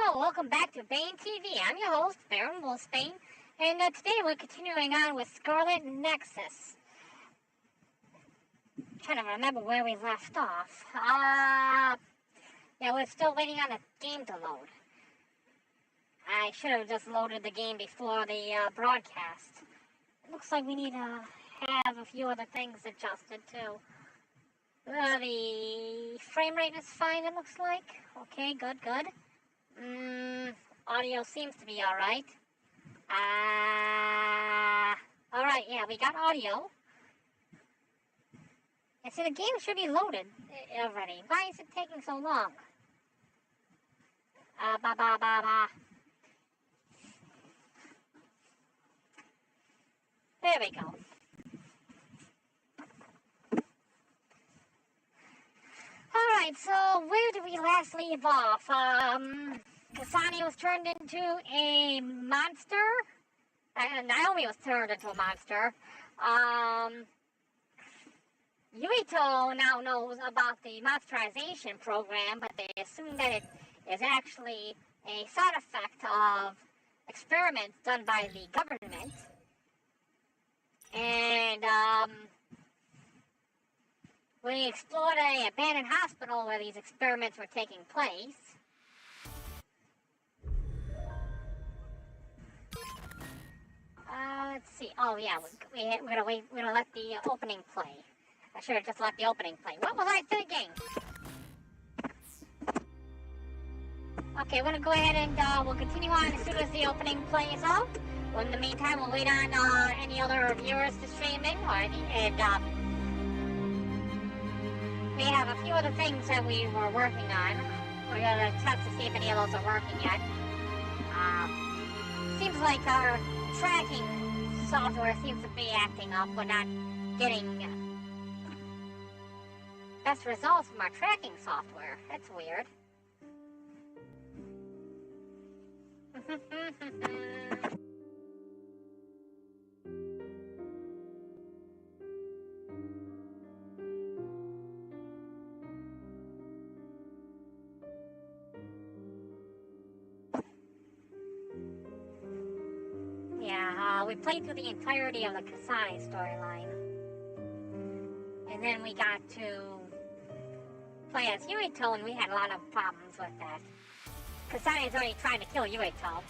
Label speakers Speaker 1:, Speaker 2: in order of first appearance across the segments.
Speaker 1: Hello, welcome back to Bane TV. I'm your host, Barren Wolfsbane, and today we're continuing on with Scarlet and Nexus. I'm trying to remember where we left off. Yeah, we're still waiting on the game to load. I should have just loaded the game before the broadcast. It looks like we need to have a few other things adjusted too. The frame rate is fine, it looks like. Okay, good. Audio seems to be alright. Alright, yeah, we got audio. And see, the game should be loaded already. Why is it taking so long? There we go. Alright, so where did we last leave off? Kasani was turned into a monster. Naomi was turned into a monster. Yuito now knows about the monsterization program, but they assume that it is actually a side effect of experiments done by the government. And, we explored an abandoned hospital where these experiments were taking place. Let's see. Oh yeah, we're gonna wait. We're gonna let the opening play. I should have just let the opening play. What was I thinking? Okay, we're gonna go ahead and we'll continue on as soon as the opening plays out. Well, in the meantime, we'll wait on any other viewers to stream in, we have a few other things that we were working on. We're gonna test to see if any of those are working yet. Seems like our tracking software seems to be acting up. We're not getting best results from our tracking software. That's weird. We played through the entirety of the Kasane storyline. And then we got to play as Yuito, and we had a lot of problems with that. Kasane's already trying to kill Yuito.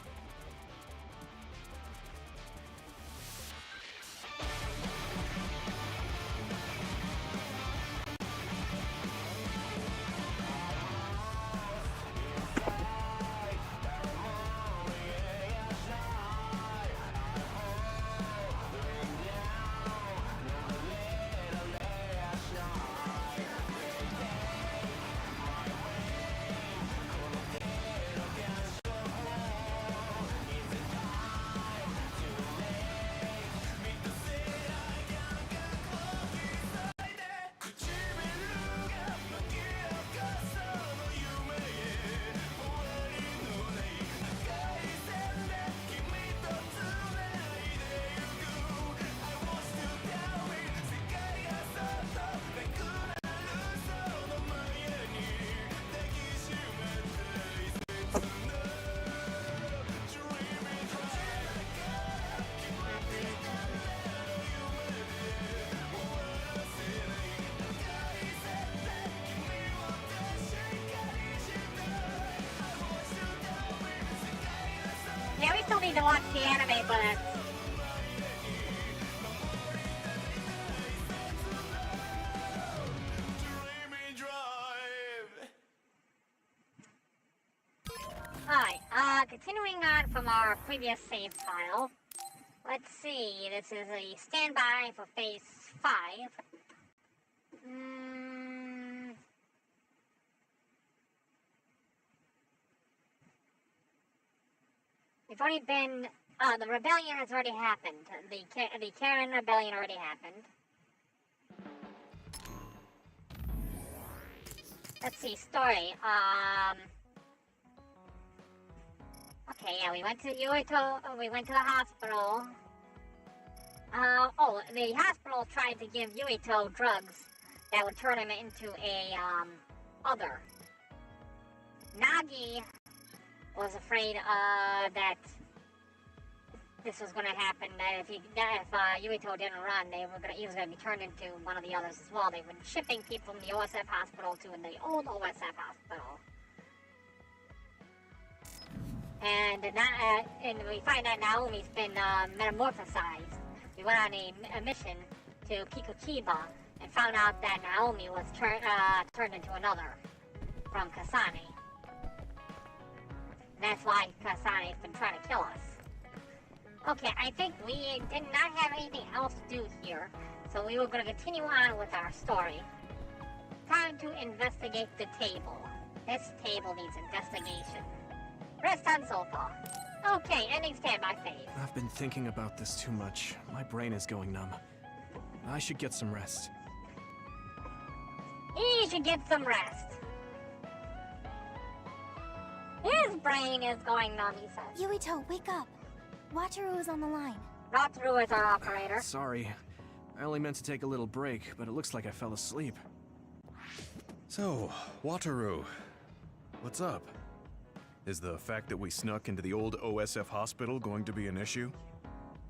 Speaker 1: To watch the anime, but alright, continuing on from our previous save file. Let's see, this is a standby for phase 5. We've already been, the rebellion has already happened. The Karen rebellion already happened. Let's see, story. Okay, yeah, we went to Yuito, we went to the hospital. The hospital tried to give Yuito drugs that would turn him into a, other. Nagi was afraid that this was going to happen. That if Yuito didn't run, he was going to be turned into one of the others as well. They've been shipping people from the OSF hospital to the old OSF hospital. And we find that Naomi's been metamorphosized. We went on a mission to Kikuchiba and found out that Naomi was turned into another from Kasane. And that's why Kasane's been trying to kill us. Okay, I think we did not have anything else to do here, so we were going to continue on with our story. Time to investigate the table. This table needs investigation. Rest on sofa. Okay, ending standby phase.
Speaker 2: I've been thinking about this too much. My brain is going numb. I should get some rest.
Speaker 1: He should get some rest. His brain is going numb, he says.
Speaker 3: Yuito, wake up. Wataru is on the line.
Speaker 1: Wataru is our operator.
Speaker 2: Sorry. I only meant to take a little break, but it looks like I fell asleep.
Speaker 4: So, Wataru, what's up? Is the fact that we snuck into the old OSF hospital going to be an issue?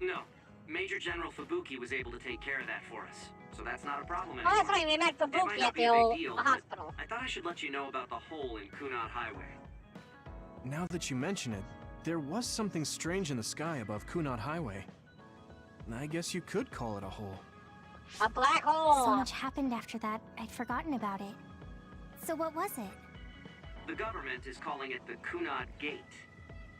Speaker 5: No. Major General Fubuki was able to take care of that for us, so that's not a problem anymore.
Speaker 1: Oh, that's right, we met Fubuki at the old hospital.
Speaker 5: I thought I should let you know about the hole in Kunad Highway.
Speaker 2: Now that you mention it, there was something strange in the sky above Kunad Highway. I guess you could call it a hole.
Speaker 1: A black hole!
Speaker 3: So much happened after that, I'd forgotten about it. So what was it?
Speaker 5: The government is calling it the Kunad Gate.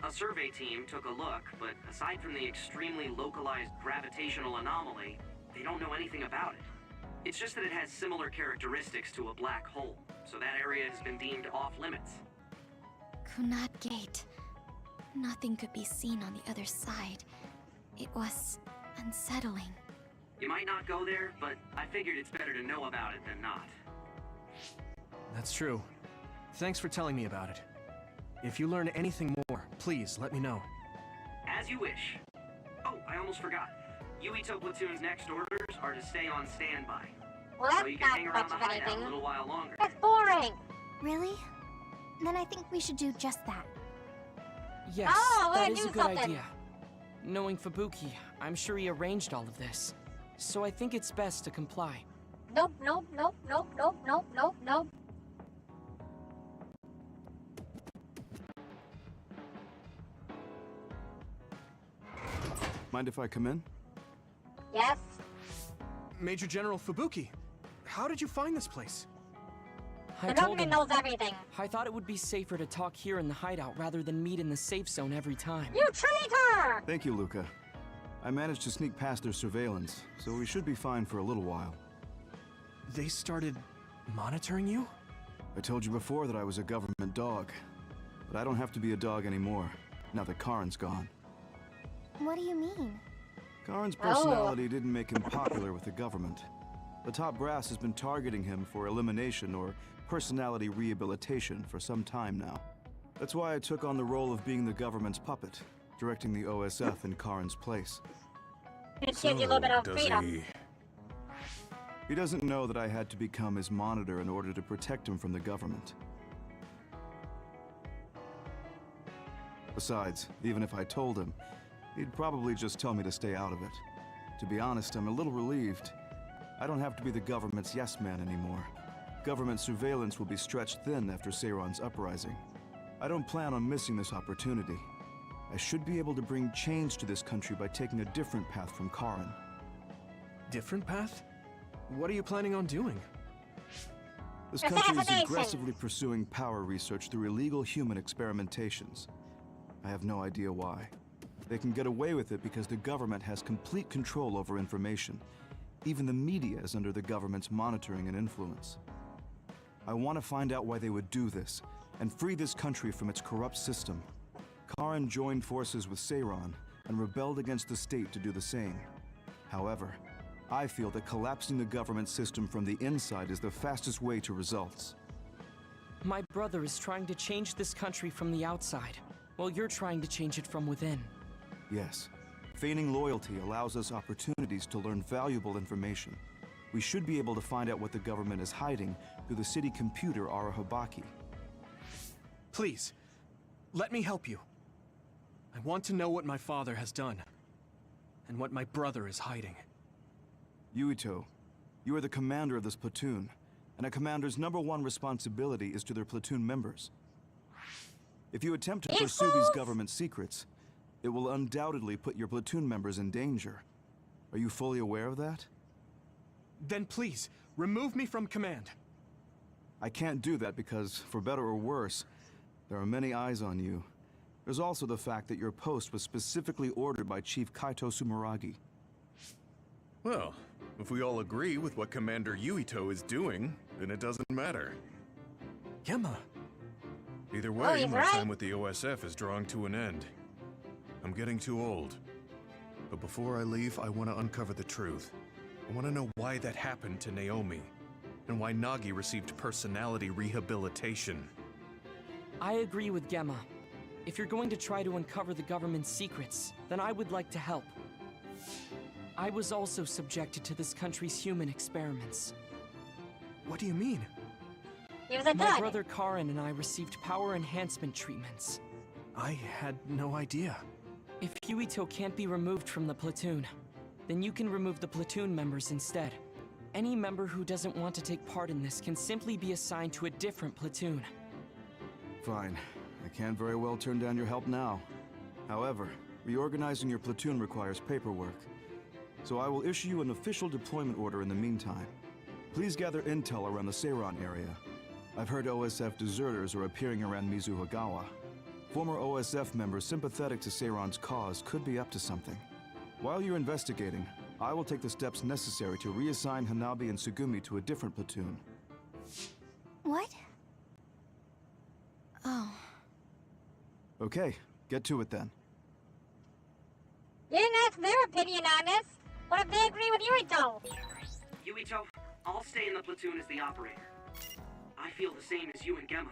Speaker 5: A survey team took a look, but aside from the extremely localized gravitational anomaly, they don't know anything about it. It's just that it has similar characteristics to a black hole, so that area has been deemed off-limits.
Speaker 3: Kunad Gate. Nothing could be seen on the other side. It was unsettling.
Speaker 5: You might not go there, but I figured it's better to know about it than not.
Speaker 2: That's true. Thanks for telling me about it. If you learn anything more, please let me know.
Speaker 5: As you wish. Oh, I almost forgot. Yuito Platoon's next orders are to stay on standby.
Speaker 1: Well,
Speaker 5: so
Speaker 1: that's
Speaker 5: you can hang
Speaker 1: not
Speaker 5: around
Speaker 1: much
Speaker 5: the
Speaker 1: of
Speaker 5: hideout
Speaker 1: anything.
Speaker 5: a little while longer.
Speaker 1: That's boring!
Speaker 3: Really? Then I think we should do just that.
Speaker 6: Yes,
Speaker 1: Oh, we're
Speaker 6: that
Speaker 1: gonna
Speaker 6: is
Speaker 1: do
Speaker 6: a good
Speaker 1: something.
Speaker 6: idea. Knowing Fubuki, I'm sure he arranged all of this. So I think it's best to comply.
Speaker 1: Nope, nope, nope, nope, nope, nope, nope, nope.
Speaker 7: Mind if I come in?
Speaker 1: Yes?
Speaker 2: Major General Fubuki, how did you find this place?
Speaker 6: I
Speaker 1: The
Speaker 6: told
Speaker 1: government
Speaker 6: him.
Speaker 1: knows everything.
Speaker 6: I thought it would be safer to talk here in the hideout rather than meet in the safe zone every time.
Speaker 1: You traitor!
Speaker 7: Thank you, Luca. I managed to sneak past their surveillance, so we should be fine for a little while.
Speaker 2: They started monitoring you?
Speaker 7: I told you before that I was a government dog, but I don't have to be a dog anymore, now that Karin's gone.
Speaker 3: What do you mean?
Speaker 7: Karin's personality didn't make him popular with the government. The top brass has been targeting him for elimination or personality rehabilitation for some time now. That's why I took on the role of being the government's puppet, directing the OSF in Karin's place.
Speaker 1: It gives you a little bit of
Speaker 4: does
Speaker 1: freedom.
Speaker 7: He doesn't know that I had to become his monitor in order to protect him from the government. Besides, even if I told him, he'd probably just tell me to stay out of it. To be honest, I'm a little relieved. I don't have to be the government's yes man anymore. Government surveillance will be stretched thin after Seiron's uprising. I don't plan on missing this opportunity. I should be able to bring change to this country by taking a different path from Karin.
Speaker 2: Different path? What are you planning on doing?
Speaker 7: This country is
Speaker 1: Assassination!
Speaker 7: aggressively pursuing power research through illegal human experimentations. I have no idea why. They can get away with it because the government has complete control over information. Even the media is under the government's monitoring and influence. I want to find out why they would do this, and free this country from its corrupt system. Karin joined forces with Seiron, and rebelled against the state to do the same. However, I feel that collapsing the government system from the inside is the fastest way to results.
Speaker 6: My brother is trying to change this country from the outside, while you're trying to change it from within.
Speaker 7: Yes. Feigning loyalty allows us opportunities to learn valuable information. We should be able to find out what the government is hiding through the city computer Arahabaki.
Speaker 2: Please, Let me help you. I want to know what my father has done, and what my brother is hiding.
Speaker 7: Yuito, you are the commander of this platoon, and a commander's #1 responsibility is to their platoon members. If you attempt to pursue these government secrets, it will undoubtedly put your platoon members in danger. Are you fully aware of that?
Speaker 2: Then please, remove me from command.
Speaker 7: I can't do that because, for better or worse, there are many eyes on you. There's also the fact that your post was specifically ordered by Chief Kaito Sumeragi.
Speaker 4: Well, if we all agree with what Commander Yuito is doing, then it doesn't matter.
Speaker 2: Gemma.
Speaker 4: Either way,
Speaker 1: he's
Speaker 4: my
Speaker 1: right.
Speaker 4: time with the OSF is drawing to an end. I'm getting too old. But before I leave, I want to uncover the truth. I want to know why that happened to Naomi, and why Nagi received personality rehabilitation.
Speaker 6: I agree with Gemma. If you're going to try to uncover the government's secrets, then I would like to help. I was also subjected to this country's human experiments.
Speaker 2: What do you mean?
Speaker 1: He was a
Speaker 6: My
Speaker 1: dud.
Speaker 6: brother Karen and I received power enhancement treatments.
Speaker 2: I had no idea.
Speaker 6: If Yuito can't be removed from the platoon, then you can remove the platoon members instead. Any member who doesn't want to take part in this can simply be assigned to a different platoon.
Speaker 7: Fine. I can't very well turn down your help now. However, reorganizing your platoon requires paperwork. So I will issue you an official deployment order in the meantime. Please gather intel around the Seiran area. I've heard OSF deserters are appearing around Mizuhagawa. Former OSF members sympathetic to Seiran's cause could be up to something. While you're investigating, I will take the steps necessary to reassign Hanabi and Tsugumi to a different platoon.
Speaker 3: What? Oh.
Speaker 7: Okay, get to it then.
Speaker 1: You didn't ask their opinion on this. What if they agree with Yuito?
Speaker 5: Yuito, I'll stay in the platoon as the operator. I feel the same as you and Gemma.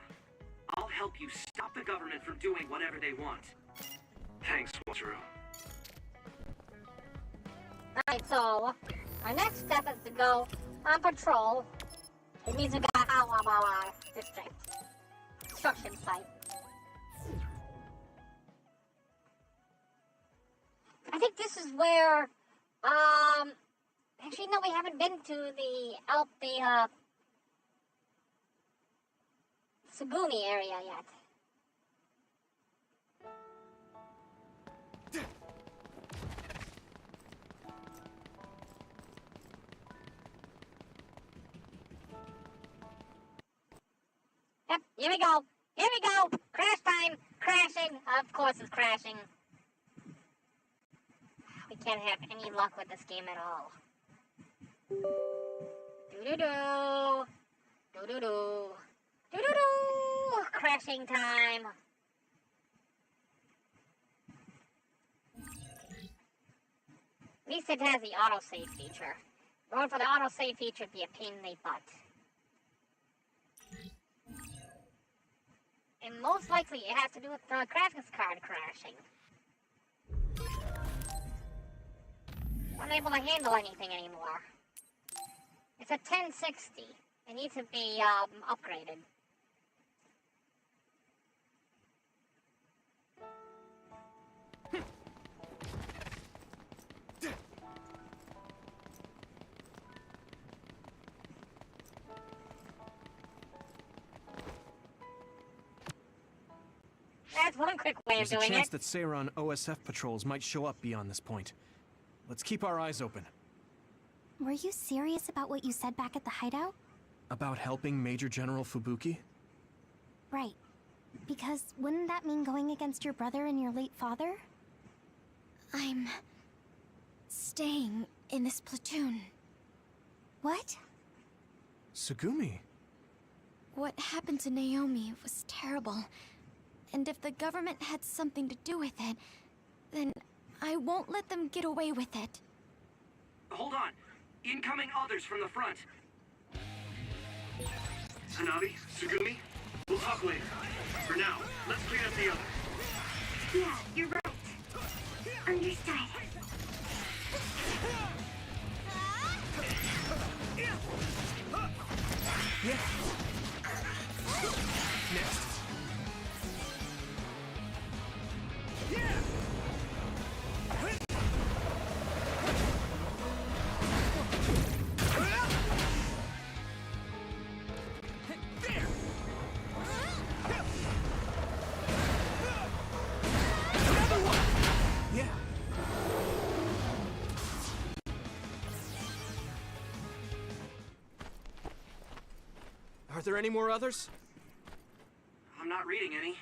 Speaker 5: I'll help you stop the government from doing whatever they want. Thanks, Wataru.
Speaker 1: Alright, so our next step is to go on patrol in Mizuhagawa district. Construction site. I think this is where, actually no, we haven't been to the Tsugumi area yet. Yep, here we go. Here we go. Crash time. Crashing. Of course it's crashing. We can't have any luck with this game at all. Do-do-do. Do-do-do. Do-do-do. Crashing time. At least it has the autosave feature. Going for the autosave feature would be a pain in the butt. And most likely it has to do with the graphics card crashing. Unable to handle anything anymore. It's a 1060. It needs to be upgraded. That's one quick way of
Speaker 2: There's a
Speaker 1: doing
Speaker 2: chance
Speaker 1: it.
Speaker 2: that Seiran OSF patrols might show up beyond this point. Let's keep our eyes open.
Speaker 3: Were you serious about what you said back at the hideout?
Speaker 2: About helping Major General Fubuki?
Speaker 3: Right. Because wouldn't that mean going against your brother and your late father? I'm staying in this platoon. What?
Speaker 2: Tsugumi.
Speaker 3: What happened to Naomi was terrible. And if the government had something to do with it, then I won't let them get away with it.
Speaker 5: Hold on. Incoming others from the front. Hanabi, Tsugumi, we'll talk later. For now, let's clean up the others.
Speaker 8: Yeah, you're right. Understood.
Speaker 2: Yeah. Next. Are there any more others?
Speaker 5: I'm not reading any.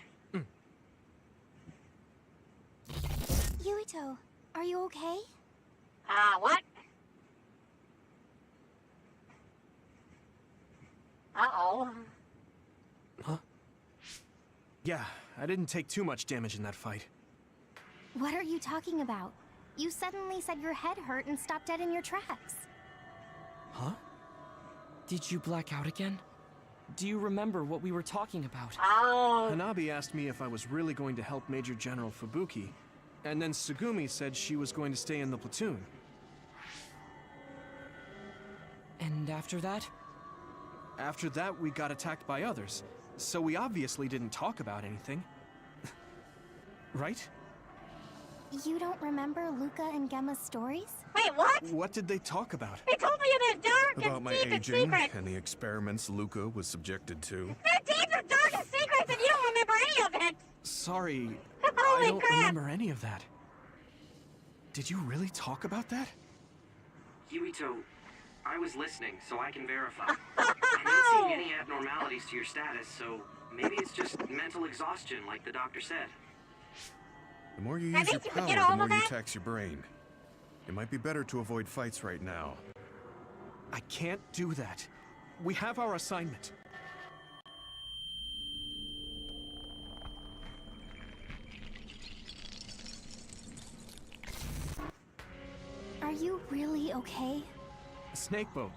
Speaker 3: Yuito, are you okay?
Speaker 1: What? Uh-oh.
Speaker 2: Huh? Yeah, I didn't take too much damage in that fight.
Speaker 3: What are you talking about? You suddenly said your head hurt and stopped dead in your tracks.
Speaker 2: Huh?
Speaker 6: Did you black out again? Do you remember what we were talking about?
Speaker 1: Oh.
Speaker 2: Hanabi asked me if I was really going to help Major General Fubuki, and then Tsugumi said she was going to stay in the platoon.
Speaker 6: And after that?
Speaker 2: After that, we got attacked by others, so we obviously didn't talk about anything. Right?
Speaker 3: You don't remember Luca and Gemma's stories?
Speaker 1: Wait, what?
Speaker 2: What did they talk about?
Speaker 1: They told me in the dark
Speaker 4: About
Speaker 1: and
Speaker 4: my
Speaker 1: deepest
Speaker 4: aging
Speaker 1: secrets.
Speaker 4: and the experiments Luca was subjected to.
Speaker 1: The deepest, darkest secrets, and you don't remember any of it.
Speaker 2: Sorry,
Speaker 1: Holy
Speaker 2: I don't
Speaker 1: crap.
Speaker 2: remember any of that. Did you really talk about that?
Speaker 5: Yuito, I was listening, so I can verify. I'm not seeing any abnormalities to your status, so maybe it's just mental exhaustion, like the doctor said.
Speaker 4: The more you
Speaker 1: I
Speaker 4: use your
Speaker 1: think you could
Speaker 4: power,
Speaker 1: get
Speaker 4: the
Speaker 1: all
Speaker 4: more
Speaker 1: of
Speaker 4: you
Speaker 1: that.
Speaker 4: tax your brain. It might be better to avoid fights right now.
Speaker 2: I can't do that. We have our assignment.
Speaker 3: Are you really okay?
Speaker 2: Snakeboat.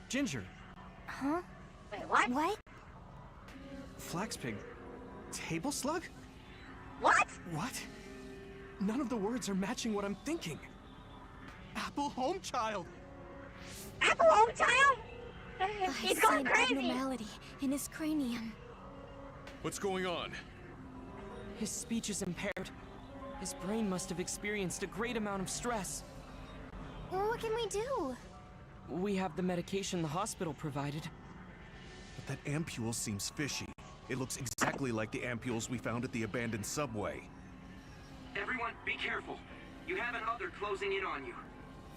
Speaker 2: Ginger.
Speaker 3: Huh?
Speaker 1: Wait, what?
Speaker 3: What?
Speaker 2: Flaxpig. Table slug?
Speaker 1: What?
Speaker 2: What? None of the words are matching what I'm thinking. Apple Homechild!
Speaker 1: Apple home child? He's
Speaker 3: I see
Speaker 1: going
Speaker 3: an
Speaker 1: crazy.
Speaker 3: abnormality in his cranium.
Speaker 4: What's going on?
Speaker 6: His speech is impaired. His brain must have experienced a great amount of stress.
Speaker 3: What can we do?
Speaker 6: We have the medication the hospital provided.
Speaker 4: But that ampule seems fishy. It looks exactly like the ampules we found at the abandoned subway.
Speaker 5: Everyone, be careful. You have an other closing in on you.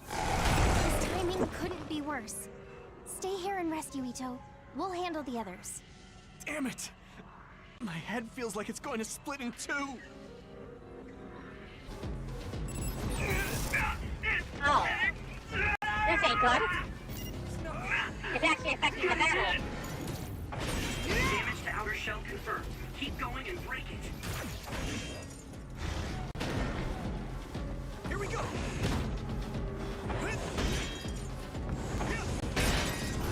Speaker 3: His timing couldn't be worse. Stay here and rest, Yuito. We'll handle the others.
Speaker 2: Damn it! My head feels like it's going to split in two!
Speaker 1: Oh. This ain't good. It's actually affecting the battle.
Speaker 5: Damage to outer shell confirmed. Keep going and break it.
Speaker 2: Here we go!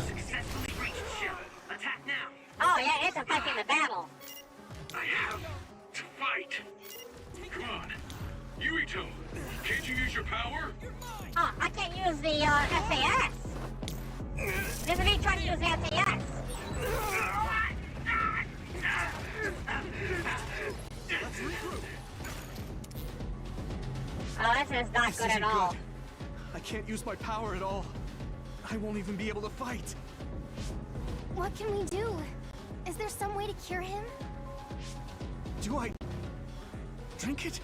Speaker 5: Successfully breached shell. Attack now.
Speaker 1: Oh, yeah, it's affecting the battle.
Speaker 9: I have to fight. Come on. Yuito, can't you use your power?
Speaker 1: Oh, I can't use the, SAS. This is me trying to use the SAS. Oh, this is not
Speaker 2: This
Speaker 1: good at
Speaker 2: isn't
Speaker 1: all.
Speaker 2: good. I can't use my power at all. I won't even be able to fight.
Speaker 3: What can we do? Is there some way to cure him?
Speaker 2: Do I... drink it?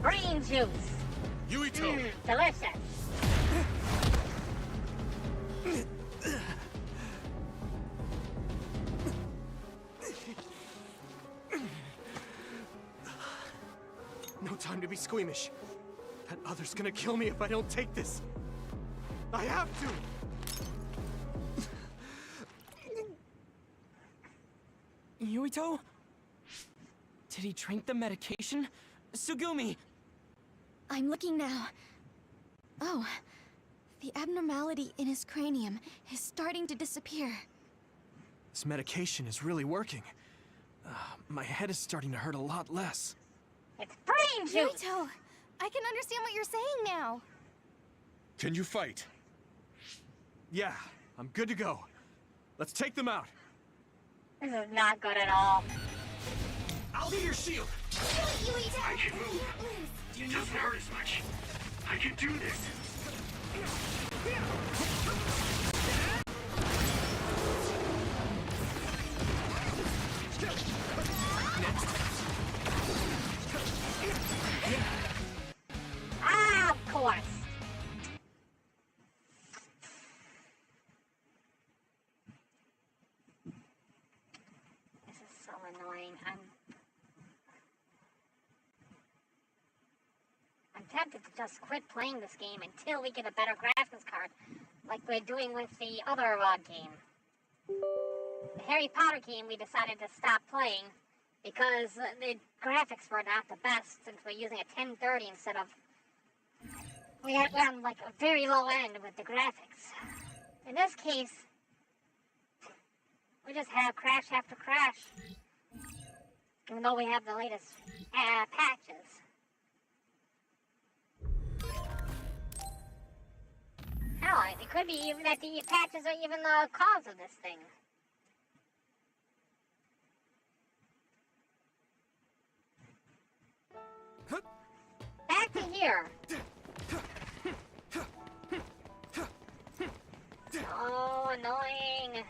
Speaker 1: Green juice.
Speaker 4: Yuito!
Speaker 1: Delicious.
Speaker 2: No time to be squeamish. That other's gonna kill me if I don't take this. I have to!
Speaker 6: Yuito? Did he drink the medication? Tsugumi!
Speaker 3: I'm looking now. Oh, the abnormality in his cranium is starting to disappear.
Speaker 2: This medication is really working. My head is starting to hurt a lot less.
Speaker 1: It's brain juice.
Speaker 3: Yuito, I can understand what you're saying now.
Speaker 4: Can you fight?
Speaker 2: Yeah, I'm good to go. Let's take them out.
Speaker 1: This is not good at all.
Speaker 2: I'll be your shield.
Speaker 9: I can move. It doesn't hurt as much. I can do this.
Speaker 1: Ah, of course. annoying. I'm tempted to just quit playing this game until we get a better graphics card, like we're doing with the other game. The Harry Potter game we decided to stop playing because the graphics were not the best since we're using a 1030 instead of... We're on like a very low end with the graphics. In this case, we just have crash after crash, even though we have the latest patches. Hell, it could be even that the patches are even the cause of this thing. Back to here. Oh, annoying.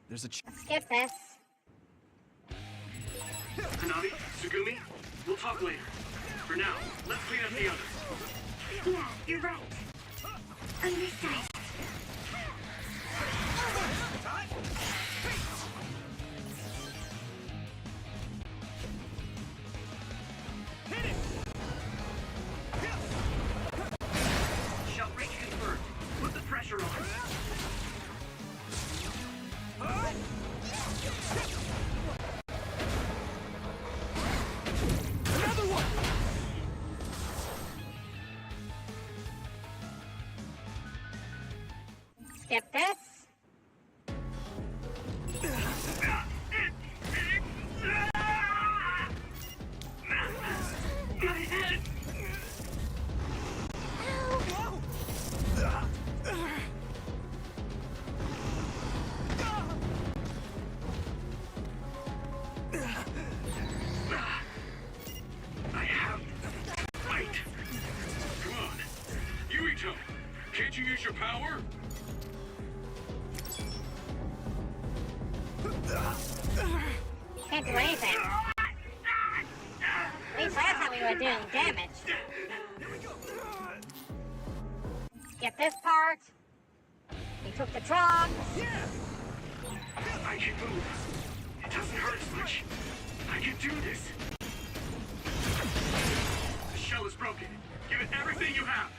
Speaker 2: There's a
Speaker 1: skip this.
Speaker 9: Hanabi, Tsugumi, we'll talk later. For now, let's clean up the others.
Speaker 8: Yeah, you're right. Understood.
Speaker 5: Shell breach confirmed. Put the pressure on.
Speaker 2: Another one!
Speaker 1: Skip this.
Speaker 9: Can't you use your power?
Speaker 1: Can't do anything. At least last time we were doing damage. Get this part. We took the truck.
Speaker 9: I can move. It doesn't hurt as much. I can do this. The shell is broken. Give it everything you have.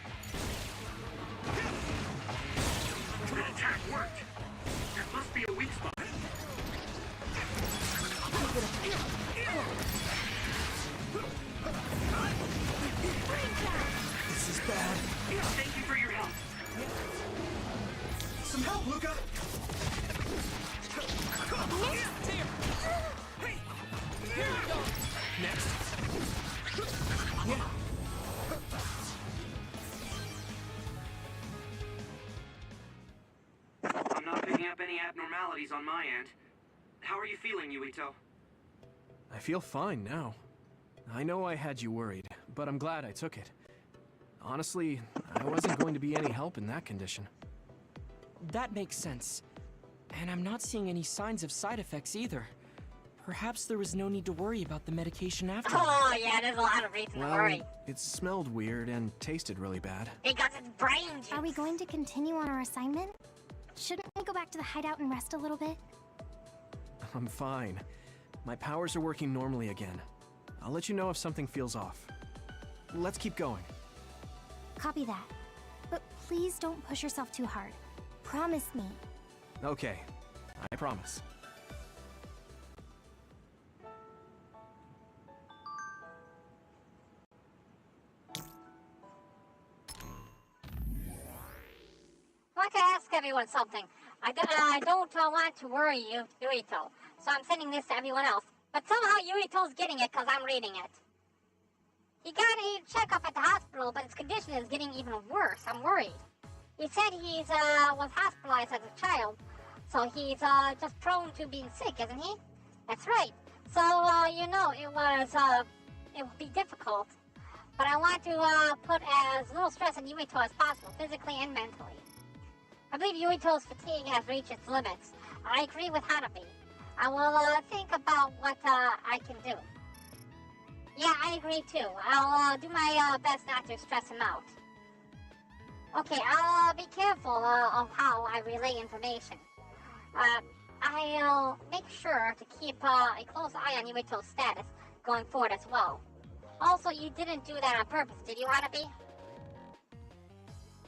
Speaker 9: That attack worked. That must be a weak spot.
Speaker 2: This is bad.
Speaker 5: Thank you for your help.
Speaker 2: Some help, Luca! Next. Yeah.
Speaker 5: I'm not picking up any abnormalities on my end. How are you feeling, Yuito?
Speaker 2: I feel fine now. I know I had you worried, but I'm glad I took it. Honestly, I wasn't going to be any help in that condition.
Speaker 6: That makes sense. And I'm not seeing any signs of side effects either. Perhaps there was no need to worry about the medication after.
Speaker 1: Oh yeah, there's a lot of reason to worry.
Speaker 2: It smelled weird and tasted really bad.
Speaker 1: Because it's brain juice.
Speaker 3: Are we going to continue on our assignment? Shouldn't we go back to the hideout and rest a little bit?
Speaker 2: I'm fine. My powers are working normally again. I'll let you know if something feels off. Let's keep going.
Speaker 3: Copy that. But please don't push yourself too hard. Promise me.
Speaker 2: Okay, I promise.
Speaker 1: I want to ask everyone something. I don't want to worry you, Yuito, so I'm sending this to everyone else. But somehow Yuito's getting it because I'm reading it. He got a checkup at the hospital, but his condition is getting even worse. I'm worried. He said he's was hospitalized as a child, so he's just prone to being sick, isn't he? That's right. So you know, it would be difficult. But I want to put as little stress on Yuito as possible, physically and mentally. I believe Yuito's fatigue has reached its limits. I agree with Hanabi. I will think about what I can do. Yeah, I agree too. I'll do my best not to stress him out. Okay, I'll be careful of how I relay information. I'll make sure to keep a close eye on Yuito's status going forward as well. Also, you didn't do that on purpose, did you, Hanabi?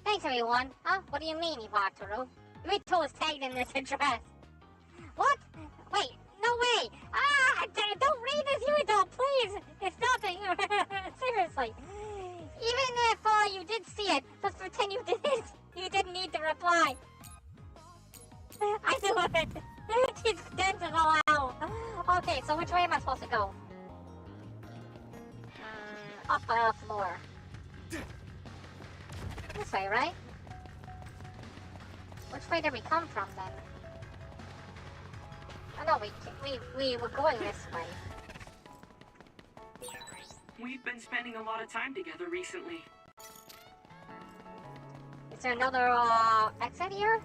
Speaker 1: Thanks, everyone. Huh? What do you mean, Iwaturu? Yuito was tagged in this address. What? Wait, no way! Don't read this, Yuito, please! It's nothing! Seriously. Even if you did see it, just pretend you didn't. You didn't need to reply. I do it. She's dead to go out. Okay, so which way am I supposed to go? Up a floor. This way, right? Which way did we come from then? Oh no, we were going this way.
Speaker 5: We've been spending a lot of time together recently.
Speaker 1: Is there another exit here?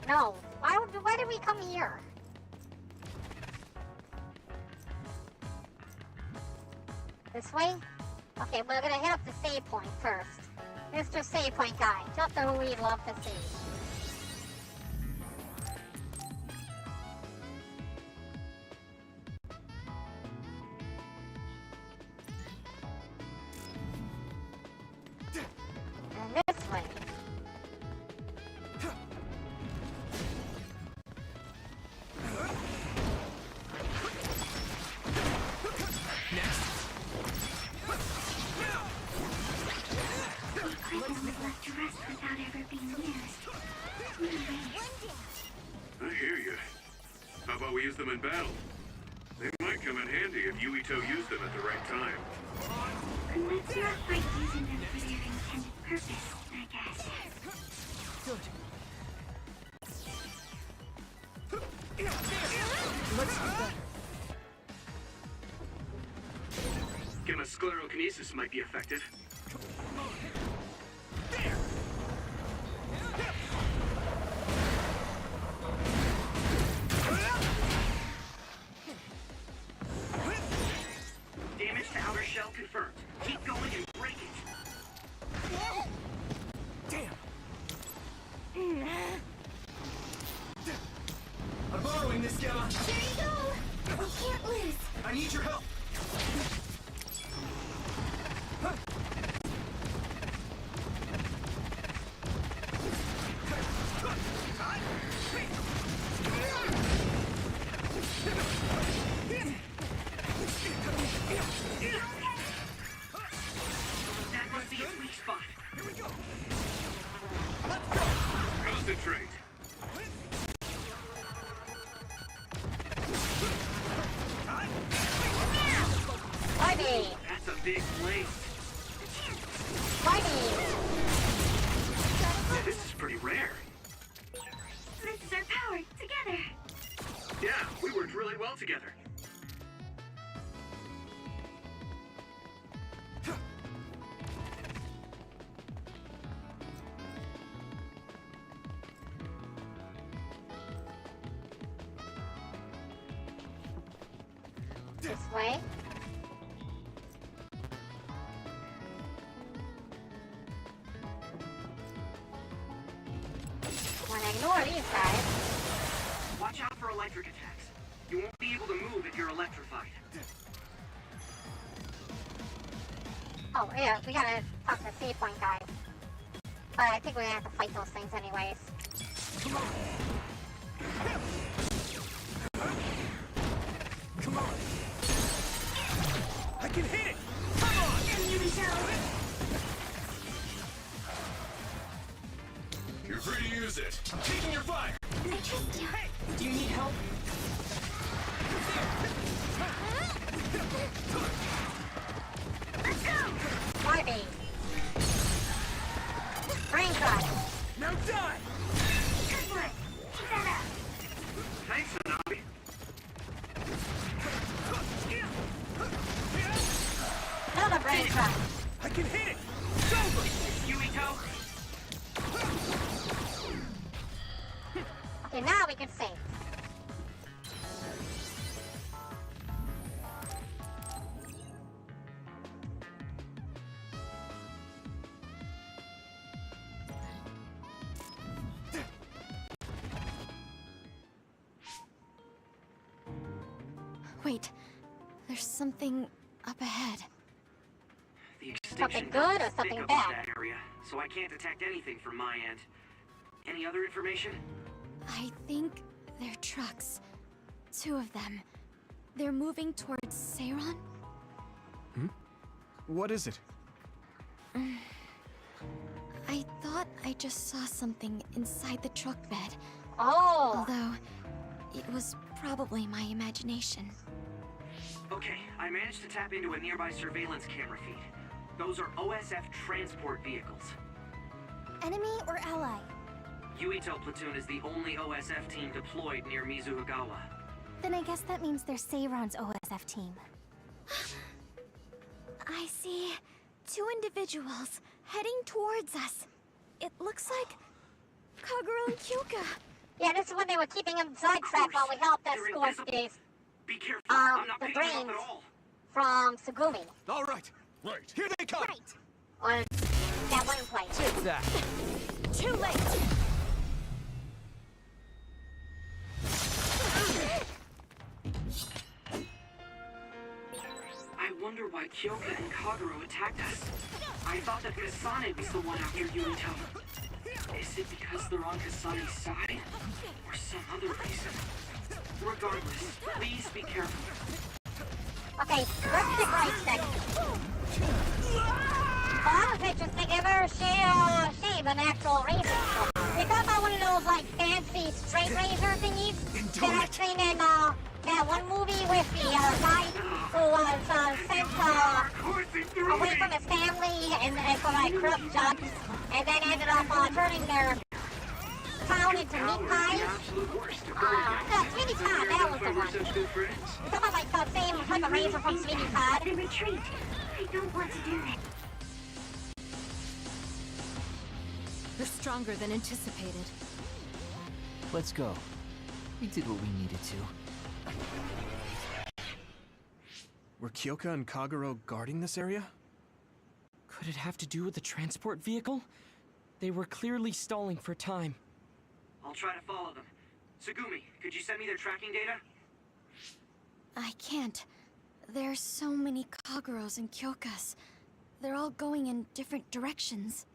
Speaker 1: No. Why did we come here? This way? Okay, we're gonna hit up the save point first. Mr. Save Point Guy, just who we'd love to see. And this way.
Speaker 8: Left to rest without ever being used.
Speaker 9: I hear you. How about we use them in battle? They might come in handy if Yuito used them at the right time.
Speaker 8: And let's not fight using them for their intended purpose, I guess.
Speaker 6: Good. Let's do that.
Speaker 9: Gamma sclerokinesis might be effective.
Speaker 5: Damage to outer shell confirmed. Keep going and break it.
Speaker 2: Damn! I'm borrowing this, Gamma.
Speaker 8: There you go! We can't lose!
Speaker 2: I need your help.
Speaker 5: That must be its weak spot.
Speaker 2: Here we go.
Speaker 9: Concentrate.
Speaker 1: Bye-bye!
Speaker 5: That's a big place.
Speaker 1: Bye-bye!
Speaker 5: This is pretty rare.
Speaker 8: This is our power, together!
Speaker 5: Yeah, we worked really well together.
Speaker 1: This way. Wanna ignore these guys.
Speaker 5: Watch out for electric attacks. You won't be able to move if you're electrified.
Speaker 1: Oh, yeah, we gotta talk to the save point guy. But I think we're gonna have to fight those things anyways.
Speaker 2: Come on. Come on. I can hit it. Come on.
Speaker 8: Here we go!
Speaker 4: You're free to use it.
Speaker 2: I'm taking your fire.
Speaker 8: I trust you.
Speaker 2: Hey,
Speaker 6: Do you need help?
Speaker 8: Let's go!
Speaker 1: Barbie! Brain shot!
Speaker 2: now die.
Speaker 8: Good one! Keep that up!
Speaker 5: Thanks, Hanabi.
Speaker 1: Another brain shot!
Speaker 2: I can hit it. It's over.
Speaker 5: Yuito,
Speaker 1: Okay, now we can save.
Speaker 3: Wait, there's something up ahead.
Speaker 5: The extinction
Speaker 1: Something
Speaker 5: belt
Speaker 1: good or
Speaker 5: is thick
Speaker 1: something
Speaker 5: above
Speaker 1: bad?
Speaker 5: that area, so I can't detect anything from my end. Any other information?
Speaker 3: I think they're trucks. 2 of them. They're moving towards Seiron?
Speaker 2: What is it?
Speaker 3: I thought I just saw something inside the truck bed.
Speaker 1: Oh,
Speaker 3: Although, it was probably my imagination.
Speaker 5: Okay, I managed to tap into a nearby surveillance camera feed. Those are OSF transport vehicles.
Speaker 3: Enemy or ally?
Speaker 5: Yuito platoon is the only OSF team deployed near Mizuhagawa.
Speaker 3: Then I guess that means they're Seiron's OSF team. I see 2 individuals heading towards us. It looks like Kagura and Kyoka.
Speaker 1: yeah, this is when they were keeping him sidetracked while we helped
Speaker 5: They're
Speaker 1: escort
Speaker 5: invisible.
Speaker 1: these
Speaker 5: Be careful, I'm not
Speaker 1: the
Speaker 5: picking them up
Speaker 1: brains
Speaker 5: at all.
Speaker 1: from Sugumi.
Speaker 2: All right. Right. Here they come.
Speaker 1: Or that one place.
Speaker 2: Take that.
Speaker 3: Too late!
Speaker 5: I wonder why Kyoka and Kaguro attacked us. I thought that Kasane was the one after Yuito. Is it because they're on Kasane's side? Or some other reason? Regardless, please be careful.
Speaker 1: Okay, let's pick right second. I was interested if ever shave an actual razor. Because I one of those like fancy straight razor thingies that I seen in that one movie with the guy who was sent away from his family and for like corrupt jobs, and then ended up turning their town into meat pies. Sweetie Todd, that was the one. It's about like the same type of razor from Sweetie Todd.
Speaker 8: The retreat. I don't want to do that.
Speaker 10: They're stronger than anticipated.
Speaker 11: Let's go. We did what we needed to.
Speaker 2: Were Kyoka and Kaguro guarding this area?
Speaker 6: Could it have to do with the transport vehicle? They were clearly stalling for time.
Speaker 5: I'll try to follow them. Sugumi, could you send me their tracking data?
Speaker 3: I can't. There's so many Kaguros and Kyokas. They're all going in different directions.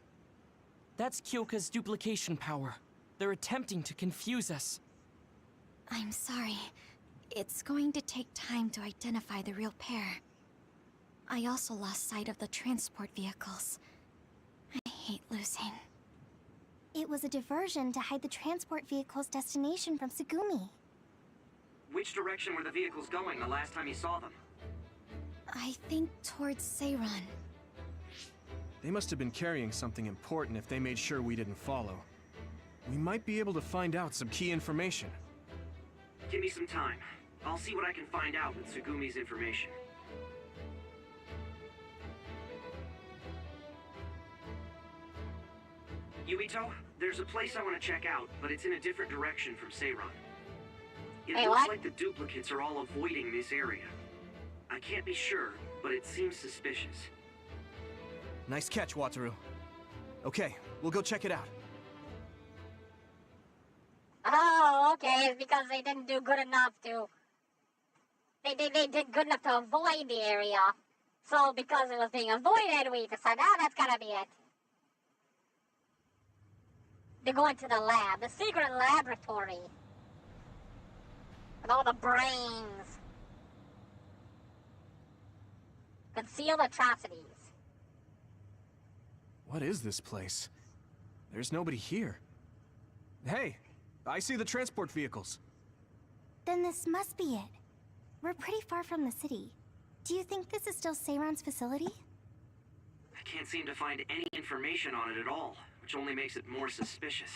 Speaker 6: That's Kyoka's duplication power. They're attempting to confuse us.
Speaker 3: I'm sorry. It's going to take time to identify the real pair. I also lost sight of the transport vehicles. I hate losing. It was a diversion to hide the transport vehicle's destination from Sugumi.
Speaker 5: Which direction were the vehicles going the last time you saw them?
Speaker 3: I think towards Seiron.
Speaker 2: They must have been carrying something important if they made sure we didn't follow. We might be able to find out some key information.
Speaker 5: Give me some time. I'll see what I can find out with Sugumi's information. Yuito, there's a place I want to check out, but it's in a different direction from Seiron. It
Speaker 1: Hey,
Speaker 5: looks
Speaker 1: what?
Speaker 5: like the duplicates are all avoiding this area. I can't be sure, but it seems suspicious.
Speaker 2: Nice catch, Wataru. Okay, we'll go check it out.
Speaker 1: Oh, okay, it's because they didn't do good enough to... They did good enough to avoid the area. So because it was being avoided, we decided, that's gotta be it. They're going to the lab, the secret laboratory. With all the brains. Concealed atrocities.
Speaker 2: What is this place? There's nobody here. Hey, I see the transport vehicles.
Speaker 3: Then this must be it. We're pretty far from the city. Do you think this is still Seiron's facility?
Speaker 5: I can't seem to find any information on it at all, which only makes it more suspicious.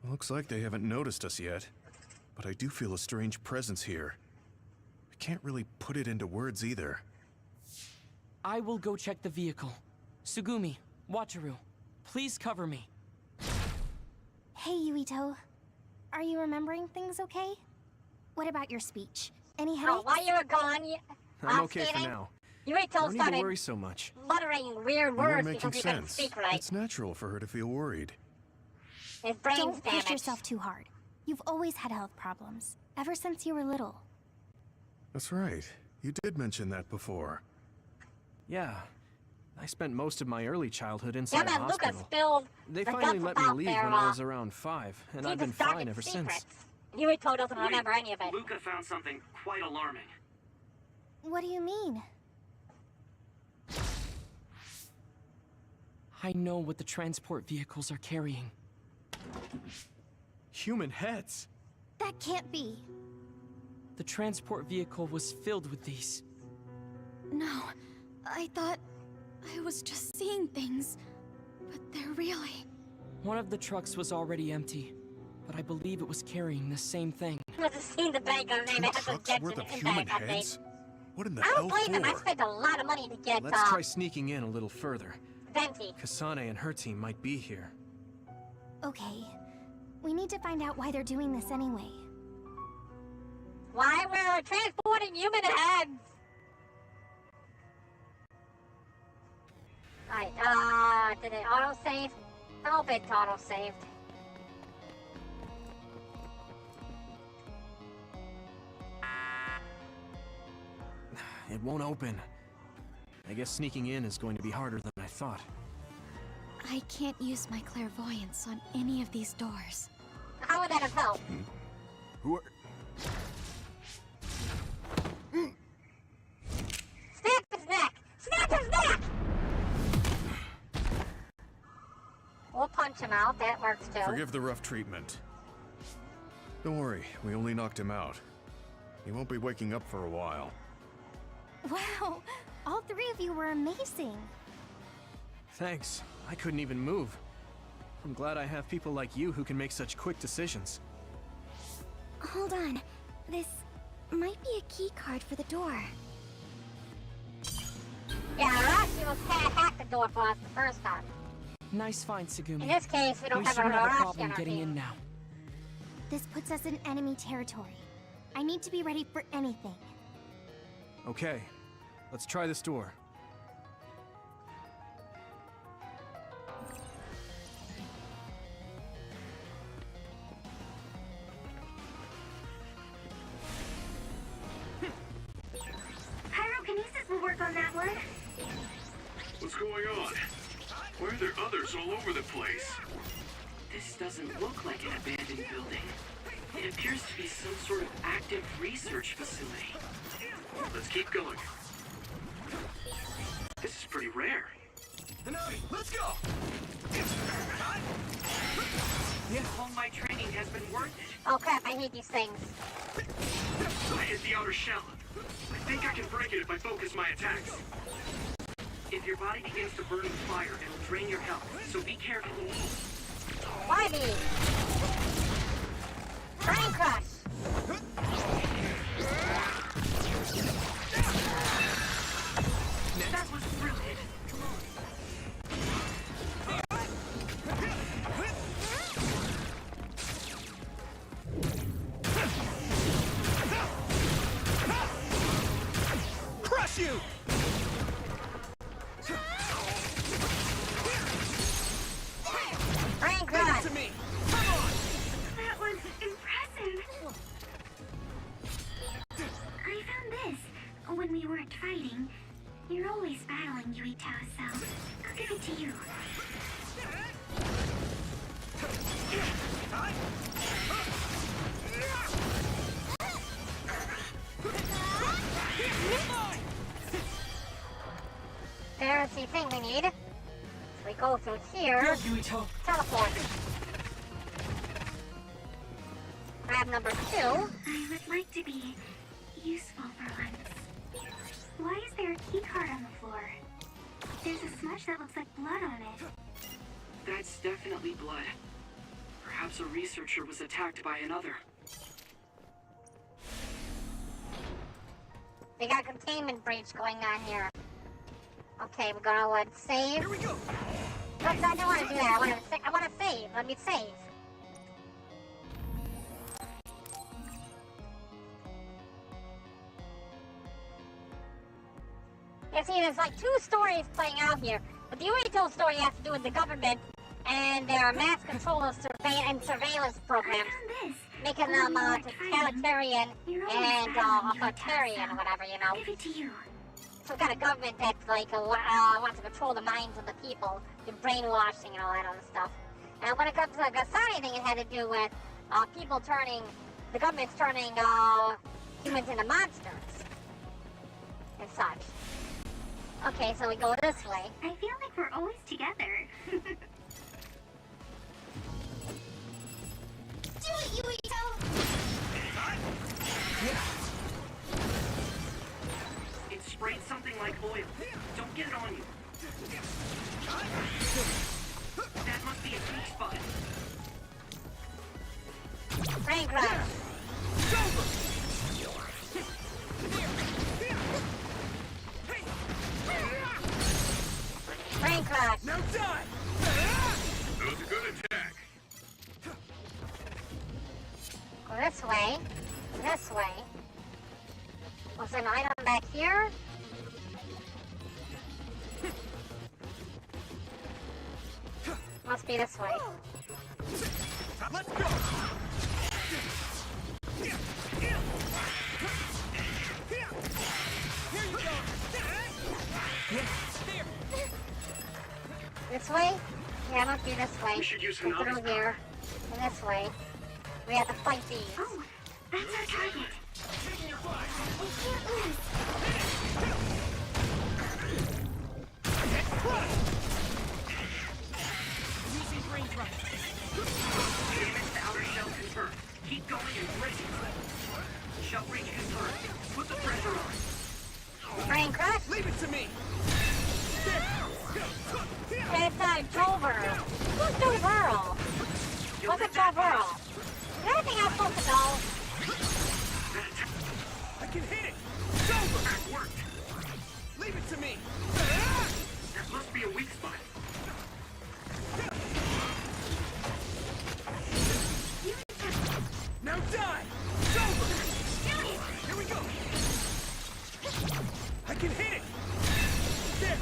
Speaker 4: Looks like they haven't noticed us yet, but I do feel a strange presence here. I can't really put it into words either.
Speaker 6: I will go check the vehicle. Sugumi, Wataru, please cover me.
Speaker 3: Hey, Yuito. Are you remembering things okay? What about your speech? Any headaches?
Speaker 1: Oh, while you were gone,
Speaker 2: I'm okay for now.
Speaker 1: Yuito
Speaker 2: Don't need to
Speaker 1: started
Speaker 2: worry so much.
Speaker 1: muttering weird
Speaker 4: You are
Speaker 1: words
Speaker 4: making
Speaker 1: because he couldn't
Speaker 4: sense.
Speaker 1: speak right.
Speaker 4: It's natural for her to feel worried.
Speaker 1: His brain's
Speaker 3: Don't
Speaker 1: damaged.
Speaker 3: push yourself too hard. You've always had health problems, ever since you were little.
Speaker 4: That's right. You did mention that before.
Speaker 2: Yeah. I spent most of my early childhood inside a
Speaker 1: Yeah, man, Luca
Speaker 2: hospital.
Speaker 1: spilled
Speaker 2: They
Speaker 1: the
Speaker 2: finally
Speaker 1: guts
Speaker 2: let me
Speaker 1: about
Speaker 2: leave
Speaker 1: their,
Speaker 2: when I was around 5, and I've been
Speaker 1: deepest,
Speaker 2: fine
Speaker 1: darkest
Speaker 2: ever
Speaker 1: secrets.
Speaker 2: since.
Speaker 1: Yuriko doesn't remember any of it.
Speaker 5: Luca found something quite alarming.
Speaker 3: What do you mean?
Speaker 6: I know what the transport vehicles are carrying.
Speaker 2: Human heads?
Speaker 3: That can't be.
Speaker 6: The transport vehicle was filled with these.
Speaker 3: No, I thought I was just seeing things, but they're really...
Speaker 6: One of the trucks was already empty, but I believe it was carrying the same thing.
Speaker 1: You must have seen the bag on
Speaker 4: Two
Speaker 1: name. It has a
Speaker 4: trucks
Speaker 1: jet
Speaker 4: worth
Speaker 1: in
Speaker 4: of
Speaker 1: the
Speaker 4: human
Speaker 1: bag, I think.
Speaker 4: heads? What in the
Speaker 1: I
Speaker 4: hell
Speaker 1: don't blame them. I
Speaker 4: for?
Speaker 1: spent a lot of money to get,
Speaker 2: Let's try sneaking in a little further.
Speaker 1: Venti.
Speaker 2: Kasane and her team might be here.
Speaker 3: Okay. We need to find out why they're doing this anyway.
Speaker 1: Why we're transporting human heads? Alright, did it auto-save? I hope it auto-saved.
Speaker 2: It won't open. I guess sneaking in is going to be harder than I thought.
Speaker 3: I can't use my clairvoyance on any of these doors.
Speaker 1: How would that have helped?
Speaker 4: Who are...
Speaker 1: Snap his neck! Snap his neck! We'll punch him out. That works too.
Speaker 4: Forgive the rough treatment. Don't worry, we only knocked him out. He won't be waking up for a while.
Speaker 3: Wow! All three of you were amazing!
Speaker 2: Thanks. I couldn't even move. I'm glad I have people like you who can make such quick decisions.
Speaker 3: Hold on. This might be a key card for the door.
Speaker 1: Yeah, Arashi was hacked the door for us the first time.
Speaker 6: Nice find, Tsugumi.
Speaker 1: In this case, we don't have
Speaker 6: shouldn't
Speaker 1: a
Speaker 6: have a
Speaker 1: Arashi
Speaker 6: problem
Speaker 1: on our
Speaker 6: getting
Speaker 1: team.
Speaker 6: in now.
Speaker 3: This puts us in enemy territory. I need to be ready for anything.
Speaker 2: Okay, let's try this door.
Speaker 8: Pyrokinesis will work on that one.
Speaker 9: What's going on? Why are there others all over the place?
Speaker 5: This doesn't look like an abandoned building. It appears to be some sort of active research facility.
Speaker 9: Let's keep going.
Speaker 5: This is pretty rare.
Speaker 2: Let's go!
Speaker 5: All my training has been worth it.
Speaker 1: Oh crap, I hate these things.
Speaker 9: I hit the outer shell. I think I can break it if I focus my attacks.
Speaker 5: If your body begins to burn with fire, it'll drain your health, so be careful.
Speaker 1: Why me? Brain crush!
Speaker 5: That was brilliant.
Speaker 2: Crush you!
Speaker 1: Brain crush!
Speaker 2: To me!
Speaker 8: That was impressive. I found this when we weren't fighting. You're always battling, Yuito, so I'll give it to you.
Speaker 1: There's the thing we need. We go through here.
Speaker 6: Good, Yuito.
Speaker 1: Teleport. Grab number 2.
Speaker 8: I would like to be useful for once. Why is there a key card on the floor? There's a smudge that looks like blood on it.
Speaker 5: That's definitely blood. Perhaps a researcher was attacked by another.
Speaker 1: We got a containment breach going on here. Okay, we're gonna save.
Speaker 2: Here we go!
Speaker 1: But I don't want to do that. I want to save. Let me save. Yeah, see, there's like 2 stories playing out here. But the Yuito story has to do with the government and their mass control of surveillance programs.
Speaker 8: I found this.
Speaker 1: making them totalitarian and authoritarian or whatever, you know.
Speaker 8: Give it to you.
Speaker 1: Some kind of government that like wants to control the minds of the people, do brainwashing and all that other stuff. And when it comes to the Gasani thing, it had to do with people turning, the government's turning humans into monsters and such. Okay, so we go this way.
Speaker 8: I feel like we're always together.
Speaker 3: Do it, Yuito!
Speaker 5: It sprayed something like oil. Don't get it on you. That must be a weak spot.
Speaker 1: Brain crash. Brain crash.
Speaker 9: Now die! That was a good attack.
Speaker 1: Go this way. This way. Was there an item back here? Must be this way.
Speaker 9: Let's go!
Speaker 1: This way? Yeah, it must be this way.
Speaker 5: We should use
Speaker 1: Go through here. And this way. We have to fight these.
Speaker 8: Oh, that's our target.
Speaker 6: Using brain trust.
Speaker 5: Damage to outer shell confirmed. Keep going and brace yourself. Shell breach confirmed. Put the pressure on.
Speaker 1: Brain crush?
Speaker 6: Leave it to me.
Speaker 1: It's Joe Burrow. Who's Joe Burrow? Look at Joe Burrow. Is there anything I'm supposed to know?
Speaker 6: I can hit it. It's over.
Speaker 5: That worked.
Speaker 6: Leave it to me.
Speaker 5: That must be a weak spot.
Speaker 6: Now die. It's over. Here we go. I can hit it. There.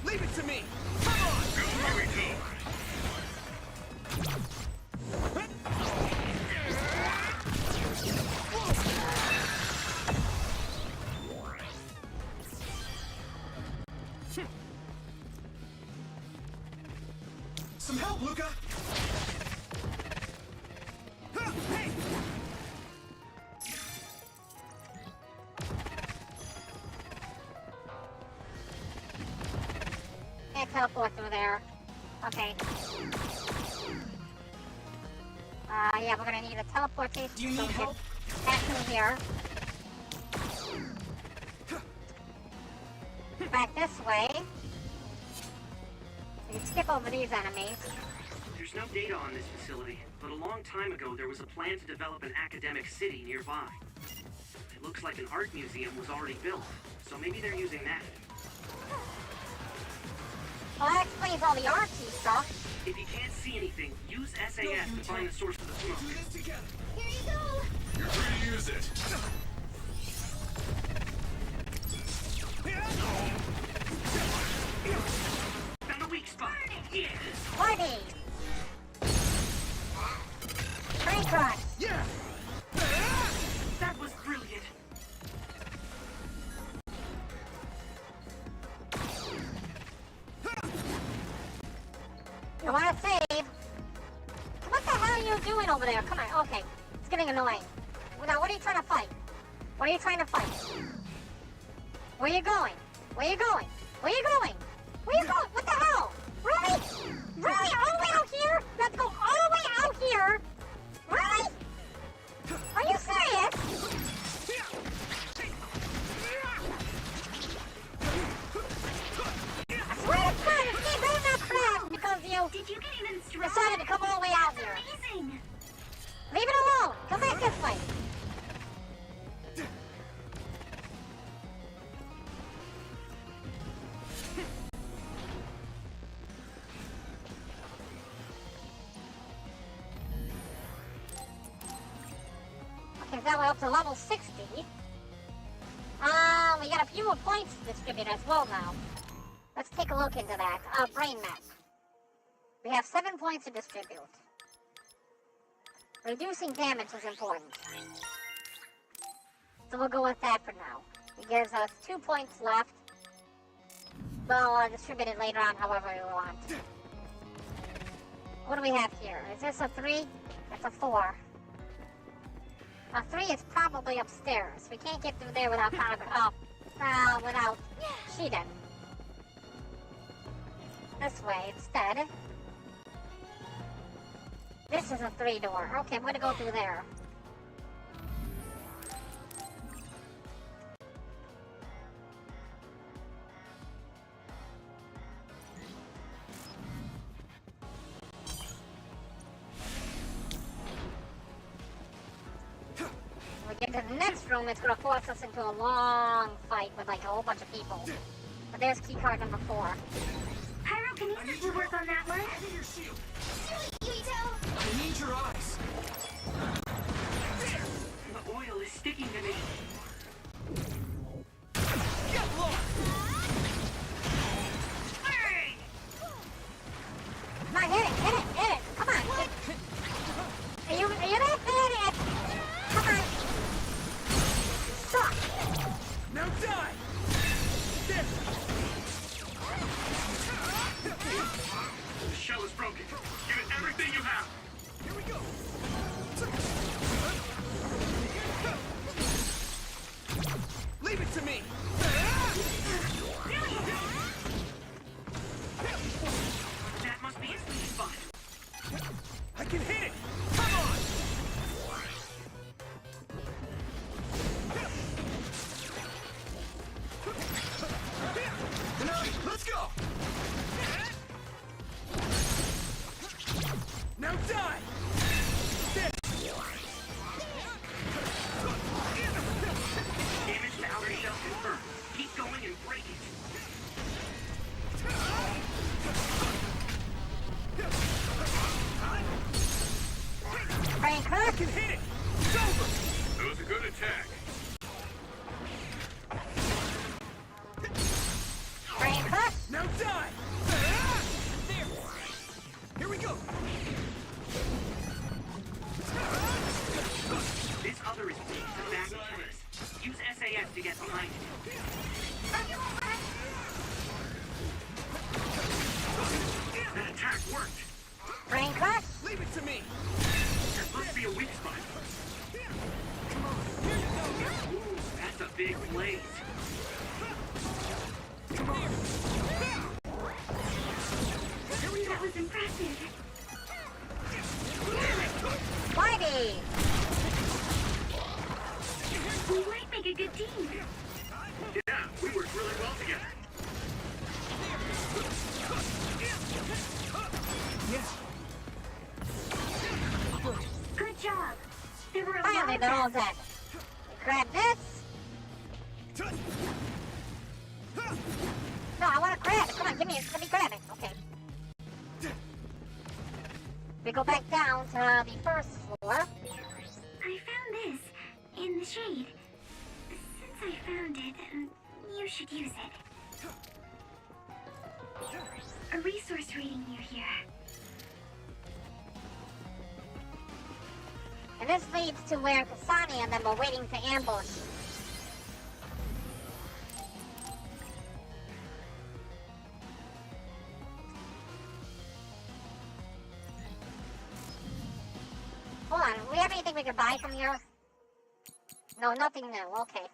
Speaker 6: Leave it to me. Come on.
Speaker 9: Go, Yuito.
Speaker 6: Some help, Luca. Hey.
Speaker 1: Can't teleport through there. Okay. Yeah, we're gonna need a teleportation.
Speaker 6: Do you
Speaker 1: so
Speaker 6: need
Speaker 1: we can
Speaker 6: help?
Speaker 1: Back through here. Back this way. We can skip over these enemies.
Speaker 5: There's no data on this facility, but a long time ago there was a plan to develop an academic city nearby. It looks like an art museum was already built, so maybe they're using that.
Speaker 1: Well, that explains all the artsy stuff.
Speaker 5: If you can't see anything, use SAS to find the source of the smoke.
Speaker 6: Do this together.
Speaker 3: Here you go!
Speaker 9: You're free to use it.
Speaker 5: Found a weak spot. Yes.
Speaker 1: Party! Brain crush!
Speaker 6: Yeah.
Speaker 5: That was brilliant.
Speaker 1: You wanna save? What the hell are you doing over there? Come on, okay. It's getting annoying. Now, what are you trying to fight? What are you trying to fight? Where are you going? Where are you going? Where are you going? Where are you going? What the hell? Really? Really? All the way out here? Let's go all the way out here? Really? Are you serious? I swear to God, this game better not crash because you
Speaker 8: Did you get even stronger?
Speaker 1: decided to come all the way out here.
Speaker 8: Amazing.
Speaker 1: Leave it alone. Come back this way. Okay, so now we're up to level 60. we got a few more points to distribute as well now. Let's take a look into that. Brain map. We have 7 points to distribute. Reducing damage is important. So we'll go with that for now. It gives us 2 points left. We'll distribute it later on however we want. What do we have here? Is this a 3? That's a 4. A 3 is probably upstairs. We can't get through there without without cheating. This way instead. This is a 3 door. Okay, I'm gonna go through there. When we get to the next room, it's gonna force us into a long fight with like a whole bunch of people. But there's keycard number 4.
Speaker 8: Pyrokinesis will work on that one.
Speaker 2: Your shield. I need your eyes.
Speaker 5: The oil is sticking to me.
Speaker 2: Get lost!
Speaker 5: Hey!
Speaker 1: Come on, hit it! Come on! Are you there? Hit it! Come on! Suck!
Speaker 2: Now die! There!
Speaker 9: The shell is broken. Give it everything you have.
Speaker 2: Here we go! Leave it to me!
Speaker 5: That must be its sweet spot.
Speaker 2: I can hit it! Come on! Let's go! Now die!
Speaker 5: Damage to outer shell confirmed. Keep going and break it.
Speaker 1: Brain crack!
Speaker 2: I can hit it! It's over!
Speaker 9: That was a good attack.
Speaker 1: Brain crack!
Speaker 2: Now die! There! Here we go!
Speaker 5: This other is weak to back attacks. Use SAS to get behind it. That attack worked.
Speaker 1: Brain crack!
Speaker 2: Leave it to me!
Speaker 5: There must be a weak spot. Ooh, that's a big blaze.
Speaker 8: That was impressive.
Speaker 1: Spidey!
Speaker 8: We might make a good team.
Speaker 9: Yeah, we worked really well together.
Speaker 8: Good job. There were a lot
Speaker 1: Finally,
Speaker 8: of
Speaker 1: they're all
Speaker 8: them.
Speaker 1: dead. Grab this. No, I want to grab it. Come on, let me grab it. Okay. We go back down to the first floor.
Speaker 8: I found this in the shade. Since I found it, you should use it. A resource reading near here.
Speaker 1: And this leads to where Kasani and them are waiting to ambush. Hold on, do we have anything we can buy from here? No, nothing new, okay.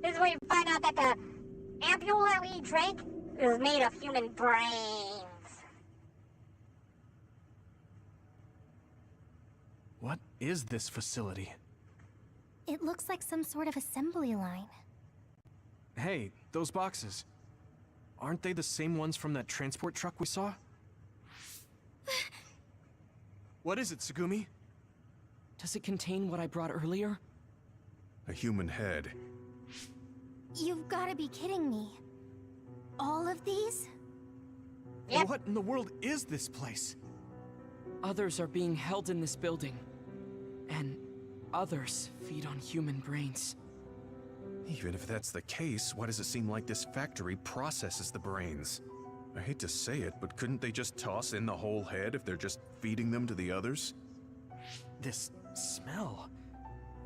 Speaker 1: This is where you find out that the ampule that we drank is made of human brains.
Speaker 2: What is this facility?
Speaker 3: It looks like some sort of assembly line.
Speaker 2: Hey, those boxes. Aren't they the same ones from that transport truck we saw? What is it, Tsugumi?
Speaker 6: Does it contain what I brought earlier?
Speaker 4: A human head.
Speaker 3: You've gotta be kidding me. All of these?
Speaker 1: Yep.
Speaker 2: What in the world is this place?
Speaker 6: Others are being held in this building. And others feed on human brains.
Speaker 4: Even if that's the case, why does it seem like this factory processes the brains? I hate to say it, but couldn't they just toss in the whole head if they're just feeding them to the others?
Speaker 2: This smell.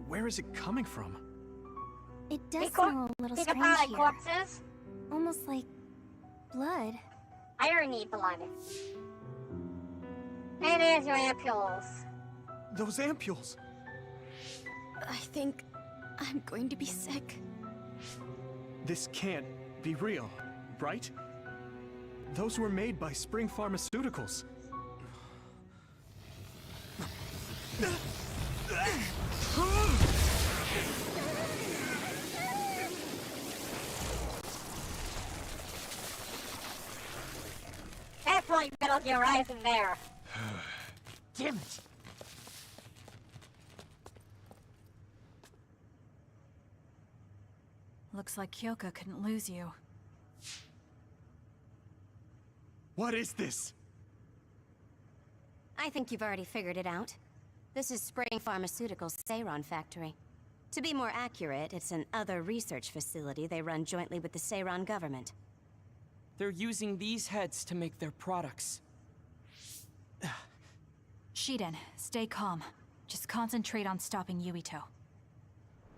Speaker 2: Where is it coming from?
Speaker 3: It does
Speaker 1: They
Speaker 3: smell a little
Speaker 1: Think
Speaker 3: strange
Speaker 1: about like
Speaker 3: here.
Speaker 1: corpses.
Speaker 3: Almost like blood.
Speaker 1: Irony blood. And there's your ampules.
Speaker 2: Those ampules.
Speaker 3: I think I'm going to be sick.
Speaker 2: This can't be real, right? Those were made by Spring Pharmaceuticals.
Speaker 1: That's why you gotta look your eyes in there.
Speaker 2: Damn it!
Speaker 10: Looks like Kyoka couldn't lose you.
Speaker 2: What is this?
Speaker 12: I think you've already figured it out. This is Spring Pharmaceuticals' Seiron factory. To be more accurate, it's an other research facility they run jointly with the Seiron government.
Speaker 6: They're using these heads to make their products.
Speaker 10: Shiden, stay calm. Just concentrate on stopping Yuito.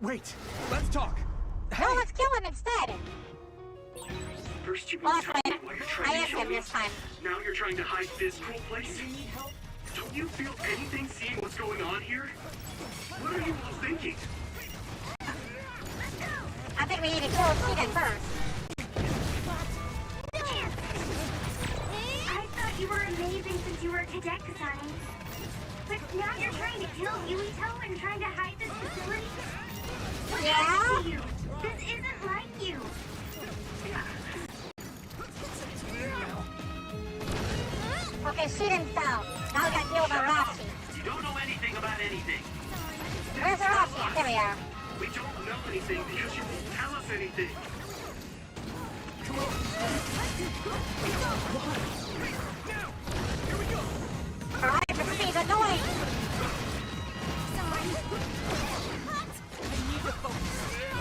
Speaker 2: Wait, let's talk.
Speaker 1: No, let's kill him instead.
Speaker 5: First you
Speaker 1: Oh,
Speaker 5: tell
Speaker 1: that's
Speaker 5: me
Speaker 1: right.
Speaker 5: why you're
Speaker 1: I
Speaker 5: trying to
Speaker 1: asked
Speaker 5: kill
Speaker 1: him
Speaker 5: me.
Speaker 1: this time.
Speaker 5: Now you're trying to hide this cool place? Don't you feel anything seeing what's going on here? What are you all thinking?
Speaker 1: I think we need to kill Shiden first.
Speaker 8: I thought you were amazing since you were a cadet, Kasane. But now you're trying to kill Yuito and trying to hide this facility? What happened to you? This isn't like you.
Speaker 1: Okay, Shiden's down. Now we gotta deal with Arashi.
Speaker 5: You don't know anything about anything.
Speaker 1: Where's Arashi? There we are.
Speaker 5: We don't know anything because you won't tell us anything.
Speaker 1: Alright, proceed, annoying!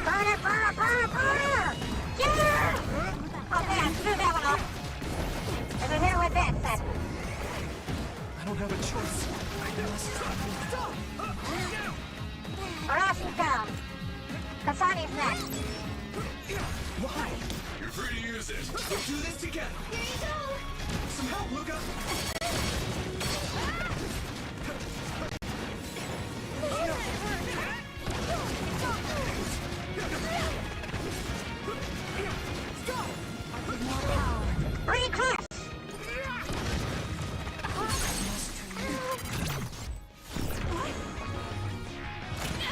Speaker 1: Burn it, burn it, burn it, burn it! Get her! Oh man, screw that one up. There's a hit with this, then.
Speaker 2: I don't have a choice.
Speaker 1: Arashi's down. Kasane's next.
Speaker 2: Why?
Speaker 9: You're free to use it.
Speaker 2: Let's do this together. Some help, Luca.
Speaker 1: Bring it close!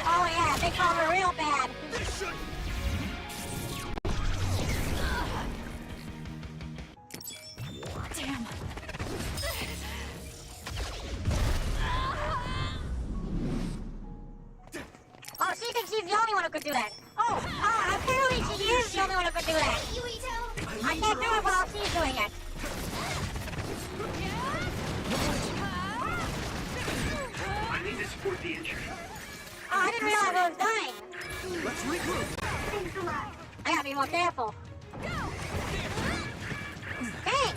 Speaker 1: Oh yeah, they call her real bad.
Speaker 10: Damn.
Speaker 1: Oh, she thinks she's the only one who could do that. Oh, apparently she is the only one who could do that. I can't do it while she's doing it.
Speaker 5: I need to support the injured.
Speaker 1: Oh, I didn't realize I was dying.
Speaker 2: Let's regroup.
Speaker 8: Thanks a lot.
Speaker 1: I gotta be more careful. Hey!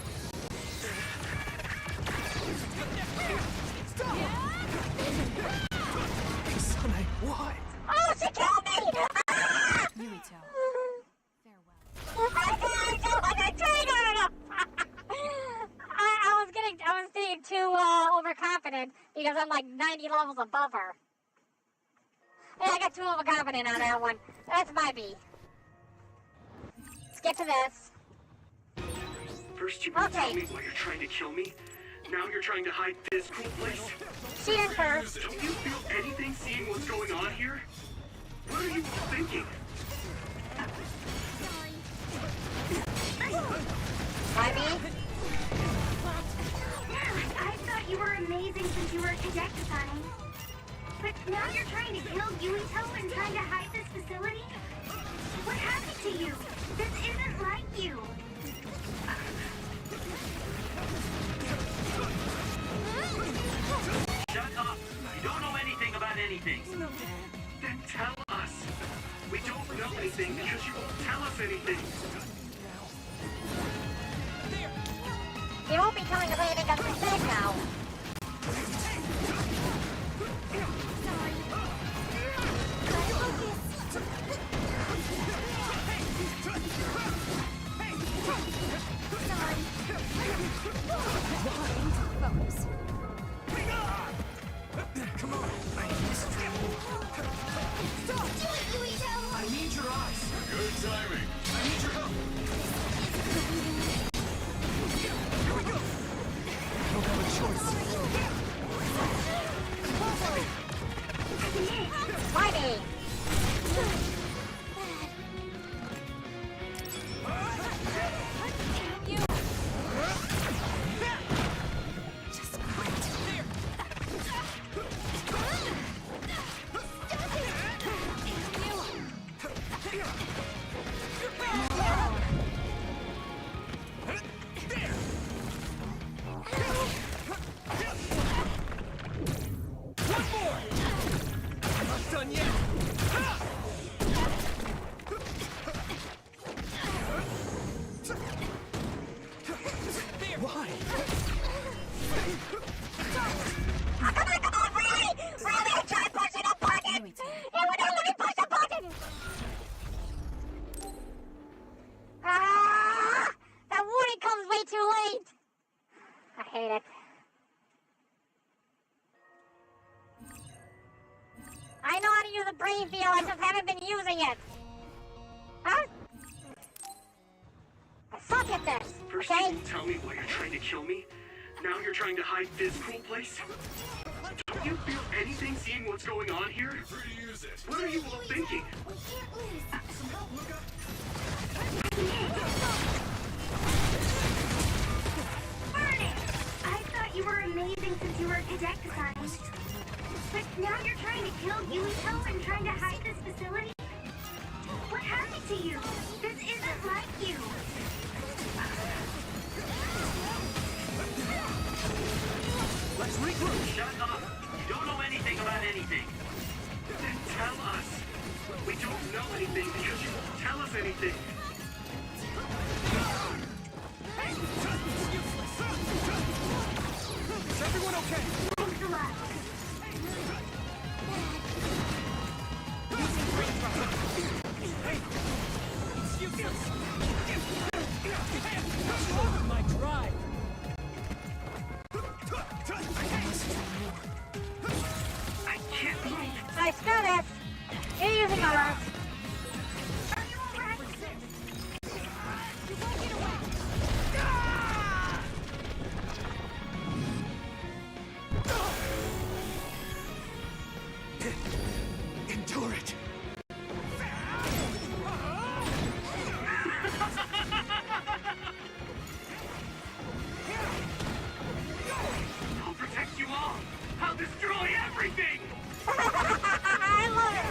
Speaker 2: Kasane, why?
Speaker 1: Oh, she killed me! Ah!
Speaker 10: Yuito, farewell.
Speaker 1: I was being too overconfident because I'm like 90 levels above her. Yeah, I got too overconfident on that one. That's my B. Let's get to this.
Speaker 5: First you tell
Speaker 1: Okay.
Speaker 5: me why you're trying to kill me. Now you're trying to hide this cool place.
Speaker 1: She in first.
Speaker 5: Don't you feel anything seeing what's going on here? What are you all thinking?
Speaker 1: My B.
Speaker 8: I kill Yuito and trying to hide this facility? What happened to you? This isn't like you.
Speaker 5: Shut up! You don't know anything about anything.
Speaker 9: Then tell us. We don't know anything because you won't tell us anything.
Speaker 1: You won't be telling us anything because we're dead now.
Speaker 2: Come on. I need your eyes.
Speaker 9: Good timing.
Speaker 2: I need your help. Here we go. I don't have a choice.
Speaker 1: Fighting! I know how to use a brain field, I just haven't been using it. Huh? I suck at this,
Speaker 9: First
Speaker 1: okay?
Speaker 9: you didn't tell me why you're trying to kill me. Now you're trying to hide this cool place? Don't you feel anything seeing what's going on here? You're free to use it. What are you all thinking?
Speaker 8: Barren! I thought you were amazing since you were a cadet, Kasani. But now you're trying to kill Yuito and trying to hide this facility? What happened to you? This isn't like you.
Speaker 2: Let's regroup.
Speaker 5: Shut up! You don't know anything about anything.
Speaker 9: Then tell us. We don't know anything because you won't tell us anything.
Speaker 2: Is everyone okay?
Speaker 8: Thanks a lot.
Speaker 6: It's useless! My drive!
Speaker 9: I can't move.
Speaker 1: I screw this. You're using our
Speaker 8: Are you alright?
Speaker 2: Endure it.
Speaker 9: I'll protect you all. I'll destroy everything.
Speaker 1: I love it.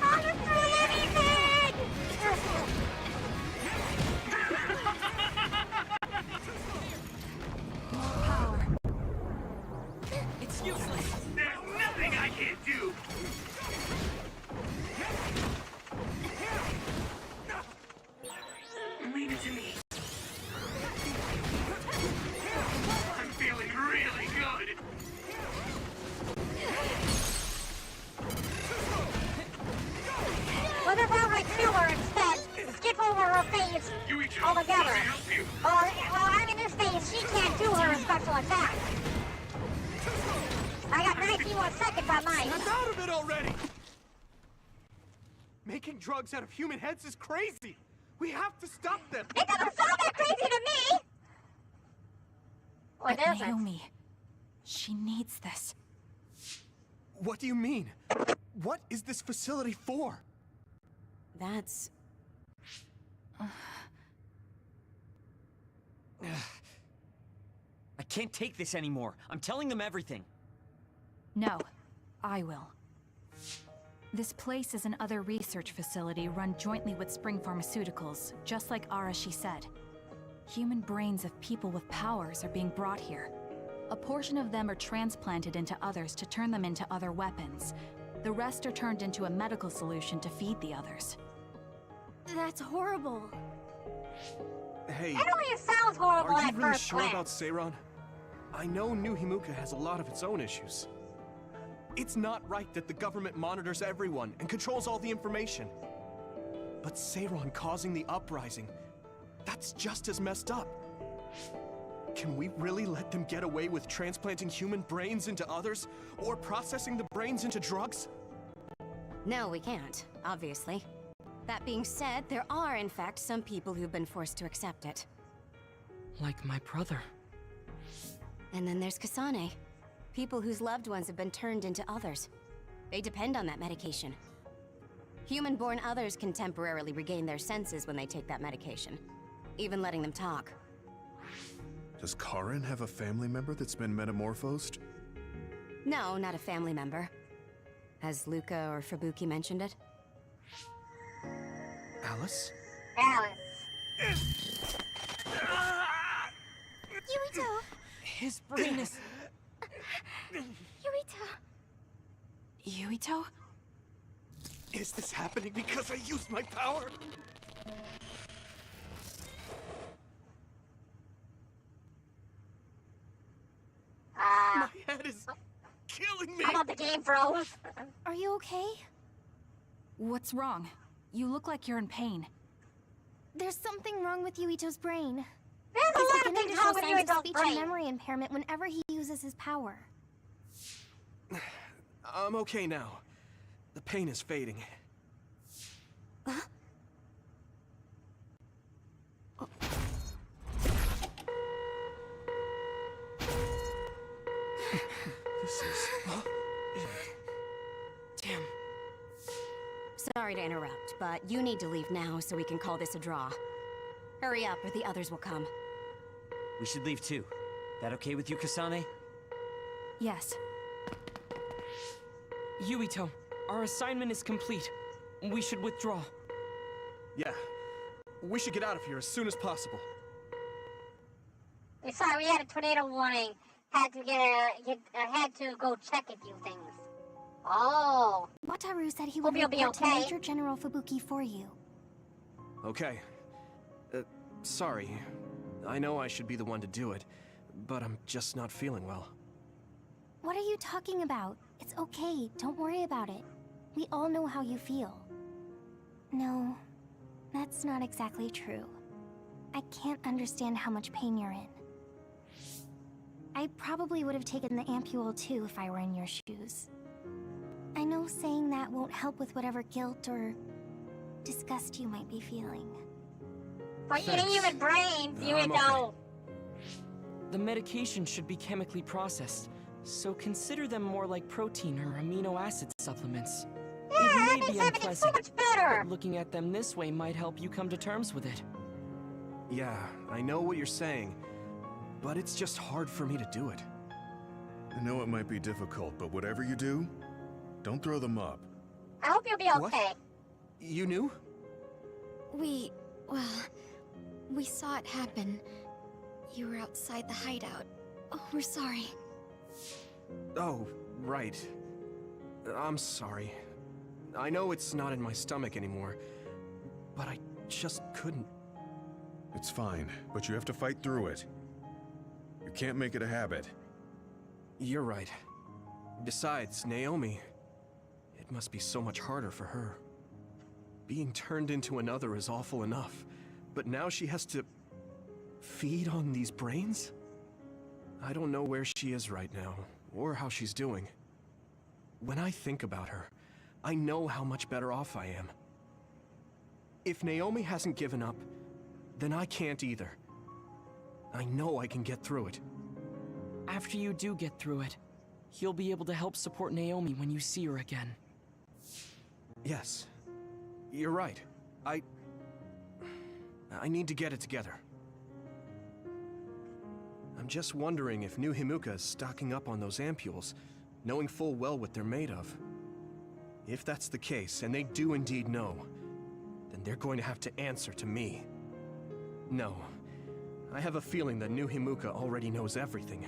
Speaker 1: I'll destroy anything.
Speaker 10: Power.
Speaker 6: It's useless!
Speaker 9: There's nothing I can't do. Leave it to me. I'm feeling really good.
Speaker 1: What about I kill her instead? Skip over her phase
Speaker 9: Yuito,
Speaker 1: altogether.
Speaker 9: let me help you.
Speaker 1: Well, I'm in this phase. She can't do her special attack. I got 91 seconds on mine.
Speaker 2: I'm out of it already. Making drugs out of human heads is crazy. We have to stop them.
Speaker 1: It doesn't sound that crazy to me. Or
Speaker 10: But
Speaker 1: does it?
Speaker 10: Naomi, she needs this.
Speaker 2: What do you mean? What is this facility for?
Speaker 12: That's...
Speaker 6: I can't take this anymore. I'm telling them everything.
Speaker 10: No, I will. This place is another research facility run jointly with Spring Pharmaceuticals, just like Arashi said. Human brains of people with powers are being brought here. A portion of them are transplanted into others to turn them into other weapons. The rest are turned into a medical solution to feed the others.
Speaker 3: That's horrible.
Speaker 2: Hey,
Speaker 1: It only sounds horrible
Speaker 2: are you
Speaker 1: at
Speaker 2: really
Speaker 1: first
Speaker 2: sure
Speaker 1: glance.
Speaker 2: about Seiron? I know New Himuka has a lot of its own issues. It's not right that the government monitors everyone and controls all the information. But Seiron causing the uprising, that's just as messed up. Can we really let them get away with transplanting human brains into others? Or processing the brains into drugs?
Speaker 12: No, we can't, obviously. That being said, there are, in fact, some people who've been forced to accept it.
Speaker 6: Like my brother.
Speaker 12: And then there's Kasane. People whose loved ones have been turned into others. They depend on that medication. Human-born others can temporarily regain their senses when they take that medication, even letting them talk.
Speaker 4: Does Karen have a family member that's been metamorphosed?
Speaker 12: No, not a family member. Has Luca or Fubuki mentioned it?
Speaker 2: Alice?
Speaker 1: Alice.
Speaker 3: Yuito!
Speaker 6: His brain is...
Speaker 3: Yuito!
Speaker 10: Yuito?
Speaker 2: Is this happening because I used my power? My head is killing me!
Speaker 1: How about the game froze?
Speaker 3: Are you okay?
Speaker 10: What's wrong? You look like you're in pain.
Speaker 3: There's something wrong with Yuito's brain.
Speaker 1: There's a
Speaker 3: He's
Speaker 1: lot of
Speaker 3: beginning
Speaker 1: things
Speaker 3: to show
Speaker 1: wrong with
Speaker 3: signs of
Speaker 1: Yuito's
Speaker 3: speech and
Speaker 1: brain.
Speaker 3: memory impairment whenever he uses his power.
Speaker 2: I'm okay now. The pain is fading. This is...
Speaker 6: Damn.
Speaker 12: Sorry to interrupt, but you need to leave now so we can call this a draw. Hurry up or the others will come.
Speaker 11: We should leave too. That okay with you, Kasane?
Speaker 10: Yes.
Speaker 6: Yuito, our assignment is complete. We should withdraw.
Speaker 2: Yeah. We should get out of here as soon as possible.
Speaker 1: We saw we had a tornado warning. Had to go check a few things. Oh.
Speaker 3: Wataru said he
Speaker 1: Hope
Speaker 3: would
Speaker 1: you'll be
Speaker 3: report to
Speaker 1: okay.
Speaker 3: Major General Fubuki for you.
Speaker 2: Okay. Sorry. I know I should be the one to do it, but I'm just not feeling well.
Speaker 3: What are you talking about? It's okay, don't worry about it. We all know how you feel. No, that's not exactly true. I can't understand how much pain you're in. I probably would have taken the ampule too if I were in your shoes. I know saying that won't help with whatever guilt or disgust you might be feeling.
Speaker 1: For eating human brains, you
Speaker 2: I'm
Speaker 1: know.
Speaker 6: The medication should be chemically processed, so consider them more like protein or amino acid supplements.
Speaker 1: Yeah, that
Speaker 6: It may
Speaker 1: makes
Speaker 6: be
Speaker 1: everything so
Speaker 6: unpleasant,
Speaker 1: much better.
Speaker 6: but looking at them this way might help you come to terms with it.
Speaker 2: Yeah, I know what you're saying, but it's just hard for me to do it.
Speaker 4: I know it might be difficult, but whatever you do, don't throw them up.
Speaker 1: I hope you'll be
Speaker 2: What?
Speaker 1: okay.
Speaker 2: You knew?
Speaker 13: We saw it happen. You were outside the hideout. Oh, we're sorry.
Speaker 2: Oh, right. I'm sorry. I know it's not in my stomach anymore, but I just couldn't.
Speaker 4: It's fine, but you have to fight through it. You can't make it a habit.
Speaker 2: You're right. Besides, Naomi, it must be so much harder for her. Being turned into another is awful enough, but now she has to feed on these brains? I don't know where she is right now, or how she's doing. When I think about her, I know how much better off I am. If Naomi hasn't given up, then I can't either. I know I can get through it.
Speaker 6: After you do get through it, you'll be able to help support Naomi when you see her again.
Speaker 2: Yes, you're right. I need to get it together. I'm just wondering if New Himuka is stocking up on those ampules, knowing full well what they're made of. If that's the case, and they do indeed know, then they're going to have to answer to me. No. I have a feeling that New Himuka already knows everything.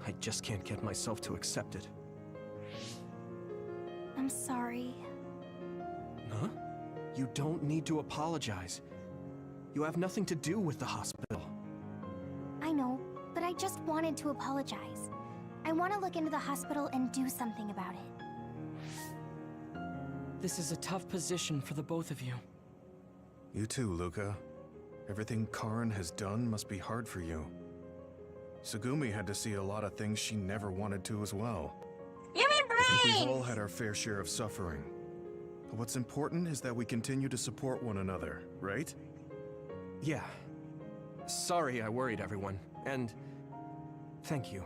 Speaker 2: I just can't get myself to accept it.
Speaker 3: I'm sorry.
Speaker 2: Huh? You don't need to apologize. You have nothing to do with the hospital.
Speaker 3: I know, but I just wanted to apologize. I want to look into the hospital and do something about it.
Speaker 6: This is a tough position for the both of you.
Speaker 4: You too, Luca. Everything Karin has done must be hard for you. Sugumi had to see a lot of things she never wanted to as well.
Speaker 1: You mean brains?
Speaker 4: I think we've all had our fair share of suffering. But what's important is that we continue to support one another, right?
Speaker 2: Yeah. Sorry I worried everyone, and thank you.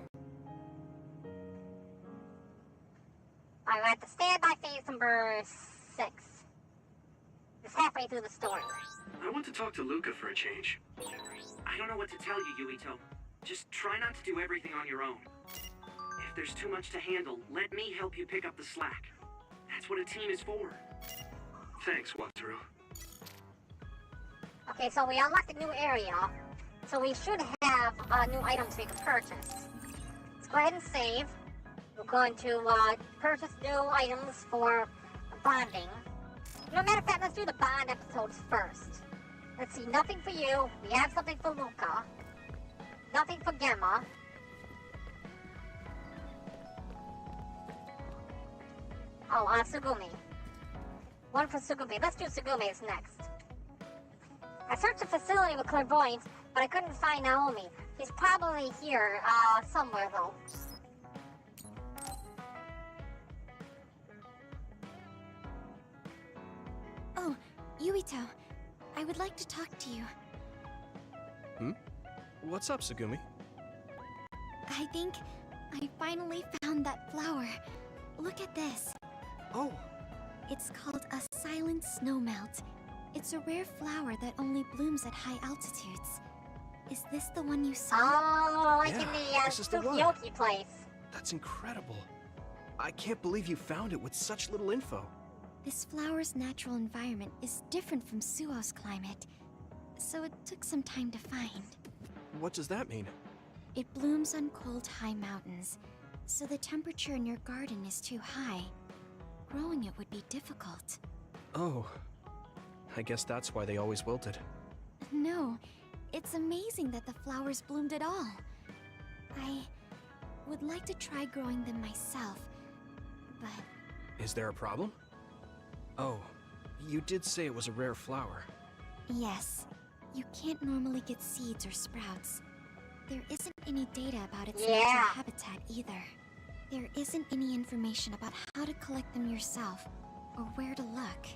Speaker 1: Alright, we're at the standby phase number 6. It's halfway through the story.
Speaker 9: I want to talk to Luca for a change.
Speaker 5: I don't know what to tell you, Yuito. Just try not to do everything on your own. If there's too much to handle, let me help you pick up the slack. That's what a team is for.
Speaker 9: Thanks, Wataru.
Speaker 1: Okay, so we unlocked a new area. So we should have new items we can purchase. Let's go ahead and save. We're going to purchase new items for bonding. No matter of fact, let's do the bond episodes first. Let's see, nothing for you. We have something for Luca. Nothing for Gemma. Oh, Sugumi. One for Sugumi. Let's do Sugumi's next. I searched the facility with clairvoyance, but I couldn't find Naomi. She's probably here, somewhere though.
Speaker 3: Oh, Yuito. I would like to talk to you.
Speaker 2: Hmm? What's up, Sugumi?
Speaker 3: I think I finally found that flower. Look at this.
Speaker 2: Oh.
Speaker 3: It's called a silent snowmelt. It's a rare flower that only blooms at high altitudes. Is this the one you saw?
Speaker 1: Oh, like
Speaker 2: Yeah,
Speaker 1: in the
Speaker 2: this is the one.
Speaker 1: Tsukioki place.
Speaker 2: That's incredible. I can't believe you found it with such little info.
Speaker 3: This flower's natural environment is different from Suo's climate, so it took some time to find.
Speaker 2: What does that mean?
Speaker 3: It blooms on cold, high mountains, so the temperature in your garden is too high. Growing it would be difficult.
Speaker 2: Oh. I guess that's why they always wilted.
Speaker 3: No, it's amazing that the flowers bloomed at all. I would like to try growing them myself, but...
Speaker 2: Is there a problem? Oh, you did say it was a rare flower.
Speaker 3: Yes, you can't normally get seeds or sprouts. There isn't any data about its
Speaker 1: Yeah.
Speaker 3: natural habitat either. There isn't any information about how to collect them yourself, or where to look.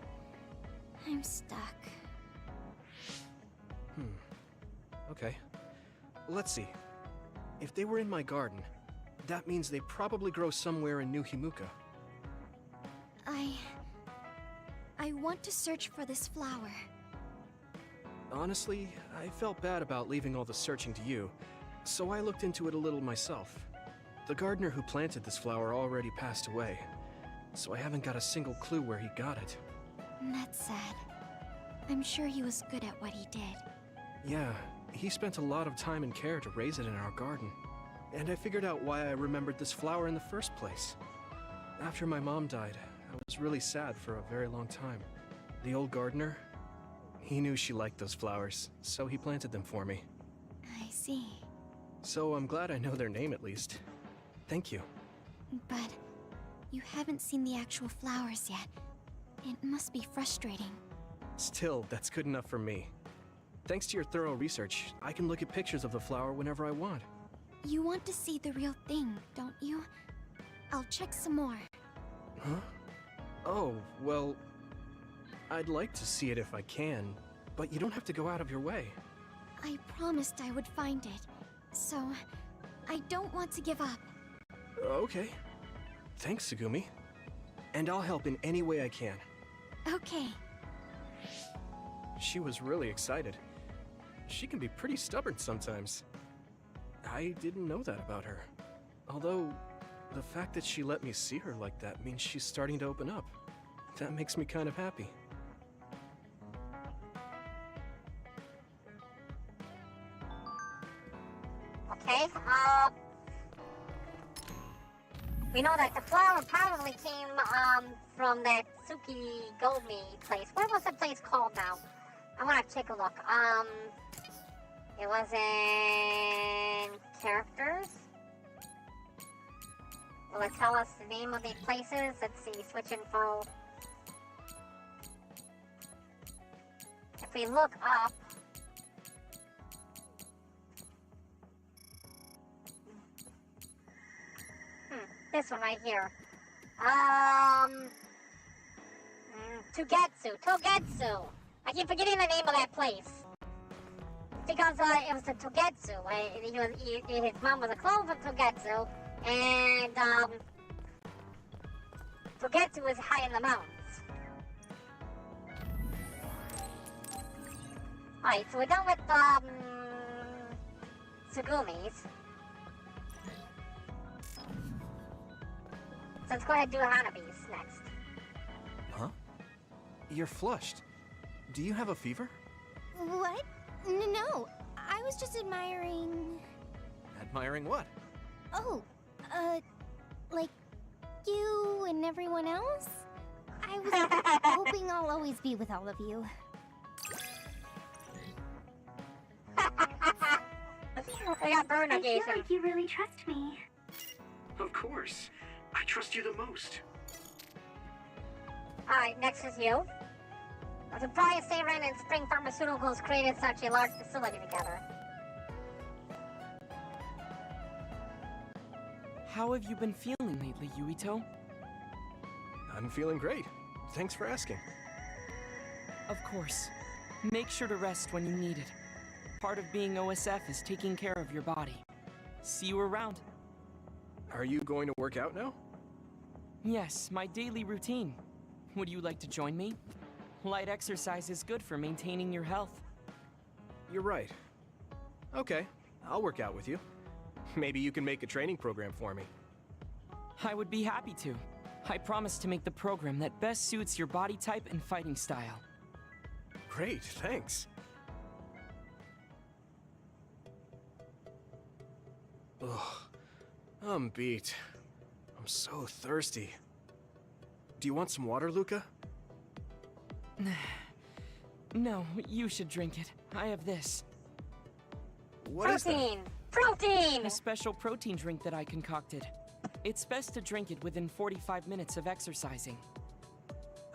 Speaker 3: I'm stuck.
Speaker 2: Okay. Let's see. If they were in my garden, that means they probably grow somewhere in New Himuka.
Speaker 3: I want to search for this flower.
Speaker 2: Honestly, I felt bad about leaving all the searching to you, so I looked into it a little myself. The gardener who planted this flower already passed away, so I haven't got a single clue where he got it.
Speaker 3: That's sad. I'm sure he was good at what he did.
Speaker 2: Yeah, he spent a lot of time and care to raise it in our garden. And I figured out why I remembered this flower in the first place. After my mom died, I was really sad for a very long time. The old gardener, he knew she liked those flowers, so he planted them for me.
Speaker 3: I see.
Speaker 2: So I'm glad I know their name at least. Thank you.
Speaker 3: But you haven't seen the actual flowers yet. It must be frustrating.
Speaker 2: Still, that's good enough for me. Thanks to your thorough research, I can look at pictures of the flower whenever I want.
Speaker 3: You want to see the real thing, don't you? I'll check some more.
Speaker 2: Huh? Oh, well, I'd like to see it if I can, but you don't have to go out of your way.
Speaker 3: I promised I would find it, so I don't want to give up.
Speaker 2: Okay. Thanks, Sugumi. And I'll help in any way I can.
Speaker 3: Okay.
Speaker 2: She was really excited. She can be pretty stubborn sometimes. I didn't know that about her. Although, The fact that she let me see her like that means she's starting to open up. That makes me kind of happy.
Speaker 1: Okay, we know that the flower probably came, from that Tsukigomi place. What was the place called now? I wanna take a look. It was in characters. Will it tell us the name of the places? Let's see, switch info. If we look up, this one right here. Togetsu. I keep forgetting the name of that place. Because it was the Togetsu. His mom was a clone of Togetsu, and Togetsu is high in the mountains. Alright, so we're done with Tsugumis. So let's go ahead and do Hanabi's next.
Speaker 2: Huh? You're flushed. Do you have a fever?
Speaker 3: What? No, I was just admiring...
Speaker 2: Admiring what?
Speaker 3: Oh, like you and everyone else? I was hoping I'll always be with all of you.
Speaker 1: I got Barren
Speaker 8: I feel like you really trust me.
Speaker 9: Of course. I trust you the most.
Speaker 1: Alright, next is you. I'm surprised Seiren and Spring Pharmaceuticals created such a large facility together.
Speaker 6: How have you been feeling lately, Yuito?
Speaker 2: I'm feeling great. Thanks for asking.
Speaker 6: Of course. Make sure to rest when you need it. Part of being OSF is taking care of your body. See you around.
Speaker 2: Are you going to work out now?
Speaker 6: Yes, my daily routine. Would you like to join me? Light exercise is good for maintaining your health.
Speaker 2: You're right. Okay, I'll work out with you. Maybe you can make a training program for me.
Speaker 6: I would be happy to. I promise to make the program that best suits your body type and fighting style.
Speaker 2: Great, thanks. Ugh, I'm beat. I'm so thirsty. Do you want some water, Luca?
Speaker 6: No, you should drink it. I have this.
Speaker 2: What is that?
Speaker 1: Protein!
Speaker 6: A special protein drink that I concocted. It's best to drink it within 45 minutes of exercising.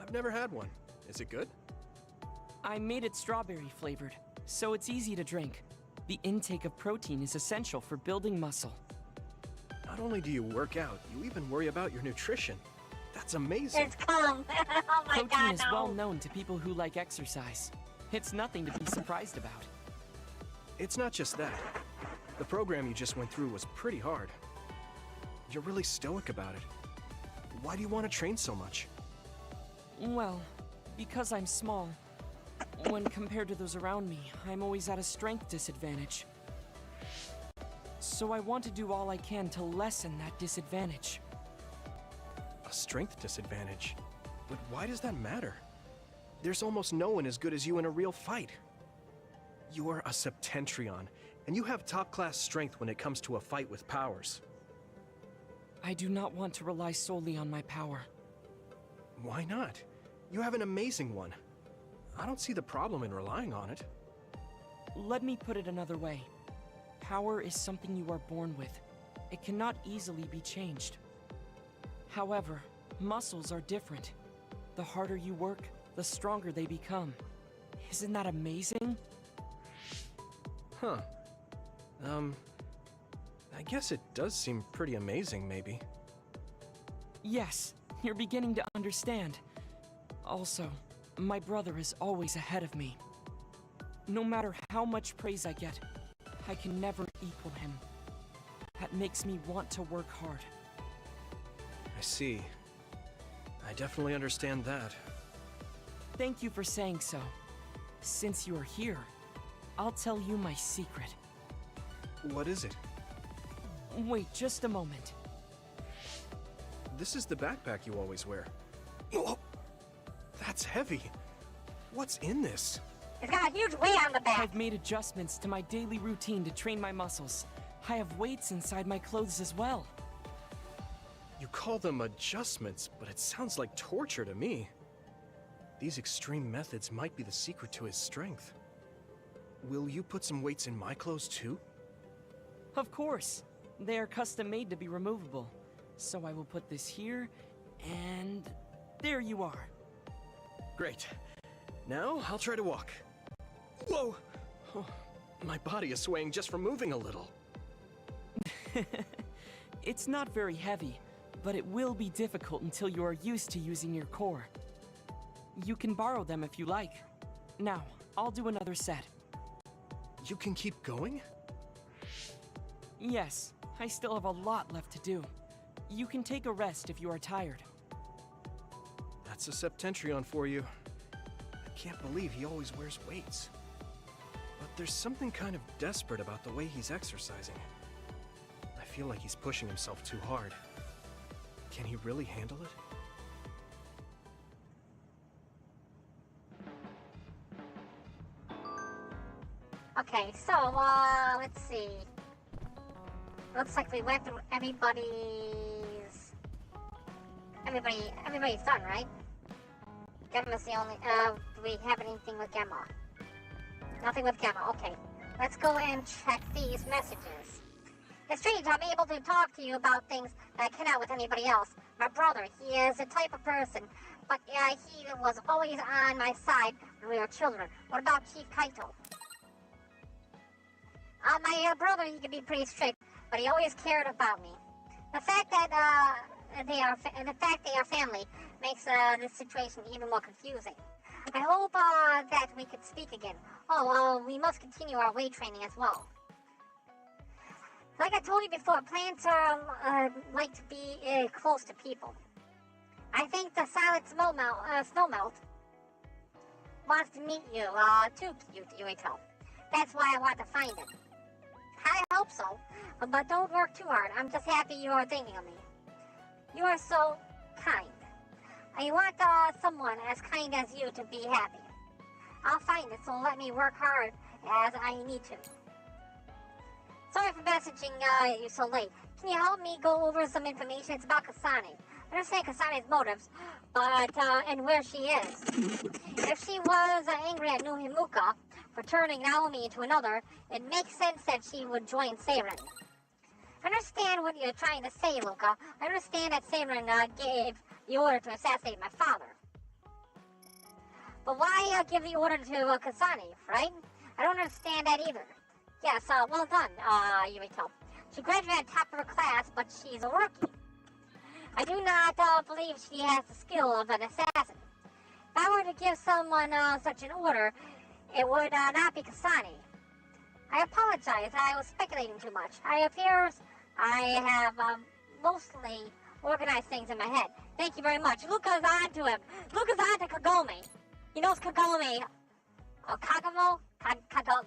Speaker 2: I've never had one. Is it good?
Speaker 6: I made it strawberry flavored, so it's easy to drink. The intake of protein is essential for building muscle.
Speaker 2: Not only do you work out, you even worry about your nutrition. That's amazing.
Speaker 1: It's calm. Oh my
Speaker 6: Protein
Speaker 1: god,
Speaker 6: is
Speaker 1: no.
Speaker 6: well known to people who like exercise. It's nothing to be surprised about.
Speaker 2: It's not just that. The program you just went through was pretty hard. You're really stoic about it. Why do you want to train so much?
Speaker 6: Well, because I'm small. When compared to those around me, I'm always at a strength disadvantage. So I want to do all I can to lessen that disadvantage.
Speaker 2: A strength disadvantage? But why does that matter? There's almost no one as good as you in a real fight. You're a Septentrion, and you have top-class strength when it comes to a fight with powers.
Speaker 6: I do not want to rely solely on my power.
Speaker 2: Why not? You have an amazing one. I don't see the problem in relying on it.
Speaker 6: Let me put it another way. Power is something you are born with. It cannot easily be changed. However, muscles are different. The harder you work, the stronger they become. Isn't that amazing?
Speaker 2: Huh. I guess it does seem pretty amazing, maybe.
Speaker 6: Yes, you're beginning to understand. Also, my brother is always ahead of me. No matter how much praise I get, I can never equal him. That makes me want to work hard.
Speaker 2: I see. I definitely understand that.
Speaker 6: Thank you for saying so. Since you're here, I'll tell you my secret.
Speaker 2: What is it?
Speaker 6: Wait just a moment.
Speaker 2: this is the backpack you always wear. Oh, that's heavy. What's in this?
Speaker 1: It's got a huge weight on the back.
Speaker 6: I've made adjustments to my daily routine to train my muscles. I have weights inside my clothes as well.
Speaker 2: You call them adjustments, but it sounds like torture to me. These extreme methods might be the secret to his strength. Will you put some weights in my clothes too?
Speaker 6: Of course. They are custom made to be removable. So I will put this here, and there you are.
Speaker 2: Great. Now I'll try to walk. Whoa! Oh, my body is swaying just from moving a little.
Speaker 6: It's not very heavy, but it will be difficult until you are used to using your core. You can borrow them if you like. Now, I'll do another set.
Speaker 2: You can keep going?
Speaker 6: Yes, I still have a lot left to do. You can take a rest if you are tired.
Speaker 2: That's a Septentrion for you. I can't believe he always wears weights. But there's something kind of desperate about the way he's exercising. I feel like he's pushing himself too hard. Can he really handle it?
Speaker 1: Okay, so, let's see. Looks like we went through everybody's done, right? Gemma's the only, do we have anything with Gemma? Nothing with Gemma, okay. Let's go and check these messages. It's strange, I'm able to talk to you about things that I cannot with anybody else. My brother, he is the type of person, but he was always on my side when we were children. What about Chief Kaito? My brother, he can be pretty strict, but he always cared about me. The fact that they are family makes this situation even more confusing. I hope that we could speak again. Oh, we must continue our weight training as well. Like I told you before, plants are like to be close to people. I think the silent snowmelt wants to meet you too, Yuito. That's why I want to find it. I hope so, but don't work too hard. I'm just happy you are thinking of me. You are so kind. I want someone as kind as you to be happy. I'll find it, so let me work hard as I need to. Sorry for messaging you so late. Can you help me go over some information? It's about Kasane. I understand Kasane's motives, but, and where she is. If she was angry at Nuhimuka for turning Naomi into another, it makes sense that she would join Seiren. I understand what you're trying to say, Luca. I understand that Seiren gave the order to assassinate my father. But why give the order to Kasane, right? I don't understand that either. Yes, well done, Yuito. She graduated top of her class, but she's a rookie. I do not believe she has the skill of an assassin. If I were to give someone such an order, it would not be Kasane. I apologize, I was speculating too much. I have mostly organized things in my head. Thank you very much. Luca's on to him. Luca's on to Kagome. He knows Kagome. Oh, Kagamo? Kagome.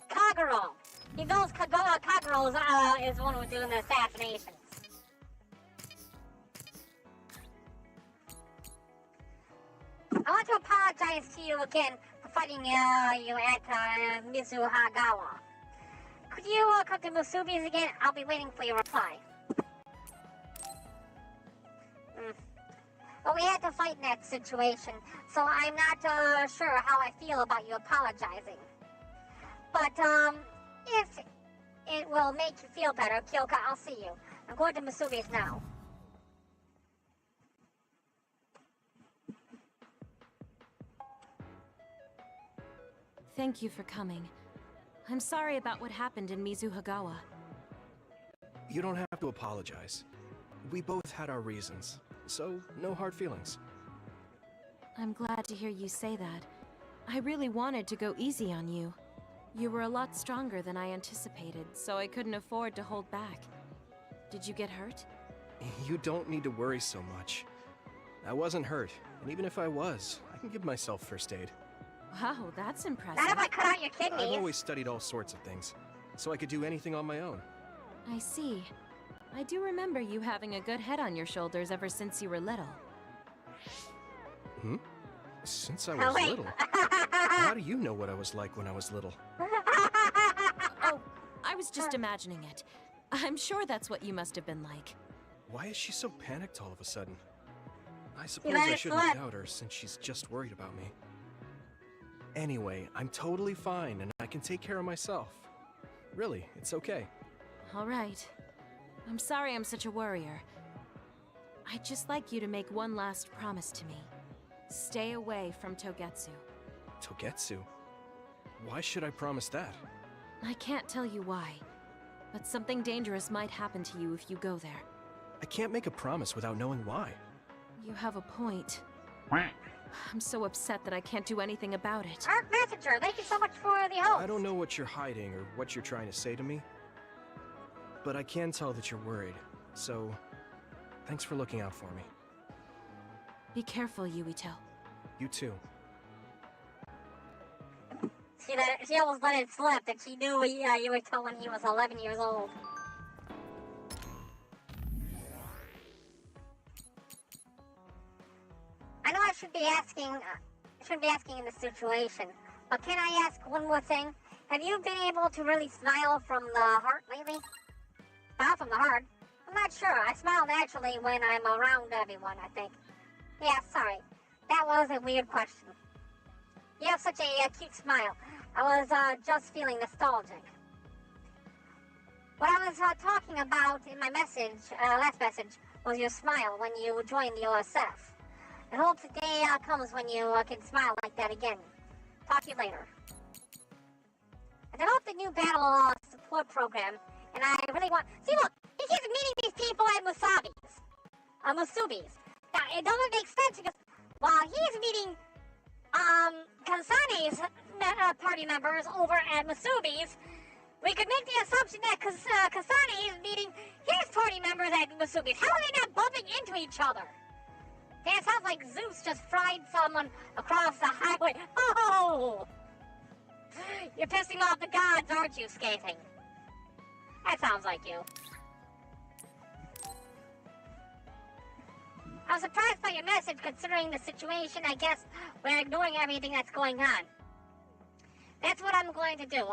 Speaker 1: Kagero. He knows Kagero is the one who's doing the assassinations. I want to apologize to you again for fighting you at Mizuhagawa. Could you come to Musubi's again? I'll be waiting for your reply. But we had to fight in that situation, so I'm not sure how I feel about you apologizing. But, if it will make you feel better, Kyoka, I'll see you. I'm going to Musubi's now.
Speaker 10: Thank you for coming. I'm sorry about what happened in Mizuhagawa.
Speaker 2: You don't have to apologize. We both had our reasons, so no hard feelings.
Speaker 10: I'm glad to hear you say that. I really wanted to go easy on you. You were a lot stronger than I anticipated, so I couldn't afford to hold back. Did you get hurt?
Speaker 2: You don't need to worry so much. I wasn't hurt, and even if I was, I can give myself first aid.
Speaker 10: Wow, that's impressive.
Speaker 1: Not if I cut out your kidneys.
Speaker 2: I've always studied all sorts of things. so I could do anything on my own.
Speaker 10: I see. I do remember you having a good head on your shoulders ever since you were little.
Speaker 2: Hmm? Since I was little? How do you know what I was like when I was little?
Speaker 10: Oh, I was just imagining it. I'm sure that's what you must have been like.
Speaker 2: Why is she so panicked all of a sudden? I suppose I shouldn't doubt her since she's just worried about me. Anyway, I'm totally fine and I can take care of myself. Really, it's okay.
Speaker 10: All right. I'm sorry I'm such a worrier. I'd just like you to make one last promise to me. Stay away from Togetsu.
Speaker 2: Togetsu? Why should I promise that?
Speaker 10: I can't tell you why, but something dangerous might happen to you if you go there.
Speaker 2: I can't make a promise without knowing why.
Speaker 10: You have a point. I'm so upset that I can't do anything about it.
Speaker 1: Arc Messenger, thank you so much for the host.
Speaker 2: I don't know what you're hiding or what you're trying to say to me, but I can tell that you're worried, so thanks for looking out for me.
Speaker 10: Be careful, Yuito.
Speaker 2: You too.
Speaker 1: She almost let it slip that she knew Yuito when he was 11 years old. I know I shouldn't be asking in this situation, but can I ask one more thing? Have you been able to really smile from the heart lately? Smile from the heart? I'm not sure. I smile naturally when I'm around everyone, I think. Yeah, sorry. That was a weird question. You have such a cute smile. I was just feeling nostalgic. What I was talking about in my message, last message, was your smile when you joined the OSF. I hope the day comes when you can smile like that again. Talk to you later. I developed a new battle support program, and I really want... See, look! He keeps meeting these people at Musubis. Now, it doesn't make sense because while he's meeting Kasane's party members over at Musubis, we could make the assumption that Kasane is meeting his party members at Musubis. How are they not bumping into each other? That sounds like Zeus just fried someone across the highway. Oh! You're pissing off the gods, aren't you, Skating? That sounds like you. I was surprised by your message considering the situation. I guess we're ignoring everything that's going on. That's what I'm going to do,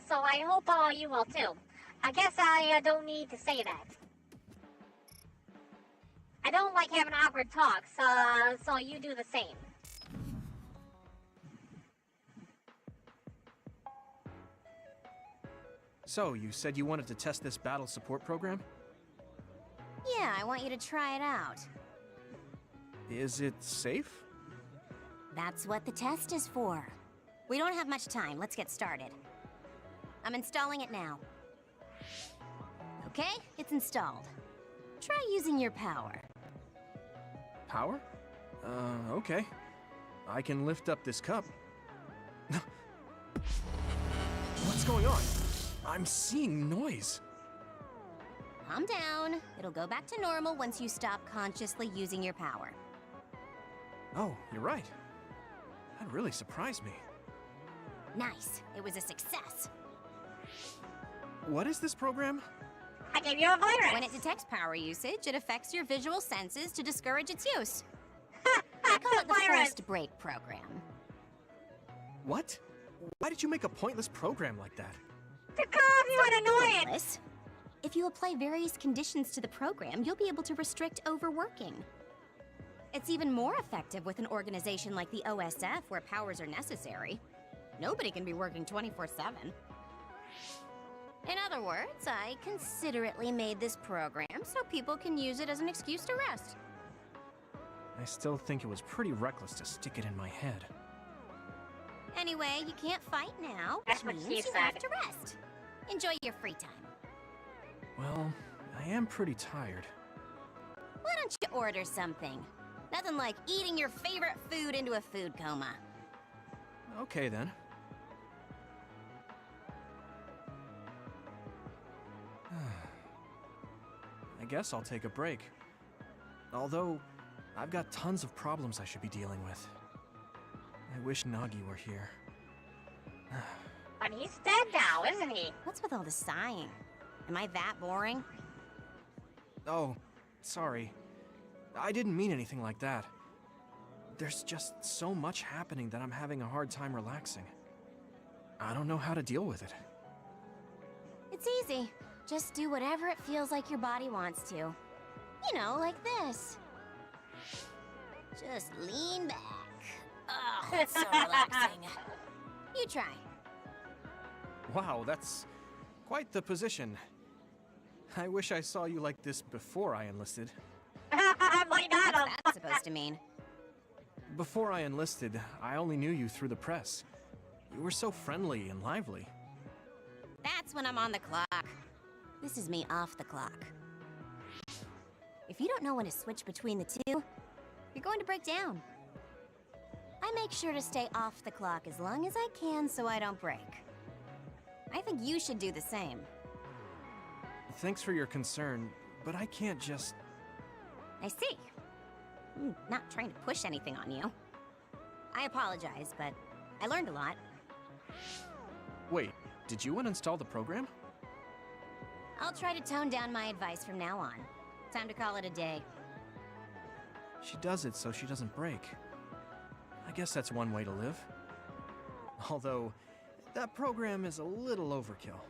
Speaker 1: so I hope you will too. I guess I don't need to say that. I don't like having awkward talks, so you do the same.
Speaker 2: So, you said you wanted to test this battle support program?
Speaker 12: Yeah, I want you to try it out.
Speaker 2: Is it safe?
Speaker 12: That's what the test is for. We don't have much time. Let's get started. I'm installing it now. Okay, it's installed. Try using your power.
Speaker 2: Power? Okay. I can lift up this cup. What's going on? I'm seeing noise.
Speaker 12: Calm down. It'll go back to normal once you stop consciously using your power.
Speaker 2: Oh, you're right. That really surprised me.
Speaker 12: Nice. It was a success.
Speaker 2: What is this program?
Speaker 1: I gave you a virus.
Speaker 12: When it detects power usage, it affects your visual senses to discourage its use. I call it the Forced Break program.
Speaker 2: What? Why did you make a pointless program like that?
Speaker 1: Because you're annoying.
Speaker 12: Pointless. If you apply various conditions to the program, you'll be able to restrict overworking. It's even more effective with an organization like the OSF where powers are necessary. Nobody can be working 24/7. In other words, I considerately made this program so people can use it as an excuse to rest.
Speaker 2: I still think it was pretty reckless to stick it in my head.
Speaker 12: Anyway, you can't fight now,
Speaker 1: That's
Speaker 12: which
Speaker 1: what
Speaker 12: means
Speaker 1: she
Speaker 12: you have
Speaker 1: said.
Speaker 12: to rest. Enjoy your free time.
Speaker 2: Well, I am pretty tired.
Speaker 12: Why don't you order something? Nothing like eating your favorite food into a food coma.
Speaker 2: Okay then. I guess I'll take a break. Although, I've got tons of problems I should be dealing with. I wish Nagi were here.
Speaker 1: But on, he's dead now, isn't he?
Speaker 12: What's with all the sighing? Am I that boring?
Speaker 2: Oh, sorry. I didn't mean anything like that. There's just so much happening that I'm having a hard time relaxing. I don't know how to deal with it.
Speaker 12: It's easy. Just do whatever it feels like your body wants to. You know, like this. Just lean back. Oh, it's so relaxing. You try.
Speaker 2: Wow, that's quite the position. I wish I saw you like this before I enlisted.
Speaker 1: Why not?
Speaker 12: What's that supposed to mean?
Speaker 2: Before I enlisted, I only knew you through the press. You were so friendly and lively.
Speaker 12: That's when I'm on the clock. This is me off the clock. If you don't know when to switch between the two, you're going to break down. I make sure to stay off the clock as long as I can so I don't break. I think you should do the same.
Speaker 2: Thanks for your concern, but I can't just...
Speaker 12: I see. I'm not trying to push anything on you. I apologize, but I learned a lot.
Speaker 2: Wait, did you uninstall the program?
Speaker 12: I'll try to tone down my advice from now on. Time to call it a day.
Speaker 2: She does it so she doesn't break. I guess that's one way to live. Although, that program is a little overkill.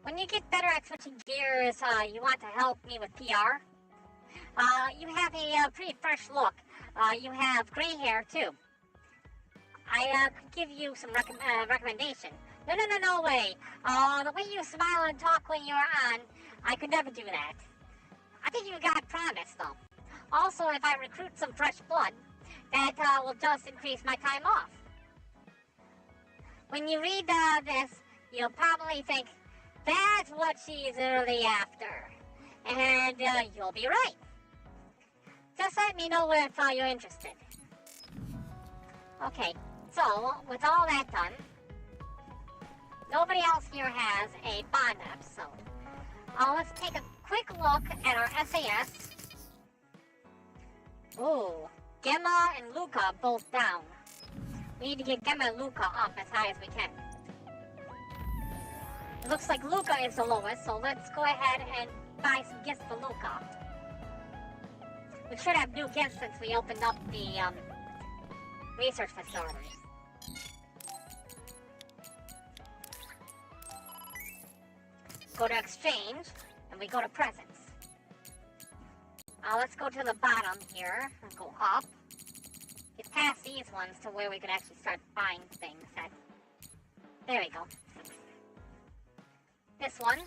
Speaker 1: When you get better at switching gears, you want to help me with PR? You have a pretty fresh look. You have gray hair, too. I could give you some recommendation. No way. The way you smile and talk when you're on, I could never do that. I think you got promise, though. Also, if I recruit some fresh blood, that will just increase my time off. When you read this, you'll probably think, that's what she's really after. And you'll be right. Just let me know if you're interested. Okay, so with all that done, nobody else here has a Bond episode. Let's take a quick look at our SAS. Ooh, Gemma and Luca both down. We need to get Gemma and Luca up as high as we can. It looks like Luca is the lowest, so let's go ahead and buy some gifts for Luca. We should have new gifts since we opened up the research facility. Go to exchange, and we go to presents. Let's go to the bottom here, and go up. Get past these ones to where we could actually start buying things at. There we go. This one.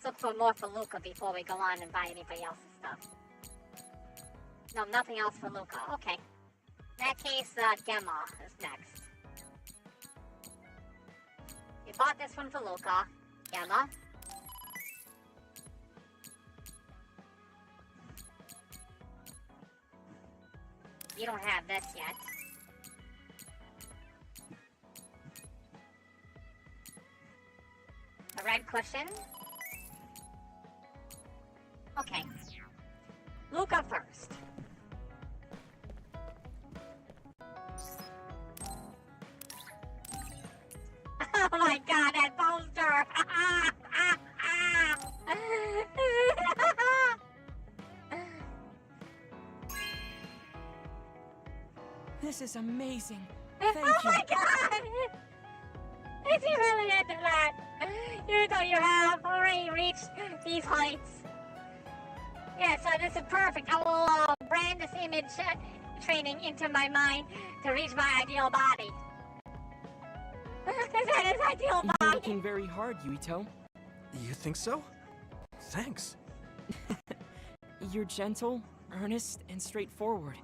Speaker 1: Let's look for more for Luca before we go on and buy anybody else's stuff. No, nothing else for Luca. Okay. In that case, Gemma is next. We bought this one for Luca. Gemma. You don't have this yet. A red cushion. Okay. Luca first. Oh my god, that poster!
Speaker 6: This is amazing. Thank you.
Speaker 1: Oh my god! Is he really into that? You know you have already reached these heights. Yeah, so this is perfect. I will brand this image training into my mind to reach my ideal body. That is ideal body.
Speaker 6: You're working very hard, Yuito.
Speaker 2: You think so? Thanks.
Speaker 6: You're gentle, earnest, and straightforward.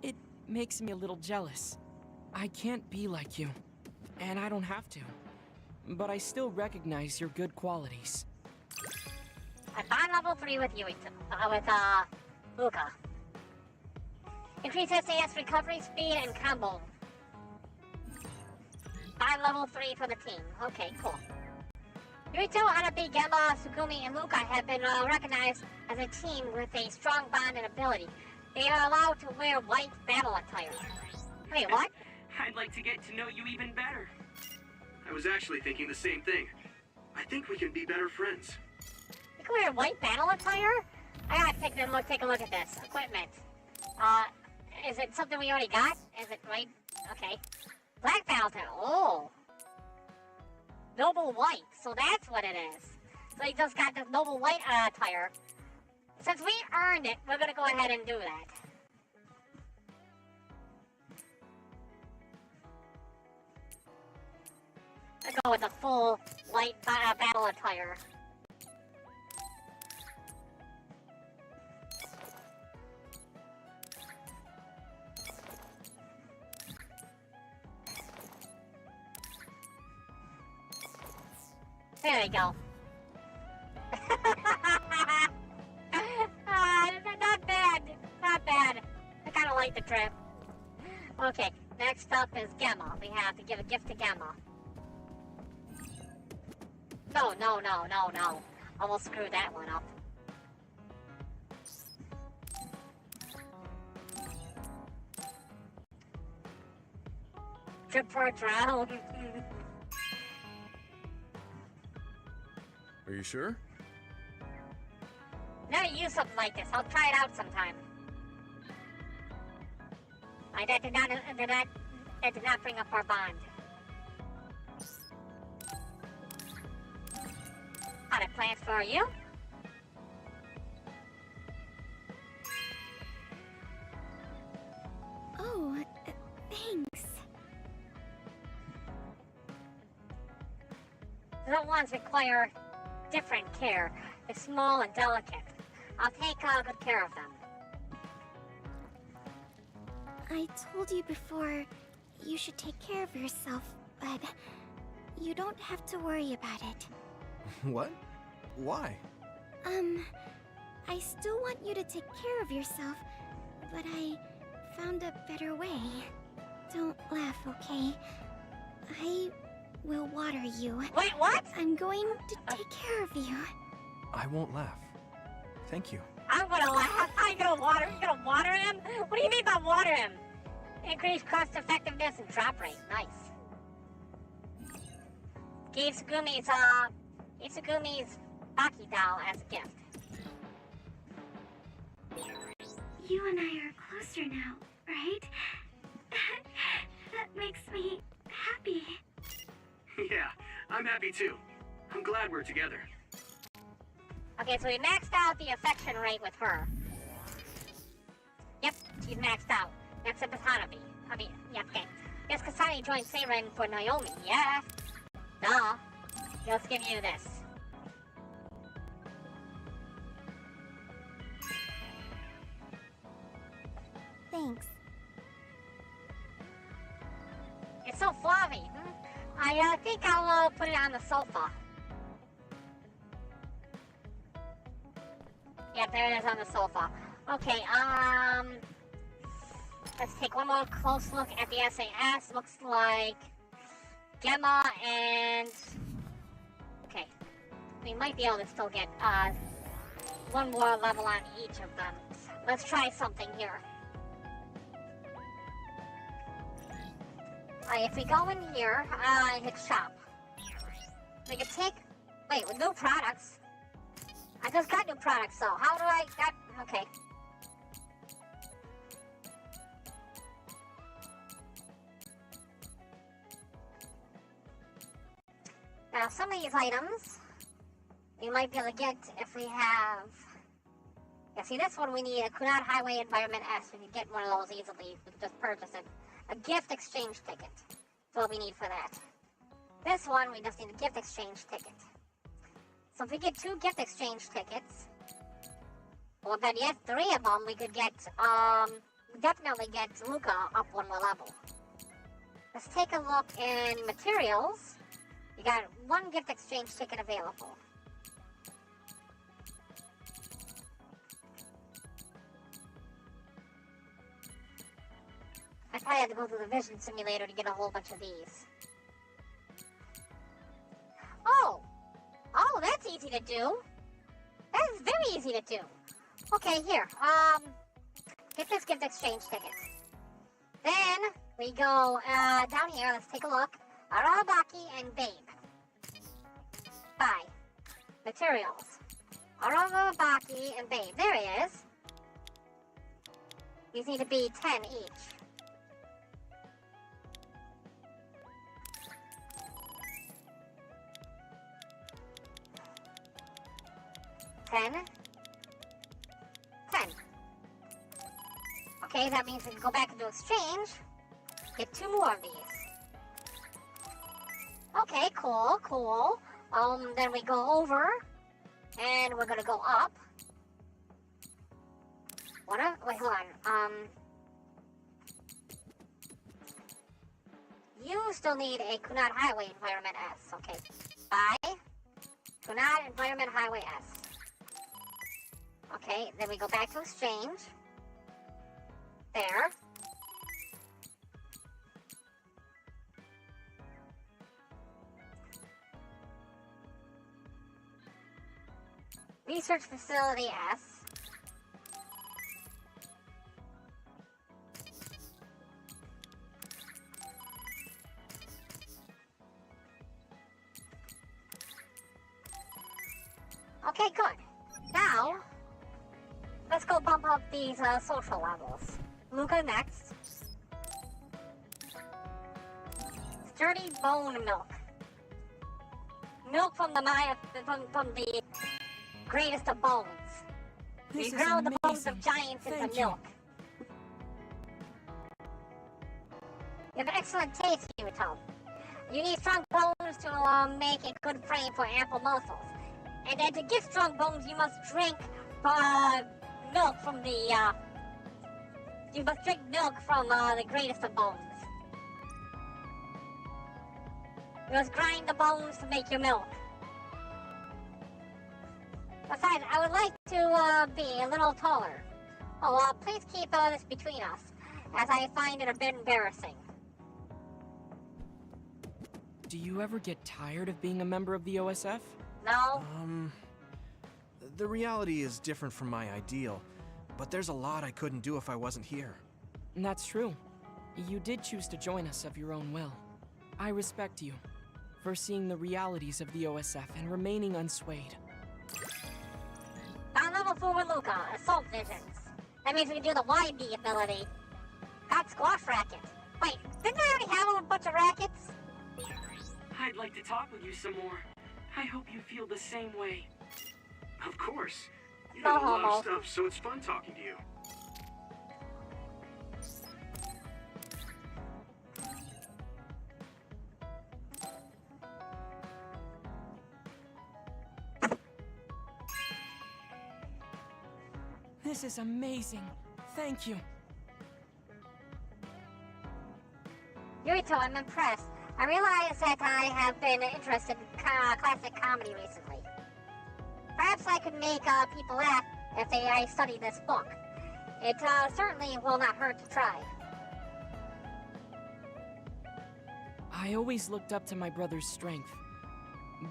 Speaker 6: It makes me a little jealous. I can't be like you, and I don't have to. But I still recognize your good qualities.
Speaker 1: I'm on level 3 with Yuito, with Luca. Increase SAS recovery speed and combo. Find level 3 for the team. Okay, cool. Yurito, Hanabi, Gemma, Sugumi, and Luca have been recognized as a team with a strong bond and ability. They are allowed to wear white battle attire. Wait, what?
Speaker 5: I'd like to get to know you even better.
Speaker 9: I was actually thinking the same thing. I think we can be better friends.
Speaker 1: You can wear white battle attire? I gotta take a look at this. Equipment. Is it something we already got? Is it right? Okay. Black battle attire. Oh. Noble white. So that's what it is. So he just got the noble white attire. Since we earned it, we're gonna go ahead and do that. Let's go with the full white battle attire. There we go. Not bad. Not bad. I kind of like the trip. Okay, next up is Gemma. We have to give a gift to Gemma. No. Almost screwed that one up. Trip for a drown.
Speaker 4: Are you sure?
Speaker 1: Never used something like this. I'll try it out sometime. That did not bring up our bond. Got a plan for you?
Speaker 3: Oh, thanks.
Speaker 1: The ones require different care. They're small and delicate. I'll take good care of them.
Speaker 3: I told you before you should take care of yourself, but you don't have to worry about it.
Speaker 2: What? Why?
Speaker 3: I still want you to take care of yourself, but I found a better way. Don't laugh, okay? I will water you.
Speaker 1: Wait, what?
Speaker 3: I'm going to take care of you.
Speaker 2: I won't laugh. Thank you.
Speaker 1: I'm gonna laugh. You're gonna water him? What do you mean by water him? Increase cost effectiveness and drop rate. Nice. Gave Tsugumi's Baki doll as a gift.
Speaker 8: You and I are closer now, right? That makes me happy.
Speaker 9: Yeah, I'm happy too. I'm glad we're together.
Speaker 1: Okay, so we maxed out the affection rate with her. Yep, she's maxed out. Next up is Hanabi. Yeah, okay. Yes, Kasane joined Seiren for Naomi. Yeah. Duh. Let's give you this.
Speaker 3: Thanks.
Speaker 1: It's so fluffy. I think I'll put it on the sofa. Yep, there it is on the sofa. Okay, let's take one more close look at the SAS. Looks like Gemma and... Okay, we might be able to still get one more level on each of them. Let's try something here. If we go in here, hit shop. We can take... Wait, with new products. I just got new products, so how do I... Okay. Now, some of these items, we might be able to get if we have... Yeah, see, this one we need a Kunad Highway Environment S. We can get one of those easily. We can just purchase it. A gift exchange ticket. That's what we need for that. This one, we just need a gift exchange ticket. So if we get 2 gift exchange tickets, well, then yes, 3 of them, we could get, definitely get Luca up 1 more level. Let's take a look in materials. You got 1 gift exchange ticket available. I probably had to go through the vision simulator to get a whole bunch of these. easy to do. That is very easy to do. Okay, here. Get this gift exchange ticket. Then we go down here. Let's take a look. Arabaki and Babe. Buy. Materials. Arabaki and Babe. There he is. These need to be 10 each. Ten. Okay, that means we can go back into exchange. Get 2 more of these. Okay, cool. Then we go over, and we're gonna go up. Wait, hold on. You still need a Kunad Highway Environment S. Okay, buy Kunad Environment Highway S. Okay, then we go back to exchange. There. Research Facility S. Okay, good. Now, let's go bump up these social levels. Luca next. Sturdy bone milk. Milk from the from the greatest of bones. We grow the bones of giants into milk. You have excellent taste, you tell. You need strong bones to make a good frame for ample muscles. And then to get strong bones, you must drink milk from the you must drink milk from the greatest of bones. You must grind the bones to make your milk. Besides, I would like to be a little taller. Oh, please keep this between us, as I find it a bit embarrassing.
Speaker 6: Do you ever get tired of being a member of the OSF?
Speaker 1: No.
Speaker 2: The reality is different from my ideal, but there's a lot I couldn't do if I wasn't here.
Speaker 6: And that's true. You did choose to join us of your own will. I respect you for seeing the realities of the OSF and remaining unswayed.
Speaker 1: On level 4 with Luca, Assault Visions. That means we can do the YB ability. Got Squash Racket. Wait, didn't I already have a bunch of rackets?
Speaker 5: I'd like to talk with you some more. I hope you feel the same way.
Speaker 9: Of course. You know a lot of stuff, so it's fun talking to you.
Speaker 6: This is amazing. Thank you.
Speaker 1: Yurito, I'm impressed. I realize that I have been interested in classic comedy recently. Perhaps I could make people laugh if I study this book. It certainly will not hurt to try.
Speaker 6: I always looked up to my brother's strength.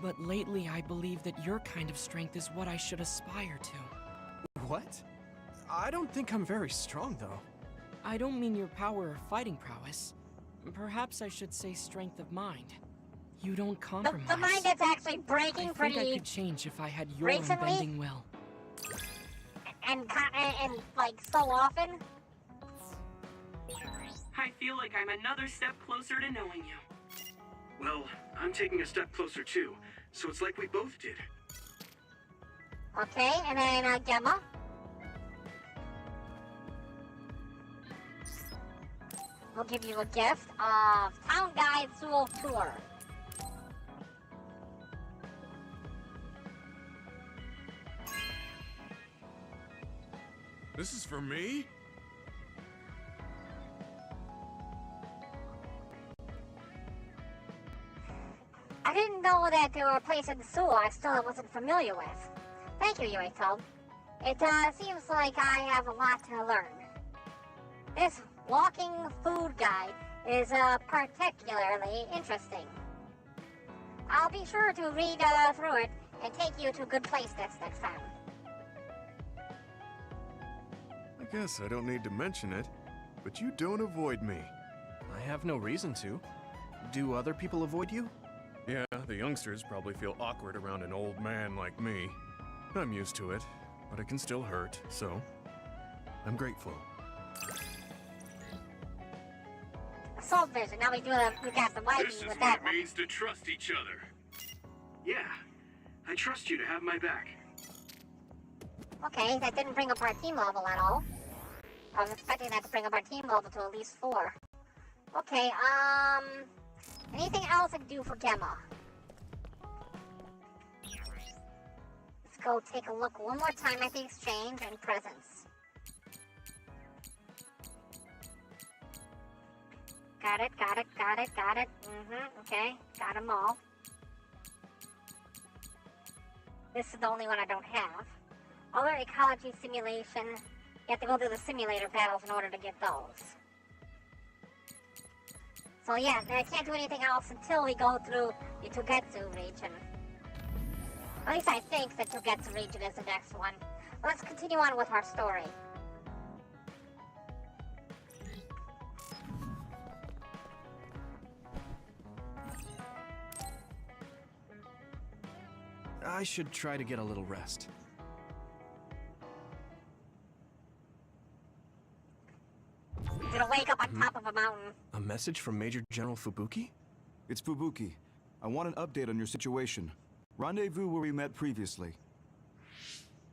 Speaker 6: But lately I believe that your kind of strength is what I should aspire to.
Speaker 2: What? I don't think I'm very strong, though.
Speaker 6: I don't mean your power or fighting prowess. Perhaps I should say strength of mind. You don't compromise.
Speaker 1: The mind that's actually breaking
Speaker 6: I think I could change if I had your
Speaker 1: recently?
Speaker 6: unbending will.
Speaker 1: And like so often?
Speaker 5: I feel like I'm another step closer to knowing you.
Speaker 9: Well, I'm taking a step closer too, so it's like we both did.
Speaker 1: Okay, and then Gemma. We'll give you a gift of Town Guide Zool Tour.
Speaker 4: This is for me?
Speaker 1: I didn't know that there were places in Seoul I still wasn't familiar with. Thank you, Yurito. It seems like I have a lot to learn. This walking food guide is particularly interesting. I'll be sure to read through it and take you to a good place next time.
Speaker 4: I guess I don't need to mention it, but you don't avoid me.
Speaker 2: I have no reason to. Do other people avoid you?
Speaker 4: Yeah, the youngsters probably feel awkward around an old man like me. I'm used to it, but it can still hurt, so I'm grateful.
Speaker 1: Assault vision. Now we got the whitey
Speaker 9: This is
Speaker 1: with
Speaker 9: what
Speaker 1: that
Speaker 9: it
Speaker 1: one.
Speaker 9: means to trust each other. Yeah, I trust you to have my back.
Speaker 1: Okay, that didn't bring up our team level at all. I was expecting that to bring up our team level to at least 4. Okay, anything else I can do for Gemma? Let's go take a look one more time at the exchange and presents. Got it. Okay, got them all. This is the only one I don't have. Other ecology simulation. You have to go through the simulator battles in order to get those. So yeah, I can't do anything else until we go through the Togetsu region. At least I think the Togetsu region is the next one. Let's continue on with our story.
Speaker 2: I should try to get a little rest.
Speaker 1: I'm gonna wake up on top of a mountain.
Speaker 2: A message from Major General Fubuki?
Speaker 7: It's Fubuki. I want an update on your situation. Rendezvous where we met previously.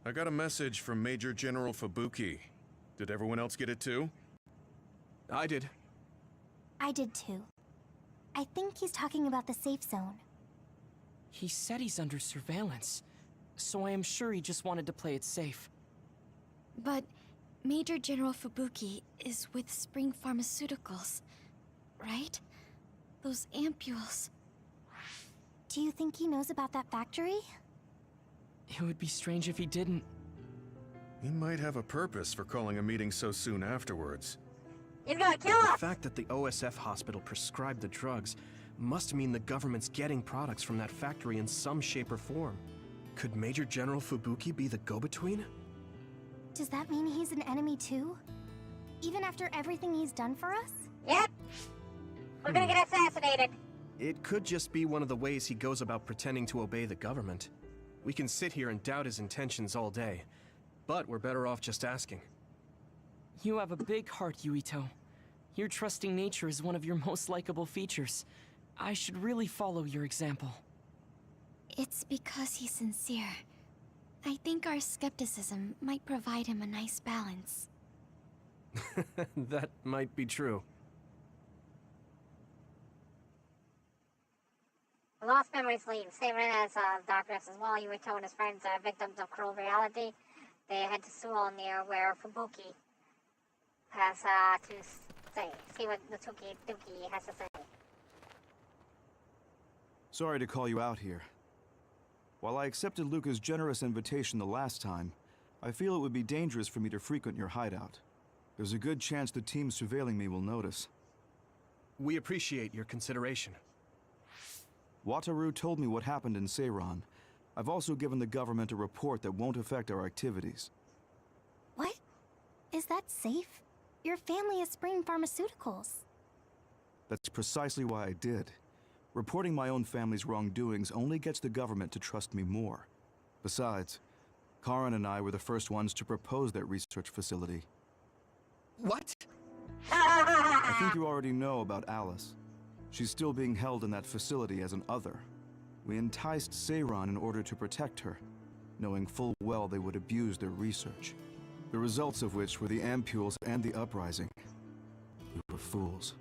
Speaker 4: I got a message from Major General Fubuki. Did everyone else get it too?
Speaker 2: I did.
Speaker 3: I did too. I think he's talking about the safe zone.
Speaker 6: He said he's under surveillance, so I am sure he just wanted to play it safe.
Speaker 13: But Major General Fubuki is with Spring Pharmaceuticals, right? Those ampules.
Speaker 3: Do you think he knows about that factory?
Speaker 6: It would be strange if he didn't.
Speaker 4: He might have a purpose for calling a meeting so soon afterwards.
Speaker 1: He's gonna kill us!
Speaker 2: The fact that the OSF hospital prescribed the drugs must mean the government's getting products from that factory in some shape or form. Could Major General Fubuki be the go-between?
Speaker 3: Does that mean he's an enemy too? Even after everything he's done for us?
Speaker 1: Yep. We're gonna get assassinated.
Speaker 2: It could just be one of the ways he goes about pretending to obey the government. We can sit here and doubt his intentions all day, but we're better off just asking.
Speaker 6: You have a big heart, Yuito. Your trusting nature is one of your most likable features. I should really follow your example.
Speaker 13: It's because he's sincere. I think our skepticism might provide him a nice balance.
Speaker 2: That might be true.
Speaker 1: Lost memories leave. Same as Darkness as well. Yuito and his friends are victims of cruel reality. They head to Suo near where Fubuki has to say. See what the Duki has to say.
Speaker 7: Sorry to call you out here. While I accepted Luca's generous invitation the last time, I feel it would be dangerous for me to frequent your hideout. There's a good chance the team surveilling me will notice.
Speaker 2: We appreciate your consideration.
Speaker 7: Wataru told me what happened in Seiran. I've also given the government a report that won't affect our activities.
Speaker 3: What? Is that safe? Your family is Spring Pharmaceuticals.
Speaker 7: That's precisely why I did. Reporting my own family's wrongdoings only gets the government to trust me more. Besides, Karen and I were the first ones to propose that research facility.
Speaker 2: What?
Speaker 7: I think you already know about Alice. She's still being held in that facility as an other. We enticed Seiran in order to protect her, knowing full well they would abuse their research. The results of which were the ampules and the uprising. We were fools.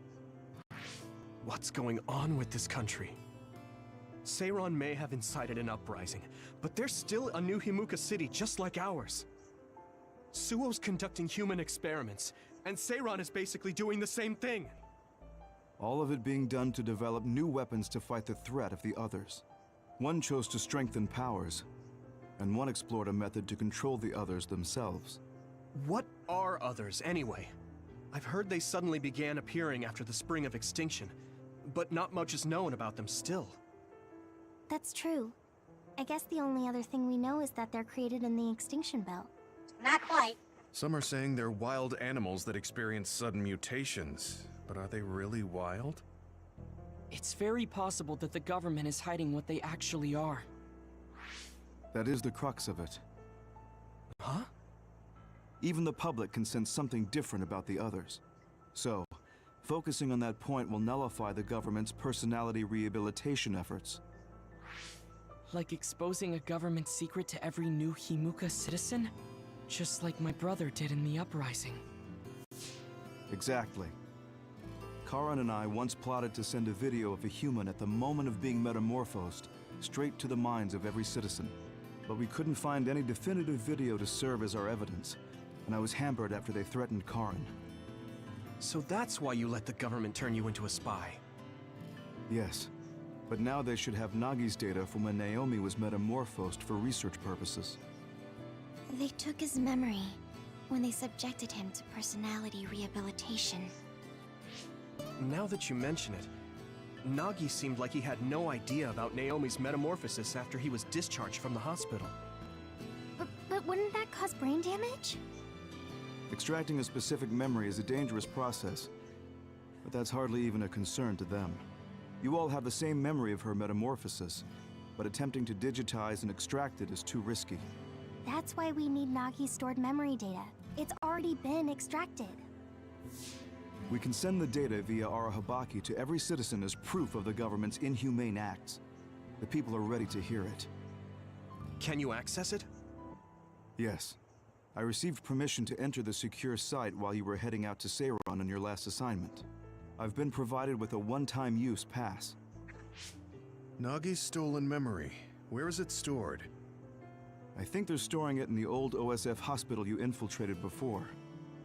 Speaker 2: What's going on with this country? Seiran may have incited an uprising, but there's still a new Himuka city just like ours. Suo's conducting human experiments, and Seiran is basically doing the same thing.
Speaker 7: All of it being done to develop new weapons to fight the threat of the others. One chose to strengthen powers, and one explored a method to control the others themselves.
Speaker 2: What are others, anyway? I've heard they suddenly began appearing after the Spring of Extinction, but not much is known about them still.
Speaker 3: That's true. I guess the only other thing we know is that they're created in the extinction belt.
Speaker 1: Not quite.
Speaker 4: Some are saying they're wild animals that experience sudden mutations. But are they really wild?
Speaker 6: It's very possible that the government is hiding what they actually are.
Speaker 7: That is the crux of it.
Speaker 2: Huh?
Speaker 7: Even the public can sense something different about the others. So, focusing on that point will nullify the government's personality rehabilitation efforts.
Speaker 6: Like exposing a government secret to every new Himuka citizen? Just like my brother did in the uprising.
Speaker 7: Exactly. Karan and I once plotted to send a video of a human at the moment of being metamorphosed straight to the minds of every citizen. But we couldn't find any definitive video to serve as our evidence, and I was hampered after they threatened Karan.
Speaker 2: So that's why you let the government turn you into a spy.
Speaker 7: Yes, but now they should have Nagi's data from when Naomi was metamorphosed for research purposes.
Speaker 13: They took his memory when they subjected him to personality rehabilitation.
Speaker 2: Now that you mention it, Nagi seemed like he had no idea about Naomi's metamorphosis after he was discharged from the hospital.
Speaker 3: But wouldn't that cause brain damage?
Speaker 7: Extracting a specific memory is a dangerous process, but that's hardly even a concern to them. You all have the same memory of her metamorphosis, but attempting to digitize and extract it is too risky.
Speaker 3: That's why we need Nagi's stored memory data. It's already been extracted.
Speaker 7: We can send the data via Arahabaki to every citizen as proof of the government's inhumane acts. The people are ready to hear it.
Speaker 2: Can you access it?
Speaker 7: Yes. I received permission to enter the secure site while you were heading out to Seiron on your last assignment. I've been provided with a one-time use pass.
Speaker 4: Nagi's stolen memory. Where is it stored?
Speaker 7: I think they're storing it in the old OSF hospital you infiltrated before.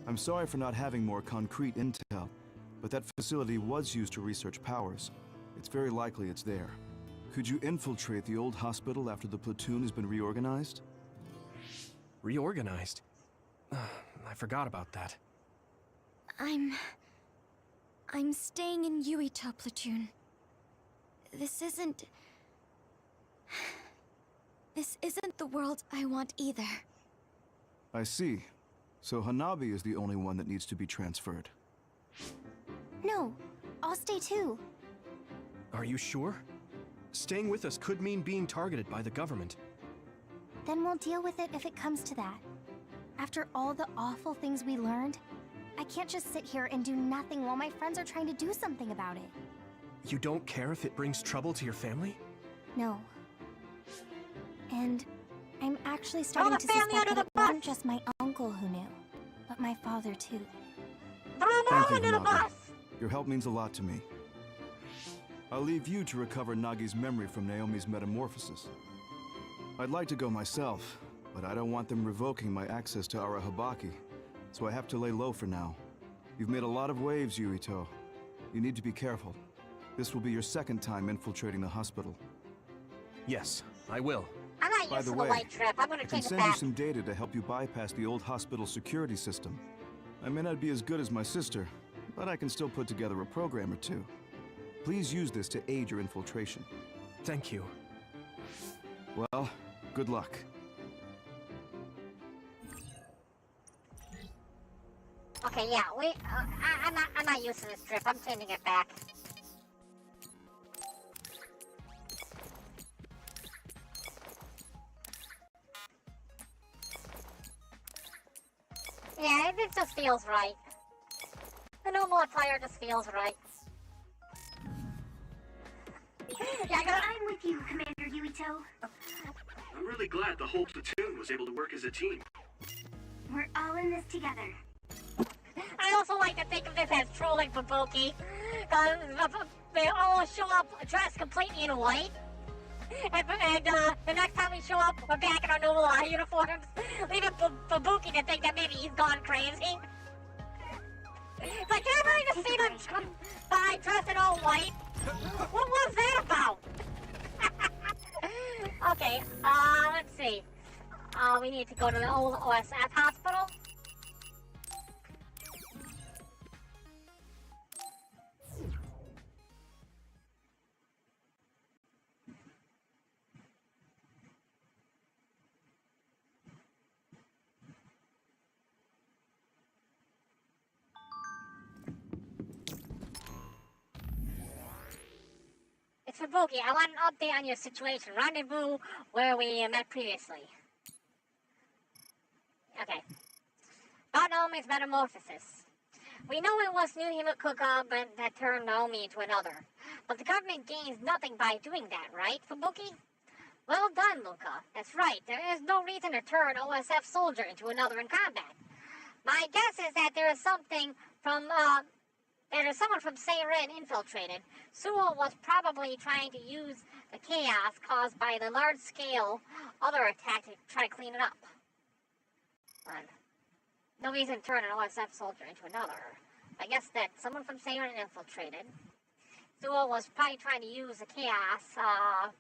Speaker 7: I'm sorry for not having more concrete intel, but that facility was used to research powers. It's very likely it's there. Could you infiltrate the old hospital after the platoon has been reorganized?
Speaker 2: Reorganized? I forgot about that.
Speaker 13: I'm staying in Yuito platoon. This isn't the world I want either.
Speaker 7: I see. So Hanabi is the only one that needs to be transferred.
Speaker 3: No, I'll stay too.
Speaker 2: Are you sure? Staying with us could mean being targeted by the government.
Speaker 3: Then we'll deal with it if it comes to that. After all the awful things we learned, I can't just sit here and do nothing while my friends are trying to do something about it.
Speaker 2: You don't care if it brings trouble to your family?
Speaker 3: No. And I'm actually starting to suspect that it wasn't just my uncle who knew, but my father too.
Speaker 7: Thank you, Hanabi. Your help means a lot to me. I'll leave you to recover Nagi's memory from Naomi's metamorphosis. I'd like to go myself, but I don't want them revoking my access to Arahabaki, so I have to lay low for now. You've made a lot of waves, Yuito. You need to be careful. This will be your second time infiltrating the hospital.
Speaker 2: Yes, I will.
Speaker 1: I'm not
Speaker 7: By
Speaker 1: used
Speaker 7: the
Speaker 1: to the
Speaker 7: way,
Speaker 1: light trip. I'm gonna
Speaker 7: I can
Speaker 1: take it
Speaker 7: send you
Speaker 1: back.
Speaker 7: some data to help you bypass the old hospital security system. I may not be as good as my sister, but I can still put together a program or two. Please use this to aid your infiltration.
Speaker 2: Thank you.
Speaker 7: Well, good luck.
Speaker 1: Okay, yeah, I'm not used to this trip. I'm sending it back. Yeah, it just feels right. The new multiplayer just feels right. Yeah,
Speaker 8: I'm with you, Commander Yuito.
Speaker 9: I'm really glad the whole platoon was able to work as a team.
Speaker 8: We're all in this together.
Speaker 1: I also like to think of this as trolling Babuki. They all show up dressed completely in white. And the next time we show up, we're back in our normal uniforms, leaving Babuki to think that maybe he's gone crazy. Like, did I really just see them come by dressed in all white? What was that about? Okay, let's see. We need to go to the old OSF hospital. Fubuki, I want an update on your situation. Rendezvous where we met previously. Okay. About Naomi's metamorphosis. We know it was New Himakuka, but that turned Naomi into another. But the government gains nothing by doing that, right, Fubuki? Well done, Luca. That's right. There is no reason to turn OSF soldier into another in combat. My guess is that there is something from, someone from Seirin infiltrated. Suo was probably trying to use the chaos caused by the large-scale other attack to try to clean it up. No reason to turn an OSF soldier into another. I guess that someone from Seirin infiltrated. Suo was probably trying to use the chaos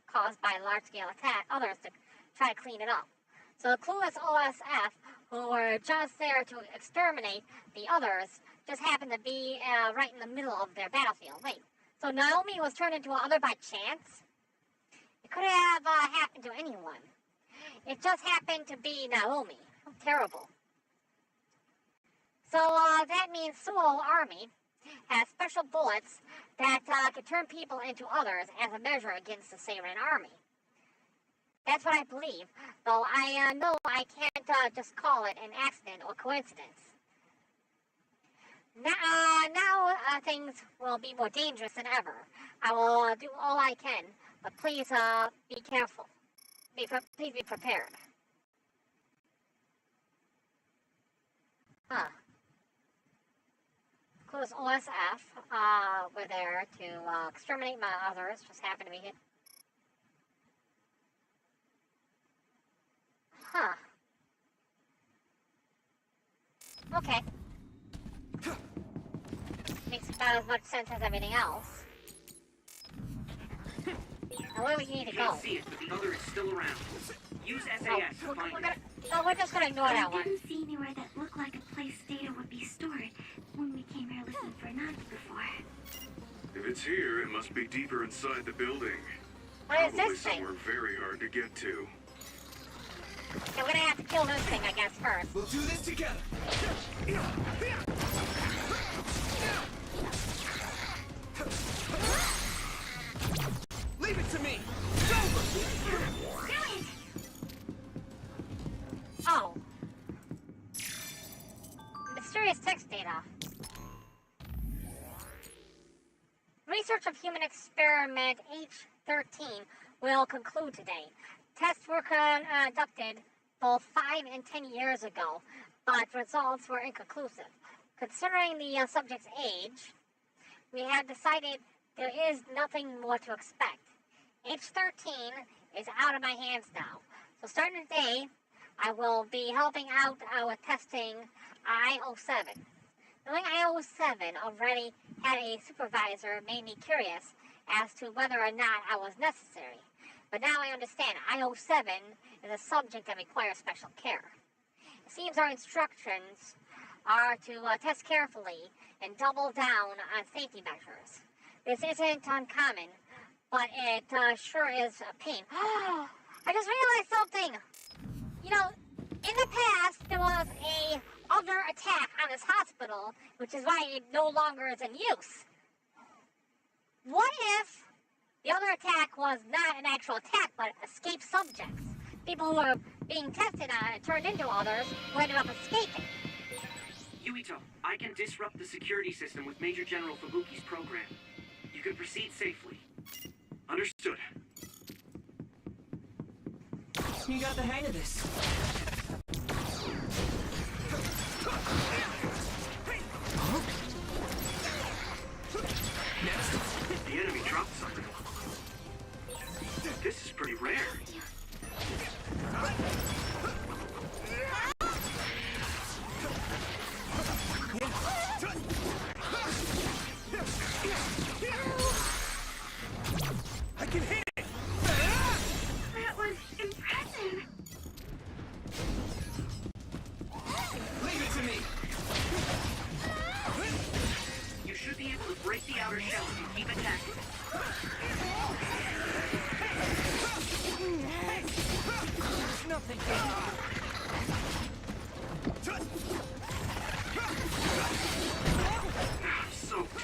Speaker 1: caused by large-scale others to try to clean it up. So the clueless OSF, who were just there to exterminate the others, just happened to be right in the middle of their battlefield. Wait, so Naomi was turned into another by chance? It could have happened to anyone. It just happened to be Naomi. How terrible. So that means Suo army has special bullets that can turn people into others as a measure against the Seirin army. That's what I believe, though I know I can't just call it an accident or coincidence. Now things will be more dangerous than ever. I will do all I can, but please be careful. Please be prepared. Close OSF were there to exterminate my others. Just happened to be hit. Okay. Makes about as much sense as everything else. Now where we need to go?
Speaker 5: Can't see it, but the other is still around. Use SAS to find it.
Speaker 1: No, we're just gonna ignore that one.
Speaker 8: I didn't see anywhere that looked like a place data would be stored when we came here looking for Nagi before.
Speaker 9: If it's here, it must be deeper inside the building.
Speaker 1: What is
Speaker 9: Probably
Speaker 1: this thing?
Speaker 9: somewhere very hard to get to.
Speaker 1: So we're gonna have to kill this thing, I guess, first.
Speaker 2: We'll do this together. Leave it to me. It's over.
Speaker 1: Oh. Mysterious text data. Research of human experiment H13 will conclude today. Tests were conducted both 5 and 10 years ago, but results were inconclusive. Considering the subject's age, we have decided there is nothing more to expect. H13 is out of my hands now. So starting today, I will be helping out with testing I-07. Knowing I-07 already had a supervisor made me curious as to whether or not I was necessary. But now I understand I-07 is a subject that requires special care. It seems our instructions are to test carefully and double down on safety measures. This isn't uncommon, but it sure is a pain. I just realized something! You know, in the past, there was a other attack on this hospital, which is why it no longer is in use. What if the other attack was not an actual attack, but escaped subjects? People who were being tested on and turned into others who ended up escaping.
Speaker 5: Yuito, I can disrupt the security system with Major General Fubuki's program. You can proceed safely.
Speaker 9: Understood.
Speaker 6: You got the hang of this.
Speaker 9: The enemy dropped something. This is pretty rare.
Speaker 2: I can hit it!
Speaker 8: That was impressive.
Speaker 2: Leave it to me!
Speaker 5: You should be able to break the outer shell if you keep attacking.
Speaker 6: Nothing.
Speaker 9: I'm soaked.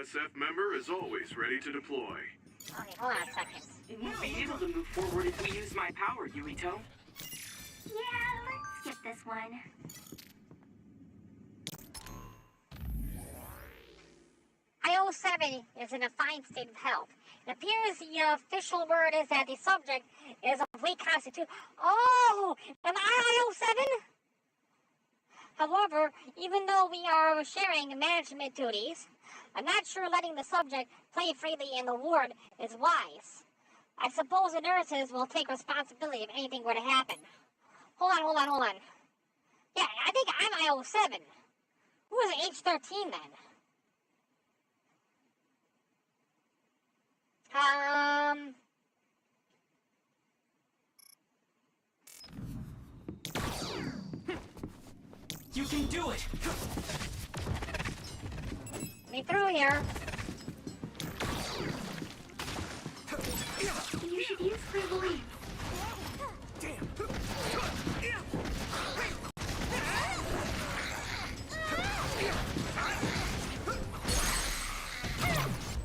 Speaker 9: USF member is always ready to deploy.
Speaker 1: Okay, hold on a second.
Speaker 5: It won't be able to move forward if we use my power, Yuito.
Speaker 8: Yeah, let's skip this one.
Speaker 1: IO7 is in a fine state of health. It appears the official word is that the subject is of weak constitution. Oh, am I IO7? However, even though we are sharing management duties, I'm not sure letting the subject play freely in the ward is wise. I suppose the nurses will take responsibility if anything were to happen. Hold on. Yeah, I think I'm IO7. Who is H13 then?
Speaker 6: You can do it!
Speaker 1: Let me through here.
Speaker 8: You should use clear belief.
Speaker 2: Damn!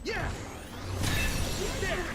Speaker 2: Yeah!
Speaker 8: There!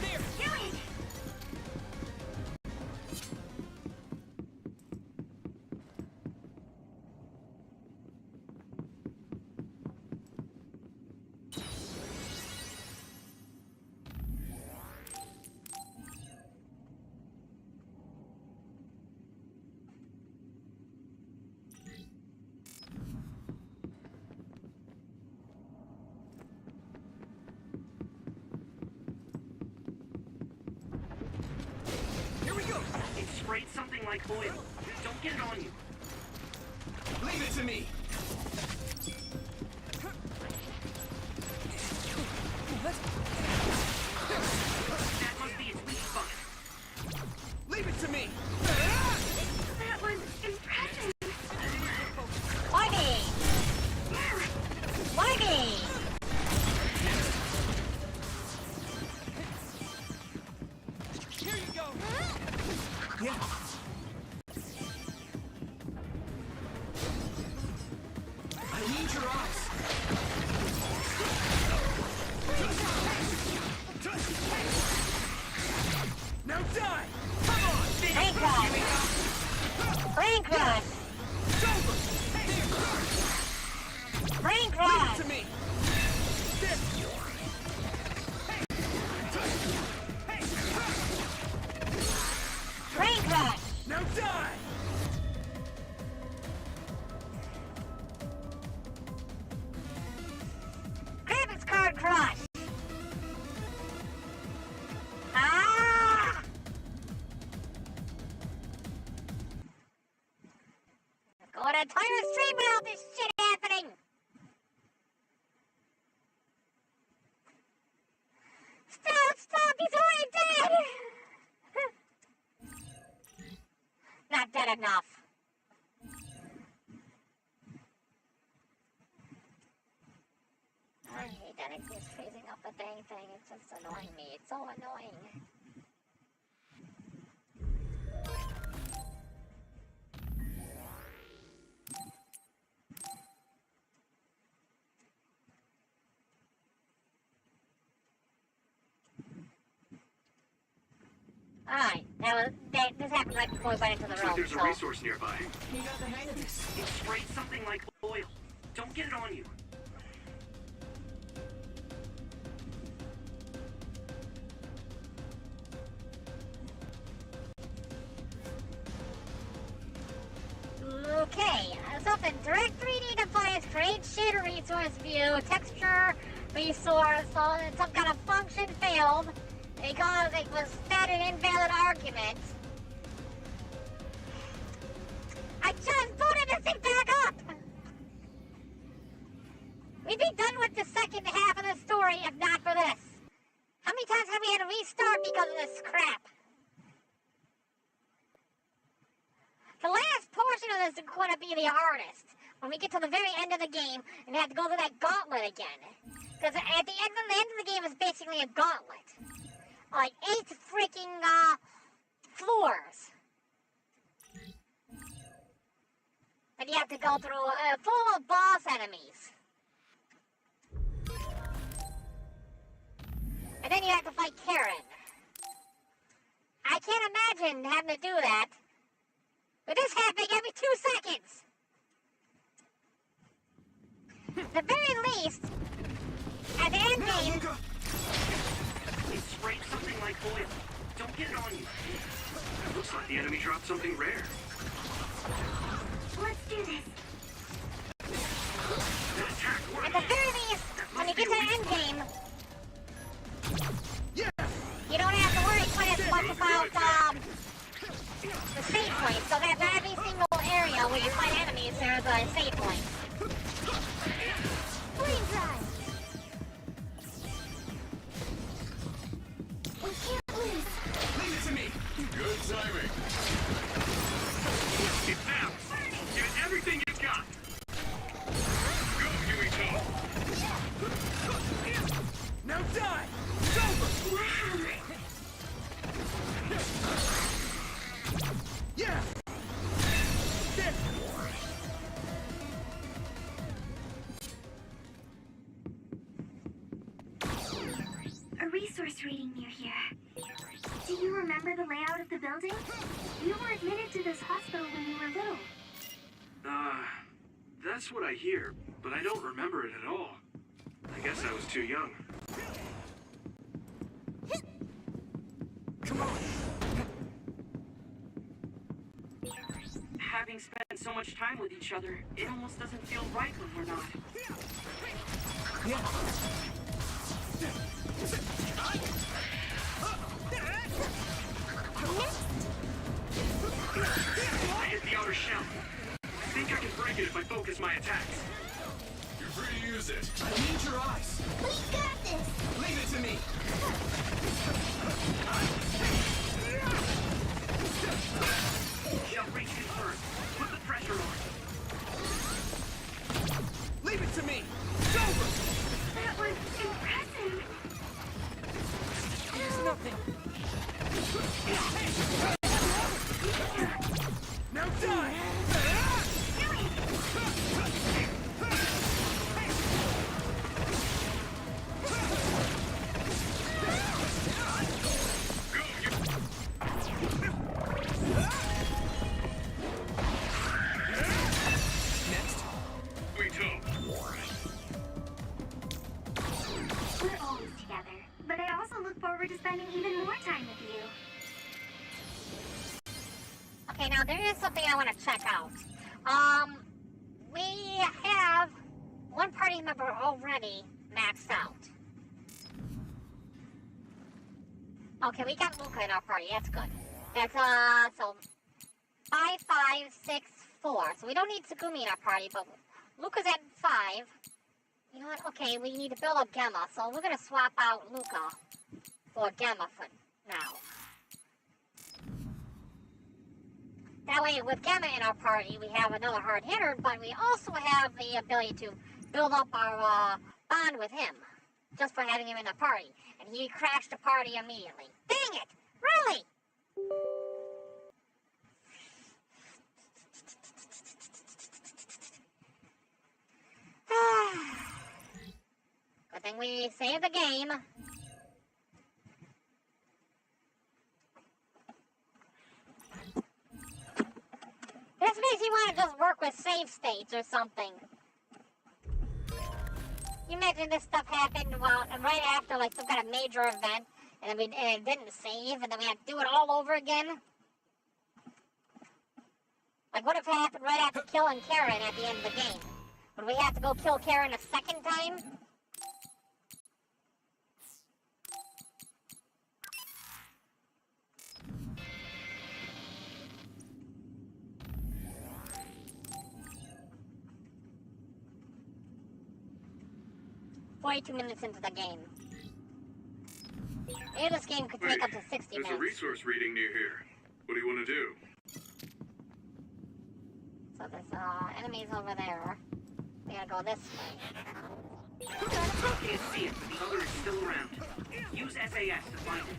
Speaker 8: Do it!
Speaker 5: It sprayed something like oil. Don't get it on you.
Speaker 6: Leave it to me!
Speaker 5: That must be its weak spot.
Speaker 6: Leave it to me!
Speaker 8: That was impressive!
Speaker 1: Why me? Why me?
Speaker 6: Here you go!
Speaker 2: Yeah!
Speaker 6: I need your eyes!
Speaker 2: Now die!
Speaker 6: Come on!
Speaker 1: Brain crush! Brain crush! Brain crush!
Speaker 6: To me!
Speaker 1: Brain crush!
Speaker 2: Now die!
Speaker 1: Graphics card crush! Ah! Go on an entire stream without this shit happening! Stop! He's already dead! Not dead enough. I hate that it keeps freezing up the dang thing. It's just annoying me. It's so annoying. Alright, this happened right before we went into the
Speaker 9: Looks
Speaker 1: room,
Speaker 9: like there's
Speaker 1: so...
Speaker 9: a resource nearby.
Speaker 6: You got the hang of this.
Speaker 5: It sprayed something like oil. Don't get it on you.
Speaker 1: Okay, something direct 3D device, create shader resource view, texture resource, some kind of function failed because it was fed an invalid argument. I just booted this thing back up! We'd be done with the second half of the story if not for this. How many times have we had to restart because of this crap? The last portion of this is going to be the hardest. When we get to the very end of the game and have to go through that gauntlet again. Because at the end of the game is basically a gauntlet. Like 8 freaking floors. And you have to go through full of boss enemies. And then you have to fight Karen. I can't imagine having to do that. But this happening every 2 seconds. At the very least, at the end game...
Speaker 9: It sprayed something like oil. Don't get it on you. Looks like the enemy dropped something rare.
Speaker 8: Let's do this.
Speaker 9: That attack worked.
Speaker 1: At the very least, when you get to the end game, you don't have to worry quite as much about the save point. So that every single area where you fight enemies, there's a save point.
Speaker 8: Flame drive. We can't lose.
Speaker 9: Leave it to me. Good timing. It's now. Give it everything you've got. Go, Yumiko. Now die. It's over.
Speaker 8: Wow.
Speaker 9: Yeah.
Speaker 8: A resource reading near here. Do you remember the layout of the building? You were admitted to this hospital when you were little.
Speaker 9: That's what I hear, but I don't remember it at all. I guess I was too young. Come on!
Speaker 5: Having spent so much time with each other, it almost doesn't feel right when we're not.
Speaker 9: I hit the outer shell. I think I can break it if I focus my attacks. You're free to use it.
Speaker 14: I need your eyes.
Speaker 8: We got this!
Speaker 14: Leave it to me.
Speaker 9: Shell reach confirmed. Put the pressure on.
Speaker 14: Leave it to me. It's over.
Speaker 8: That was impressive.
Speaker 14: There's nothing. Now die.
Speaker 8: We're always together, but I also look forward to spending even more time with you.
Speaker 1: Okay, now there is something I want to check out. We have one party member already maxed out. Okay, we got Luca in our party. That's good. That's so 5, 5, 6, 4. So we don't need Tsugumi in our party, but Luca's at 5. You know what? Okay, we need to build up Gemma, so we're gonna swap out Luca for Gemma for now. That way, with Gemma in our party, we have another hard hitter, but we also have the ability to build up our bond with him, just for having him in the party. And he crashed the party immediately. Dang it! Really? Good thing we saved the game. This makes me want to just work with save states or something. You imagine this stuff happened right after like some kind of major event, and then it didn't save, and then we had to do it all over again. Like what if it happened right after killing Karen at the end of the game? Would we have to go kill Karen a second time? Minutes into the game. Maybe this game could take up to 60 minutes.
Speaker 9: There's a resource reading near here. What do you want to do?
Speaker 1: So there's enemies over there. We gotta go this way.
Speaker 5: Can't see it, but the other is still around. Use SAS to find it.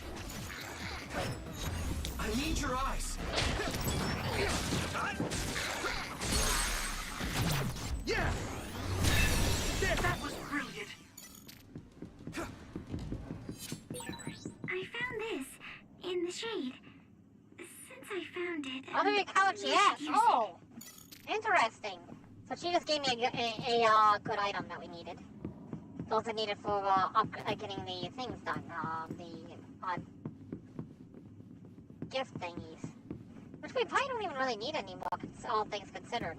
Speaker 14: I need your eyes. Yeah.
Speaker 5: That was brilliant.
Speaker 8: shade. Since I found it...
Speaker 1: Other than couch, yes. Oh, interesting. So she just gave me a good item that we needed. Those are needed for getting the things done. The gift thingies. Which we probably don't even really need anymore, all things considered.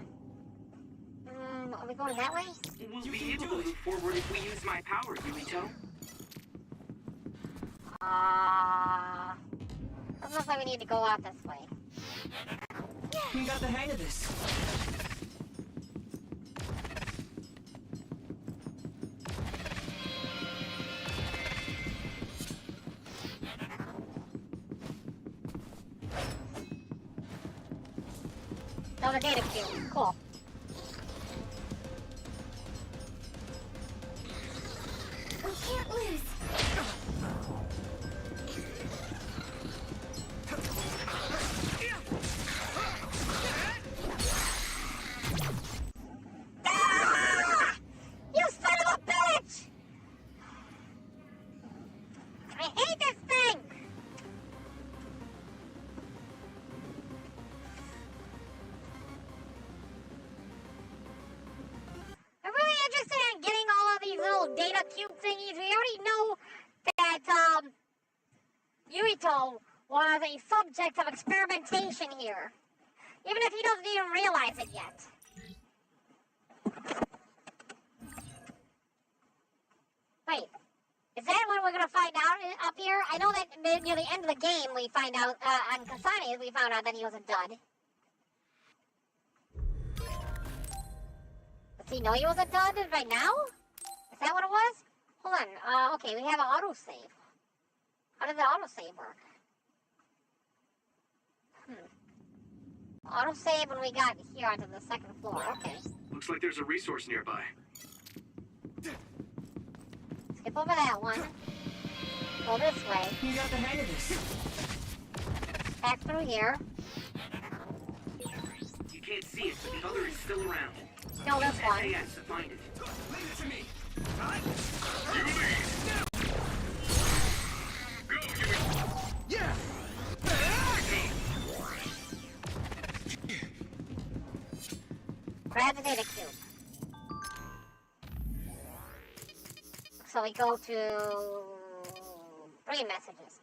Speaker 1: Are we going that way?
Speaker 5: We'll be able to move forward if we use my power, Yuito.
Speaker 1: It looks like we need to go out this way.
Speaker 6: You got the hang of this.
Speaker 1: Another data cube. Cool.
Speaker 8: We can't lose.
Speaker 1: You son of a bitch! I hate this thing! I'm really interested in getting all of these little data cube thingies. We already know that, Yuito was a subject of experimentation here. Even if he doesn't even realize it yet. Wait, is that what we're gonna find out up here? I know that near the end of the game we find out, on Kasane, we found out that he was a dud. Does he know he was a dud right now? Is that what it was? Hold on, okay, we have an autosave. How does the autosave work? Autosave when we got here onto the second floor, okay.
Speaker 9: Looks like there's a resource nearby.
Speaker 1: Skip over that one. Go this way.
Speaker 6: You got the hang of this.
Speaker 1: Back through here.
Speaker 5: You can't see it, but the other is still around.
Speaker 1: No, this one.
Speaker 5: SAS to find it.
Speaker 14: Leave it to me.
Speaker 9: You lead! Go, Yui!
Speaker 14: Yeah!
Speaker 1: Grab the data cube. So we go to 3 messages.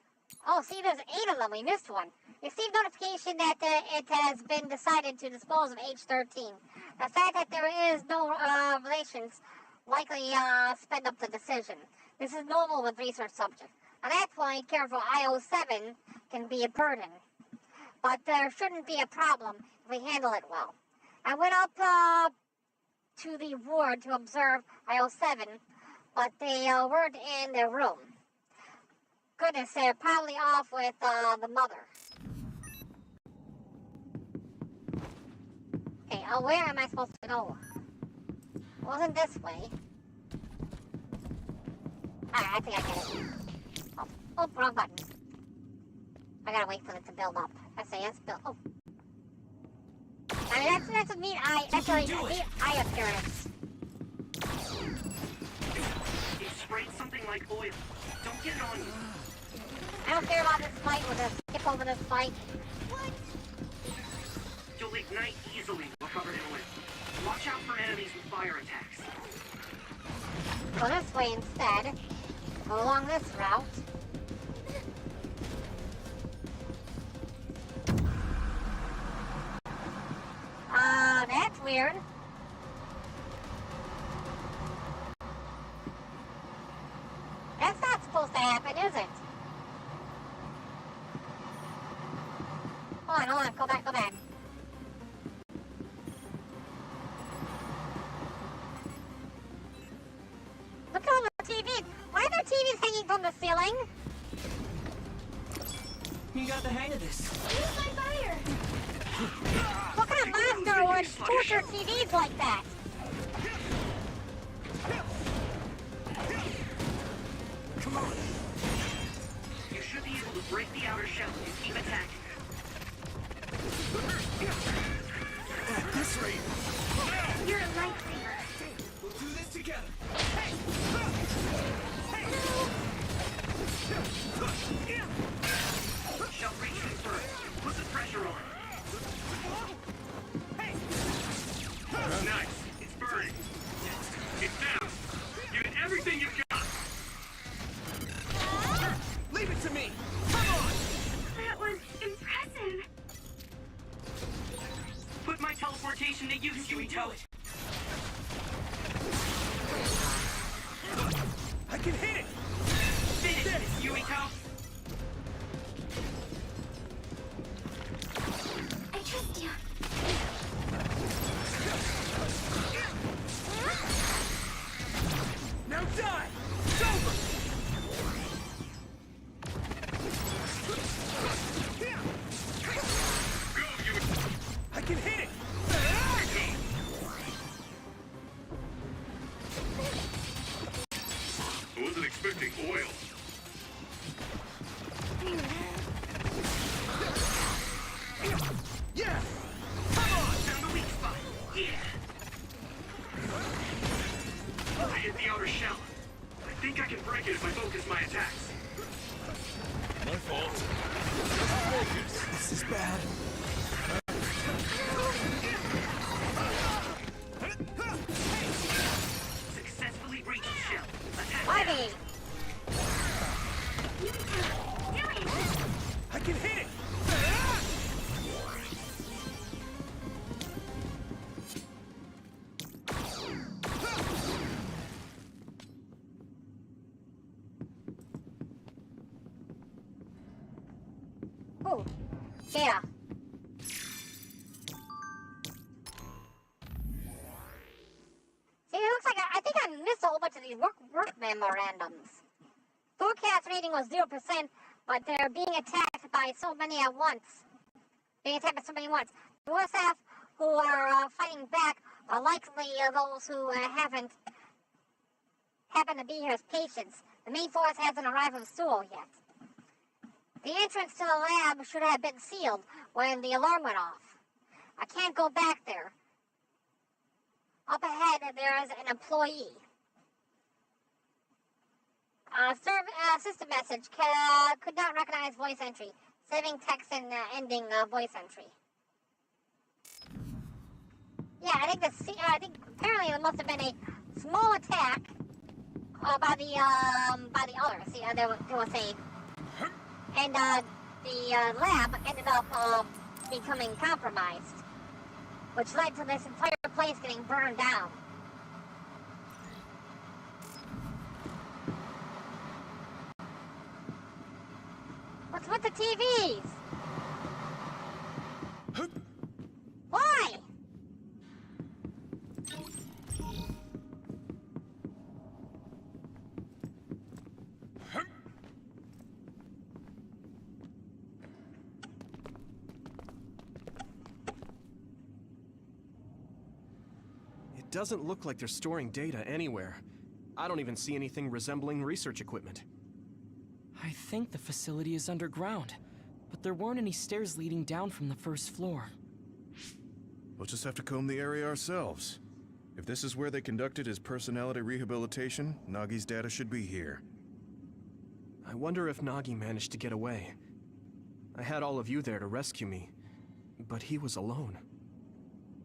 Speaker 1: Oh, see, there's 8 of them. We missed one. Received notification that it has been decided to dispose of H13. The fact that there is no relations likely sped up the decision. This is normal with research subjects. At that point, care for IO7 can be a burden. But there shouldn't be a problem if we handle it well. I went up to the ward to observe IO7, but they weren't in their room. Goodness, they're probably off with the mother. Okay, where am I supposed to go? It wasn't this way. Alright, I think I get it. Oh, wrong button. I gotta wait for it to build up. SAS build. Oh. I mean, that's a neat eye. That's a neat eye appearance.
Speaker 5: It sprayed something like oil. Don't get it on you.
Speaker 1: I don't care about this fight. We'll just skip over this fight.
Speaker 5: What? You'll ignite easily while covered in oil. Watch out for enemies with fire attacks.
Speaker 1: Go this way instead. Go along this route. That's weird. That's not supposed to happen, is it? Hold on, go back. Look at all the TVs. Why are there TVs hanging from the ceiling?
Speaker 6: You got the hang of this.
Speaker 8: Use my fire!
Speaker 1: What kind of monster would torture TVs like that?
Speaker 14: Come on.
Speaker 5: You should be able to break the outer shell and keep attacking.
Speaker 14: At this rate.
Speaker 8: You're a lifesaver.
Speaker 14: We'll do this together.
Speaker 5: Shell Yuito!
Speaker 14: I can hit it!
Speaker 5: Finish this, Yuito!
Speaker 8: I trust you.
Speaker 14: Now die! It's over!
Speaker 9: Go, you...
Speaker 14: I can hit it!
Speaker 9: I wasn't expecting oil.
Speaker 14: Yeah!
Speaker 5: Found the weak spot! Yeah!
Speaker 9: I hit the outer shell. I think I can break it if I focus my attacks.
Speaker 14: My fault. Focus.
Speaker 2: This is bad.
Speaker 5: Successfully breached shell. Attack
Speaker 1: Ivy!
Speaker 14: I can hit it!
Speaker 1: Oh, yeah. See, it looks like I think I missed a whole bunch of these work memorandums. Forecast rating was 0%, but they're being attacked by so many at once. The USF who are fighting back are likely those who happen to be here as patients. The main force hasn't arrived from Seoul yet. The entrance to the lab should have been sealed when the alarm went off. I can't go back there. Up ahead, there is an employee. System message could not recognize voice entry. Saving text and ending voice entry. Yeah, I think apparently there must have been a small attack by the others. Yeah, there was a. And the lab ended up becoming compromised, which led to this entire place getting burned down. What's with the TVs? Why?
Speaker 2: It doesn't look like they're storing data anywhere. I don't even see anything resembling research equipment.
Speaker 6: I think the facility is underground, but there weren't any stairs leading down from the first floor.
Speaker 4: We'll just have to comb the area ourselves. If this is where they conducted his personality rehabilitation, Nagi's data should be here.
Speaker 2: I wonder if Nagi managed to get away. I had all of you there to rescue me, but he was alone.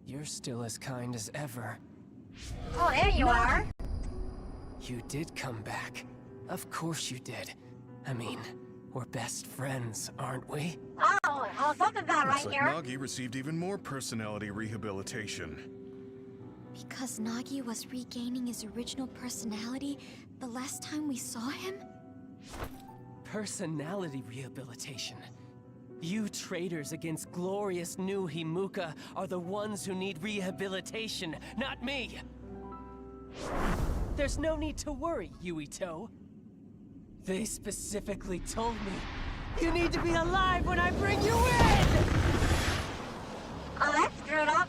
Speaker 11: You're still as kind as ever.
Speaker 1: Oh, there you are.
Speaker 11: You did come back. Of course you did. I mean, we're best friends, aren't we?
Speaker 1: Oh, something's not right
Speaker 4: Looks like
Speaker 1: here.
Speaker 4: Nagi received even more personality rehabilitation.
Speaker 3: Because Nagi was regaining his original personality the last time we saw him?
Speaker 11: Personality rehabilitation. You traitors against glorious new Himuka are the ones who need rehabilitation, not me! There's no need to worry, Yuito. They specifically told me, you need to be alive when I bring you in!
Speaker 1: Oh, that's screwed up.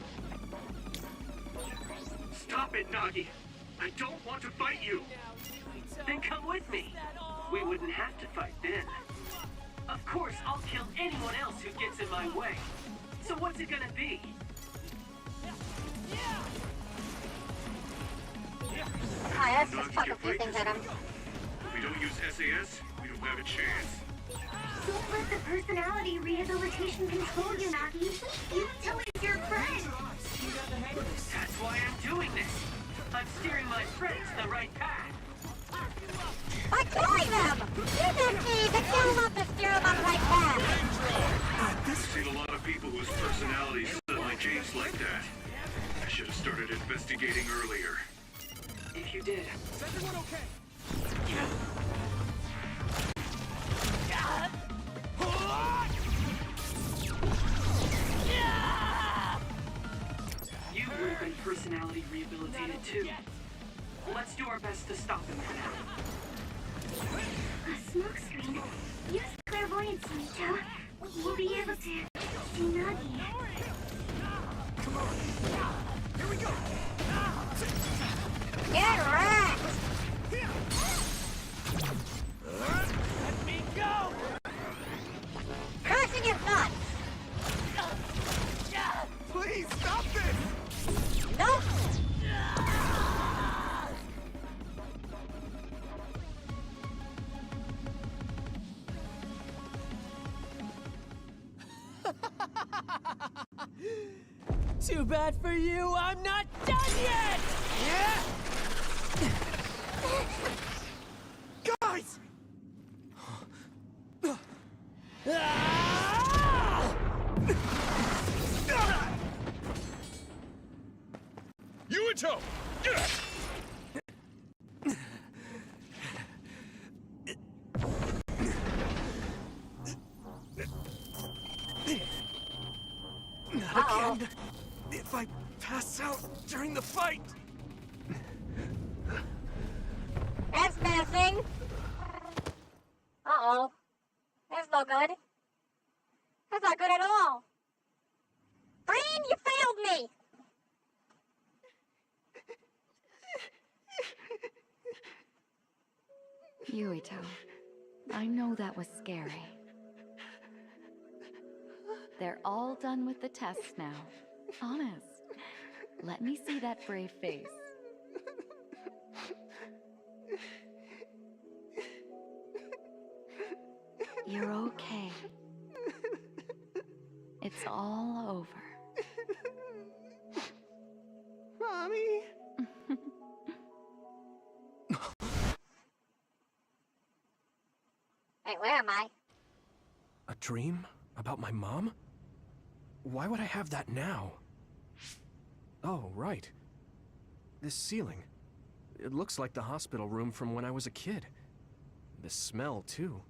Speaker 9: Stop it, Nagi. I don't want to fight you.
Speaker 5: Then come with me. We wouldn't have to fight then. Of course, I'll kill anyone else who gets in my way. So what's it gonna be?
Speaker 1: Alright, let's just fuck a few things at him.
Speaker 9: If we don't use SAS, we don't have a chance.
Speaker 8: Don't let the personality rehabilitation control you, Nagi. Yuito is your friend.
Speaker 5: That's why I'm doing this. I'm steering my friends the right path.
Speaker 1: By killing them! You didn't need to kill them to steer them on the right path.
Speaker 9: I've seen a lot of people whose personalities suddenly change like that. I should have started
Speaker 5: You would have been personality rehabilitated too. Let's do our best to stop him for now.
Speaker 8: A smokescreen. Use clairvoyance, Mito. We'll be able to see Nagi.
Speaker 14: Come on. Here we go.
Speaker 1: Get wrecked!
Speaker 14: Let me go.
Speaker 1: Cursing your nuts!
Speaker 14: Please stop this.
Speaker 1: Nope!
Speaker 11: Too bad for you, I'm not done yet!
Speaker 14: Yeah. Guys. Yuito!
Speaker 2: Again, if I pass out during the fight.
Speaker 1: That's missing. Uh-oh. That's no good. That's not good at all. Brain, you failed me!
Speaker 10: Yuito, I know that was scary. They're all done with the tests now. Honest. Let me see that brave face. You're okay. It's all over.
Speaker 2: Mommy.
Speaker 1: Wait, where am I?
Speaker 2: A dream about my mom? Why would I have that now? Oh, right. This ceiling. It looks like the hospital room from when I was a kid. The smell, too.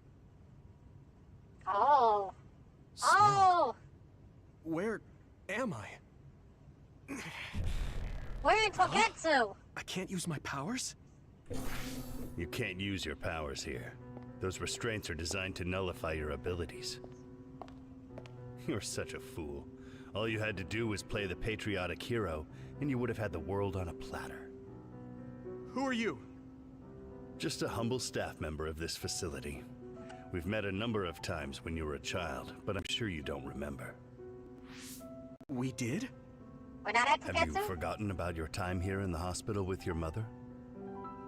Speaker 1: Oh.
Speaker 2: Smell.
Speaker 1: Oh!
Speaker 2: Where am I?
Speaker 1: Where in Togetsu?
Speaker 2: I can't use my powers?
Speaker 15: You can't use your powers here. Those restraints are designed to nullify your abilities. You're such a fool. All you had to do was play the patriotic hero, and you would have had the world on a platter.
Speaker 2: Who are you?
Speaker 15: Just a humble staff member of this facility. We've met a number of times when you were a child, but I'm sure you don't remember.
Speaker 2: We did?
Speaker 1: We're not at
Speaker 15: Have you
Speaker 1: Togetsu?
Speaker 15: forgotten about your time here in the hospital with your mother?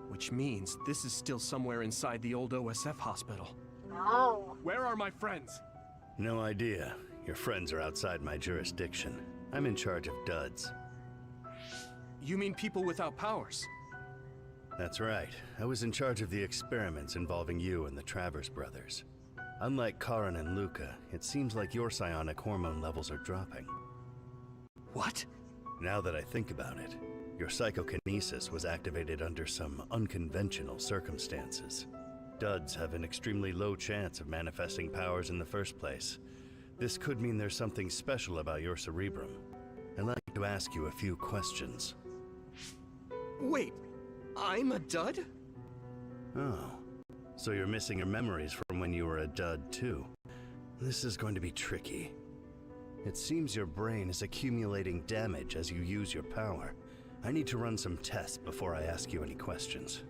Speaker 2: Which means this is still somewhere inside the old OSF hospital.
Speaker 1: Oh.
Speaker 2: Where are my friends?
Speaker 15: No idea. Your friends are outside my jurisdiction. I'm in charge of duds.
Speaker 2: You mean people without powers?
Speaker 15: That's right. I was in charge of the experiments involving you and the Travers brothers. Unlike Karin and Luca, it seems like your psionic hormone levels are dropping.
Speaker 2: What?
Speaker 15: Now that I think about it, your psychokinesis was activated under some unconventional circumstances. Duds have an extremely low chance of manifesting powers in the first place. This could mean there's something special about your cerebrum. I'd like to ask you a few questions.
Speaker 2: Wait, I'm a dud?
Speaker 15: Oh, so you're missing your memories from when you were a dud too. This is going to be tricky. It seems your brain is accumulating damage as you use your power. I need to run some tests before I ask you any questions.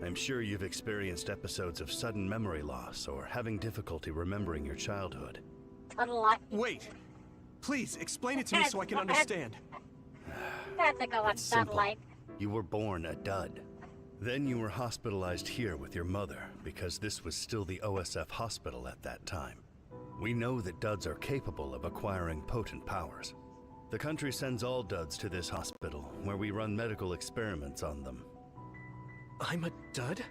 Speaker 15: I'm sure you've experienced episodes of sudden memory loss or having difficulty remembering your childhood.
Speaker 2: Wait, please explain it to me so I can understand.
Speaker 1: That's a go on sunlight.
Speaker 15: You were born a dud. Then you were hospitalized here with your mother because this was still the OSF hospital at that time. We know that duds are capable of acquiring potent powers. The country sends all duds to this hospital, where we run medical experiments on them.
Speaker 2: I'm a dud?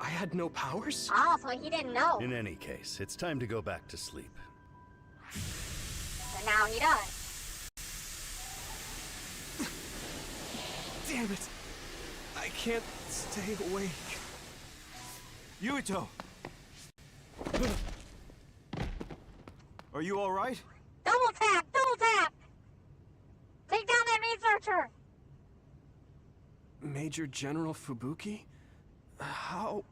Speaker 2: I had no powers?
Speaker 1: Oh, so he didn't know.
Speaker 15: In any case, it's time to go back to sleep.
Speaker 1: So now he does.
Speaker 2: Damn it! I can't stay awake.
Speaker 7: Yuito! Are you alright?
Speaker 1: Double tap! Double tap! Take down that researcher!
Speaker 2: Major General Fubuki? How?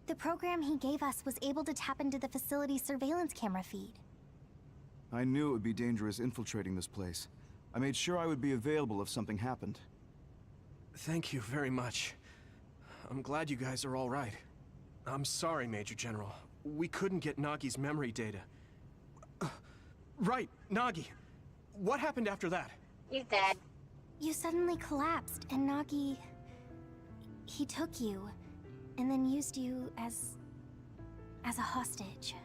Speaker 3: The program he gave us was able to tap into the facility's surveillance camera feed.
Speaker 7: I knew it would be dangerous infiltrating this place. I made sure I would be available if something happened.
Speaker 2: Thank you very much. I'm glad you guys are all right. I'm sorry, Major General. We couldn't get Nagi's memory data. Right, Nagi. What happened after that?
Speaker 1: He's dead.
Speaker 3: You suddenly collapsed, and Nagi... he took you, and then used you as a hostage.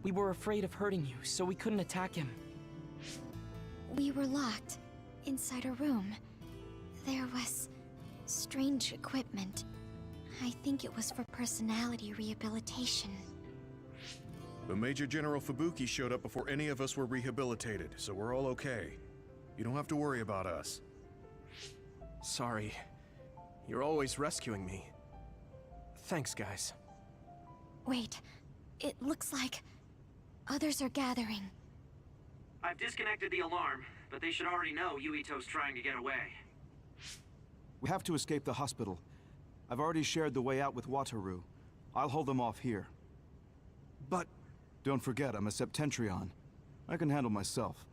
Speaker 6: We were afraid of hurting you, so we couldn't attack him.
Speaker 13: We were locked inside a room. There was strange equipment. I think it was for personality rehabilitation.
Speaker 4: But Major General Fubuki showed up before any of us were rehabilitated, so we're all okay. You don't have to worry about us.
Speaker 2: Sorry. You're always rescuing me. Thanks, guys.
Speaker 13: Wait, it looks like others are gathering.
Speaker 5: I've disconnected the alarm, but they should already know Yuito's trying to get away.
Speaker 7: We have to escape the hospital. I've already shared the way out with Wataru. I'll hold them off here.
Speaker 2: But...
Speaker 7: Don't forget, I'm a Septentrion. I can handle myself.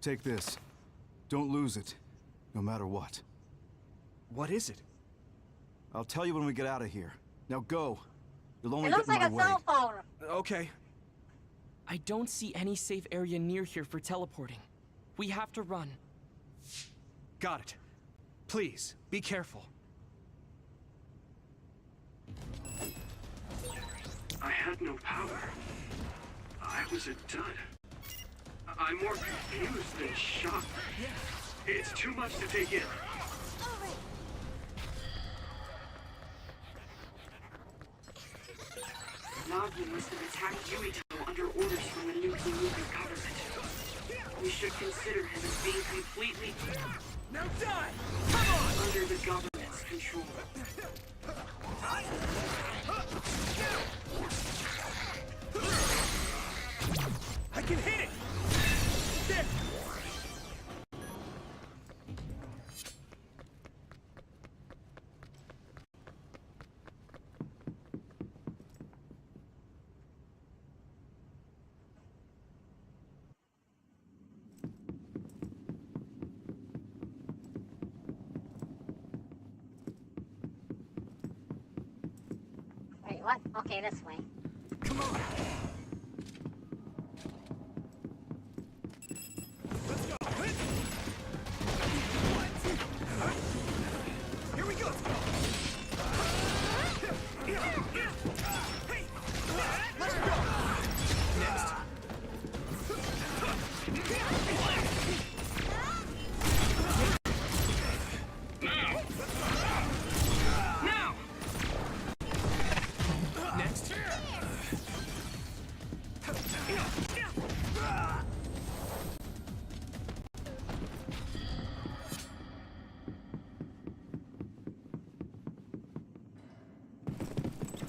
Speaker 7: Take this. Don't lose it, no matter what.
Speaker 2: What is it?
Speaker 7: I'll tell you when we get out of here. Now go. You'll only
Speaker 1: It looks
Speaker 7: get in
Speaker 1: like
Speaker 7: my
Speaker 1: a
Speaker 7: way.
Speaker 1: cell phone.
Speaker 2: Okay.
Speaker 6: I don't see any safe area near here for teleporting. We have to run.
Speaker 2: Got it. Please, be careful.
Speaker 9: I had no power. I was a dud. I'm more confused than shocked. It's too much to take in.
Speaker 5: Nagi must have attacked Yuito under orders from the new Himuka government. We should consider him as being completely...
Speaker 14: Now die!
Speaker 5: Under the government's control.
Speaker 14: I can hit it! There!
Speaker 1: Wait, what? Okay, this way.
Speaker 14: Come on! Let's go! Here we go! Hey! Let's go! Next!
Speaker 5: Now!
Speaker 2: Next.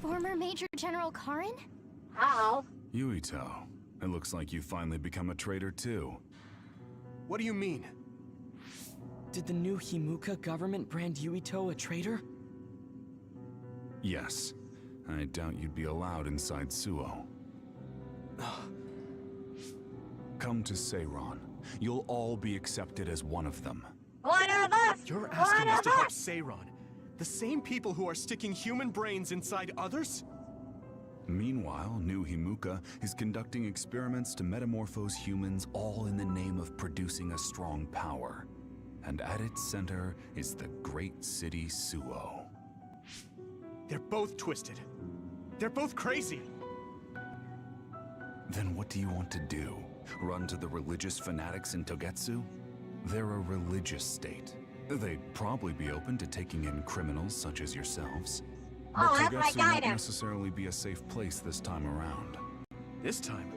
Speaker 3: Former Major General Karin?
Speaker 1: Uh-oh.
Speaker 16: Yuito, it looks like you finally become a traitor too.
Speaker 2: What do you mean?
Speaker 6: Did the new Himuka government brand Yuito a traitor?
Speaker 16: Yes. I doubt you'd be allowed inside Suo. Come to Seiron. You'll all be accepted as one of them.
Speaker 1: One of us!
Speaker 2: You're asking us to help Seiron? The same people who are sticking human brains inside others?
Speaker 16: Meanwhile, New Himuka is conducting experiments to metamorphose humans, all in the name of producing a strong power. And at its center is the great city Suo.
Speaker 2: They're both twisted. They're both crazy.
Speaker 16: Then what do you want to do? Run to the religious fanatics in Togetsu? They're a religious state. They'd probably be open to taking in criminals such as yourselves. But
Speaker 1: Oh, that's my
Speaker 16: Togetsu won't
Speaker 1: guidance.
Speaker 16: necessarily be a safe place this time around.
Speaker 2: This time?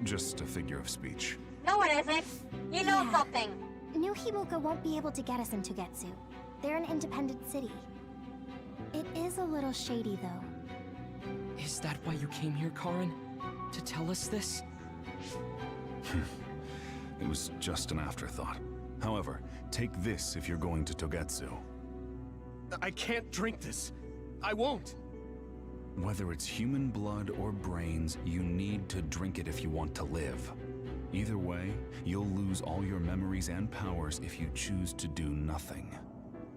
Speaker 16: Just a figure of speech.
Speaker 1: No, it isn't. You know something.
Speaker 3: New Himuka won't be able to get us into Getsu. They're an independent city. It is a little shady, though.
Speaker 6: Is that why you came here, Karen? To tell us this?
Speaker 16: It was just an afterthought. However, take this if you're going to Togetsu.
Speaker 2: I can't drink this. I won't.
Speaker 16: Whether it's human blood or brains, you need to drink it if you want to live. Either way, you'll lose all your memories and powers if you choose to do nothing.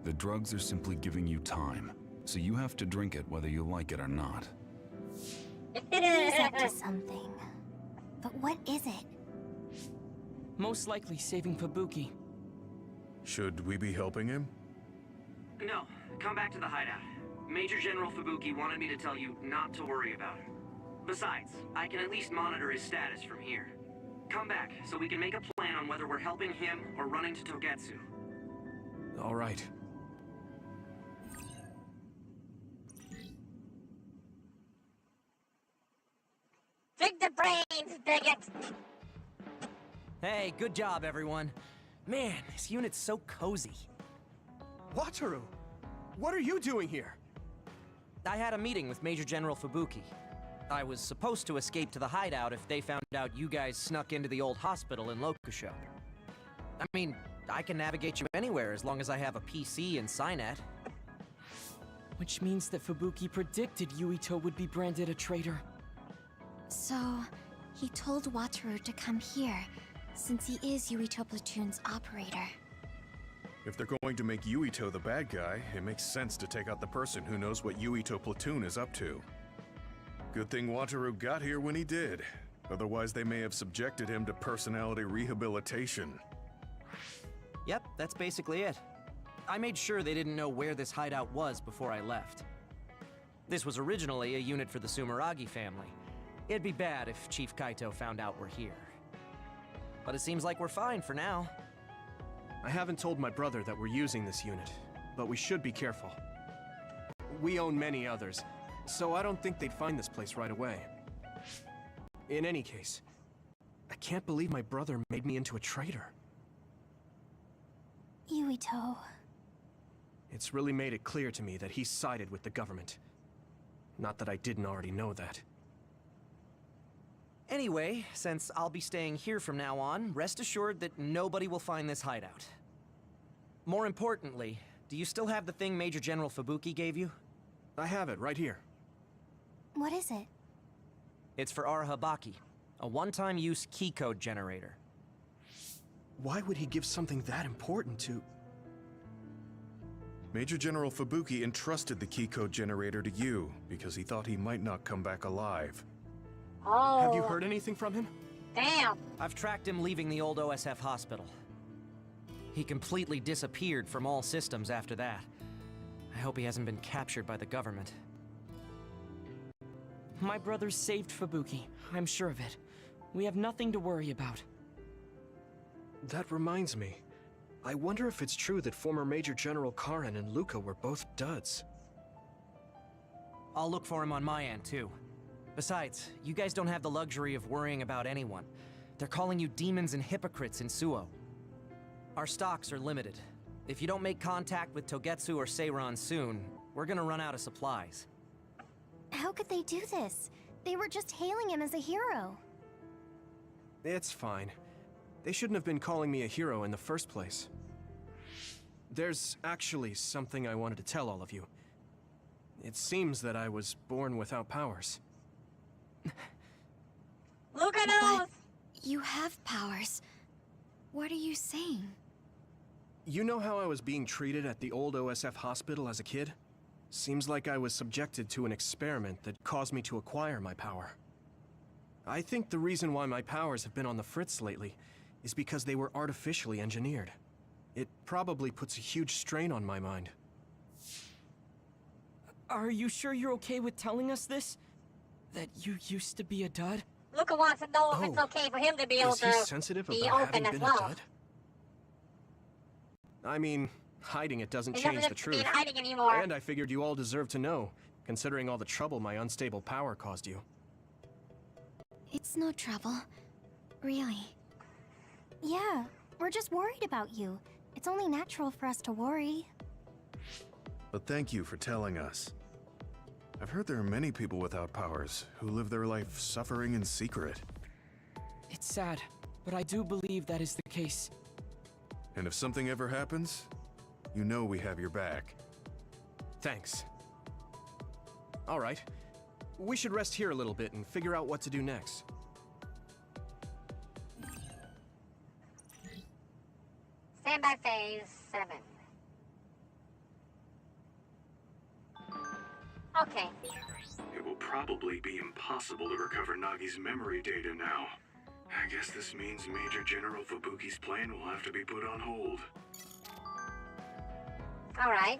Speaker 16: The drugs are simply giving you time, so you have to drink it whether you like it or not.
Speaker 3: He's up to something. But what is it?
Speaker 6: Most likely saving Fubuki.
Speaker 4: Should we be helping him?
Speaker 5: No, come back to the hideout. Major General Fubuki wanted me to tell you not to worry about him. Besides, I can at least monitor his status from here. Come back, so we can make a plan on whether we're helping him or running to Togetsu.
Speaker 2: All right.
Speaker 1: Drink the brains, bigot!
Speaker 17: Hey, good job, everyone. Man, this unit's so cozy.
Speaker 2: Wataru! What are you doing here?
Speaker 17: I had a meeting with Major General Fubuki. I was supposed to escape to the hideout if they found out you guys snuck into the old hospital in Lokusho. I mean, I can navigate you anywhere as long as I have a PC and Cynet.
Speaker 6: Which means that Fubuki predicted Yuito would be branded a traitor.
Speaker 13: So, he told Wataru to come here, since he is Yuito Platoon's operator.
Speaker 4: If they're going to make Yuito the bad guy, it makes sense to take out the person who knows what Yuito Platoon is up to. Good thing Wataru got here when he did. Otherwise, they may have subjected him to personality rehabilitation.
Speaker 17: Yep, that's basically it. I made sure they didn't know where this hideout was before I left. This was originally a unit for the Sumeragi family. It'd be bad if Chief Kaito found out we're here. But it seems like we're fine for now.
Speaker 2: I haven't told my brother that we're using this unit, but we should be careful. We own many others, so I don't think they'd find this place right away. In any case, I can't believe my brother made me into a traitor.
Speaker 3: Yuito.
Speaker 2: It's really made it clear to me that he sided with the government. Not that I didn't already know that.
Speaker 17: Anyway, since I'll be staying here from now on, rest assured that nobody will find this hideout. More importantly, do you still have the thing Major General Fubuki gave you?
Speaker 2: I have it right here.
Speaker 3: What is it?
Speaker 17: It's for Arahabaki, a one-time use key code generator.
Speaker 2: Why would he give something that important to...
Speaker 4: Major General Fubuki entrusted the key code generator to you because he thought he might not come back alive.
Speaker 1: Oh.
Speaker 2: Have you heard anything from him?
Speaker 1: Damn.
Speaker 17: I've tracked him leaving the old OSF hospital. He completely disappeared from all systems after that. I hope he hasn't been captured by the government.
Speaker 6: My brother saved Fubuki. I'm sure of it. We have nothing to worry about.
Speaker 2: That reminds me. I wonder if it's true that former Major General Karen and Luca were both duds.
Speaker 17: I'll look for him on my end, too. Besides, you guys don't have the luxury of worrying about anyone. They're calling you demons and hypocrites in Suo. Our stocks are limited. If you don't make contact with Togetsu or Seiran soon, we're gonna run out of supplies.
Speaker 3: How could they do this? They were just hailing him as a hero.
Speaker 2: It's fine. They shouldn't have been calling me a hero in the first place. There's actually something I wanted to tell all of you. It seems that I was born without powers.
Speaker 1: Look at us!
Speaker 13: You have powers. What are you saying?
Speaker 2: You know how I was being treated at the old OSF hospital as a kid? Seems like I was subjected to an experiment that caused me to acquire my power. I think the reason why my powers have been on the fritz lately is because they were artificially engineered. It probably puts a huge strain on my mind.
Speaker 6: Are you sure you're okay with telling us this? That you used to be a dud?
Speaker 1: Luca wants to know if it's okay for him to be able
Speaker 2: Is he sensitive
Speaker 1: be
Speaker 2: about
Speaker 1: open
Speaker 2: having
Speaker 1: as
Speaker 2: been
Speaker 1: well.
Speaker 2: a dud? I mean, hiding it doesn't
Speaker 1: He
Speaker 2: change
Speaker 1: doesn't
Speaker 2: the
Speaker 1: have to be
Speaker 2: truth.
Speaker 1: hiding anymore.
Speaker 2: And I figured you all deserve to know, considering all the trouble my unstable power caused you.
Speaker 13: It's no trouble. Really.
Speaker 3: Yeah, We're just worried about you. It's only natural for us to worry.
Speaker 4: But thank you for telling us. I've heard there are many people without powers who live their life suffering in secret.
Speaker 6: It's sad, but I do believe that is the case.
Speaker 4: And if something ever happens, you know we have your back.
Speaker 2: Thanks. All right. We should rest here a little bit and figure out what to do next.
Speaker 1: Standby phase 7. Okay.
Speaker 9: It will probably be impossible to recover Nagi's memory data now. I guess this means Major General Fubuki's plan will have to be put on hold.
Speaker 1: Alright.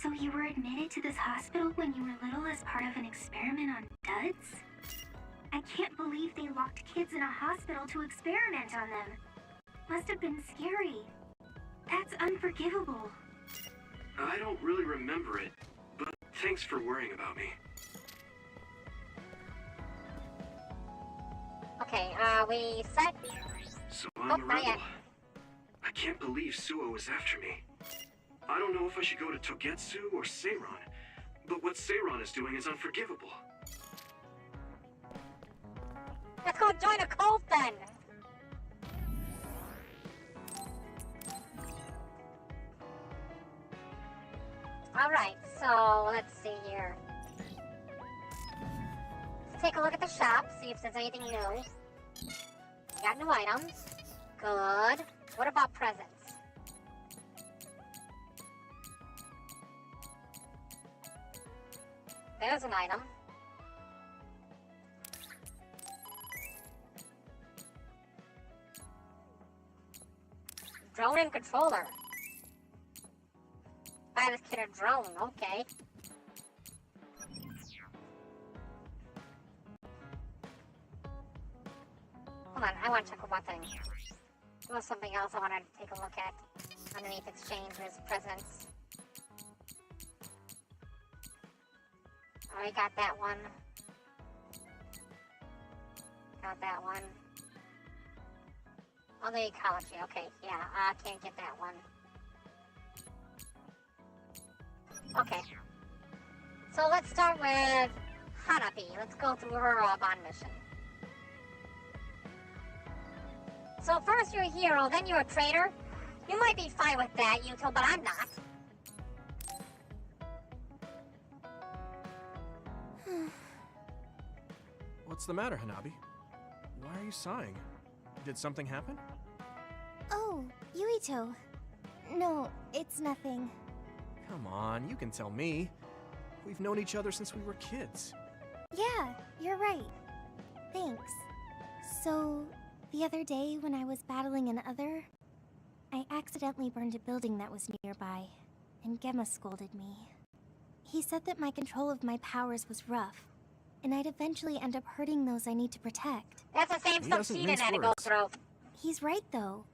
Speaker 8: So you were admitted to this hospital when you were little as part of an experiment on duds? I can't believe they locked kids in a hospital to experiment on them. Must have been scary. That's unforgivable.
Speaker 9: I don't really remember it, but thanks for worrying about me.
Speaker 1: Okay, we set?
Speaker 9: So I'm a rebel. I can't believe Suo is after me. I don't know if I should go to Togetsu or Seiron, but what Seiron is doing is unforgivable.
Speaker 1: Let's go join a cult then! Alright, so let's see here. Let's take a look at the shop, see if there's anything new. Got new items. Good. What about presents? There's an item. Drone and controller. Buy this kid a drone, okay. Hold on, I want to check one thing. There was something else I wanted to take a look at underneath exchanges, presents. Alright, got that one. Got that one. Oh, the ecology. Okay, yeah, I can't get that one. Okay. So let's start with Hanabi. Let's go through her bond mission. So first you're a hero, then you're a traitor. You might be fine with that, Yuto, but I'm not.
Speaker 2: What's the matter, Hanabi? Why are you sighing? Did something happen?
Speaker 3: Oh, Yuito. No, it's nothing.
Speaker 2: Come on, you can tell me. We've known each other since we were kids.
Speaker 3: Yeah, you're right. Thanks. So, the other day when I was battling an other, I accidentally burned a building that was nearby, and Gemma scolded me. He said that my control of my powers was rough, and I'd eventually end up hurting those I need to protect.
Speaker 1: That's the same stuff she didn't have to go through.
Speaker 3: He's right, though.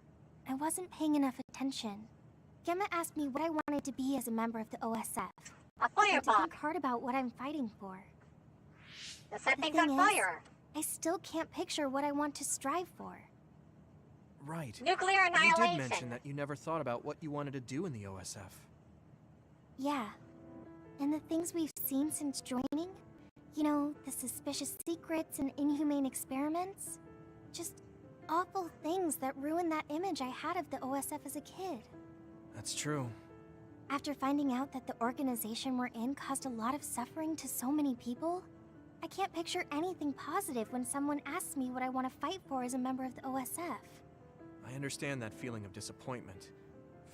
Speaker 3: I wasn't paying enough attention. Gemma asked me what I wanted to be as a member of the OSF.
Speaker 1: A
Speaker 3: I had to
Speaker 1: fireball.
Speaker 3: think hard about what I'm fighting for.
Speaker 1: To set
Speaker 3: The
Speaker 1: things
Speaker 3: thing
Speaker 1: on
Speaker 3: is,
Speaker 1: fire.
Speaker 3: I still can't picture what I want to strive for.
Speaker 2: Right.
Speaker 1: Nuclear annihilation.
Speaker 2: You did mention that you never thought about what you wanted to do in the OSF.
Speaker 3: Yeah. And the things we've seen since joining, you know, the suspicious secrets and inhumane experiments, just awful things that ruined that image I had of the OSF as a kid.
Speaker 2: That's true.
Speaker 3: After finding out that the organization we're in caused a lot of suffering to so many people, I can't picture anything positive when someone asks me what I want to fight for as a member of the OSF.
Speaker 2: I understand that feeling of disappointment.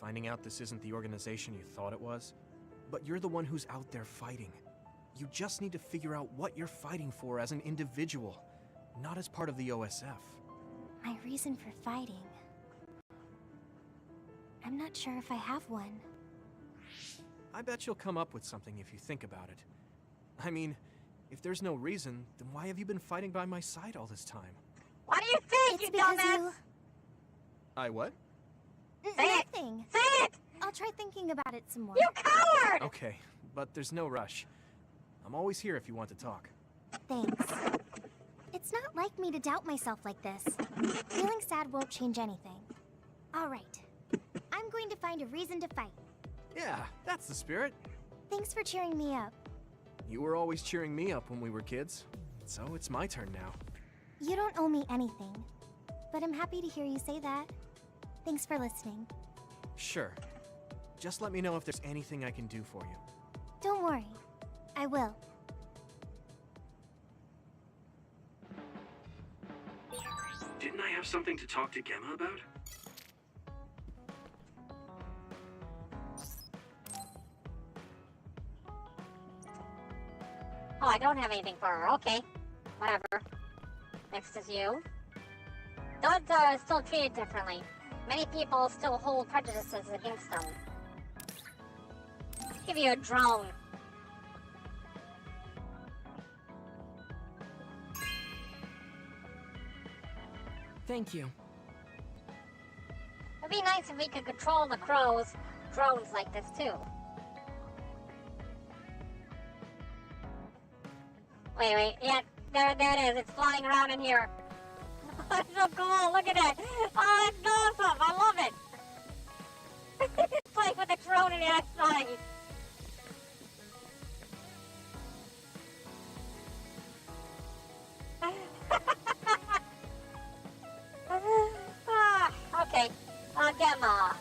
Speaker 2: Finding out this isn't the organization you thought it was. But you're the one who's out there fighting. You just need to figure out what you're fighting for as an individual, not as part of the OSF.
Speaker 3: My reason for fighting... I'm not sure if I have one.
Speaker 2: I bet you'll come up with something if you think about it. I mean, if there's no reason, then why have you been fighting by my side all this time?
Speaker 1: What do you think,
Speaker 3: It's
Speaker 1: you dumbass?
Speaker 2: I what?
Speaker 3: Nothing.
Speaker 1: Say it!
Speaker 3: I'll try thinking about it some more.
Speaker 1: You coward!
Speaker 2: Okay, but there's no rush. I'm always here if you want to talk.
Speaker 3: Thanks. It's not like me to doubt myself like this. Feeling sad won't change anything. All right. I'm going to find a reason to fight.
Speaker 2: Yeah, that's the spirit.
Speaker 3: Thanks for cheering me up.
Speaker 2: You were always cheering me up when we were kids, so it's my turn now.
Speaker 3: You don't owe me anything, but I'm happy to hear you say that. Thanks for listening.
Speaker 2: Sure. Just let me know if there's anything I can do for you.
Speaker 3: Don't worry. I will.
Speaker 9: Didn't I have something to talk to Gemma about?
Speaker 1: Oh, I don't have anything for her. Okay. Whatever. Next is you. Duds are still treated differently. Many people still hold prejudices against them. Let's give you a drone.
Speaker 6: Thank you.
Speaker 1: It'd be nice if we could control the crows' drones like this too. Wait, yeah, there it is. It's flying around in here. It's so cool. Look at it. Oh, it's awesome. I love it. It's like with a drone in the outside. Okay. Gemma.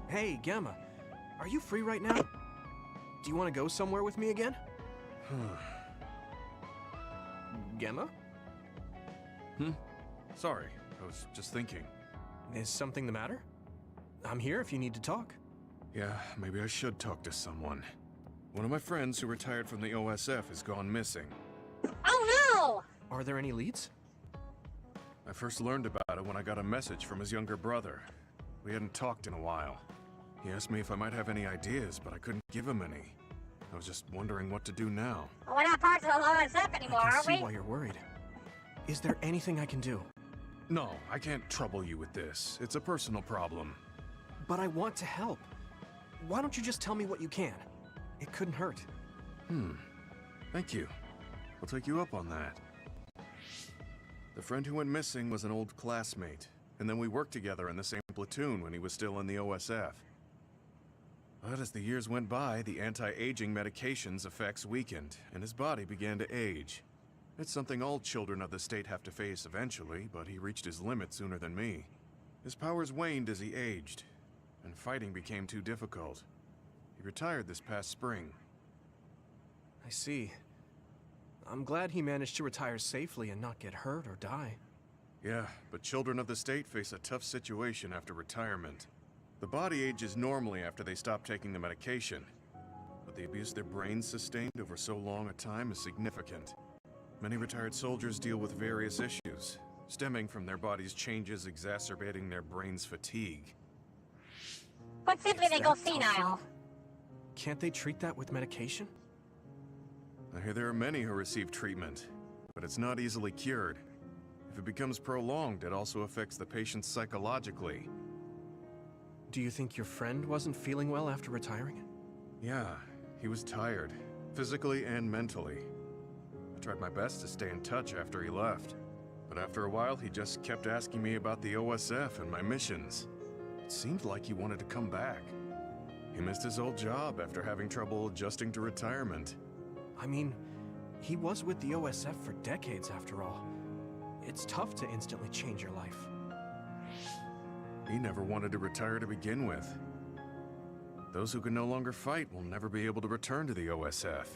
Speaker 2: Hey, Gamma. Are you free right now? Do you want to go somewhere with me again? Gemma?
Speaker 4: Sorry, I was just thinking.
Speaker 2: Is something the matter? I'm here if you need to talk.
Speaker 4: Yeah, maybe I should talk to someone. One of my friends who retired from the OSF has gone missing.
Speaker 1: Oh no!
Speaker 2: Are there any leads?
Speaker 4: I first learned about it when I got a message from his younger brother. We hadn't talked in a while. He asked me if I might have any ideas, but I couldn't give him any. I was just wondering what to do now.
Speaker 1: Well, we're not part of the OSF anymore,
Speaker 2: I
Speaker 1: are
Speaker 2: can see
Speaker 1: we?
Speaker 2: why you're worried. Is there anything I can do?
Speaker 4: No, I can't trouble you with this. It's a personal problem.
Speaker 2: But I want to help. Why don't you just tell me what you can? It couldn't hurt.
Speaker 4: Thank you. I'll take you up on that. The friend who went missing was an old classmate, and then we worked together in the same platoon when he was still in the OSF. But as the years went by, the anti-aging medication's effects weakened, and his body began to age. It's something all children of the state have to face eventually, but he reached his limit sooner than me. His powers waned as he aged, and fighting became too difficult. He retired this past spring.
Speaker 2: I see. I'm glad he managed to retire safely and not get hurt or die.
Speaker 4: Yeah, but children of the state face a tough situation after retirement. The body ages normally after they stop taking the medication, but the abuse their brains sustained over so long a time is significant. Many retired soldiers deal with various issues, stemming from their body's changes exacerbating their brain's fatigue.
Speaker 1: But simply they go senile.
Speaker 2: Can't they treat that with medication?
Speaker 4: I hear there are many who receive treatment, but it's not easily cured. If it becomes prolonged, it also affects the patient psychologically.
Speaker 2: Do you think your friend wasn't feeling well after retiring?
Speaker 4: Yeah, he was tired, physically and mentally. I tried my best to stay in touch after he left, but after a while he just kept asking me about the OSF and my missions. It seemed like he wanted to come back. He missed his old job after having trouble adjusting to retirement.
Speaker 2: I mean, he was with the OSF for decades after all. It's tough to instantly change your life.
Speaker 4: He never wanted to retire to begin with. Those who can no longer fight will never be able to return to the OSF.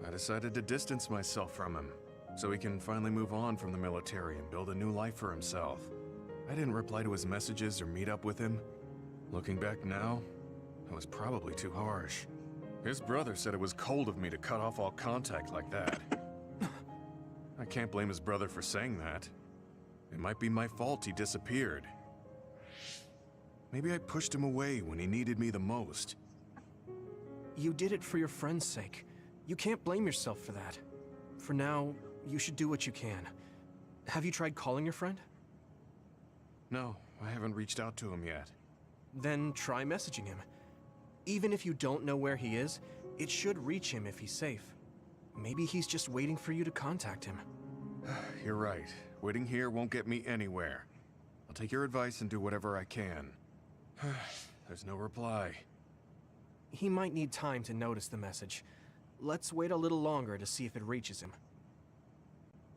Speaker 4: I decided to distance myself from him, so he can finally move on from the military and build a new life for himself. I didn't reply to his messages or meet up with him. Looking back now, I was probably too harsh. His brother said it was cold of me to cut off all contact like that. I can't blame his brother for saying that. It might be my fault he disappeared. Maybe I pushed him away when he needed me the most.
Speaker 2: You did it for your friend's sake. You can't blame yourself for that. For now, you should do what you can. Have you tried calling your friend?
Speaker 4: No, I haven't reached out to him yet.
Speaker 2: Then try messaging him. Even if you don't know where he is, it should reach him if he's safe. Maybe he's just waiting for you to contact him.
Speaker 4: You're right. Waiting here won't get me anywhere. I'll take your advice and do whatever I can. There's no reply.
Speaker 2: He might need time to notice the message. Let's wait a little longer to see if it reaches him.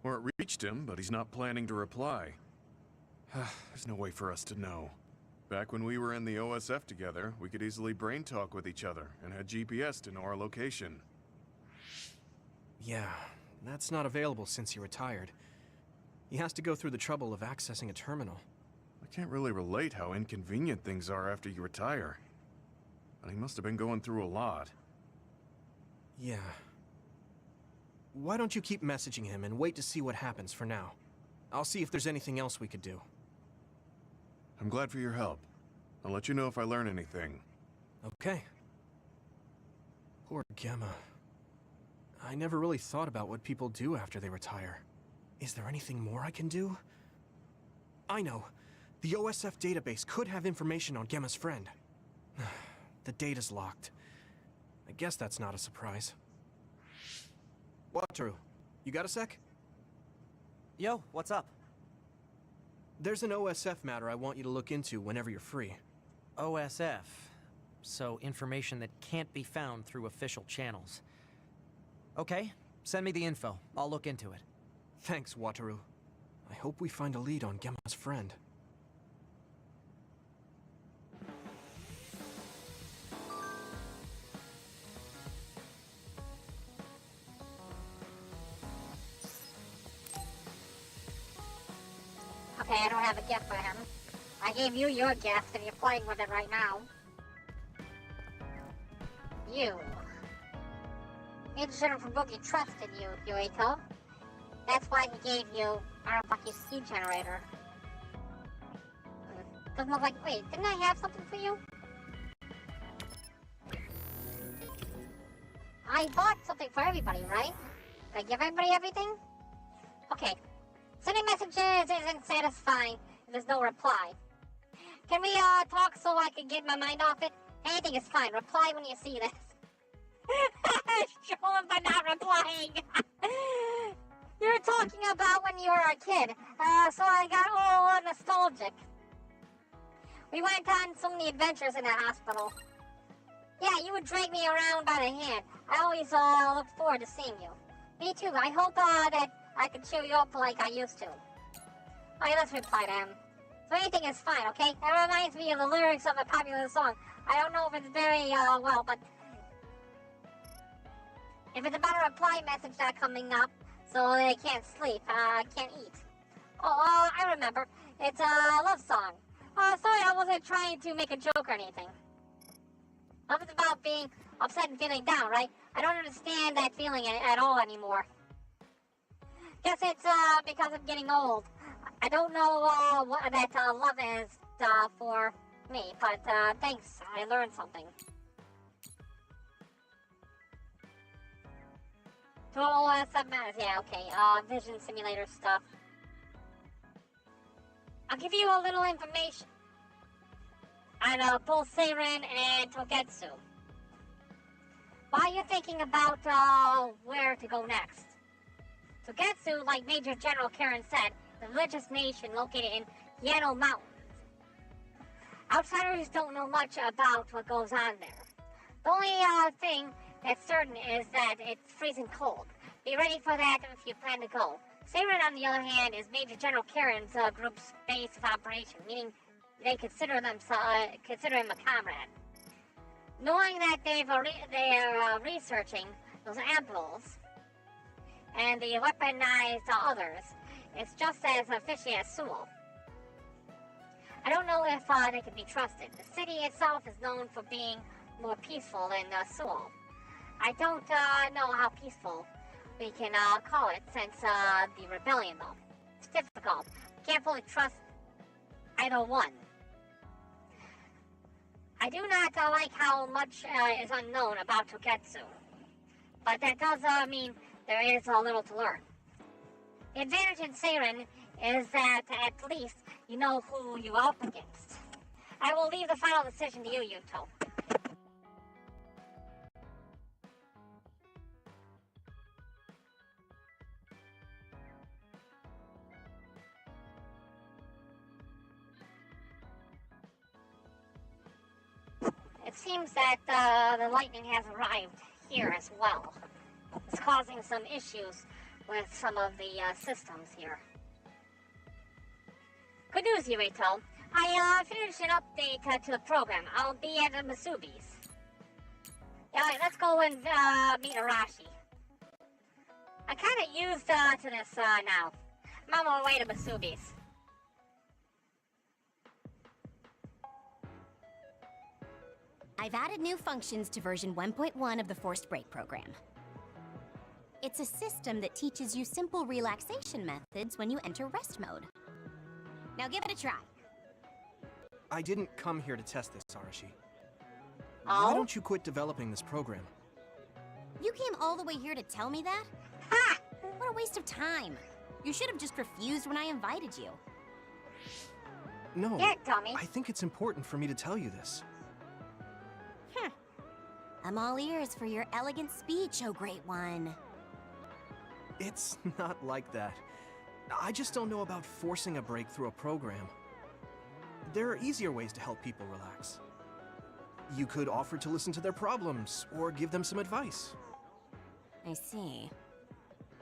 Speaker 4: Or it reached him, but he's not planning to reply. There's no way for us to know. Back when we were in the OSF together, we could easily brain talk with each other and had GPS to know our location.
Speaker 2: Yeah, that's not available since he retired. He has to go through the trouble of accessing a terminal.
Speaker 4: I can't really relate how inconvenient things are after you retire. But he must have been going through a lot.
Speaker 2: Yeah. Why don't you keep messaging him and wait to see what happens for now? I'll see if there's anything else we could do.
Speaker 4: I'm glad for your help. I'll let you know if I learn anything.
Speaker 2: Okay. Poor Gemma. I never really thought about what people do after they retire. Is there anything more I can do? I know. The OSF database could have information on Gemma's friend. The data's locked. I guess that's not a surprise. Wataru, you got a sec?
Speaker 17: Yo, what's up?
Speaker 2: There's an OSF matter I want you to look into whenever you're free.
Speaker 17: OSF. So information that can't be found through official channels. Okay, send me the info. I'll look into it.
Speaker 2: Thanks, Wataru. I hope we find a lead on Gemma's friend.
Speaker 1: Okay, I don't have a gift for him. I gave you your gift and you're playing with it right now. You. Agent Fubuki trusted you, Yuito. That's why he gave you Arabaki's seed generator. Doesn't look like... Wait, didn't I have something for you? I bought something for everybody, right? Did I give everybody everything? Okay. Sending messages isn't satisfying if there's no reply. Can we talk so I can get my mind off it? Anything is fine. Reply when you see this. Show him by not replying. You're talking about when you were a kid, so I got all nostalgic. We went on so many adventures in the hospital. Yeah, you would drag me around by the hand. I always look forward to seeing you. Me too. I hope that I can cheer you up like I used to. Okay, let's reply to him. So anything is fine, okay? That reminds me of the lyrics of a popular song. I don't know if it's very well, but if it's about a reply message not coming up, so they can't sleep, can't eat. Oh, I remember. It's a love song. Sorry, I wasn't trying to make a joke or anything. Love is about being upset and feeling down, right? I don't understand that feeling at all anymore. Guess it's because I'm getting old. I don't know what that love is for me, but thanks. I learned something. Total submatters, yeah, okay. Vision simulator stuff. I'll give you a little information on both Seiren and Togetsu. While you're thinking about where to go next. Togetsu, like Major General Karen said, is a religious nation located in Yano Mountains. Outsiders don't know much about what goes on there. The only thing that's certain is that it's freezing cold. Be ready for that if you plan to go. Seiren, on the other hand, is Major General Karen's group's base of operation, meaning they consider him a comrade. Knowing that they're researching those ampules and the weaponized others, it's just as fishy as Sewell. I don't know if they can be trusted. The city itself is known for being more peaceful than Sewell. I don't know how peaceful we can call it since the rebellion, though. It's difficult. Can't fully trust either one. I do not like how much is unknown about Togetsu, but that does mean there is a little to learn. The advantage in Seiren is that at least you know who you're up against. I will leave the final decision to you, Yuto. It seems that the lightning has arrived here as well. It's causing some issues with some of the systems here. Good news, Yurito. I finished an update to the program. I'll be at the Masubi's. Yeah, let's go and meet Arashi. I'm kind of used to this now. I'm on my way to Masubi's.
Speaker 12: I've added new functions to version 1.1 of the Forced Break program. It's a system that teaches you simple relaxation methods when you enter rest mode. Now give it a try.
Speaker 2: I didn't come here to test this, Arashi.
Speaker 12: Oh?
Speaker 2: Why don't you quit developing this program?
Speaker 12: You came all the way here to tell me that? Ha! What a waste of time. You should have just refused when I invited you.
Speaker 2: No,
Speaker 1: Yeah, dummy.
Speaker 2: I think it's important for me to tell you this.
Speaker 12: I'm all ears for your elegant speech, oh great one.
Speaker 2: It's not like that. I just don't know about forcing a break through a program. There are easier ways to help people relax. You could offer to listen to their problems, or give them some advice.
Speaker 12: I see.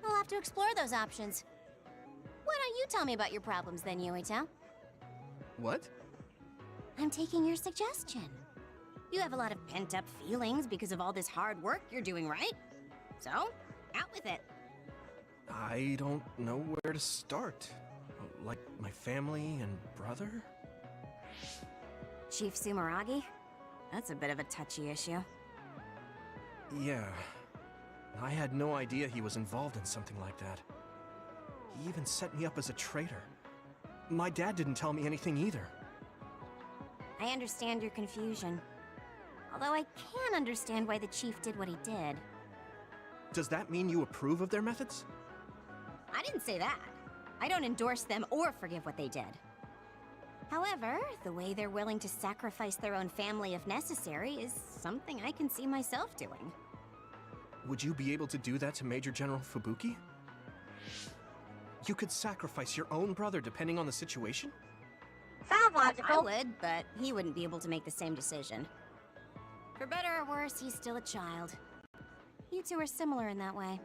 Speaker 12: I'll have to explore those options. Why don't you tell me about your problems then, Yuito?
Speaker 2: What?
Speaker 12: I'm taking your suggestion. You have a lot of pent-up feelings because of all this hard work you're doing, right? So, out with it.
Speaker 2: I don't know where to start. Like my family and brother?
Speaker 12: Chief Sumeragi? That's a bit of a touchy issue.
Speaker 2: Yeah. I had no idea he was involved in something like that. He even set me up as a traitor. My dad didn't tell me anything either.
Speaker 12: I understand your confusion. Although I can understand why the chief did what he did.
Speaker 2: Does that mean you approve of their methods?
Speaker 12: I didn't say that. I don't endorse them or forgive what they did. However, the way they're willing to sacrifice their own family if necessary is something I can see myself doing.
Speaker 2: Would you be able to do that to Major General Fubuki? You could sacrifice your own brother depending on the situation?
Speaker 1: Sounds logical.
Speaker 12: I would, but he wouldn't be able to make the same decision. For better or worse, he's still a child. You two are similar in that way.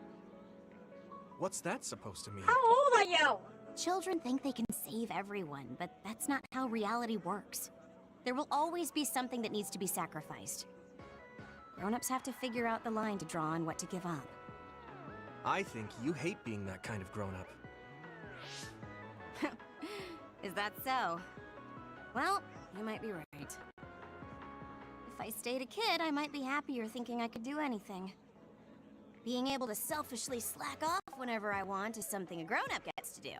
Speaker 2: What's that supposed to mean?
Speaker 1: How old are you?
Speaker 12: Children think they can save everyone, but that's not how reality works. There will always be something that needs to be sacrificed. Grown-ups have to figure out the line to draw on what to give up.
Speaker 2: I think you hate being that kind of grown-up.
Speaker 12: Is that so? Well, you might be right. If I stayed a kid, I might be happier thinking I could do anything. Being able to selfishly slack off whenever I want is something a grown-up gets to do.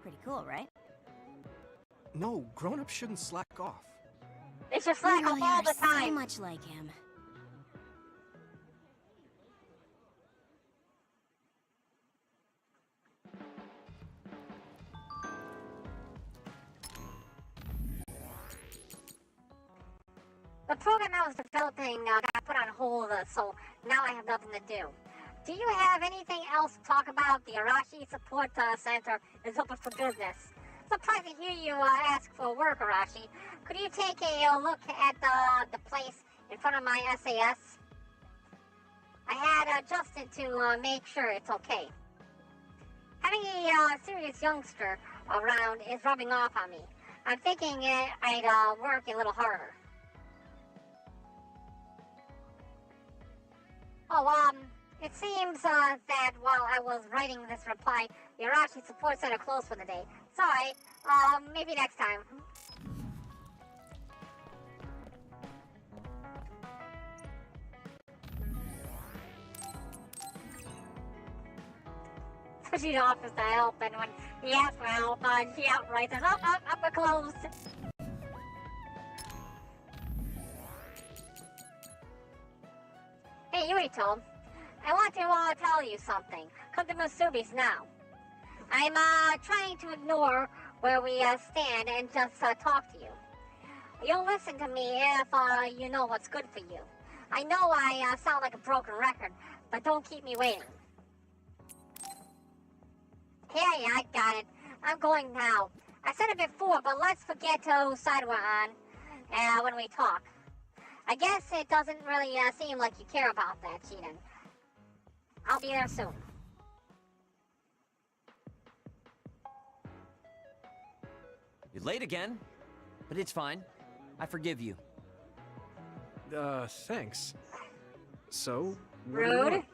Speaker 12: Pretty cool, right?
Speaker 2: No, grown-ups shouldn't slack off.
Speaker 1: They should slack off all the time.
Speaker 12: So much like him.
Speaker 1: The program I was developing got put on hold, so now I have nothing to do. Do you have anything else to talk about? The Arashi Support Center is open for business. Surprised to hear you ask for work, Arashi. Could you take a look at the place in front of my SAS? I had adjusted to make sure it's okay. Having a serious youngster around is rubbing off on me. I'm thinking I'd work a little harder. Oh, it seems that while I was writing this reply, the Arashi Support Center closed for the day. Sorry, maybe next time. So she offers to help, and when he asks for help, she outright says, up, we're closed. Hey, Yurito, I want to tell you something. Come to Masubi's now. I'm trying to ignore where we stand and just talk to you. You'll listen to me if you know what's good for you. I know I sound like a broken record, but don't keep me waiting. Yeah, I got it. I'm going now. I said it before, but let's forget whose side we're on when we talk. I guess it doesn't really seem like you care about that, Cheatin. I'll be there soon.
Speaker 17: You're late again, but it's fine. I forgive you.
Speaker 2: Thanks. So, what do you
Speaker 1: Rude.
Speaker 2: want?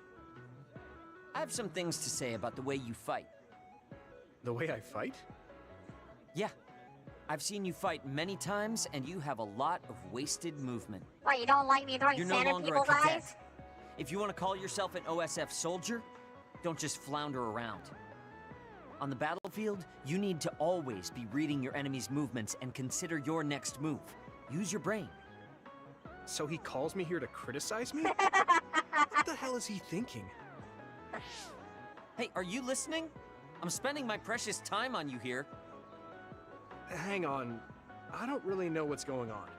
Speaker 17: I have some things to say about the way you fight.
Speaker 2: The way I fight?
Speaker 17: Yeah. I've seen you fight many times, and you have a lot of wasted movement.
Speaker 1: What, you don't like me throwing
Speaker 17: You're
Speaker 1: sand
Speaker 17: no
Speaker 1: at
Speaker 17: longer a
Speaker 1: people's
Speaker 17: cadet.
Speaker 1: eyes?
Speaker 17: If you want to call yourself an OSF soldier, don't just flounder around. On the battlefield, you need to always be reading your enemy's movements and consider your next move. Use your brain.
Speaker 2: So he calls me here to criticize me? What the hell is he thinking?
Speaker 17: Hey, are you listening? I'm spending my precious time on you here.
Speaker 2: Hang on. I don't really know what's going on.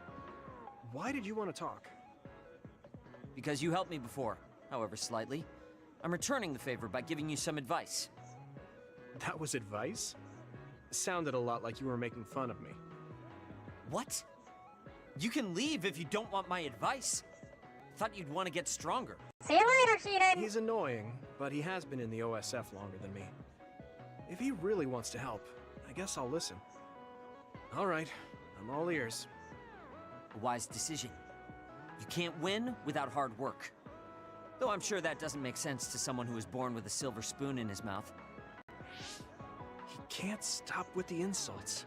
Speaker 2: Why did you want to talk?
Speaker 17: Because you helped me before, however slightly. I'm returning the favor by giving you some advice.
Speaker 2: That was advice? Sounded a lot like you were making fun of me.
Speaker 17: What? You can leave if you don't want my advice. Thought you'd want to get stronger.
Speaker 1: See you later, Cheatin.
Speaker 2: He's annoying, but he has been in the OSF longer than me. If he really wants to help, I guess I'll listen. All right, I'm all ears.
Speaker 17: A wise decision. You can't win without hard work. Though I'm sure that doesn't make sense to someone who was born with a silver spoon in his mouth.
Speaker 2: He can't stop with the insults.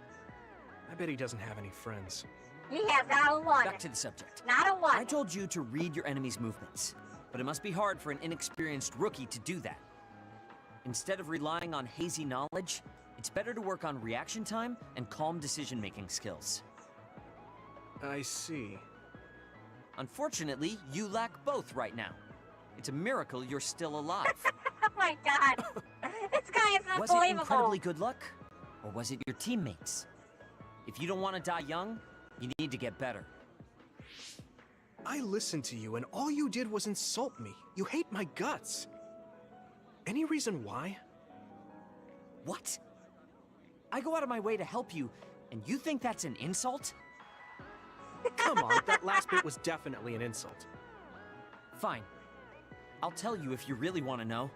Speaker 2: I bet he doesn't have any friends.
Speaker 1: He has not a one.
Speaker 17: Back to the subject.
Speaker 1: Not a one.
Speaker 17: I told you to read your enemy's movements, but it must be hard for an inexperienced rookie to do that. Instead of relying on hazy knowledge, it's better to work on reaction time and calm decision-making skills.
Speaker 2: I see.
Speaker 17: Unfortunately, you lack both right now. It's a miracle you're still alive.
Speaker 1: Oh my god. This guy is
Speaker 17: Was it
Speaker 1: unbelievable.
Speaker 17: incredibly good luck? Or was it your teammates? If you don't want to die young, you need to get better.
Speaker 2: I listened to you and all you did was insult me. You hate my guts. Any reason why?
Speaker 17: What? I go out of my way to help you, and you think that's an insult?
Speaker 2: Come on, that last bit was definitely an insult.
Speaker 17: Fine. I'll tell you if you really want to know.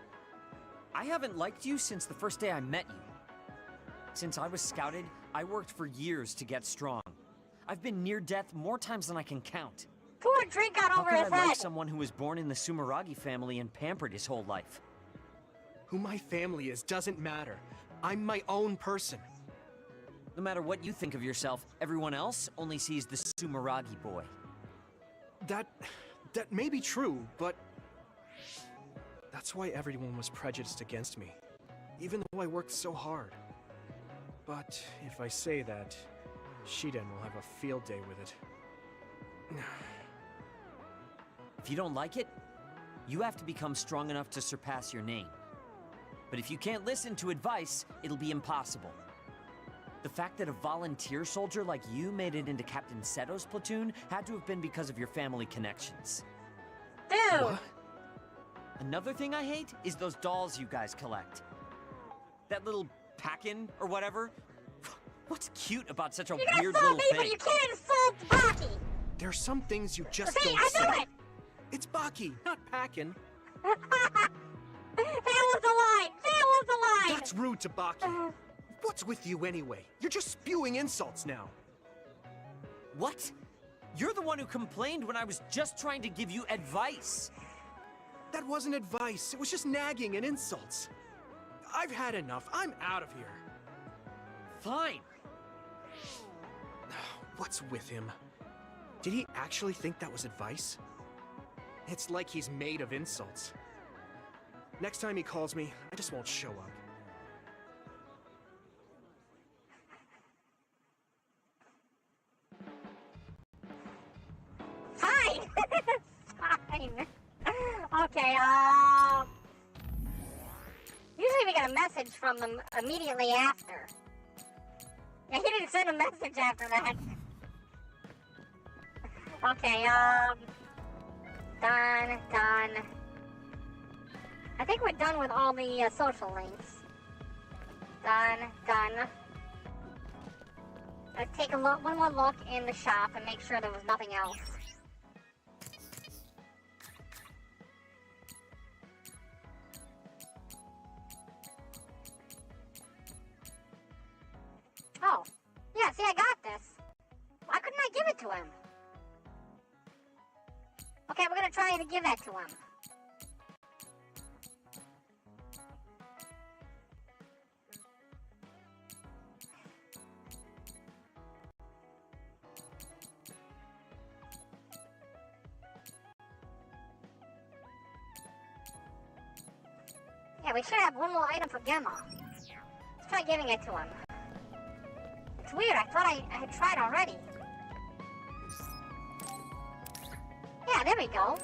Speaker 17: I haven't liked you since the first day I met you. Since I was scouted, I worked for years to get strong. I've been near death more times than I can count.
Speaker 1: Pour a drink out over his
Speaker 17: How could I like
Speaker 1: head.
Speaker 17: someone who was born in the Sumeragi family and pampered his whole life?
Speaker 2: Who my family is doesn't matter. I'm my own person.
Speaker 17: No matter what you think of yourself, everyone else only sees the Sumeragi boy.
Speaker 2: That may be true, but that's why everyone was prejudiced against me, even though I worked so hard. But if I say that, Shiden will have a field day with it.
Speaker 17: If you don't like it, you have to become strong enough to surpass your name. But if you can't listen to advice, it'll be impossible. The fact that a volunteer soldier like you made it into Captain Seto's platoon had to have been because of your family connections.
Speaker 1: Dude!
Speaker 2: What?
Speaker 17: Another thing I hate is those dolls you guys collect. That little pack-in or whatever. What's cute about such a
Speaker 1: You can
Speaker 17: weird
Speaker 1: insult
Speaker 17: little
Speaker 1: me,
Speaker 17: thing?
Speaker 1: but you can't insult Baki!
Speaker 2: There's some things you just
Speaker 1: See,
Speaker 2: don't
Speaker 1: I
Speaker 2: say.
Speaker 1: knew it!
Speaker 2: It's Baki, not Packin.
Speaker 1: That was the line! That was the line!
Speaker 2: That's rude to Baki. What's with you anyway? You're just spewing insults now.
Speaker 17: What? You're the one who complained when I was just trying to give you advice.
Speaker 2: That wasn't advice. It was just nagging and insults. I've had enough. I'm out of here.
Speaker 17: Fine.
Speaker 2: What's with him? Did he actually think that was advice? It's like he's made of insults. Next time he calls me, I just won't show up.
Speaker 1: Fine! Fine. Okay, usually we get a a message from him immediately after. Yeah, he didn't send a message after that. Okay, done. I think we're done with all the social links. Done. Let's take one more look in the shop and make sure there was nothing else. Oh, yeah, see, I got this. Why couldn't I give it to him? Okay, we're gonna try to give that to him. Yeah, we should have one more item for Gemma. Let's try giving it to him. It's weird, I thought I had tried already. Yeah, there we go.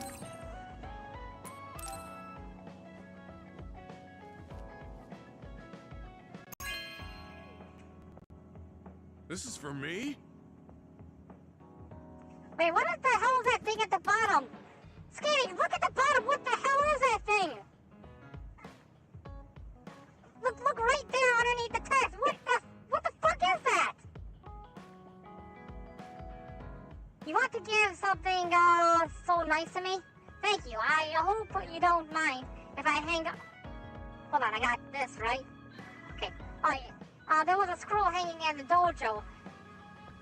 Speaker 4: This is for me?
Speaker 1: Wait, what the hell is that thing at the bottom? Skating, look at the bottom! What the hell is that thing? Look right there underneath the text! What the fuck is that? You want to give something, so nice to me? Thank you. I hope you don't mind if I hang up. Hold on, I got this, right? Okay. Alright. There was a scroll hanging in the dojo.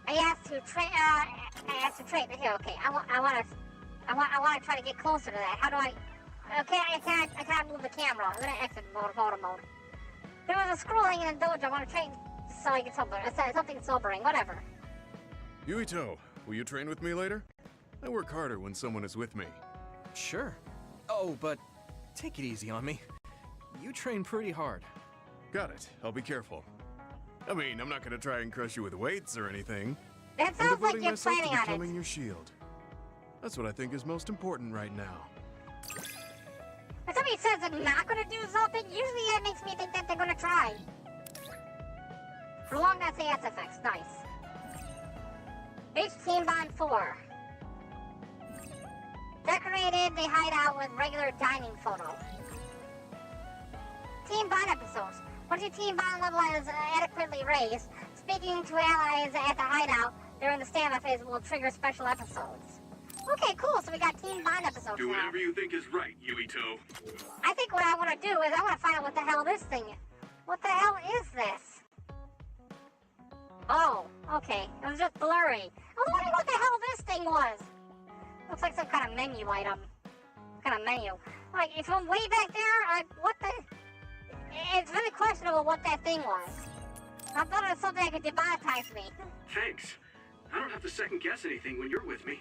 Speaker 1: I asked to trade. Here, okay. I want to try to get closer to that. How do I? Okay, I can't move the camera. I'm gonna exit photo mode. There was a scroll hanging in the dojo. I want to trade so I get something sobering. Whatever.
Speaker 4: Yuito, will you train with me later? I work harder when someone is with me.
Speaker 2: Sure. Oh, but take it easy on me. You train pretty hard.
Speaker 4: Got it. I'll be careful. I mean, I'm not gonna try and crush you with weights or anything.
Speaker 1: That sounds like you're planning on it.
Speaker 4: Becoming your shield. That's what I think is most important right now.
Speaker 1: When somebody says they're not gonna do something, usually that makes me think that they're gonna try. Prolong that SFX, nice. Reach Team Bond 4. Decorated the hideout with regular dining photo. Team Bond episodes. Once your Team Bond level is adequately raised, speaking to allies at the hideout during the standoff phase will trigger special episodes. Okay, cool, so we got Team Bond episodes
Speaker 9: Do
Speaker 1: now.
Speaker 9: whatever you think is right, Yuito.
Speaker 1: I think what I want to do is I want to find out what the hell this thing is. What the hell is this? Oh, okay. It was just blurry. I was wondering what the hell this thing was. Looks like some kind of menu item. Kind of menu. Like, it's from way back there. What the? It's really questionable what that thing was. I thought it was something that could demonetize me.
Speaker 9: Thanks. I don't have to second guess anything when you're with me.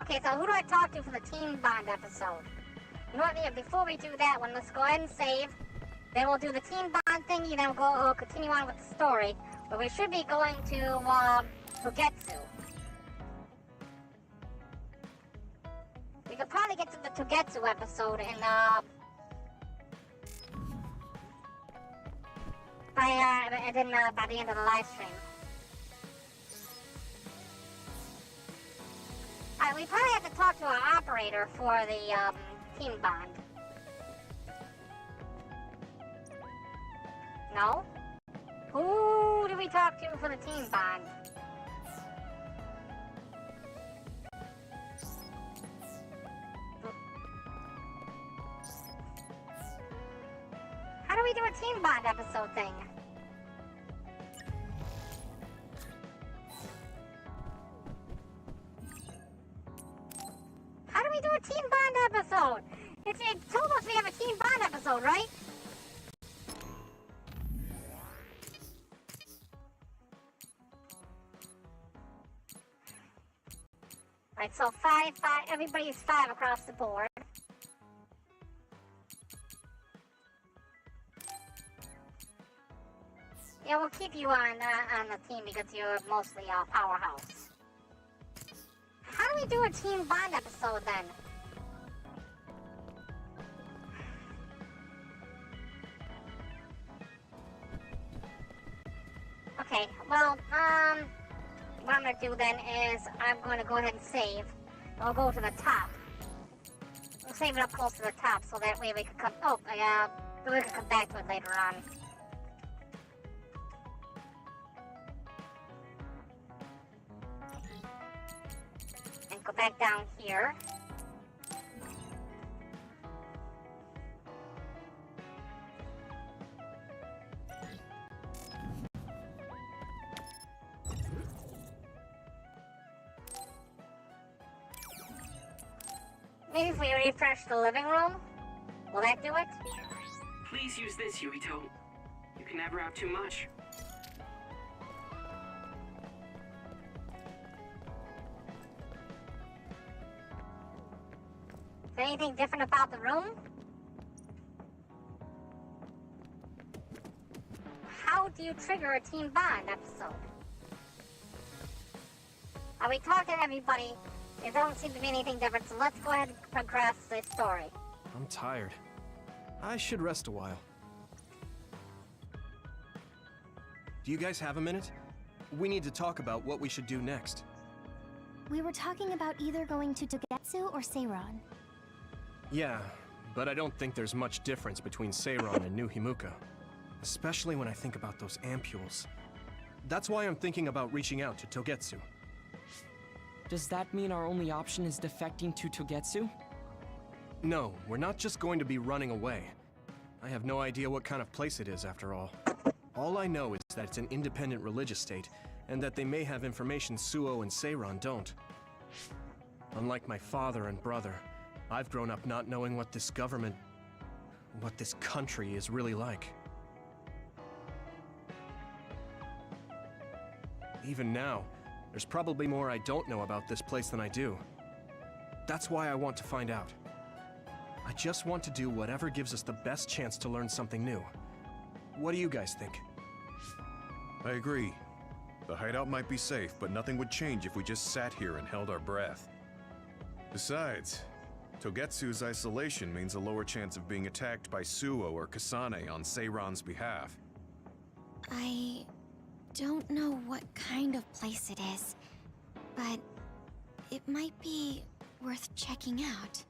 Speaker 1: Okay, so who do I talk to for the Team Bond episode? You know what, yeah, before we do that one, let's go ahead and save. Then we'll do the Team Bond thingy, then we'll continue on with the story. But we should be going to, Togetsu. We could probably get to the Togetsu episode in, by the end of the live stream. Alright, we probably have to talk to our operator for the, Team Bond. No? Who do we talk to for the Team Bond? How do we do a Team Bond episode thing? How do we do a Team Bond episode? It told us we have a Team Bond episode, right? Right, so five, everybody's 5 across the board. Yeah, we'll keep you on the team because you're mostly a powerhouse. How do we do a Team Bond episode then? Okay, well, what I'm gonna do then is I'm gonna go ahead and save. We'll go to the top. We'll save it up close to the top so that way we can come. Oh, yeah, we can come back to it later on. And go back down here. Maybe if we refresh the living room, will that do it?
Speaker 5: Please use this, Yuito. You can never have too much.
Speaker 1: Is there anything different about the room? How do you trigger a team bond episode? We talked to everybody. There don't seem to be anything different, so let's go ahead and progress this story.
Speaker 2: I'm tired. I should rest a while. Do you guys have a minute? We need to talk about what we should do next.
Speaker 3: We were talking about either going to Togetsu or Seiron.
Speaker 2: Yeah, but I don't think there's much difference between Seiron and New Himuka. Especially when I think about those ampules. That's why I'm thinking about reaching out to Togetsu.
Speaker 6: Does that mean our only option is defecting to Togetsu?
Speaker 2: No, we're not just going to be running away. I have no idea what kind of place it is, after all. All I know is that it's an independent religious state, and that they may have information Suo and Seiron don't. Unlike my father and brother, I've grown up not knowing what this government, what this country is really like. Even now, there's probably more I don't know about this place than I do. That's why I want to find out. I just want to do whatever gives us the best chance to learn something new. What do you guys think?
Speaker 4: I agree. The hideout might be safe, but nothing would change if we just sat here and held our breath. Besides, Togetsu's isolation means a lower chance of being attacked by Suo or Kasane on Seiron's behalf.
Speaker 13: I don't know what kind of place it is, but it might be worth checking out.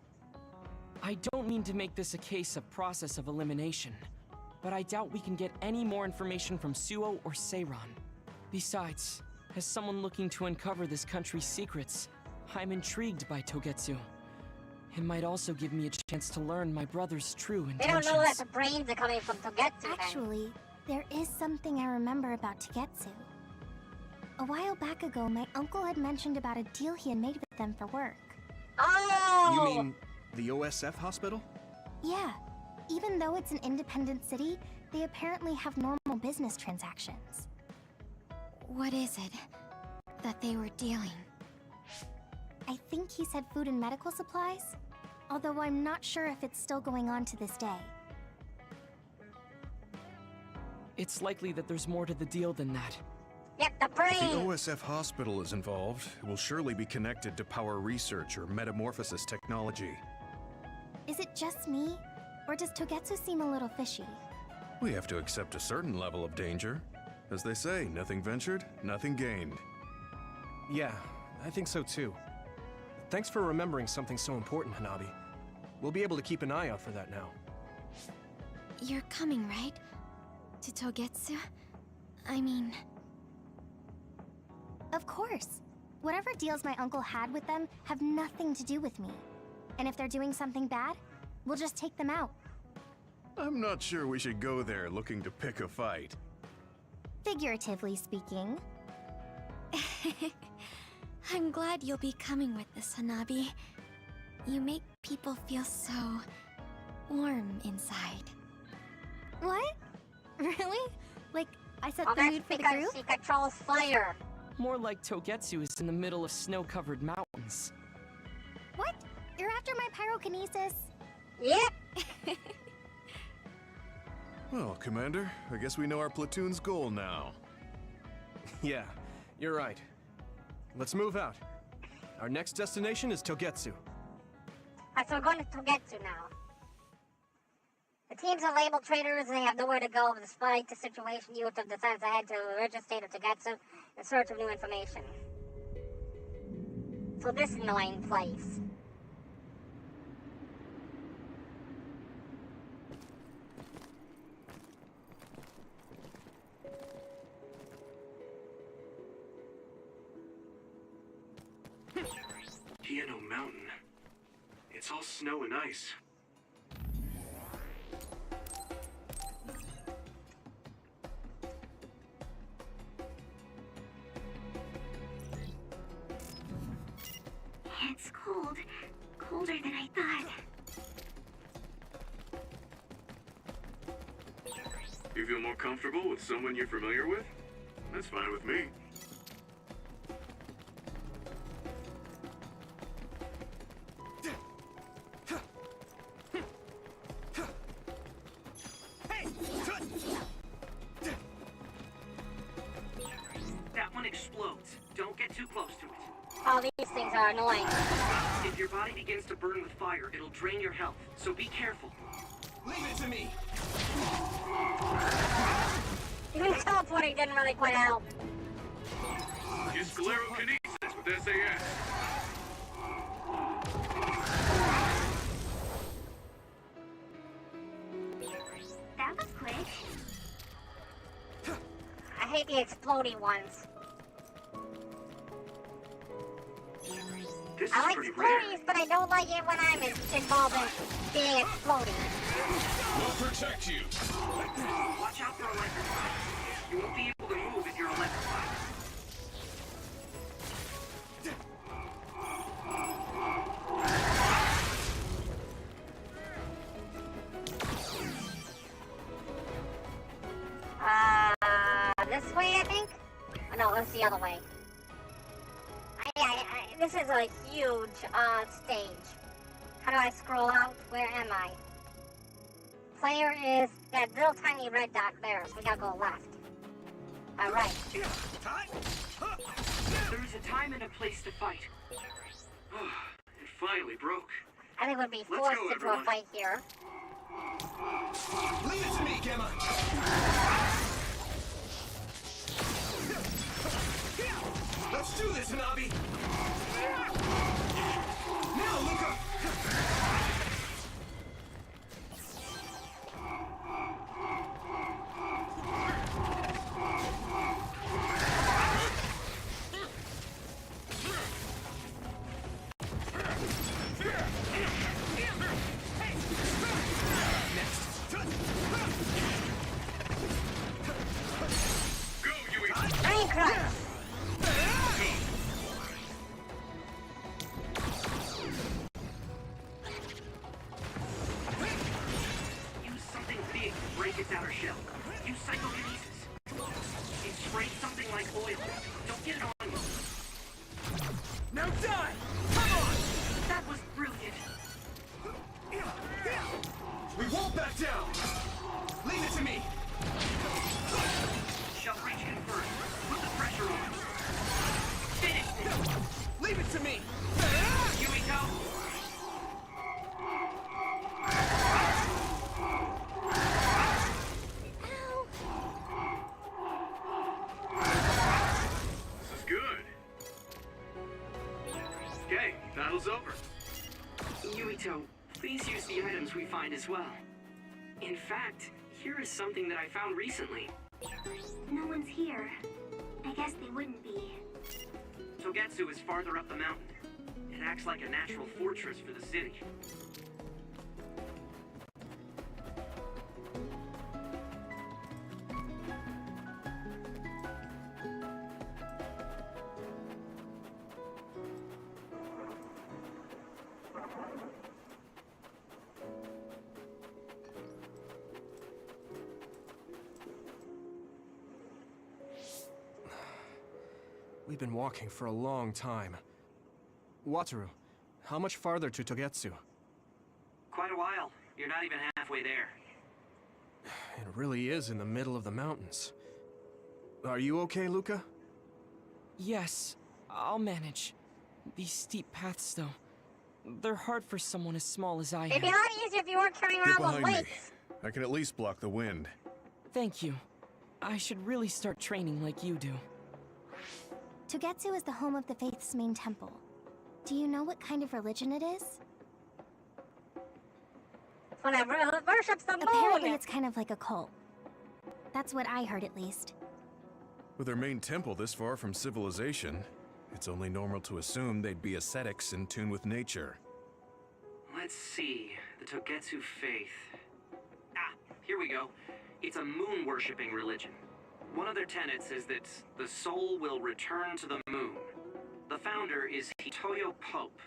Speaker 6: I don't mean to make this a case of process of elimination, but I doubt we can get any more information from Suo or Seiron. Besides, as someone looking to uncover this country's secrets, I'm intrigued by Togetsu. It might also give me a chance to learn my brother's true intentions.
Speaker 1: They don't know that the brains are coming from Togetsu.
Speaker 3: Actually, there is something I remember about Togetsu. A while back ago, my uncle had mentioned about a deal he had made with them for work.
Speaker 1: Oh!
Speaker 2: You mean the OSF hospital?
Speaker 3: Yeah. Even though it's an independent city, they apparently have normal business transactions.
Speaker 13: What is it that they were dealing?
Speaker 3: I think he said food and medical supplies, although I'm not sure if it's still going on to this day.
Speaker 6: It's likely that there's more to the deal than that.
Speaker 1: Yep, the brain!
Speaker 4: If the OSF hospital is involved, it will surely be connected to power research or metamorphosis technology.
Speaker 3: Is it just me? Or does Togetsu seem a little fishy?
Speaker 4: We have to accept a certain level of danger. As they say, nothing ventured, nothing gained.
Speaker 2: Yeah, I think so too. Thanks for remembering something so important, Hanabi. We'll be able to keep an eye out for that now.
Speaker 13: You're coming, right? To Togetsu? I mean...
Speaker 3: Of course. Whatever deals my uncle had with them have nothing to do with me. And if they're doing something bad, we'll just take them out.
Speaker 4: I'm not sure we should go there looking to pick a fight.
Speaker 3: Figuratively speaking.
Speaker 13: I'm glad you'll be coming with us, Hanabi. You make people feel so... warm inside.
Speaker 3: What? Really? Like, I set
Speaker 1: Oh,
Speaker 3: the
Speaker 1: that's
Speaker 3: mood for the
Speaker 1: because
Speaker 3: group?
Speaker 1: she controls fire.
Speaker 6: More like Togetsu is in the middle of snow-covered mountains.
Speaker 3: What? You're after my pyrokinesis?
Speaker 1: Yep.
Speaker 4: Well, Commander, I guess we know our platoon's goal now.
Speaker 2: Yeah, you're right. Let's move out. Our next destination is Togetsu.
Speaker 1: Alright, so we're going to Togetsu now. teams of labeled traitors, they have nowhere to go. Despite the situation, you have decided to head to the original state of Togetsu in search of new information. So this annoying place.
Speaker 9: Hieno Mountain. It's all snow and ice.
Speaker 8: It's cold. Colder than I thought.
Speaker 9: You feel more comfortable with someone you're familiar with? That's fine with me.
Speaker 5: That one explodes. Don't get too close to it.
Speaker 1: All these things are annoying.
Speaker 5: If your body begins to burn with fire, it'll drain your health, so be careful.
Speaker 14: Leave it to me.
Speaker 1: Even teleporting didn't really quite help.
Speaker 9: Use sclerokinesis with SAS.
Speaker 8: That was quick.
Speaker 1: I hate the exploding ones.
Speaker 9: This
Speaker 1: I
Speaker 9: is
Speaker 1: like
Speaker 9: pretty rare.
Speaker 1: explodies, but I don't like it when I'm involved in being exploding.
Speaker 14: We'll protect you.
Speaker 5: Watch out for electrified. You won't be able to move if you're electrified.
Speaker 1: This way, I think? Oh, no, it's the other way. This is a huge, stage. How do I scroll out? Where am I? Player is that little tiny red dot there, so we gotta go left. Alright.
Speaker 5: There is a time and a place to fight.
Speaker 9: It finally broke.
Speaker 1: I think we'd be
Speaker 9: Let's
Speaker 1: forced
Speaker 9: go,
Speaker 1: into
Speaker 9: everyone.
Speaker 1: a fight here.
Speaker 14: Leave it to me, Gemma. Let's do this, Hanabi. Now, Luca.
Speaker 1: Brain crush!
Speaker 5: Use something big to break its outer shell. Use psychokinesis. It sprays something like oil. Don't get it on you.
Speaker 14: Now die! Come on!
Speaker 5: That was brilliant.
Speaker 14: We won't back down. Leave it to me.
Speaker 5: Shell breach confirmed. Put the pressure on. Finish this.
Speaker 14: Leave it to me.
Speaker 5: Yumiko.
Speaker 9: This is good. Okay, battle's over.
Speaker 5: Yuito, please use the items we find as well. In fact, here is something that I found recently.
Speaker 8: No one's here. I guess they wouldn't be.
Speaker 5: Togetsu is farther up the mountain. It acts like a natural fortress for the city.
Speaker 2: We've been walking for a long time. Wataru, how much farther to Togetsu?
Speaker 5: Quite a while. You're not even halfway there.
Speaker 2: It really is in the middle of the mountains. Are you okay, Luca?
Speaker 6: Yes, I'll manage. These steep paths, though, they're hard for someone as small as I
Speaker 1: It'd be
Speaker 6: am.
Speaker 1: a lot easier if you weren't carrying around those
Speaker 4: behind me.
Speaker 1: weights.
Speaker 4: I can at least block the wind.
Speaker 6: Thank you. I should really start training like you do.
Speaker 3: Togetsu is the home of the Faith's main temple. Do you know what kind of religion it is?
Speaker 1: Whatever, it worships the moon!
Speaker 3: Apparently it's kind of like a cult. That's what I heard, at least.
Speaker 4: With their main temple this far from civilization, it's only normal to assume they'd be ascetics in tune with nature.
Speaker 5: Let's see. The Togetsu faith. Ah, here we go. It's a moon-worshipping religion. One of their tenets is that the soul will return to the moon. The founder is Hitoyo Pope.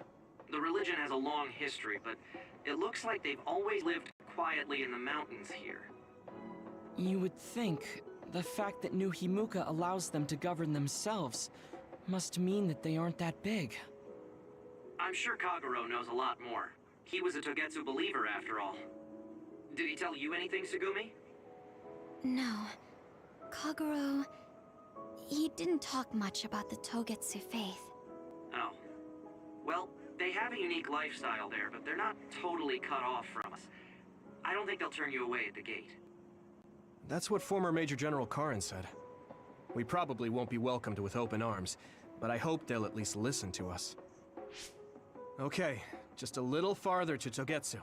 Speaker 5: The religion has a long history, but it looks like they've always lived quietly in the mountains here.
Speaker 6: You would think the fact that New Himuka allows them to govern themselves must mean that they aren't that big.
Speaker 5: I'm sure Kagero knows a lot more. He was a Togetsu believer, after all. Did he tell you anything, Tsugumi?
Speaker 13: No. Kagero... he didn't talk much about the Togetsu faith.
Speaker 5: Oh. Well, they have a unique lifestyle there, but they're not totally cut off from us. I don't think they'll turn you away at the gate.
Speaker 2: That's what former Major General Karin said. We probably won't be welcomed with open arms, but I hope they'll at least listen to us. Okay, just a little farther to Togetsu.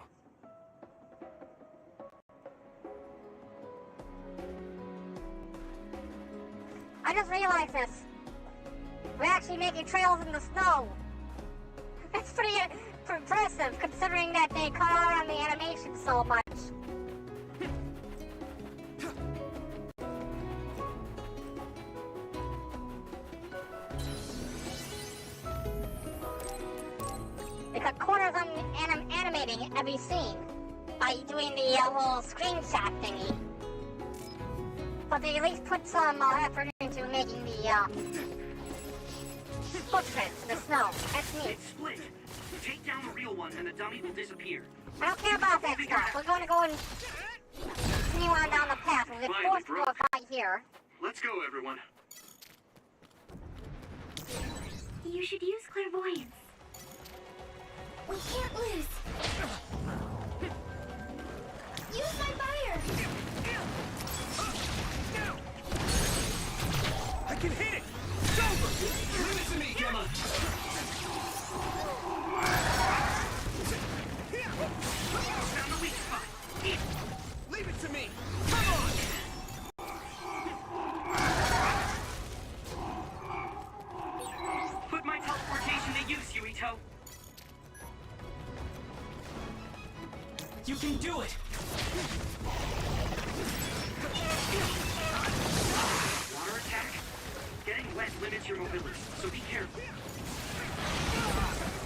Speaker 1: I just realized this. We're actually making trails in the snow. It's pretty impressive, considering that they cut out on the animation so much. They cut corners on animating every scene by doing the little screenshot thingy. But they at least put some effort into making the footprints in the snow. That's neat.
Speaker 5: It's split. Take down the real one and the dummy will disappear.
Speaker 1: I don't care about that stuff. We're going to go and continue on down the path. We'll get forced to go right here.
Speaker 9: Let's go, everyone.
Speaker 8: You should use clairvoyance.
Speaker 13: We can't lose! Use my fire!
Speaker 14: I can hit it! It's over! Leave it to me, Gemma!
Speaker 5: Found the weak spot.
Speaker 14: Leave it to me! Come on!
Speaker 5: Put my teleportation to use, Yuito.
Speaker 11: You can do it!
Speaker 5: Water attack? Getting wet limits your mobility, so be careful.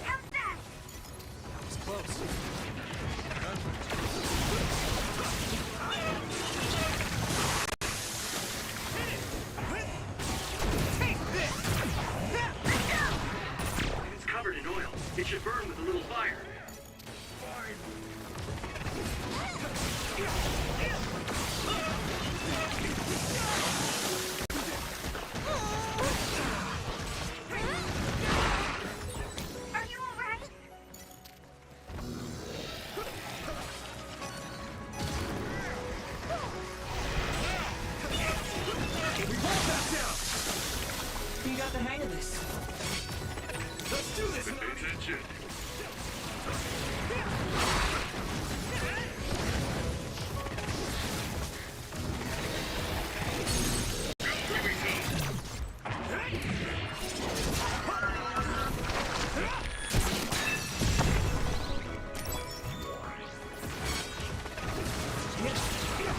Speaker 8: How's that?
Speaker 2: That was close.
Speaker 9: It's covered in oil. It should burn with a little fire.
Speaker 8: Are you alright?
Speaker 11: You got the hang of this.
Speaker 14: Let's do this!
Speaker 9: Pay attention.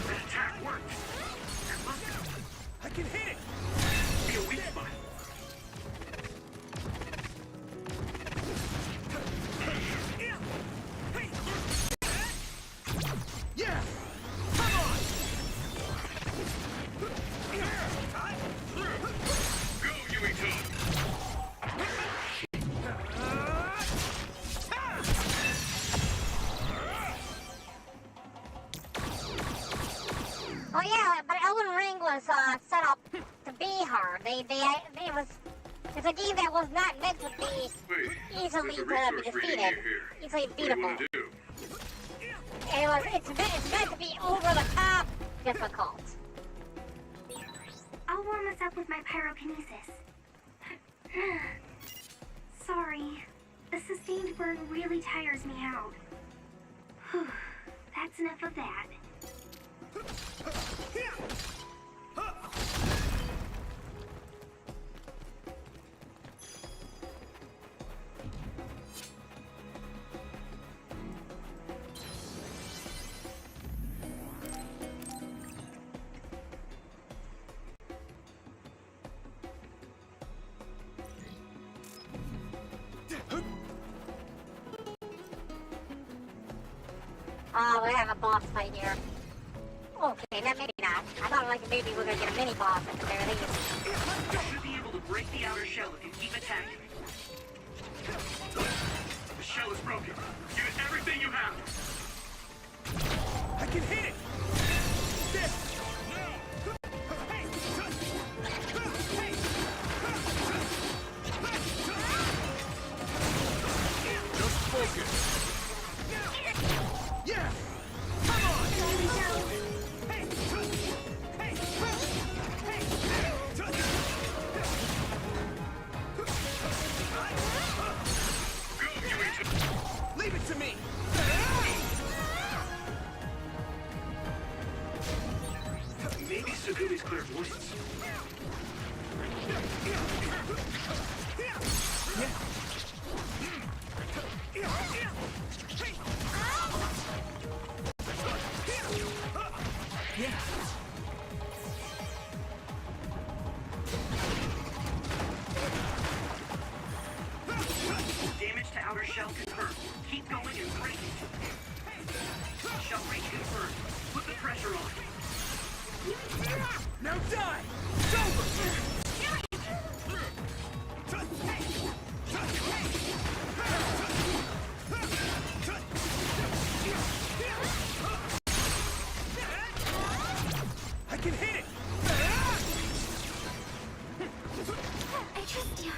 Speaker 5: That attack worked.
Speaker 14: I can hit it!
Speaker 5: Be a weak spot.
Speaker 14: Yeah! Come on!
Speaker 9: Go, Yuito!
Speaker 1: Oh yeah, but Elden Ring was set up to be hard. It's a game that was not meant to be
Speaker 9: Wait,
Speaker 1: easily
Speaker 9: there's a resource
Speaker 1: be
Speaker 9: reading
Speaker 1: defeated,
Speaker 9: here.
Speaker 1: easily
Speaker 9: What do you
Speaker 1: beatable.
Speaker 9: want to do?
Speaker 1: It's meant to be over the top difficult.
Speaker 8: I'll warm us up with my pyrokinesis. Sorry. The sustained burn really tires me out. Whew. That's enough of that.
Speaker 1: Oh, we have a boss fight here. Okay, maybe not. I thought like maybe we're gonna get a mini boss at the very least.
Speaker 5: You should be able to break the outer shell if you keep attacking.
Speaker 9: The shell is broken. Use everything you have.
Speaker 14: I can hit it! This! Just focus. Yeah! Come on! Here we go! Hey! Hey! Leave it to me!
Speaker 9: Maybe Sugumi's clairvoyance.
Speaker 5: Damage to outer shell confirmed. Keep going and break it. Shell breach confirmed. Put the pressure on.
Speaker 14: Now die! It's over! I can hit it!
Speaker 13: I trust you.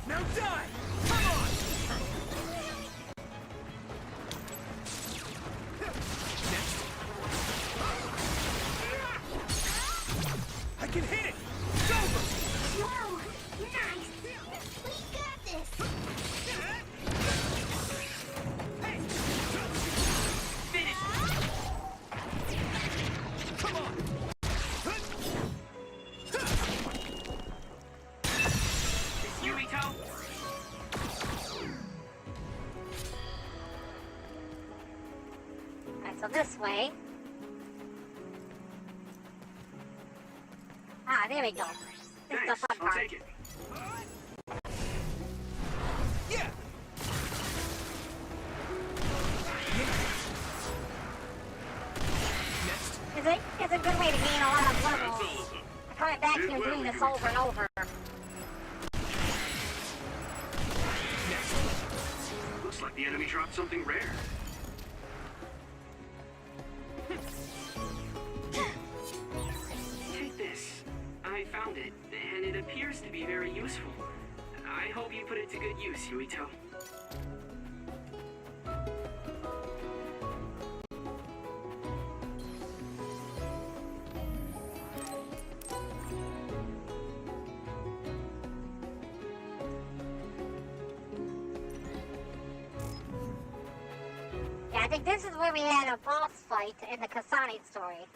Speaker 14: Now die! Come on! Next. I can hit it! It's over!
Speaker 8: Whoa! Nice! We got this!
Speaker 14: Hey!
Speaker 5: Finish!
Speaker 14: Come on!
Speaker 5: Yurito!
Speaker 1: Alright, so this way. Ah, there we go. This is the
Speaker 9: Thanks,
Speaker 1: fun
Speaker 9: I'll
Speaker 1: part.
Speaker 9: take it.
Speaker 14: Yeah! Next.
Speaker 1: It's a good way to gain a lot of levels. Coming back here and doing this over and over.
Speaker 9: Looks like the enemy dropped something rare.
Speaker 5: Take this. I found it, and it appears to be very useful. I hope you put it to good use, Yuito.
Speaker 1: Yeah, I think this is where we had a boss fight in the Kasane story.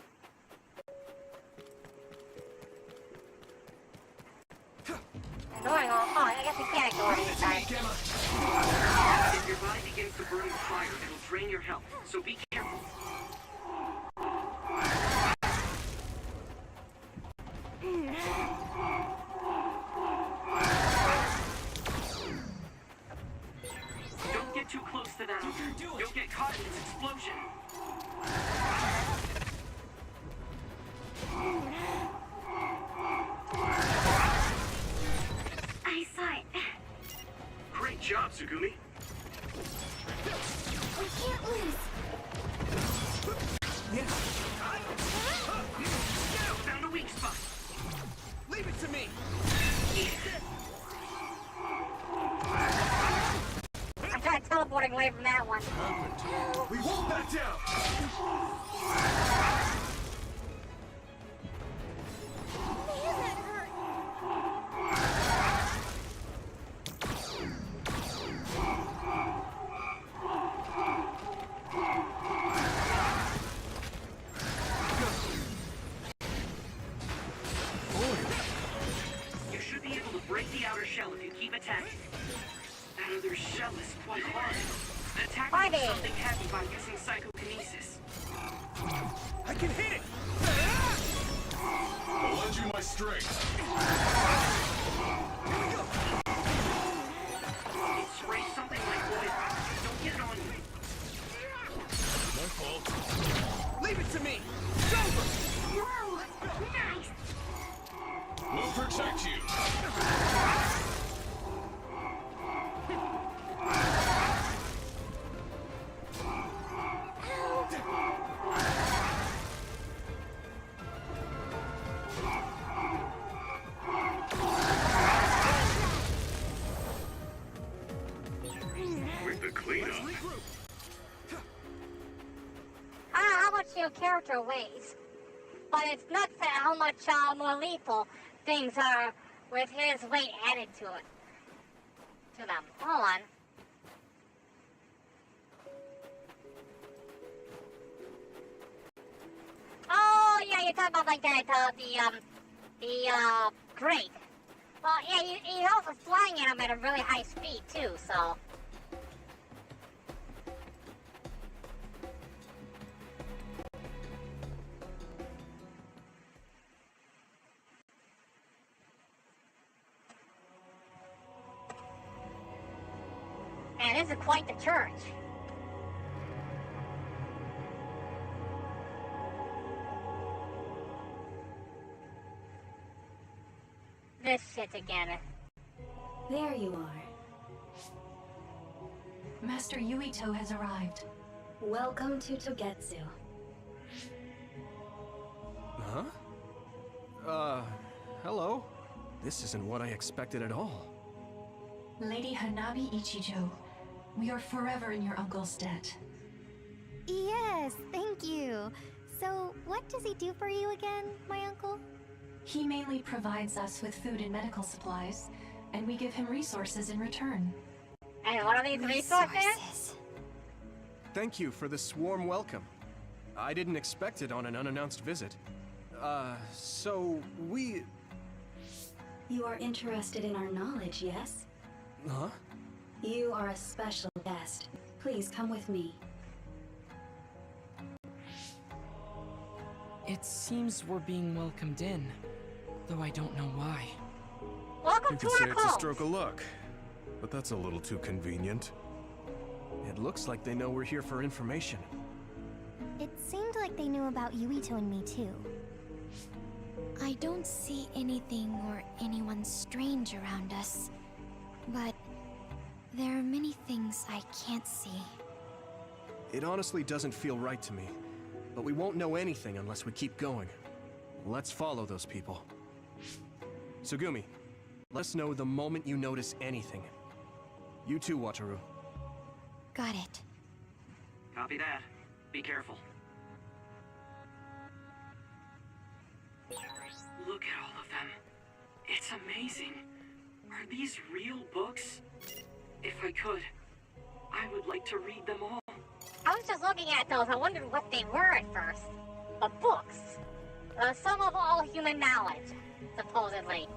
Speaker 1: Ignoring all. Oh, I guess we can't ignore it this time.
Speaker 5: If your body begins to burn with fire, it'll drain your health, so be careful. Don't get too close to that. You'll get caught in its explosion.
Speaker 8: I saw it.
Speaker 9: Great job, Sugumi.
Speaker 13: We can't lose.
Speaker 5: Found a weak spot.
Speaker 1: teleporting away from that one.
Speaker 9: We won't back down!
Speaker 5: You should be able to break the outer shell if you keep attacking. That other shell is quite hard. Attack something heavy by using psychokinesis.
Speaker 14: I can hit it!
Speaker 9: I'll lend you my strength.
Speaker 5: It sprays something like poison. Don't get it on you.
Speaker 14: My fault. Leave it to me! It's over!
Speaker 8: Whoa! Nice!
Speaker 9: We'll protect you. With the cleanup.
Speaker 1: How much your character weighs. But it's nuts at how much more lethal things are with his weight added to it. To them. Hold on. Oh, yeah, you're talking about like that, the grate. Well, yeah, he's also flying at him at a really high speed, too, so... Man, this is quite the church. This shit again.
Speaker 18: There you are. Master Yuito has arrived. Welcome to Togetsu.
Speaker 2: Huh? Hello? This isn't what I expected at all.
Speaker 18: Lady Hanabi Ichijo, we are forever in your uncle's debt.
Speaker 3: Yes, thank you. So, what does he do for you again, my uncle?
Speaker 18: He mainly provides us with food and medical supplies, and we give him resources in return.
Speaker 1: And what are these resources?
Speaker 2: Thank you for this warm welcome. I didn't expect it on an unannounced visit. So we...
Speaker 18: You are interested in our knowledge, yes?
Speaker 2: Huh?
Speaker 18: You are a special guest. Please come with me.
Speaker 6: It seems we're being welcomed in, though I don't know why.
Speaker 1: Welcome
Speaker 4: You
Speaker 1: to
Speaker 4: could say
Speaker 1: our
Speaker 4: it's a
Speaker 1: home.
Speaker 4: stroke of luck, but that's a little too convenient.
Speaker 2: It looks like they know we're here for information.
Speaker 3: It seemed like they knew about Yuito and me too. I don't see anything or anyone strange around us, but there are many things I can't see.
Speaker 2: It honestly doesn't feel right to me, but we won't know anything unless we keep going. Let's follow those people. Sugumi, let us know the moment you notice anything. You too, Wataru.
Speaker 3: Got it.
Speaker 5: Copy that. Be careful. Look at all of them. It's amazing. Are these real books? If I could, I would like to read them all.
Speaker 1: I was just looking at those. I wondered what they were at first. But books. The sum of all human knowledge, supposedly.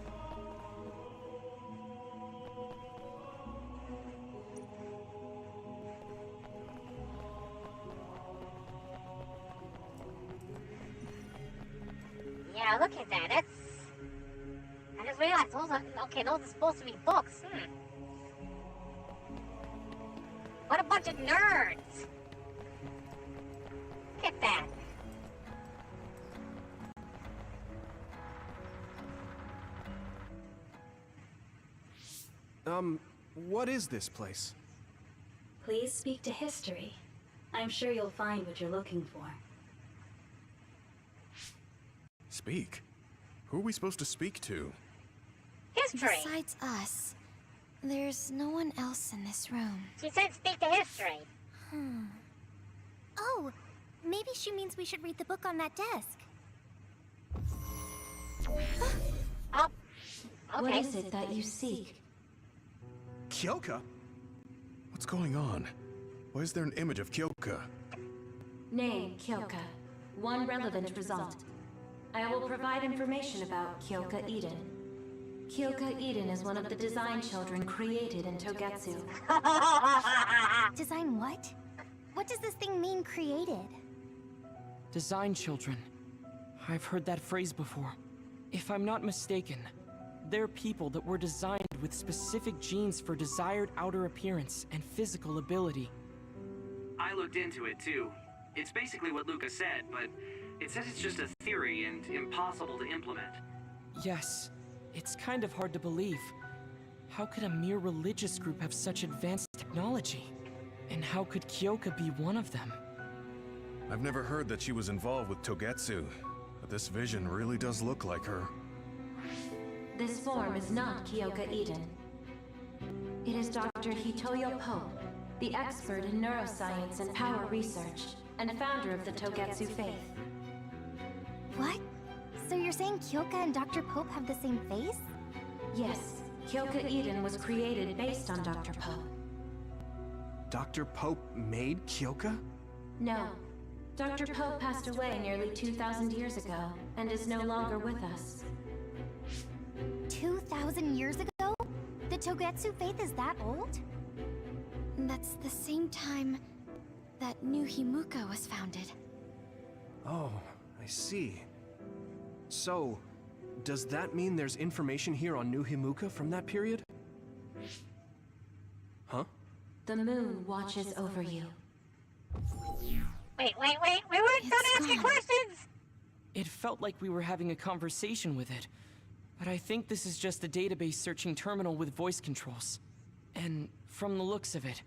Speaker 1: Yeah, look at that. That's... I just realized those are... Okay, those are supposed to be books. What a bunch of nerds! Look at that.
Speaker 2: What is this place?
Speaker 18: Please speak to history. I'm sure you'll find what you're looking for.
Speaker 4: Speak? Who are we supposed to speak to?
Speaker 1: History!
Speaker 3: Besides us,
Speaker 13: There's no one else in this room.
Speaker 1: She said speak to history.
Speaker 3: Oh, maybe she means we should read the book on that desk.
Speaker 1: Oh, okay.
Speaker 18: What is it that you seek?
Speaker 2: Kyoka?
Speaker 4: What's going on? Why is there an image of Kyoka?
Speaker 18: Name, Kyoka. One relevant result. I will provide information about Kyoka Eden. Kyoka Eden is one of the design children created in Togetsu.
Speaker 3: Design what? What does this thing mean, created?
Speaker 6: Design children. I've heard that phrase before. If I'm not mistaken, they're people that were designed with specific genes for desired outer appearance and physical ability.
Speaker 5: I looked into it too. It's basically what Luca said, but it says it's just a theory and impossible to implement.
Speaker 6: Yes, it's kind of hard to believe. How could a mere religious group have such advanced technology? And how could Kyoka be one of them?
Speaker 4: I've never heard that she was involved with Togetsu, but this vision really does look like her.
Speaker 18: This form is not Kyoka Eden. It is Dr. Hitoyo Pope, the expert in neuroscience and power research, and founder of the Togetsu faith.
Speaker 3: What? So you're saying Kyoka and Dr. Pope have the same face?
Speaker 18: Yes, Kyoka Eden was created based on Dr. Pope.
Speaker 2: Dr. Pope made Kyoka?
Speaker 18: No. Dr. Pope passed away nearly 2,000 years ago, and is no longer with us.
Speaker 3: 2,000 years ago? The Togetsu faith is that old? That's the same time that New Himuka was founded.
Speaker 2: Oh, I see. So, does that mean there's information here on New Himuka from that period? Huh?
Speaker 18: The moon watches over you.
Speaker 1: Wait, we weren't done asking questions!
Speaker 6: It felt like we were having a conversation with it, but I think this is just a database searching terminal with voice controls. And from the looks of it,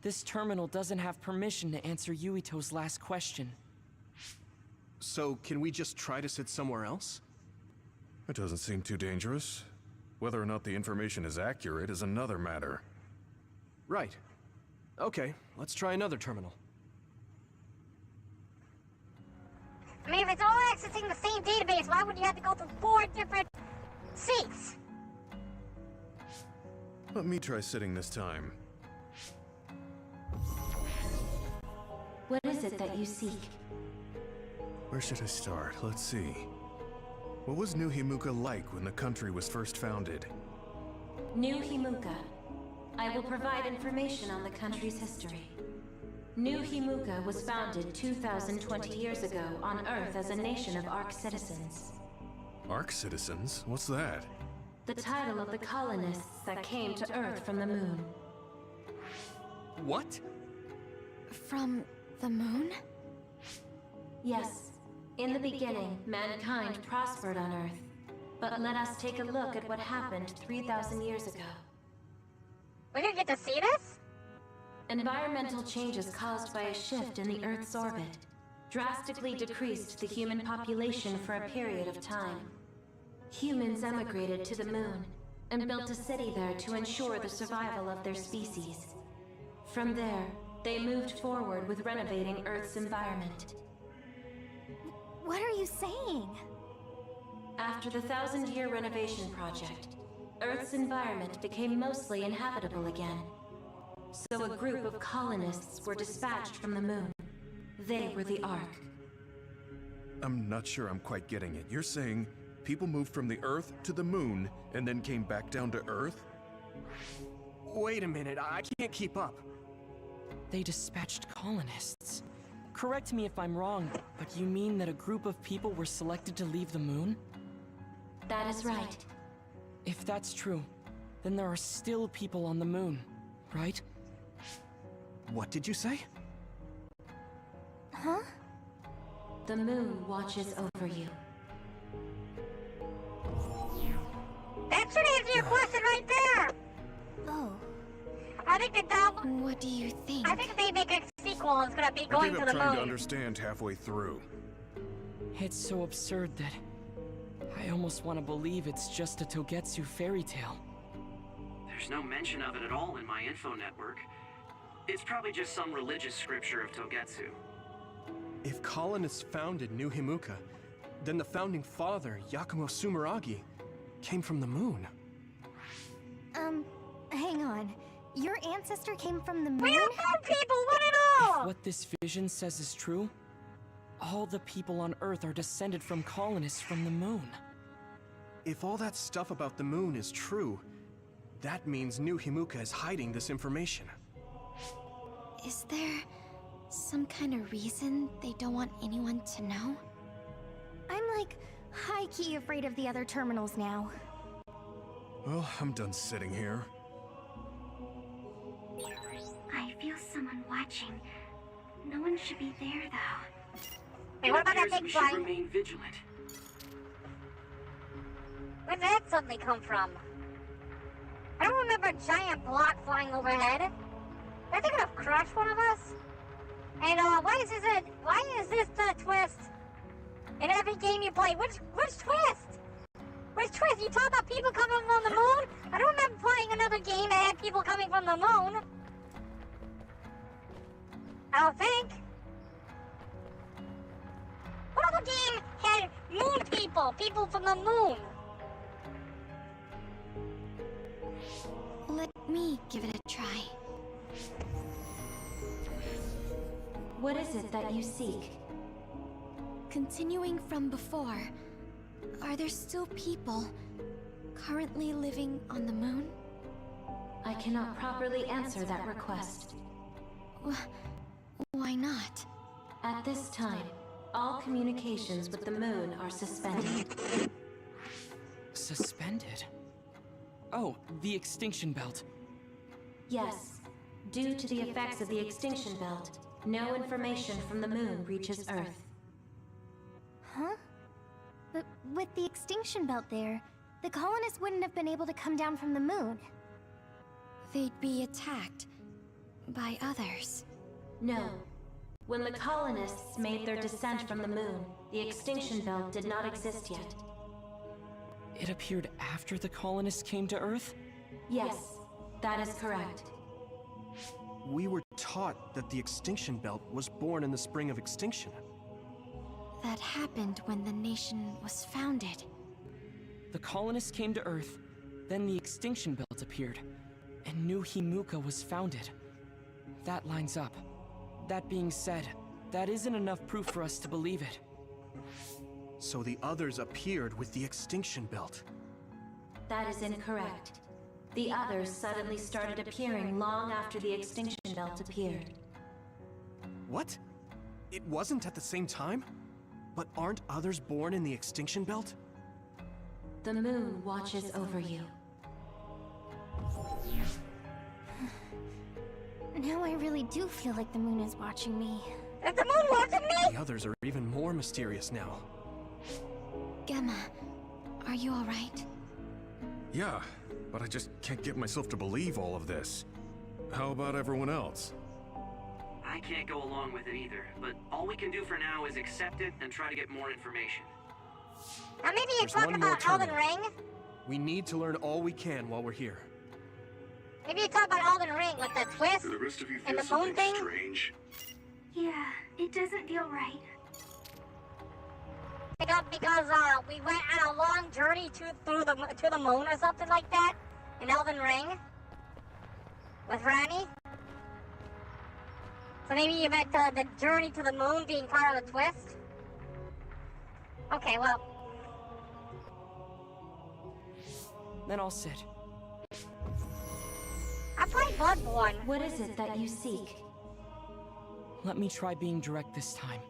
Speaker 6: this terminal doesn't have permission to answer Yuito's last question.
Speaker 2: So, can we just try to sit somewhere else?
Speaker 4: It doesn't seem too dangerous. Whether or not the information is accurate is another matter.
Speaker 2: Right. Okay, let's try another terminal.
Speaker 1: I mean, if it's all accessing the same database, why would you have to go through 4 different seats?
Speaker 4: Let me try sitting this time.
Speaker 18: What is it that you seek?
Speaker 4: Where should I start? Let's see. What was New Himuka like when the country was first founded?
Speaker 18: New Himuka. I will provide information on the country's history. New Himuka was founded 2,020 years ago on Earth as a nation of Ark citizens.
Speaker 4: Ark citizens? What's that?
Speaker 18: The title of the colonists that came to Earth from the moon.
Speaker 2: What?
Speaker 3: From the moon?
Speaker 18: Yes. In the beginning, mankind prospered on Earth. But let us take a look at what happened 3,000 years ago.
Speaker 1: We didn't get to see this?
Speaker 18: Environmental changes caused by a shift in the Earth's orbit drastically decreased the human population for a period of time. Humans emigrated to the moon and built a city there to ensure the survival of their species. From there, they moved forward with renovating Earth's environment.
Speaker 3: What are you saying?
Speaker 18: After the 1,000-year renovation project, Earth's environment became mostly inhabitable again. So a group of colonists were dispatched from the moon. They were the Ark.
Speaker 4: I'm not sure I'm quite getting it. You're saying people moved from the Earth to the moon and then came back down to Earth?
Speaker 2: Wait a minute, I can't keep up.
Speaker 6: They dispatched colonists. Correct me if I'm wrong, but you mean that a group of people were selected to leave the moon?
Speaker 18: That is right.
Speaker 6: If that's true, then there are still people on the moon, right?
Speaker 2: What did you say?
Speaker 3: Huh?
Speaker 18: The moon watches over you.
Speaker 1: That should answer your question right there!
Speaker 3: Oh.
Speaker 1: I think that
Speaker 3: What do you think?
Speaker 1: I think if they make a sequel, it's gonna be going to the
Speaker 4: I'm trying to
Speaker 1: moon.
Speaker 4: understand halfway through.
Speaker 6: It's so absurd that I almost want to believe it's just a Togetsu fairy tale.
Speaker 5: There's no mention of it at all in my info network. It's probably just some religious scripture of Togetsu.
Speaker 2: If colonists founded New Himuka, then the founding father, Yakumo Sumeragi, came from the moon.
Speaker 3: Hang on. Your ancestor came from the moon?
Speaker 1: We are moon people, what at all?
Speaker 6: If what this vision says is true, all the people on Earth are descended from colonists from the moon.
Speaker 2: If all that stuff about the moon is true, that means New Himuka is hiding this information.
Speaker 13: Is there some kind of reason they don't want anyone to know?
Speaker 3: I'm like high-key afraid of the other terminals now.
Speaker 4: Well, I'm done sitting here.
Speaker 8: I feel someone watching. No one should be there, though.
Speaker 1: Hey, what about that
Speaker 5: Appears
Speaker 1: big
Speaker 5: we should
Speaker 1: flying?
Speaker 5: remain vigilant.
Speaker 1: Where did that suddenly come from? I don't remember a giant block flying overhead. Are they gonna crush one of us? And why is this the twist? In every game you play, which twist? Which twist? You talk about people coming from the moon? I don't remember playing another game that had people coming from the moon. I don't think. What other game had moon people? People from the moon?
Speaker 13: Let me give it a try.
Speaker 18: What is it that you seek?
Speaker 13: Continuing from before, are there still people currently living on the moon?
Speaker 18: I cannot properly answer that request.
Speaker 13: Why not?
Speaker 18: At this time, all communications with the moon are suspended.
Speaker 6: Suspended? Oh, the extinction belt.
Speaker 18: Yes. Due to the effects of the extinction belt, no information from the moon reaches Earth.
Speaker 3: Huh? But with the extinction belt there, the colonists wouldn't have been able to come down from the moon.
Speaker 13: They'd be attacked by others.
Speaker 18: No. When the colonists made their descent from the moon, the extinction belt did not exist yet.
Speaker 6: It appeared after the colonists came to Earth?
Speaker 18: Yes, that is correct.
Speaker 2: We were taught that the extinction belt was born in the spring of extinction.
Speaker 13: That happened when the nation was founded.
Speaker 6: The colonists came to Earth, then the extinction belt appeared, and New Himuka was founded. That lines up. That being said, that isn't enough proof for us to believe it.
Speaker 2: So the others appeared with the extinction belt.
Speaker 18: That is incorrect. The others suddenly started appearing long after the extinction belt appeared.
Speaker 2: What? It wasn't at the same time? But aren't others born in the extinction belt?
Speaker 18: The moon watches over you.
Speaker 3: Now I really do feel like the moon is watching me.
Speaker 1: Is the moon watching me?
Speaker 2: The others are even more mysterious now.
Speaker 13: Gemma, are you alright?
Speaker 4: Yeah, but I just can't get myself to believe all of this. How about everyone else?
Speaker 5: I can't go along with it either, but all we can do for now is accept it and try to get more information.
Speaker 1: Now maybe you
Speaker 2: There's
Speaker 1: talk
Speaker 2: one more
Speaker 1: about Elden
Speaker 2: terminal.
Speaker 1: Ring?
Speaker 2: We need to learn all we can while we're here.
Speaker 1: Maybe you talk about Elden Ring with the twist
Speaker 9: Do the rest of you
Speaker 1: and
Speaker 9: feel
Speaker 1: the moon
Speaker 9: something
Speaker 1: thing?
Speaker 9: strange?
Speaker 8: Yeah, it doesn't feel right.
Speaker 1: Because we went on a long journey to the moon or something like that in Elden Ring with Rani. So maybe you meant the journey to the moon being part of the twist. Okay, well.
Speaker 6: Then I'll sit.
Speaker 1: I played Bloodborne.
Speaker 18: What is it that you seek?
Speaker 6: Let me try being direct this time.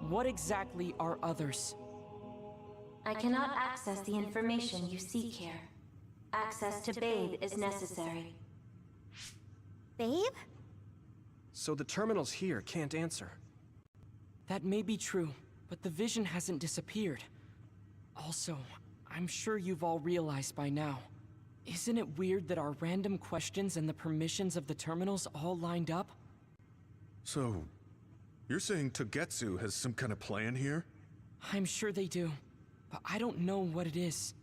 Speaker 6: What exactly are others?
Speaker 18: I cannot access the information you seek here. Access to Babe is necessary.
Speaker 3: Babe?
Speaker 2: So the terminals here can't answer.
Speaker 6: That may be true, but the vision hasn't disappeared. Also, I'm sure you've all realized by now. Isn't it weird that our random questions and the permissions of the terminals all lined up?
Speaker 4: So, you're saying Togetsu has some kind of plan here?
Speaker 6: I'm sure they do, but I don't know what it is.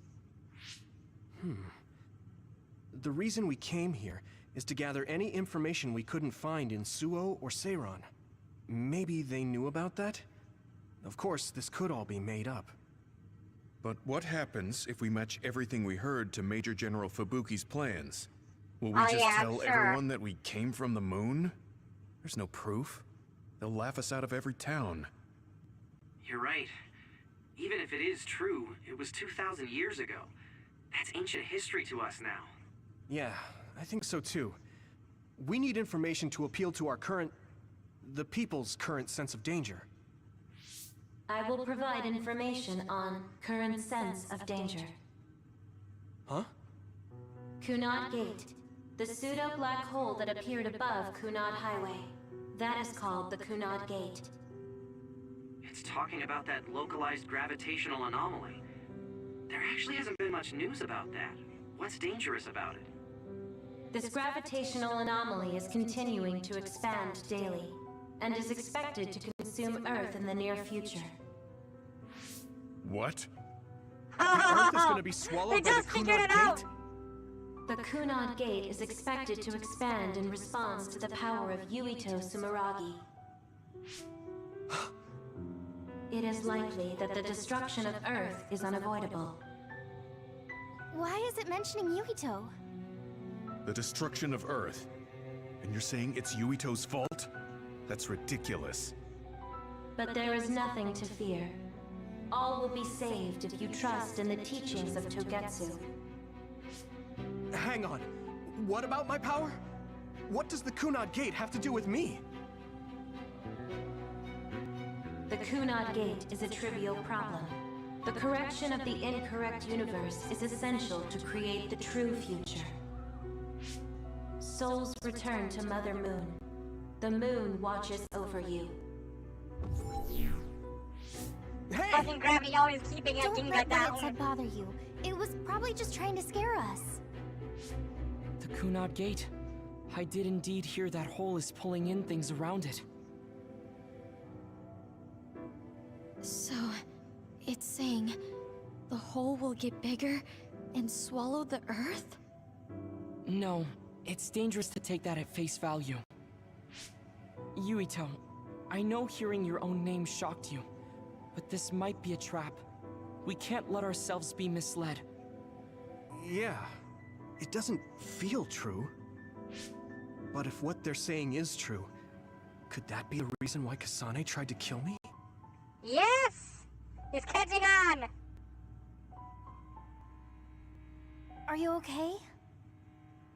Speaker 2: The reason we came here is to gather any information we couldn't find in Suo or Seiron. Maybe they knew about that? Of course, this could all be made up.
Speaker 4: But what happens if we match everything we heard to Major General Fubuki's plans? Will we just tell everyone that we came from the moon? There's no proof. They'll laugh us out of every town.
Speaker 5: You're right. Even if it is true, it was 2,000 years ago. That's ancient history to us now.
Speaker 2: Yeah, I think so too. We need information to appeal to our the people's current sense of danger.
Speaker 18: I will provide information on current sense of danger.
Speaker 2: Huh?
Speaker 18: Kunad Gate. The pseudo-black hole that appeared above Kunad Highway. That is called the Kunad Gate.
Speaker 5: It's talking about that localized gravitational anomaly. There actually hasn't been much news about that. What's dangerous about it?
Speaker 18: This gravitational anomaly is continuing to expand daily, and is expected to consume Earth in the near future.
Speaker 4: What?
Speaker 2: The Earth is gonna be swallowed by the Kunad Gate?
Speaker 18: The Kunad Gate is expected to expand in response to the power of Yuito Sumeragi. It is likely that the destruction of Earth is unavoidable.
Speaker 3: Why is it mentioning Yuito?
Speaker 4: The destruction of Earth. And you're saying it's Yuito's fault? That's ridiculous.
Speaker 18: But there is nothing to fear. All will be saved if you trust in the teachings of Togetsu.
Speaker 2: Hang on. What about my power? What does the Kunad Gate have to do with me?
Speaker 18: The Kunad Gate is a trivial problem. The correction of the incorrect universe is essential to create the true future. Souls return to Mother Moon. The moon watches over you.
Speaker 1: Hey! Fucking Gravity always keeping it things like that.
Speaker 3: Don't let what it said bother you. It was probably just trying to scare us.
Speaker 6: The Kunad Gate. I did indeed hear that hole is pulling in things around it.
Speaker 13: So, it's saying the hole will get bigger and swallow the Earth?
Speaker 6: No, it's dangerous to take that at face value. Yuito, I know hearing your own name shocked you, but this might be a trap. We can't let ourselves be misled.
Speaker 2: Yeah, it doesn't feel true. But if what they're saying is true, could that be the reason why Kasane tried to kill me?
Speaker 1: Yes! It's catching on!
Speaker 3: Are you okay?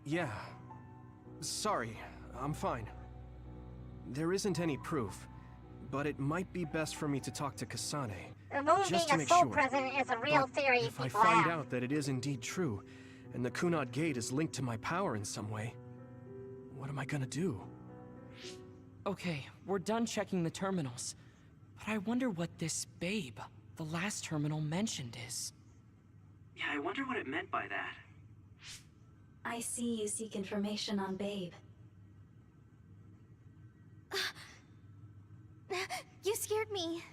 Speaker 2: Yeah. Sorry, I'm fine. There isn't any proof, but it might be best for me to talk to Kasane.
Speaker 1: The moon
Speaker 2: just
Speaker 1: being
Speaker 2: to
Speaker 1: a
Speaker 2: make
Speaker 1: soul
Speaker 2: sure.
Speaker 1: present is a real theory
Speaker 2: If I
Speaker 1: people
Speaker 2: find
Speaker 1: have.
Speaker 2: out that it is indeed true, and the Kunad Gate is linked to my power in some way, what am I gonna do?
Speaker 6: Okay, we're done checking the terminals. But I wonder what this babe, the last terminal mentioned, is.
Speaker 5: Yeah, I wonder what it meant by that.
Speaker 19: I see you seek information on Babe.
Speaker 3: You scared me.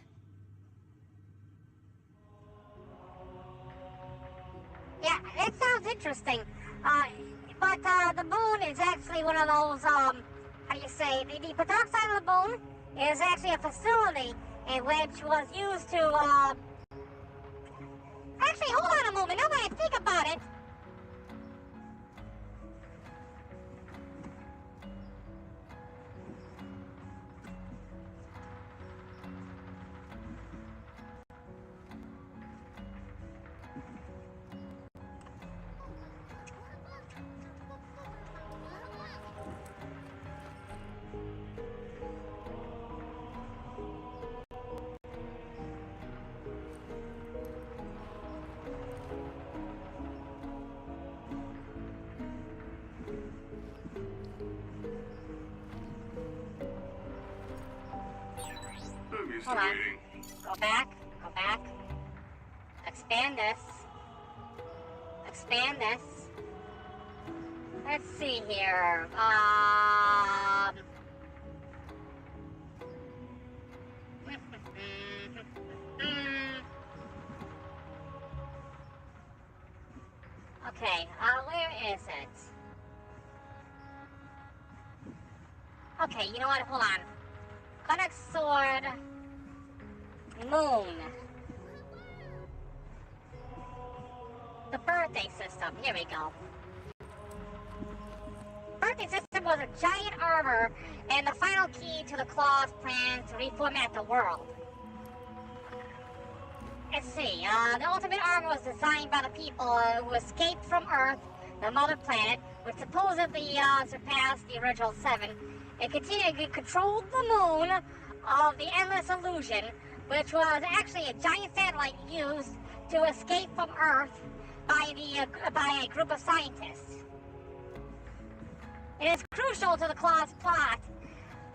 Speaker 1: Yeah, it sounds interesting. But the moon is actually one of those, how do you say, the dark side of the moon is actually a facility in which was used to, Actually, hold on a moment, now that I think about it. Hold on. Go back. Go back. Expand this. Expand this. Let's see here. Okay, where is it? Okay, you know what? Hold on. Connect Sword. Moon. The birthday system. Here we go. Birthday system was a giant armor and the final key to the Claw's plan to reformat the world. Let's see. The ultimate armor was designed by the people who escaped from Earth, the mother planet, which supposedly surpassed the original 7. It controlled the moon of the Endless Illusion, which was actually a giant satellite used to escape from Earth by a group of scientists. It is crucial to the Claw's plot,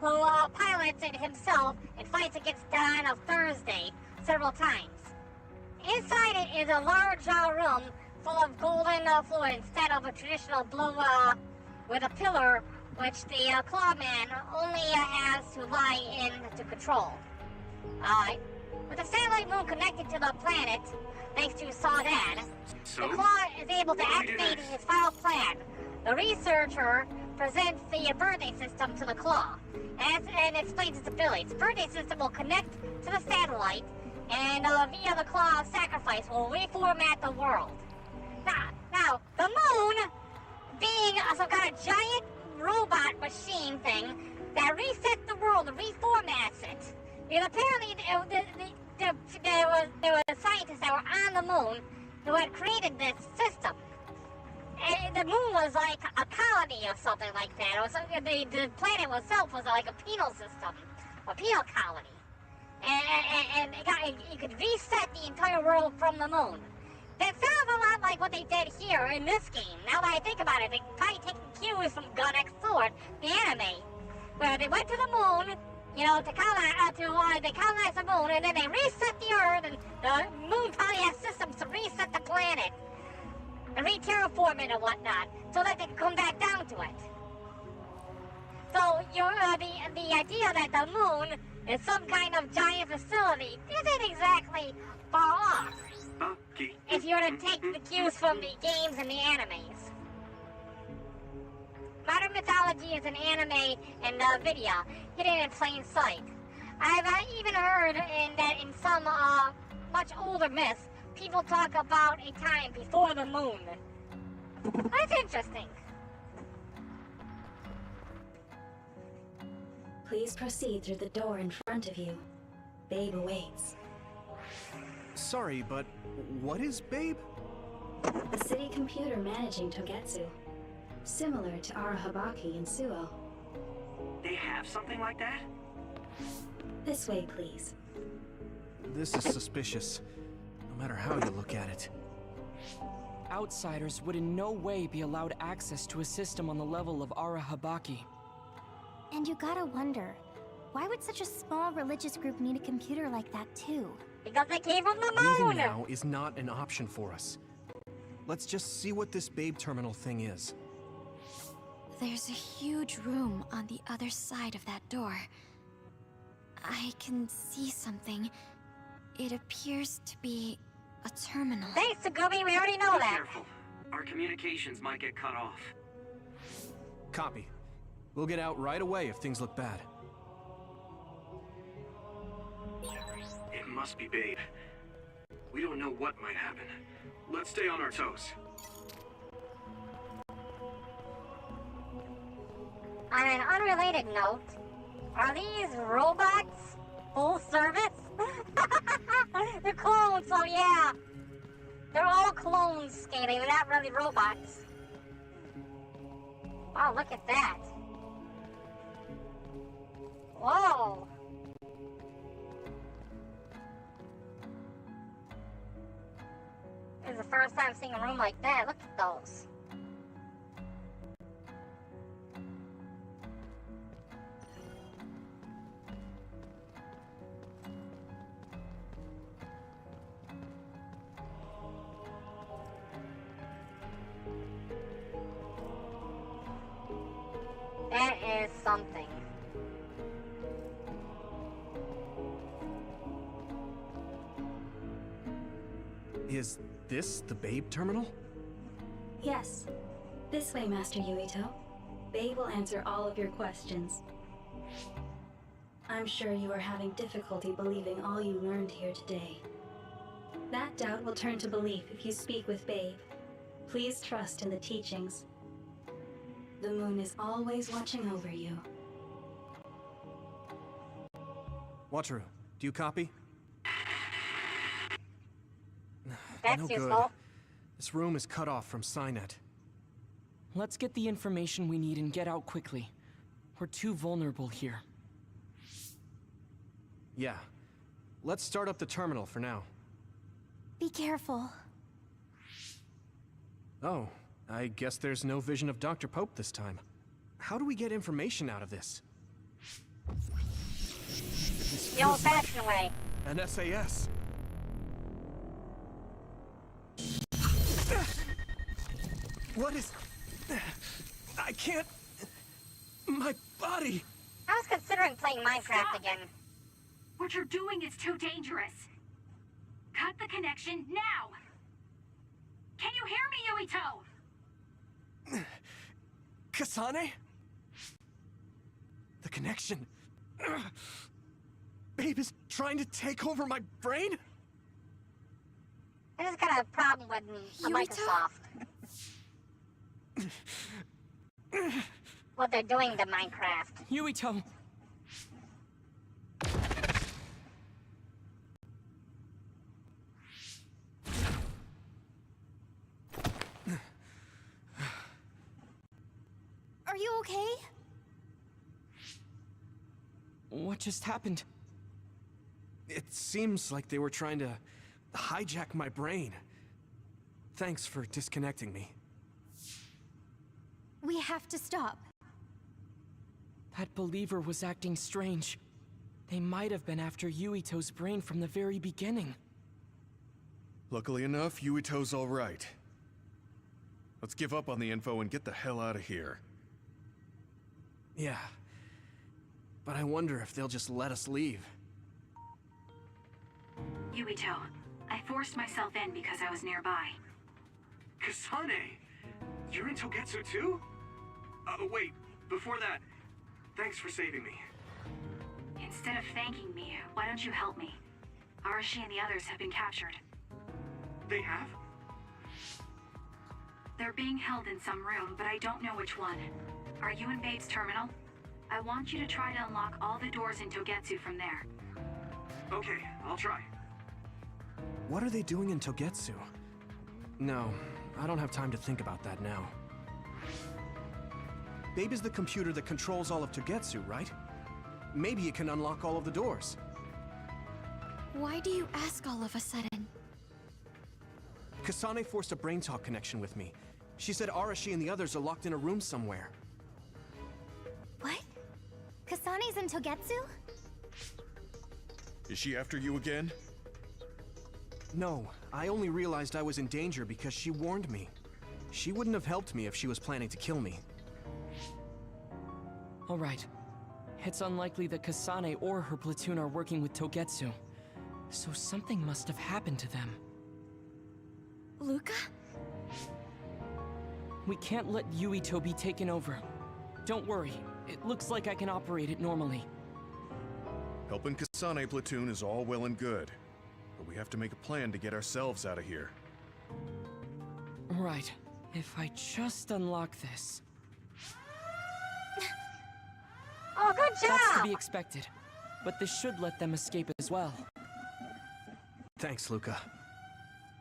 Speaker 1: who pilots it himself and fights against Dawn of Thursday several times. Inside it is a large room full of golden fluid instead of a traditional blue with a pillar which the Clawman only has to lie in to control. With the satellite moon connected to the planet, thanks to Sawdan, the Claw is able to activate his final plan. The researcher presents the birthday system to the Claw and explains its abilities. The birthday system will connect to the satellite and via the Claw's sacrifice will reformat the world. Now, the moon being some kind of giant robot machine thing that resets the world and reformats it. And apparently there were scientists that were on the moon who had created this system. And the moon was like a colony or something like that. It was, the planet itself was like a penal system, a penal colony. And you could reset the entire world from the moon. That sounds a lot like what they did here in this game. Now that I think about it, they probably taking cues from God X Sword, the anime, where they went to the moon, you know, to colonize the moon, and then they reset the Earth, and the moon probably has systems to reset the planet and re-terraform it and whatnot, so that they can come back down to it. So the idea that the moon is some kind of giant facility isn't exactly far off. If you were to take the cues from the games and the animes. Modern mythology is an anime and video hidden in plain sight. I've even heard that in some much older myths, people talk about a time before the moon. That's interesting.
Speaker 19: Please proceed through the door in front of you. Babe awaits.
Speaker 2: Sorry, but what is Babe?
Speaker 19: A city computer managing Togetsu. Similar to Arahabaki and Suo.
Speaker 5: They have something like that?
Speaker 19: This way, please.
Speaker 2: This is suspicious, no matter how you look at it.
Speaker 6: Outsiders would in no way be allowed access to a system on the level of Arahabaki.
Speaker 3: And you gotta wonder, why would such a small religious group need a computer like that too?
Speaker 1: Because they came from the moon!
Speaker 2: Leaving now is not an option for us. Let's just see what this Babe terminal thing is.
Speaker 13: There's a huge room on the other side of that door. I can see something. It appears to be a terminal.
Speaker 1: Thanks, Tsugumi, we already know that.
Speaker 5: Careful. Our communications might get cut off.
Speaker 2: Copy. We'll get out right away if things look bad.
Speaker 9: It must be Babe. We don't know what might happen. Let's stay on our toes.
Speaker 1: On an unrelated note, are these robots full service? They're clones, so yeah. They're all clones skating, they're not really robots. Wow, look at that. Whoa. This is the first time seeing a room like that. Look at those. That is something.
Speaker 2: Is this the Babe terminal?
Speaker 19: Yes. This way, Master Yuito. Babe will answer all of your questions. I'm sure you are having difficulty believing all you learned here today. That doubt will turn to belief if you speak with Babe. Please trust in the teachings. The moon is always watching over you.
Speaker 2: Wataru, do you copy?
Speaker 1: That's
Speaker 2: no
Speaker 1: useful.
Speaker 2: good. This room is cut off from Cynet.
Speaker 6: Let's get the information we need and get out quickly. We're too vulnerable here.
Speaker 2: Yeah. Let's start up the terminal for now.
Speaker 3: Be careful.
Speaker 2: Oh, I guess there's no vision of Dr. Pope this time. How do we get information out of this?
Speaker 1: The old-fashioned way.
Speaker 2: An SAS. What is... I can't... My body...
Speaker 1: I was considering playing Minecraft again.
Speaker 8: What you're doing is too dangerous. Cut the connection now! Can you hear me, Yuito?
Speaker 2: Kasane? The connection... Babe is trying to take over my brain?
Speaker 1: I just got a problem with Microsoft. What they're doing to Minecraft.
Speaker 6: Yuito!
Speaker 3: Are you okay?
Speaker 6: What just happened?
Speaker 2: It seems like they were trying to hijack my brain. Thanks for disconnecting me.
Speaker 3: We have to stop.
Speaker 6: That believer was acting strange. They might have been after Yuito's brain from the very beginning.
Speaker 4: Luckily enough, Yuito's all right. Let's give up on the info and get the hell out of here.
Speaker 2: Yeah. But I wonder if they'll just let us leave.
Speaker 8: Yuito, I forced myself in because I was nearby.
Speaker 9: Kasane! You're in Togetsu too? Wait, before that, thanks for saving me.
Speaker 8: Instead of thanking me, why don't you help me? Arashi and the others have been captured.
Speaker 9: They have?
Speaker 8: They're being held in some room, but I don't know which one. Are you in Babe's terminal? I want you to try to unlock all the doors in Togetsu from there.
Speaker 9: Okay, I'll try.
Speaker 2: What are they doing in Togetsu? No, I don't have time to think about that now. Babe is the computer that controls all of Togetsu, right? Maybe it can unlock all of the doors.
Speaker 3: Why do you ask all of a sudden?
Speaker 2: Kasane forced a brain talk connection with me. She said Arashi and the others are locked in a room somewhere.
Speaker 3: What? Kasane's in Togetsu?
Speaker 4: Is she after you again?
Speaker 2: No, I only realized I was in danger because she warned me. She wouldn't have helped me if she was planning to kill me.
Speaker 6: All right. It's unlikely that Kasane or her platoon are working with Togetsu. So something must have happened to them.
Speaker 3: Luca?
Speaker 6: We can't let Yuito be taken over. Don't worry. It looks like I can operate it normally.
Speaker 4: Helping Kasane platoon is all well and good, but we have to make a plan to get ourselves out of here.
Speaker 6: Right. If I just unlock this...
Speaker 1: Oh, good job!
Speaker 6: That's to be expected. But this should let them escape as well.
Speaker 2: Thanks, Luca.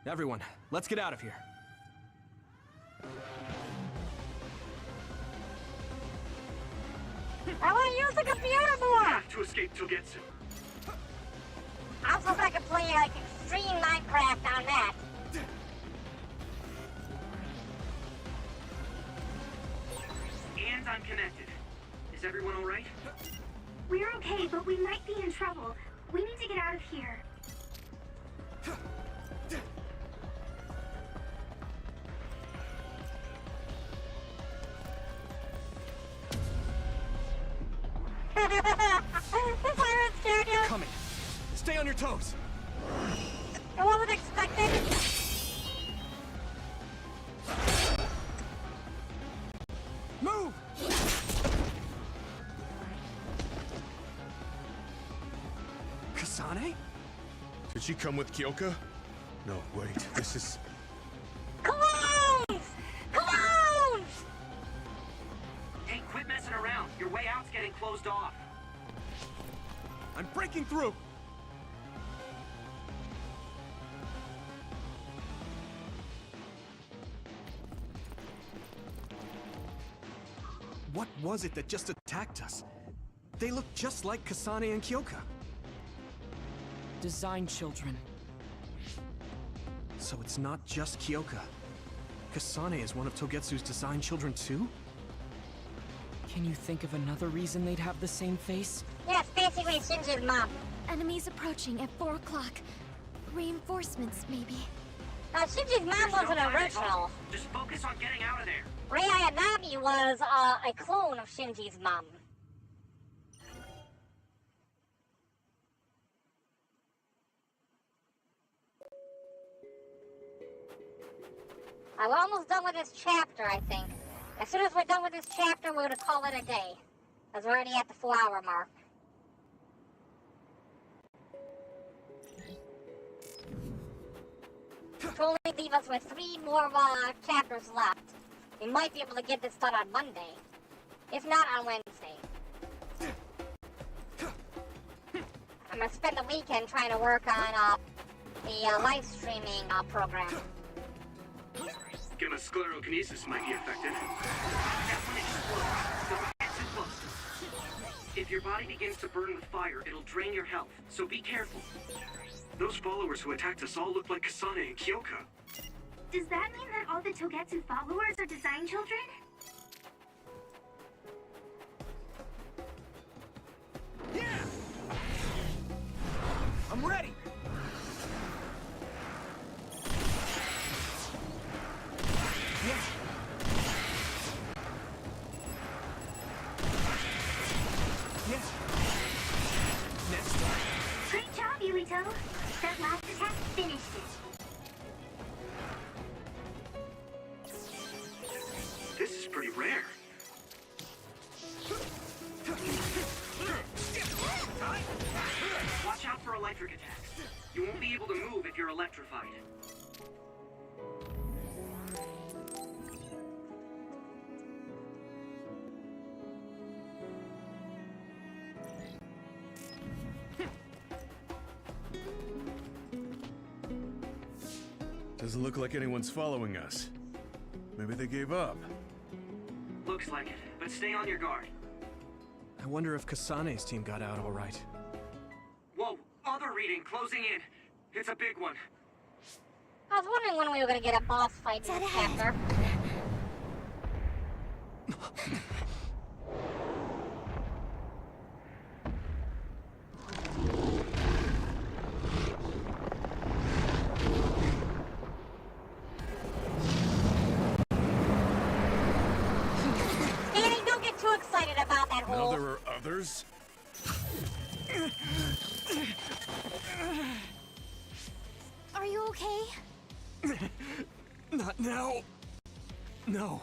Speaker 2: Everyone, let's get out of here.
Speaker 1: I want to use the computer more!
Speaker 9: I have to escape Togetsu.
Speaker 1: I was hoping I could play like extreme Minecraft on that.
Speaker 5: And I'm connected. Is everyone all right?
Speaker 8: We're okay, but we might be in trouble. We need to get out of here.
Speaker 1: The pirate scared you?
Speaker 2: Coming. Stay on your toes.
Speaker 1: I wasn't expecting.
Speaker 2: Kasane?
Speaker 4: Did she come with Kyoka? No, wait, this is...
Speaker 1: Clones! Clones!
Speaker 5: Hey, quit messing around. Your way out's getting closed off.
Speaker 2: I'm breaking through! What was it that just attacked us? They look just like Kasane and Kyoka.
Speaker 6: Design children.
Speaker 2: So it's not just Kyoka. Kasane is one of Togetsu's design children too?
Speaker 6: Can you think of another reason they'd have the same face?
Speaker 1: Yeah, it's basically Shinji's mom.
Speaker 3: Enemies approaching at 4 o'clock. Reinforcements, maybe.
Speaker 1: Shinji's mom wasn't original.
Speaker 5: Just focus on getting out of there.
Speaker 1: Rei Ayanami was a clone of Shinji's mom. We're almost done with this chapter, I think. As soon as we're done with this chapter, we're gonna call it a day. Because we're already at the 4-hour mark. Which will only leave us with 3 more chapters left. We might be able to get this done on Monday. If not, on Wednesday. I'm gonna spend the weekend trying to work on the live streaming program.
Speaker 9: Gamma sclerokinesis might be affected.
Speaker 5: If your body begins to burn with fire, it'll drain your health, so be careful.
Speaker 9: Those followers who attacked us all look like Kasane and Kyoka.
Speaker 8: Does that mean that all the Togetsu followers are design children?
Speaker 11: Yeah! I'm ready! Yes! Yes! Next.
Speaker 8: Great job, Yuito. That last attack finished it.
Speaker 9: This is pretty rare.
Speaker 5: Watch out for electric attacks. You won't be able to move if you're electrified.
Speaker 4: Doesn't look like anyone's following us. Maybe they gave up.
Speaker 5: Looks like it, but stay on your guard.
Speaker 2: I wonder if Kasane's team got out all right.
Speaker 5: Whoa, other reading closing in. It's a big one.
Speaker 1: I was wondering when we were gonna get a boss fight in this chapter. Danny, don't get too excited about that
Speaker 4: Now
Speaker 1: hole.
Speaker 4: there are others?
Speaker 3: Are you okay?
Speaker 2: Not now. No.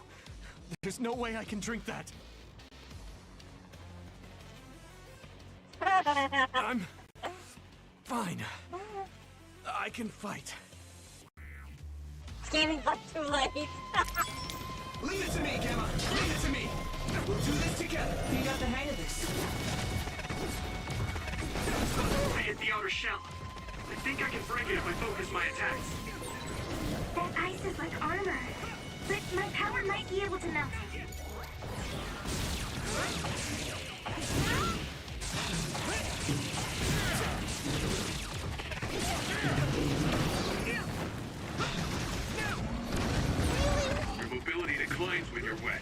Speaker 2: There's no way I can drink that. I'm fine. I can fight.
Speaker 1: Scanning but too late.
Speaker 11: Leave it to me, Gamma! Leave it to me! We'll do this together! You got the hang of this.
Speaker 9: I hit the outer shell. I think I can break it if I focus my attacks.
Speaker 8: That ice is like armor. But my power might be able to melt it.
Speaker 9: Your mobility declines when you're wet.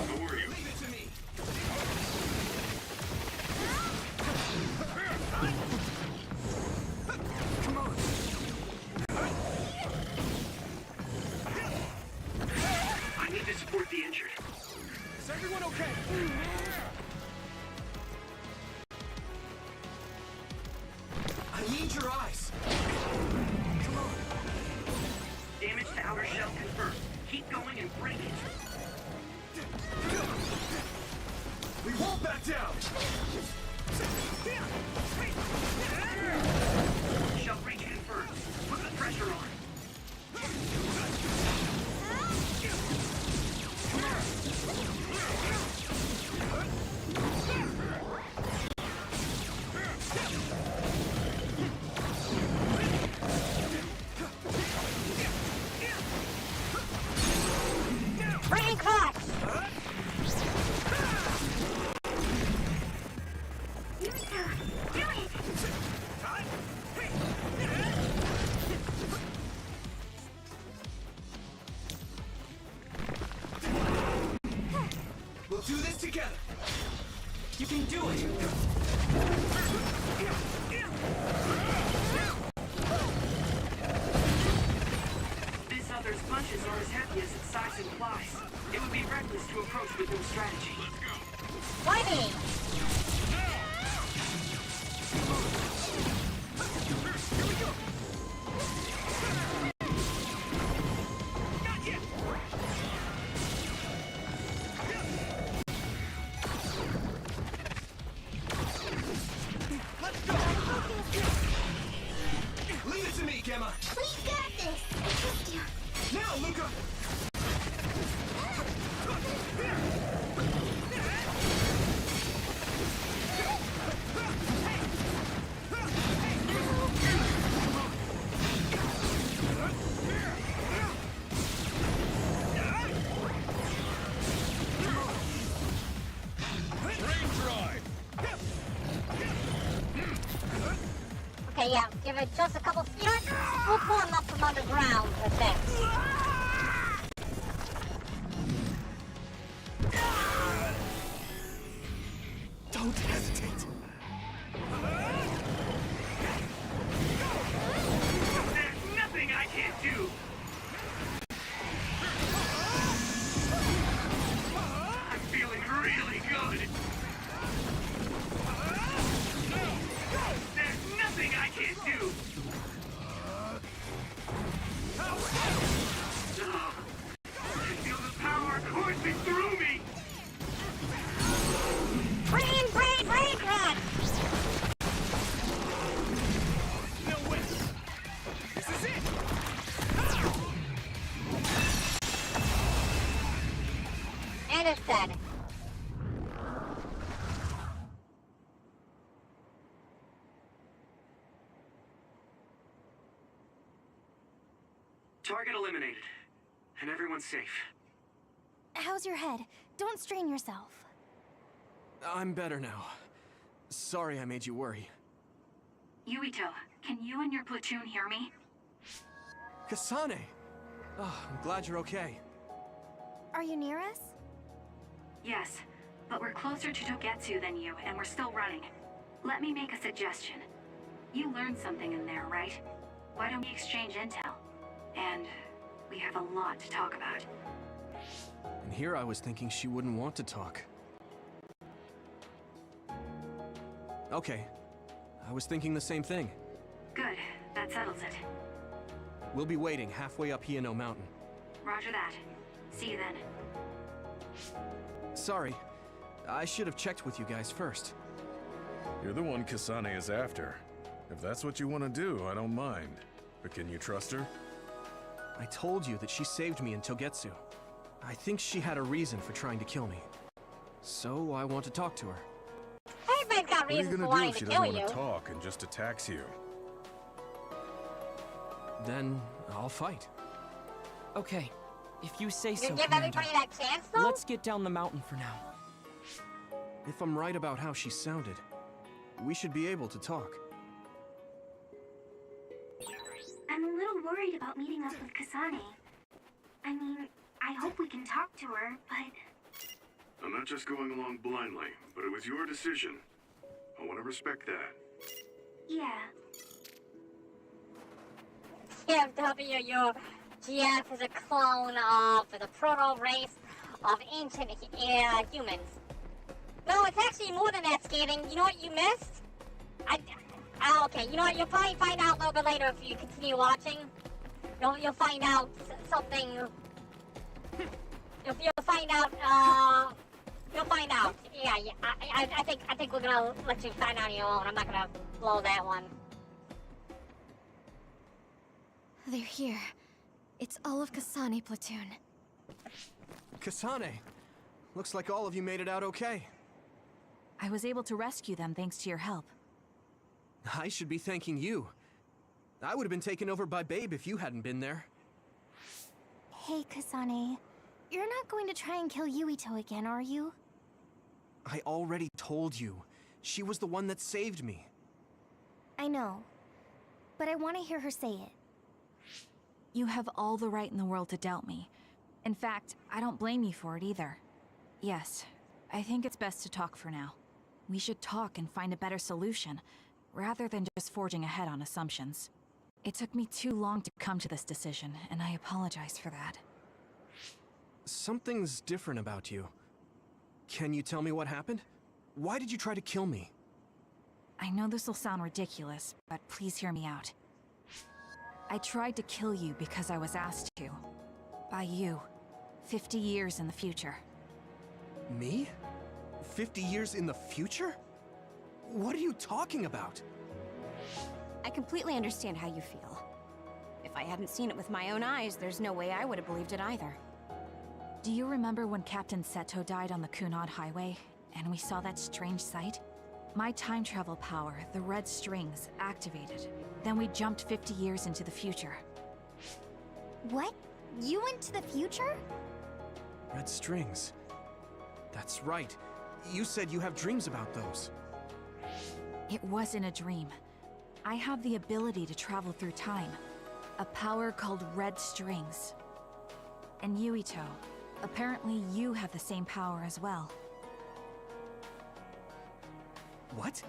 Speaker 9: How are you? I need to support the injured.
Speaker 11: Is everyone okay?
Speaker 14: We'll do this together.
Speaker 6: You can do it!
Speaker 5: This other's punches are as heavy as its size implies. It would be reckless to approach with no strategy. Let's go.
Speaker 1: Fighting!
Speaker 14: Leave it to me, Gemma.
Speaker 13: We got this. I trust you.
Speaker 14: Now, Luca.
Speaker 1: Okay, yeah, give it just a couple. You know what? We'll pull him up from underground with this.
Speaker 14: Don't hesitate.
Speaker 5: There's nothing I can't do. I'm feeling really good. There's nothing I can't do. I feel the power coursing through me.
Speaker 1: Brain, run!
Speaker 14: No way. This is it.
Speaker 1: And it's dead.
Speaker 5: Target eliminated. And everyone's safe.
Speaker 3: How's your head? Don't strain yourself.
Speaker 2: I'm better now. Sorry I made you worry.
Speaker 10: Yuito, can you and your platoon hear me?
Speaker 2: Kasane! Oh, I'm glad you're okay.
Speaker 3: Are you near us?
Speaker 10: Yes, but we're closer to Togetsu than you, and we're still running. Let me make a suggestion. You learned something in there, right? Why don't we exchange intel? And we have a lot to talk about.
Speaker 2: And here I was thinking she wouldn't want to talk. Okay. I was thinking the same thing.
Speaker 10: Good, that settles it.
Speaker 2: We'll be waiting halfway up Hiano Mountain.
Speaker 10: Roger that. See you then.
Speaker 2: Sorry. I should have checked with you guys first.
Speaker 4: You're the one Kasane is after. If that's what you want to do, I don't mind. But can you trust her?
Speaker 2: I told you that she saved me in Togetsu. I think she had a reason for trying to kill me. So I want to talk to her.
Speaker 1: Everybody's got
Speaker 4: What are you
Speaker 1: reasons for
Speaker 4: gonna do
Speaker 1: wanting
Speaker 4: if
Speaker 1: to
Speaker 4: she
Speaker 1: kill
Speaker 4: doesn't
Speaker 1: you.
Speaker 4: want to talk and just attacks you?
Speaker 2: Then I'll fight.
Speaker 6: Okay, if you say
Speaker 1: You
Speaker 6: so,
Speaker 1: give
Speaker 6: Commander.
Speaker 1: everybody that chance, though?
Speaker 6: Let's get down the mountain for now.
Speaker 2: If I'm right about how she sounded, we should be able to talk.
Speaker 8: I'm a little worried about meeting up with Kasane. I mean, I hope we can talk to her, but...
Speaker 9: I'm not just going along blindly, but it was your decision. I want to respect that.
Speaker 8: Yeah.
Speaker 1: TFW, your GF is a clone of the proto-race of ancient humans. No, it's actually more than that, Skating. You know what you missed? Okay, you know what? You'll probably find out a little bit later if you continue watching. You'll find out something. You'll find out. You'll find out. Yeah. I think we're gonna let you find out on your own. I'm not gonna blow that one.
Speaker 3: They're here. It's all of Kasane platoon.
Speaker 2: Kasane! Looks like all of you made it out okay.
Speaker 10: I was able to rescue them thanks to your help.
Speaker 2: I should be thanking you. I would have been taken over by Babe if you hadn't been there.
Speaker 3: Hey, Kasane. You're not going to try and kill Yuito again, are you?
Speaker 2: I already told you. She was the one that saved me.
Speaker 3: I know. But I want to hear her say it.
Speaker 10: You have all the right in the world to doubt me. In fact, I don't blame you for it either. Yes, I think it's best to talk for now. We should talk and find a better solution, rather than just forging ahead on assumptions. It took me too long to come to this decision, and I apologize for that.
Speaker 2: Something's different about you. Can you tell me what happened? Why did you try to kill me?
Speaker 10: I know this will sound ridiculous, but please hear me out. I tried to kill you because I was asked to. By you. 50 years in the future.
Speaker 2: Me? 50 years in the future? What are you talking about?
Speaker 12: I completely understand how you feel. If I hadn't seen it with my own eyes, there's no way I would have believed it either.
Speaker 10: Do you remember when Captain Seto died on the Kunad Highway, and we saw that strange sight? My time travel power, the red strings, activated. Then we jumped 50 years into the future.
Speaker 3: What? You went to the future?
Speaker 2: Red strings. That's right. You said you have dreams about those.
Speaker 10: It wasn't a dream. I have the ability to travel through time. A power called red strings. And Yuito, apparently you have the same power as well.
Speaker 2: What?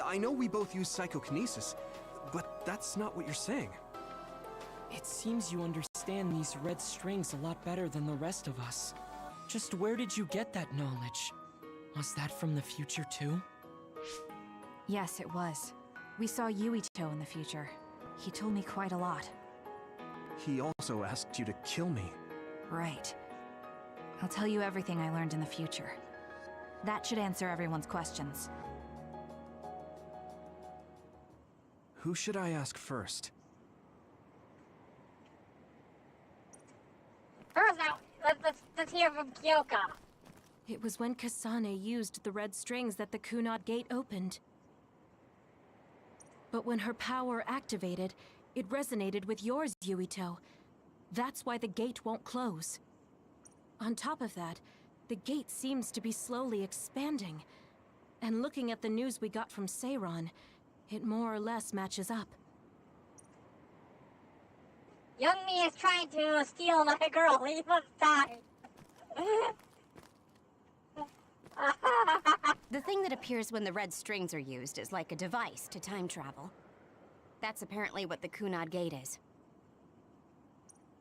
Speaker 2: I know we both use psychokinesis, but that's not what you're saying.
Speaker 6: It seems you understand these red strings a lot better than the rest of us. Just where did you get that knowledge? Was that from the future too?
Speaker 10: Yes, it was. We saw Yuito in the future. He told me quite a lot.
Speaker 2: He also asked you to kill me.
Speaker 10: Right. I'll tell you everything I learned in the future. That should answer everyone's questions.
Speaker 2: Who should I ask first?
Speaker 1: First now, let's hear from Kyoka.
Speaker 18: It was when Kasane used the red strings that the Kunad Gate opened. But when her power activated, it resonated with yours, Yuito. That's why the gate won't close. On top of that, the gate seems to be slowly expanding. And looking at the news we got from Seiron, it more or less matches up.
Speaker 1: Young me is trying to steal my girl. He must die.
Speaker 12: The thing that appears when the red strings are used is like a device to time travel. That's apparently what the Kunad Gate is.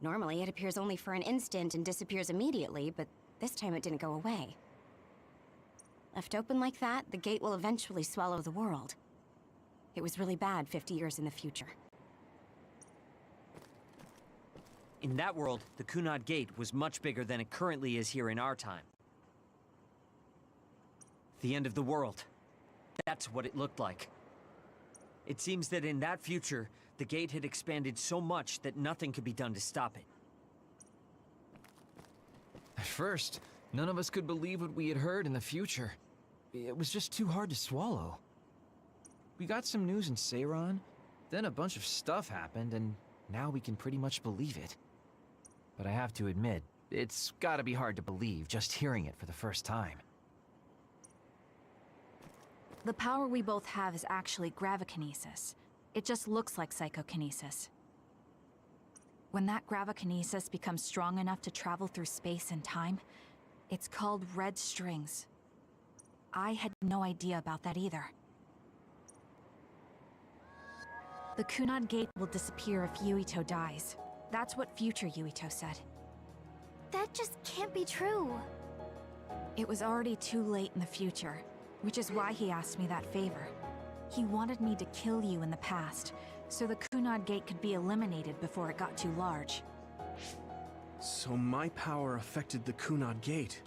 Speaker 12: Normally, it appears only for an instant and disappears immediately, but this time it didn't go away. Left open like that, the gate will eventually swallow the world. It was really bad 50 years in the future.
Speaker 17: In that world, the Kunad Gate was much bigger than it currently is here in our time. The end of the world. That's what it looked like. It seems that in that future, the gate had expanded so much that nothing could be done to stop it.
Speaker 20: At first, none of us could believe what we had heard in the future. It was just too hard to swallow. We got some news in Seiron, then a bunch of stuff happened, and now we can pretty much believe it. But I have to admit, it's gotta be hard to believe just hearing it for the first time.
Speaker 10: The power we both have is actually gravikinesis. It just looks like psychokinesis. When that gravikinesis becomes strong enough to travel through space and time, it's called red strings. I had no idea about that either. The Kunad Gate will disappear if Yuito dies. That's what future Yuito said.
Speaker 3: That just can't be true.
Speaker 10: It was already too late in the future, which is why he asked me that favor. He wanted me to kill you in the past, so the Kunad Gate could be eliminated before it got too large.
Speaker 2: So my power affected the Kunad Gate.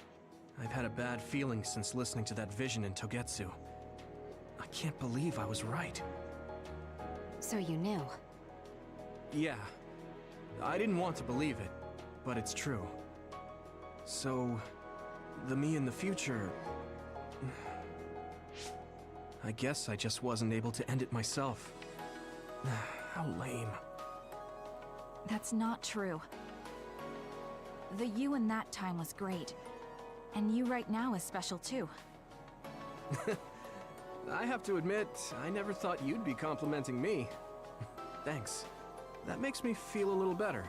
Speaker 2: I've had a bad feeling since listening to that vision in Togetsu. I can't believe I was right.
Speaker 12: So you knew?
Speaker 2: Yeah. I didn't want to believe it, but it's true. So, the me in the future... I guess I just wasn't able to end it myself. How lame.
Speaker 10: That's not true. The you in that time was great. And you right now is special too.
Speaker 2: I have to admit, I never thought you'd be complimenting me. Thanks. That makes me feel a little better.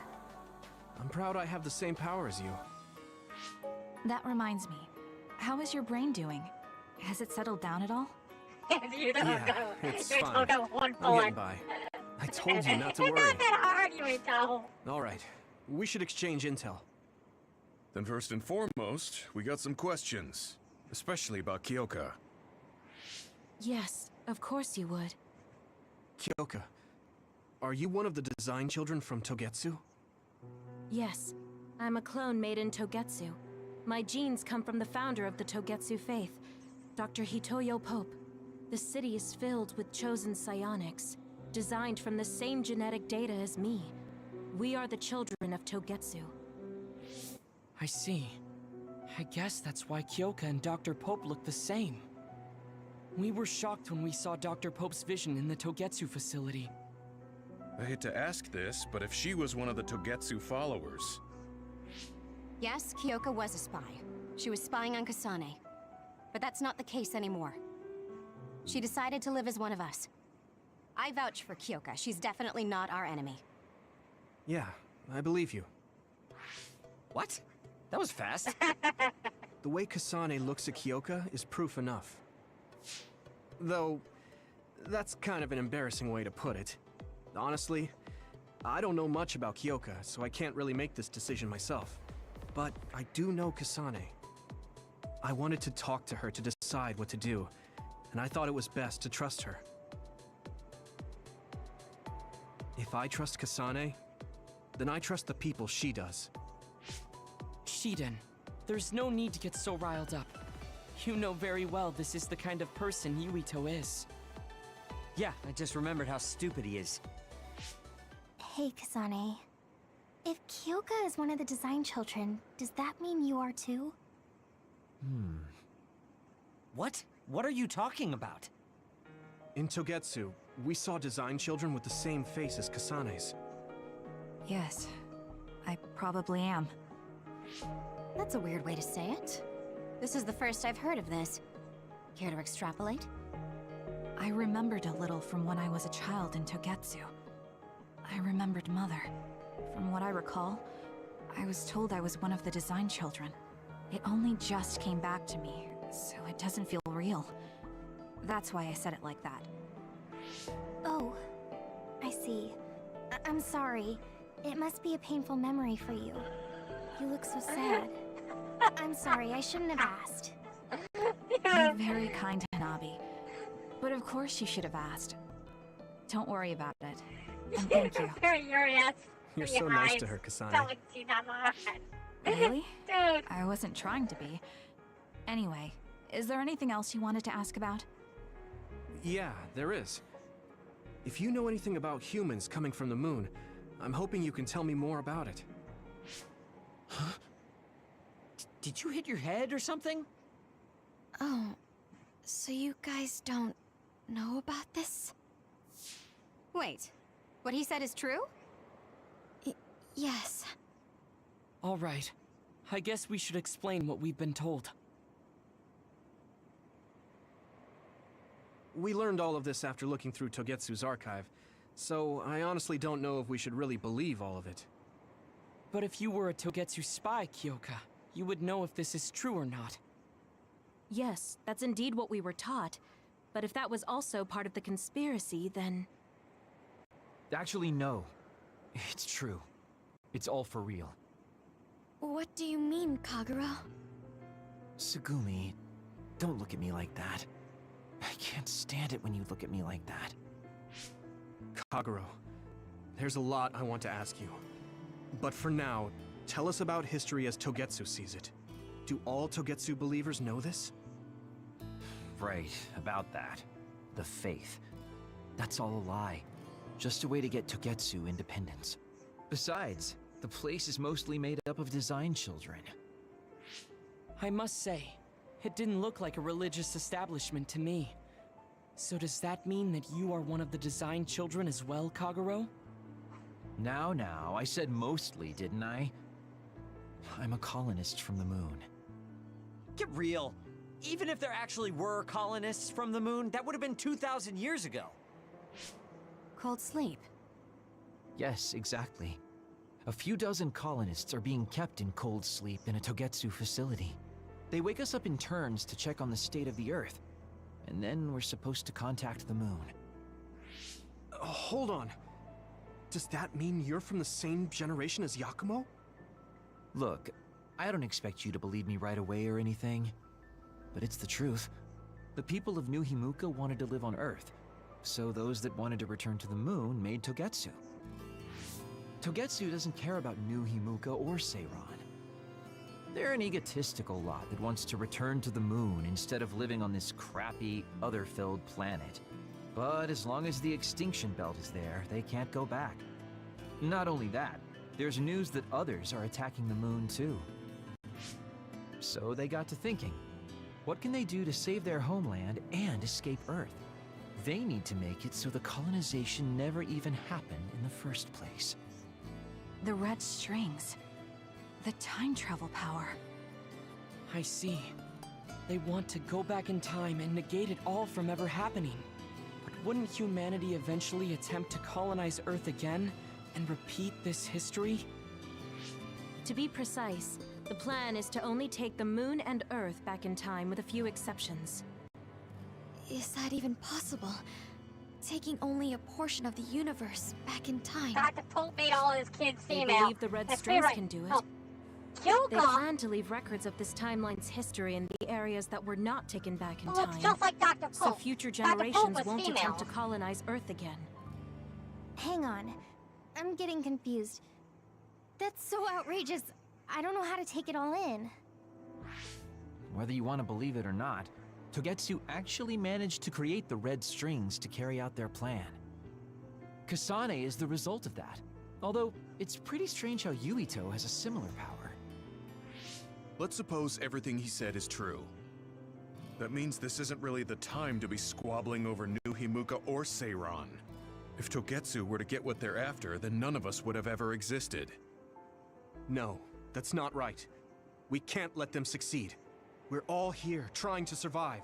Speaker 2: I'm proud I have the same power as you.
Speaker 10: That reminds me. How is your brain doing? Has it settled down at all?
Speaker 2: Yeah, it's fine. I'm getting by. I told you not to
Speaker 1: It's
Speaker 2: worry.
Speaker 1: not that hard, Yuito.
Speaker 2: All right, we should exchange intel.
Speaker 4: Then first and foremost, we got some questions. Especially about Kyoka.
Speaker 10: Yes, of course you would.
Speaker 2: Kyoka, are you one of the design children from Togetsu?
Speaker 18: Yes, I'm a clone made in Togetsu. My genes come from the founder of the Togetsu faith, Dr. Hitoyo Pope. The city is filled with chosen psionics, designed from the same genetic data as me. We are the children of Togetsu.
Speaker 6: I see. I guess that's why Kyoka and Dr. Pope look the same. We were shocked when we saw Dr. Pope's vision in the Togetsu facility.
Speaker 4: I hate to ask this, but if she was one of the Togetsu followers...
Speaker 12: Yes, Kyoka was a spy. She was spying on Kasane. But that's not the case anymore. She decided to live as one of us. I vouch for Kyoka. She's definitely not our enemy.
Speaker 2: Yeah, I believe you.
Speaker 17: What? That was fast.
Speaker 2: The way Kasane looks at Kyoka is proof enough. Though, that's kind of an embarrassing way to put it. Honestly, I don't know much about Kyoka, so I can't really make this decision myself. But I do know Kasane. I wanted to talk to her to decide what to do, and I thought it was best to trust her. If I trust Kasane, then I trust the people she does.
Speaker 6: Shiden, there's no need to get so riled up. You know very well this is the kind of person Yuito is.
Speaker 17: Yeah, I just remembered how stupid he is.
Speaker 3: Hey, Kasane. If Kyoka is one of the design children, does that mean you are too?
Speaker 17: What? What are you talking about?
Speaker 2: In Togetsu, we saw design children with the same face as Kasane's.
Speaker 10: Yes, I probably am.
Speaker 12: That's a weird way to say it. This is the first I've heard of this. Care to extrapolate?
Speaker 10: I remembered a little from when I was a child in Togetsu. I remembered Mother. From what I recall, I was told I was one of the design children. It only just came back to me, so it doesn't feel real. That's why I said it like that.
Speaker 3: Oh, I see. I'm sorry. It must be a painful memory for you. You look so sad. I'm sorry, I shouldn't have asked.
Speaker 10: You're very kind, Hanabi. But of course you should have asked. Don't worry about it. And thank you.
Speaker 2: You're so nice to her, Kasane.
Speaker 10: Really?
Speaker 1: Dude.
Speaker 10: I wasn't trying to be. Anyway, is there anything else you wanted to ask about?
Speaker 2: Yeah, there is. If you know anything about humans coming from the moon, I'm hoping you can tell me more about it.
Speaker 17: Huh? Did you hit your head or something?
Speaker 13: Oh, so you guys don't know about this?
Speaker 12: Wait, what he said is true?
Speaker 13: Yes.
Speaker 6: All right. I guess we should explain what we've been told.
Speaker 2: We learned all of this after looking through Togetsu's archive, so I honestly don't know if we should really believe all of it.
Speaker 6: But if you were a Togetsu spy, Kyoka, you would know if this is true or not.
Speaker 18: Yes, that's indeed what we were taught. But if that was also part of the conspiracy, then...
Speaker 20: Actually, no. It's true. It's all for real.
Speaker 13: What do you mean, Kagura?
Speaker 20: Tsugumi, don't look at me like that. I can't stand it when you look at me like that.
Speaker 2: Kaguro, there's a lot I want to ask you. But for now, tell us about history as Togetsu sees it. Do all Togetsu believers know this?
Speaker 20: Right, about that. The faith. That's all a lie. Just a way to get Togetsu independence. Besides, the place is mostly made up of design children.
Speaker 6: I must say, it didn't look like a religious establishment to me. So does that mean that you are one of the design children as well, Kaguro?
Speaker 20: Now, I said mostly, didn't I? I'm a colonist from the moon.
Speaker 17: Get real. Even if there actually were colonists from the moon, that would have been 2,000 years ago.
Speaker 12: Cold sleep.
Speaker 20: Yes, exactly. A few dozen colonists are being kept in cold sleep in a Togetsu facility. They wake us up in turns to check on the state of the Earth, and then we're supposed to contact the moon.
Speaker 2: Hold on. Does that mean you're from the same generation as Yakumo?
Speaker 20: Look, I don't expect you to believe me right away or anything, but it's the truth. The people of New Himuka wanted to live on Earth, so those that wanted to return to the moon made Togetsu. Togetsu doesn't care about New Himuka or Seiran. They're an egotistical lot that wants to return to the moon instead of living on this crappy, other-filled planet. But as long as the extinction belt is there, they can't go back. Not only that, there's news that others are attacking the moon too. So they got to thinking, what can they do to save their homeland and escape Earth? They need to make it so the colonization never even happened in the first place.
Speaker 10: The red strings. The time travel power.
Speaker 6: I see. They want to go back in time and negate it all from ever happening. But wouldn't humanity eventually attempt to colonize Earth again and repeat this history?
Speaker 18: To be precise, the plan is to only take the moon and Earth back in time with a few exceptions.
Speaker 13: Is that even possible? Taking only a portion of the universe back in time.
Speaker 1: Dr. Pope made all his kids
Speaker 18: They
Speaker 1: female.
Speaker 18: believe the red strings can do it. They
Speaker 1: Kyuga
Speaker 18: plan to leave records of this timeline's history in the areas that were not taken back in
Speaker 1: looks
Speaker 18: time.
Speaker 1: just like Dr. Pope.
Speaker 18: So future
Speaker 1: Dr. Pope
Speaker 18: generations
Speaker 1: was
Speaker 18: won't
Speaker 1: female.
Speaker 18: attempt to colonize Earth again.
Speaker 3: Hang on. I'm getting confused. That's so outrageous. I don't know how to take it all in.
Speaker 20: Whether you want to believe it or not, Togetsu actually managed to create the red strings to carry out their plan. Kasane is the result of that, although it's pretty strange how Yuito has a similar power.
Speaker 4: Let's suppose everything he said is true. That means this isn't really the time to be squabbling over New Himuka or Seiran. If Togetsu were to get what they're after, then none of us would have ever existed.
Speaker 2: No, that's not right. We can't let them succeed. We're all here, trying to survive.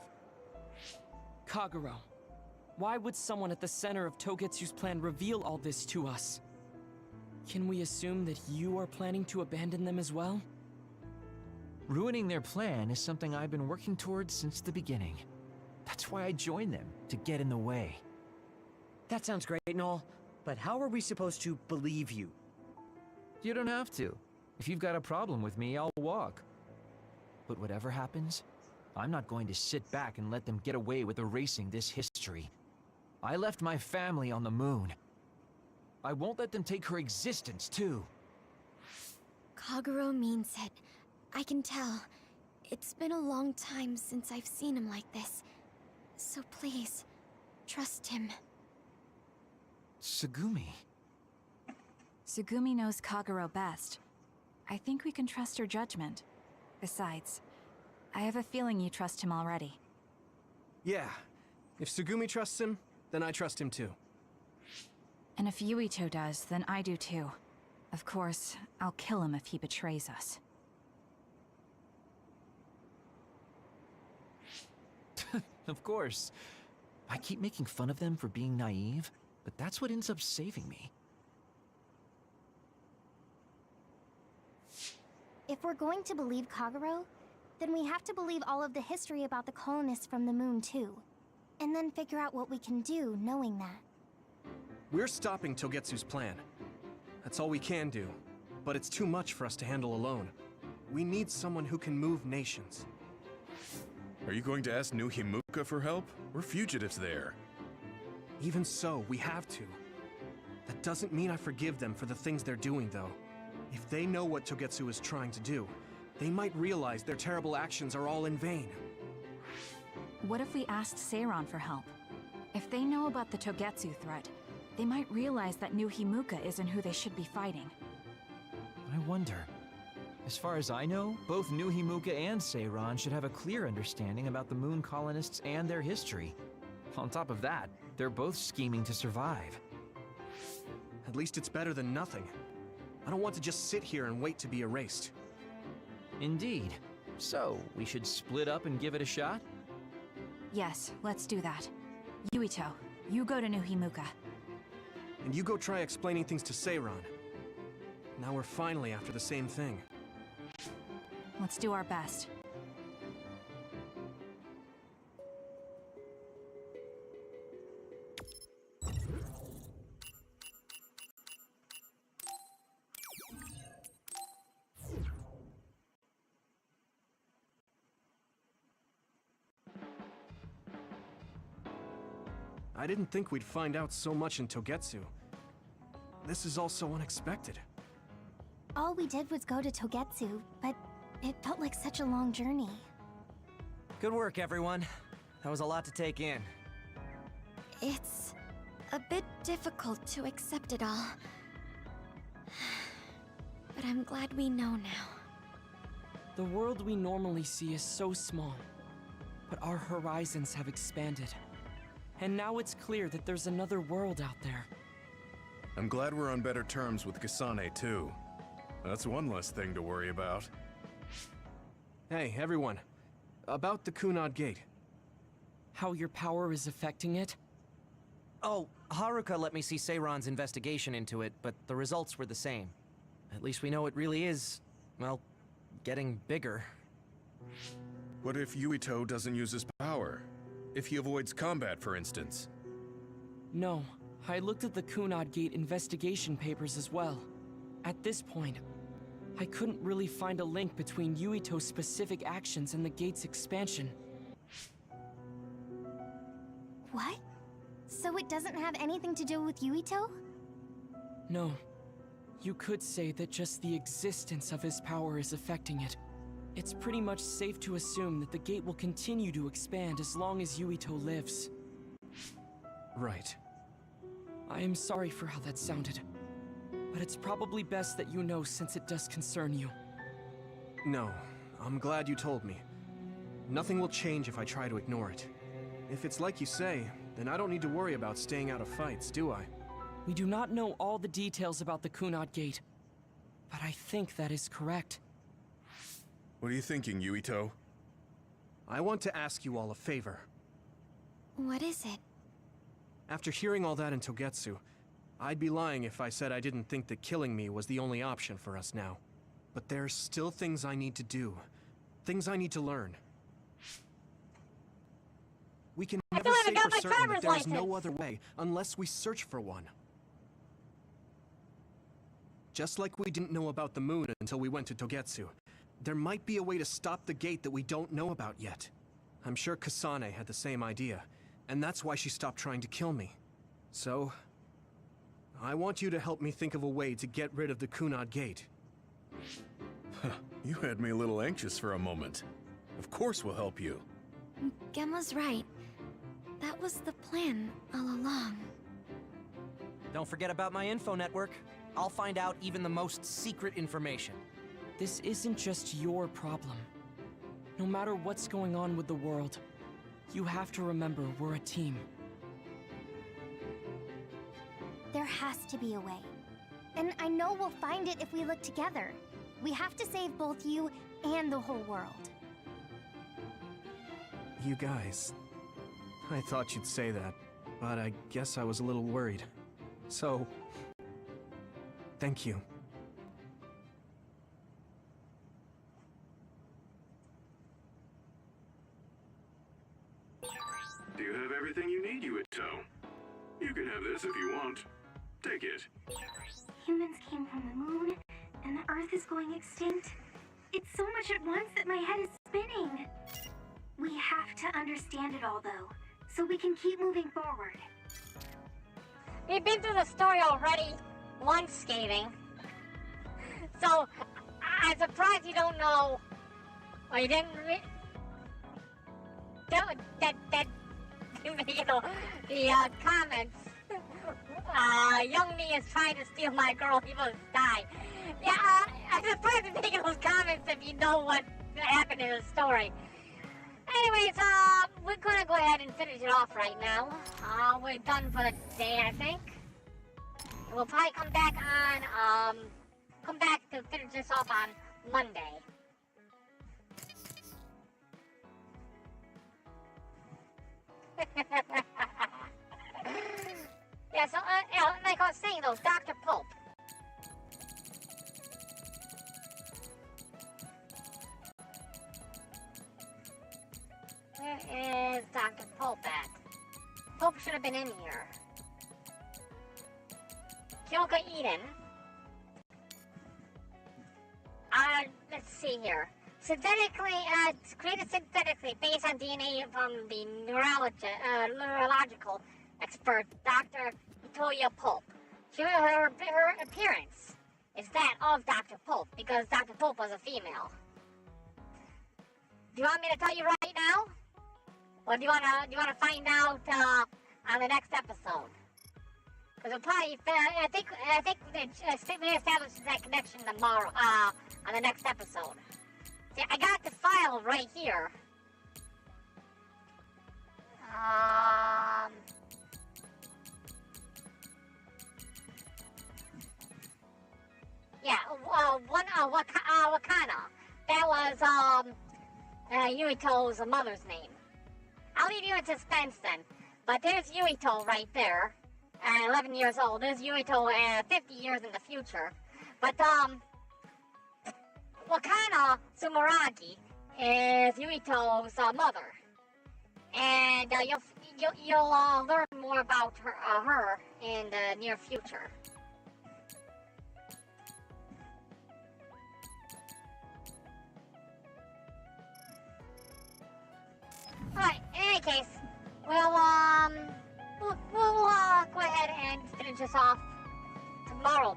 Speaker 6: Kagero, why would someone at the center of Togetsu's plan reveal all this to us? Can we assume that you are planning to abandon them as well?
Speaker 20: Ruining their plan is something I've been working towards since the beginning. That's why I joined them, to get in the way.
Speaker 17: That sounds great and all, but how are we supposed to believe you?
Speaker 20: You don't have to. If you've got a problem with me, I'll walk. But whatever happens, I'm not going to sit back and let them get away with erasing this history. I left my family on the moon. I won't let them take her existence, too.
Speaker 13: Kagero means it. I can tell. It's been a long time since I've seen him like this. So please, trust him.
Speaker 20: Tsugumi.
Speaker 10: Tsugumi knows Kagero best. I think we can trust her judgment. Besides, I have a feeling you trust him already.
Speaker 2: Yeah. If Tsugumi trusts him, then I trust him too.
Speaker 10: And if Yuito does, then I do too. Of course, I'll kill him if he betrays us.
Speaker 20: Of course. I keep making fun of them for being naive, but that's what ends up saving me.
Speaker 3: If we're going to believe Kagero, then we have to believe all of the history about the colonists from the moon too. And then figure out what we can do knowing that.
Speaker 2: We're stopping Togetsu's plan. That's all we can do. But it's too much for us to handle alone. We need someone who can move nations.
Speaker 4: Are you going to ask New Himuka for help? We're fugitives there.
Speaker 2: Even so, we have to. That doesn't mean I forgive them for the things they're doing, though. If they know what Togetsu is trying to do, they might realize their terrible actions are all in vain.
Speaker 10: What if we asked Seiran for help? If they know about the Togetsu threat, they might realize that New Himuka isn't who they should be fighting.
Speaker 20: I wonder. As far as I know, both New Himuka and Seiran should have a clear understanding about the moon colonists and their history. On top of that, they're both scheming to survive.
Speaker 2: At least it's better than nothing. I don't want to just sit here and wait to be erased.
Speaker 20: Indeed. So, we should split up and give it a shot?
Speaker 10: Yes, let's do that. Yuito, you go to New Himuka.
Speaker 2: And you go try explaining things to Seiran. Now we're finally after the same thing.
Speaker 10: Let's do our best.
Speaker 2: I didn't think we'd find out so much in Togetsu. This is all so unexpected.
Speaker 3: All we did was go to Togetsu, but it felt like such a long journey.
Speaker 17: Good work, everyone. That was a lot to take in.
Speaker 13: It's a bit difficult to accept it all. But I'm glad we know now.
Speaker 6: The world we normally see is so small, but our horizons have expanded. And now it's clear that there's another world out there.
Speaker 4: I'm glad we're on better terms with Kasane, too. That's one less thing to worry about.
Speaker 2: Hey, everyone. About the Kunad Gate.
Speaker 6: How your power is affecting it?
Speaker 17: Oh, Haruka let me see Seiran's investigation into it, but the results were the same. At least we know it really is, well, getting bigger.
Speaker 4: What if Yuito doesn't use his power? If he avoids combat, for instance?
Speaker 6: No, I looked at the Kunad Gate investigation papers as well. At this point, I couldn't really find a link between Yuito's specific actions and the gate's expansion.
Speaker 3: What? So it doesn't have anything to do with Yuito?
Speaker 6: No. You could say that just the existence of his power is affecting it. It's pretty much safe to assume that the gate will continue to expand as long as Yuito lives.
Speaker 2: Right.
Speaker 6: I am sorry for how that sounded, but it's probably best that you know since it does concern you.
Speaker 2: No, I'm glad you told me. Nothing will change if I try to ignore it. If it's like you say, then I don't need to worry about staying out of fights, do I?
Speaker 6: We do not know all the details about the Kunad Gate, but I think that is correct.
Speaker 4: What are you thinking, Yuito?
Speaker 2: I want to ask you all a favor.
Speaker 13: What is it?
Speaker 2: After hearing all that in Togetsu, I'd be lying if I said I didn't think that killing me was the only option for us now. But there's still things I need to do. Things I need to learn. We can never say for certain that there's no other way unless we search for one. Just like we didn't know about the moon until we went to Togetsu, there might be a way to stop the gate that we don't know about yet. I'm sure Kasane had the same idea, and that's why she stopped trying to kill me. So, I want you to help me think of a way to get rid of the Kunad Gate.
Speaker 4: You had me a little anxious for a moment. Of course we'll help you.
Speaker 13: Gemma's right. That was the plan all along.
Speaker 17: Don't forget about my info network. I'll find out even the most secret information.
Speaker 6: This isn't just your problem. No matter what's going on with the world, you have to remember we're a team.
Speaker 3: There has to be a way. And I know we'll find it if we look together. We have to save both you and the whole world.
Speaker 2: You guys... I thought you'd say that, but I guess I was a little worried. So... thank you.
Speaker 9: Do you have everything you need, Yuito? You can have this if you want. Take it.
Speaker 8: Humans came from the moon, and the Earth is going extinct. It's so much at once that my head is spinning. We have to understand it all, though, so we can keep moving forward.
Speaker 1: We've been through the story already, once skating. So, I'm surprised you don't know, or you didn't you know, the comments. Young me is trying to steal my girl, he must die. Yeah, I'm surprised you're making those comments if you know what happened in the story. Anyways, we're gonna go ahead and finish it off right now. We're done for the day, I think. We'll probably come back to finish this off on Monday. Yeah, so, like I was saying, though, Dr. Pope. Where is Dr. Pope at? Pope should have been in here. Kyoka Eden. Let's see here. Synthetically, it's created synthetically based on DNA from the neurological expert, Dr. Toya Pope. Her appearance is that of Dr. Pope, because Dr. Pope was a female. Do you want me to tell you right now? Or do you wanna find out on the next episode? Because we'll probably, I think we establish that connection tomorrow, on the next episode. See, I got the file right here. Yeah, Wakana. That was, Yuito's mother's name. I'll leave you in suspense then. But there's Yuito right there. 11 years old. There's Yuito 50 years in the future. But, Wakana Sumeragi is Yuito's mother. And you'll learn more about her in the near future. Alright, in any case, we'll go ahead and finish this off tomorrow,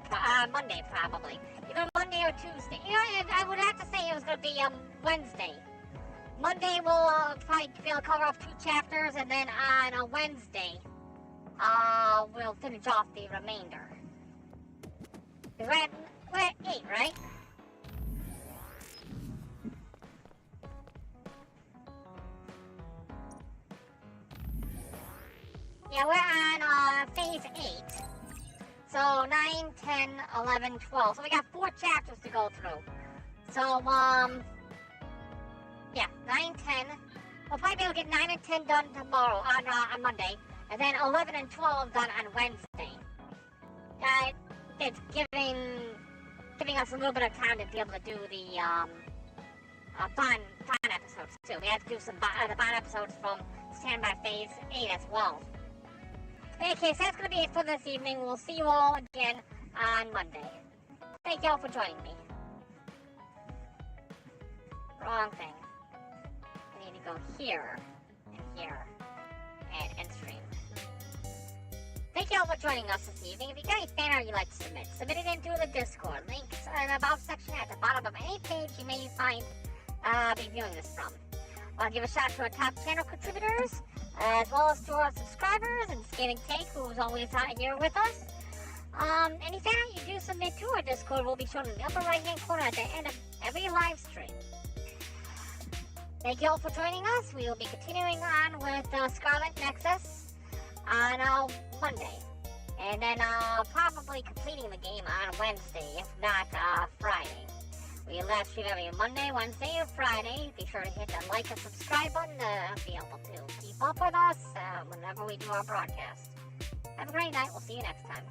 Speaker 1: Monday probably. Either Monday or Tuesday. You know, I would have to say it was going to be Wednesday. Monday we'll probably be able to cover off 2 chapters, and then on a Wednesday, we'll finish off the remainder. Because we're at 8, right? Yeah, we're on phase 8. So 9, 10, 11, 12. So we got 4 chapters to go through. So, yeah, 9, 10. We'll probably be able to get 9 and 10 done tomorrow, on Monday. And then 11 and 12 done on Wednesday. It's giving us a little bit of time to be able to do the, Bond episodes, too. We have to do some the Bond episodes from Standby Phase 8 as well. In any case, that's going to be it for this evening. We'll see you all again on Monday. Thank you all for joining me. Wrong thing. I need to go here, and here, and end stream. Thank you all for joining us this evening. If you got any fan art you'd like to submit it into the Discord. Links in the About section at the bottom of any page you may find be viewing this from. I want to give a shout out to our top channel contributors, as well as to our subscribers and Skating Take, who's always out here with us. Any fan art you do submit to our Discord will be shown in the upper right-hand corner at the end of every live stream. Thank you all for joining us. We will be continuing on with Scarlet Nexus on Monday. And then probably completing the game on Wednesday, if not Friday. We live stream every Monday, Wednesday, and Friday. Be sure to hit the like and subscribe button to be able to keep up with us whenever we do our broadcast. Have a great night. We'll see you next time.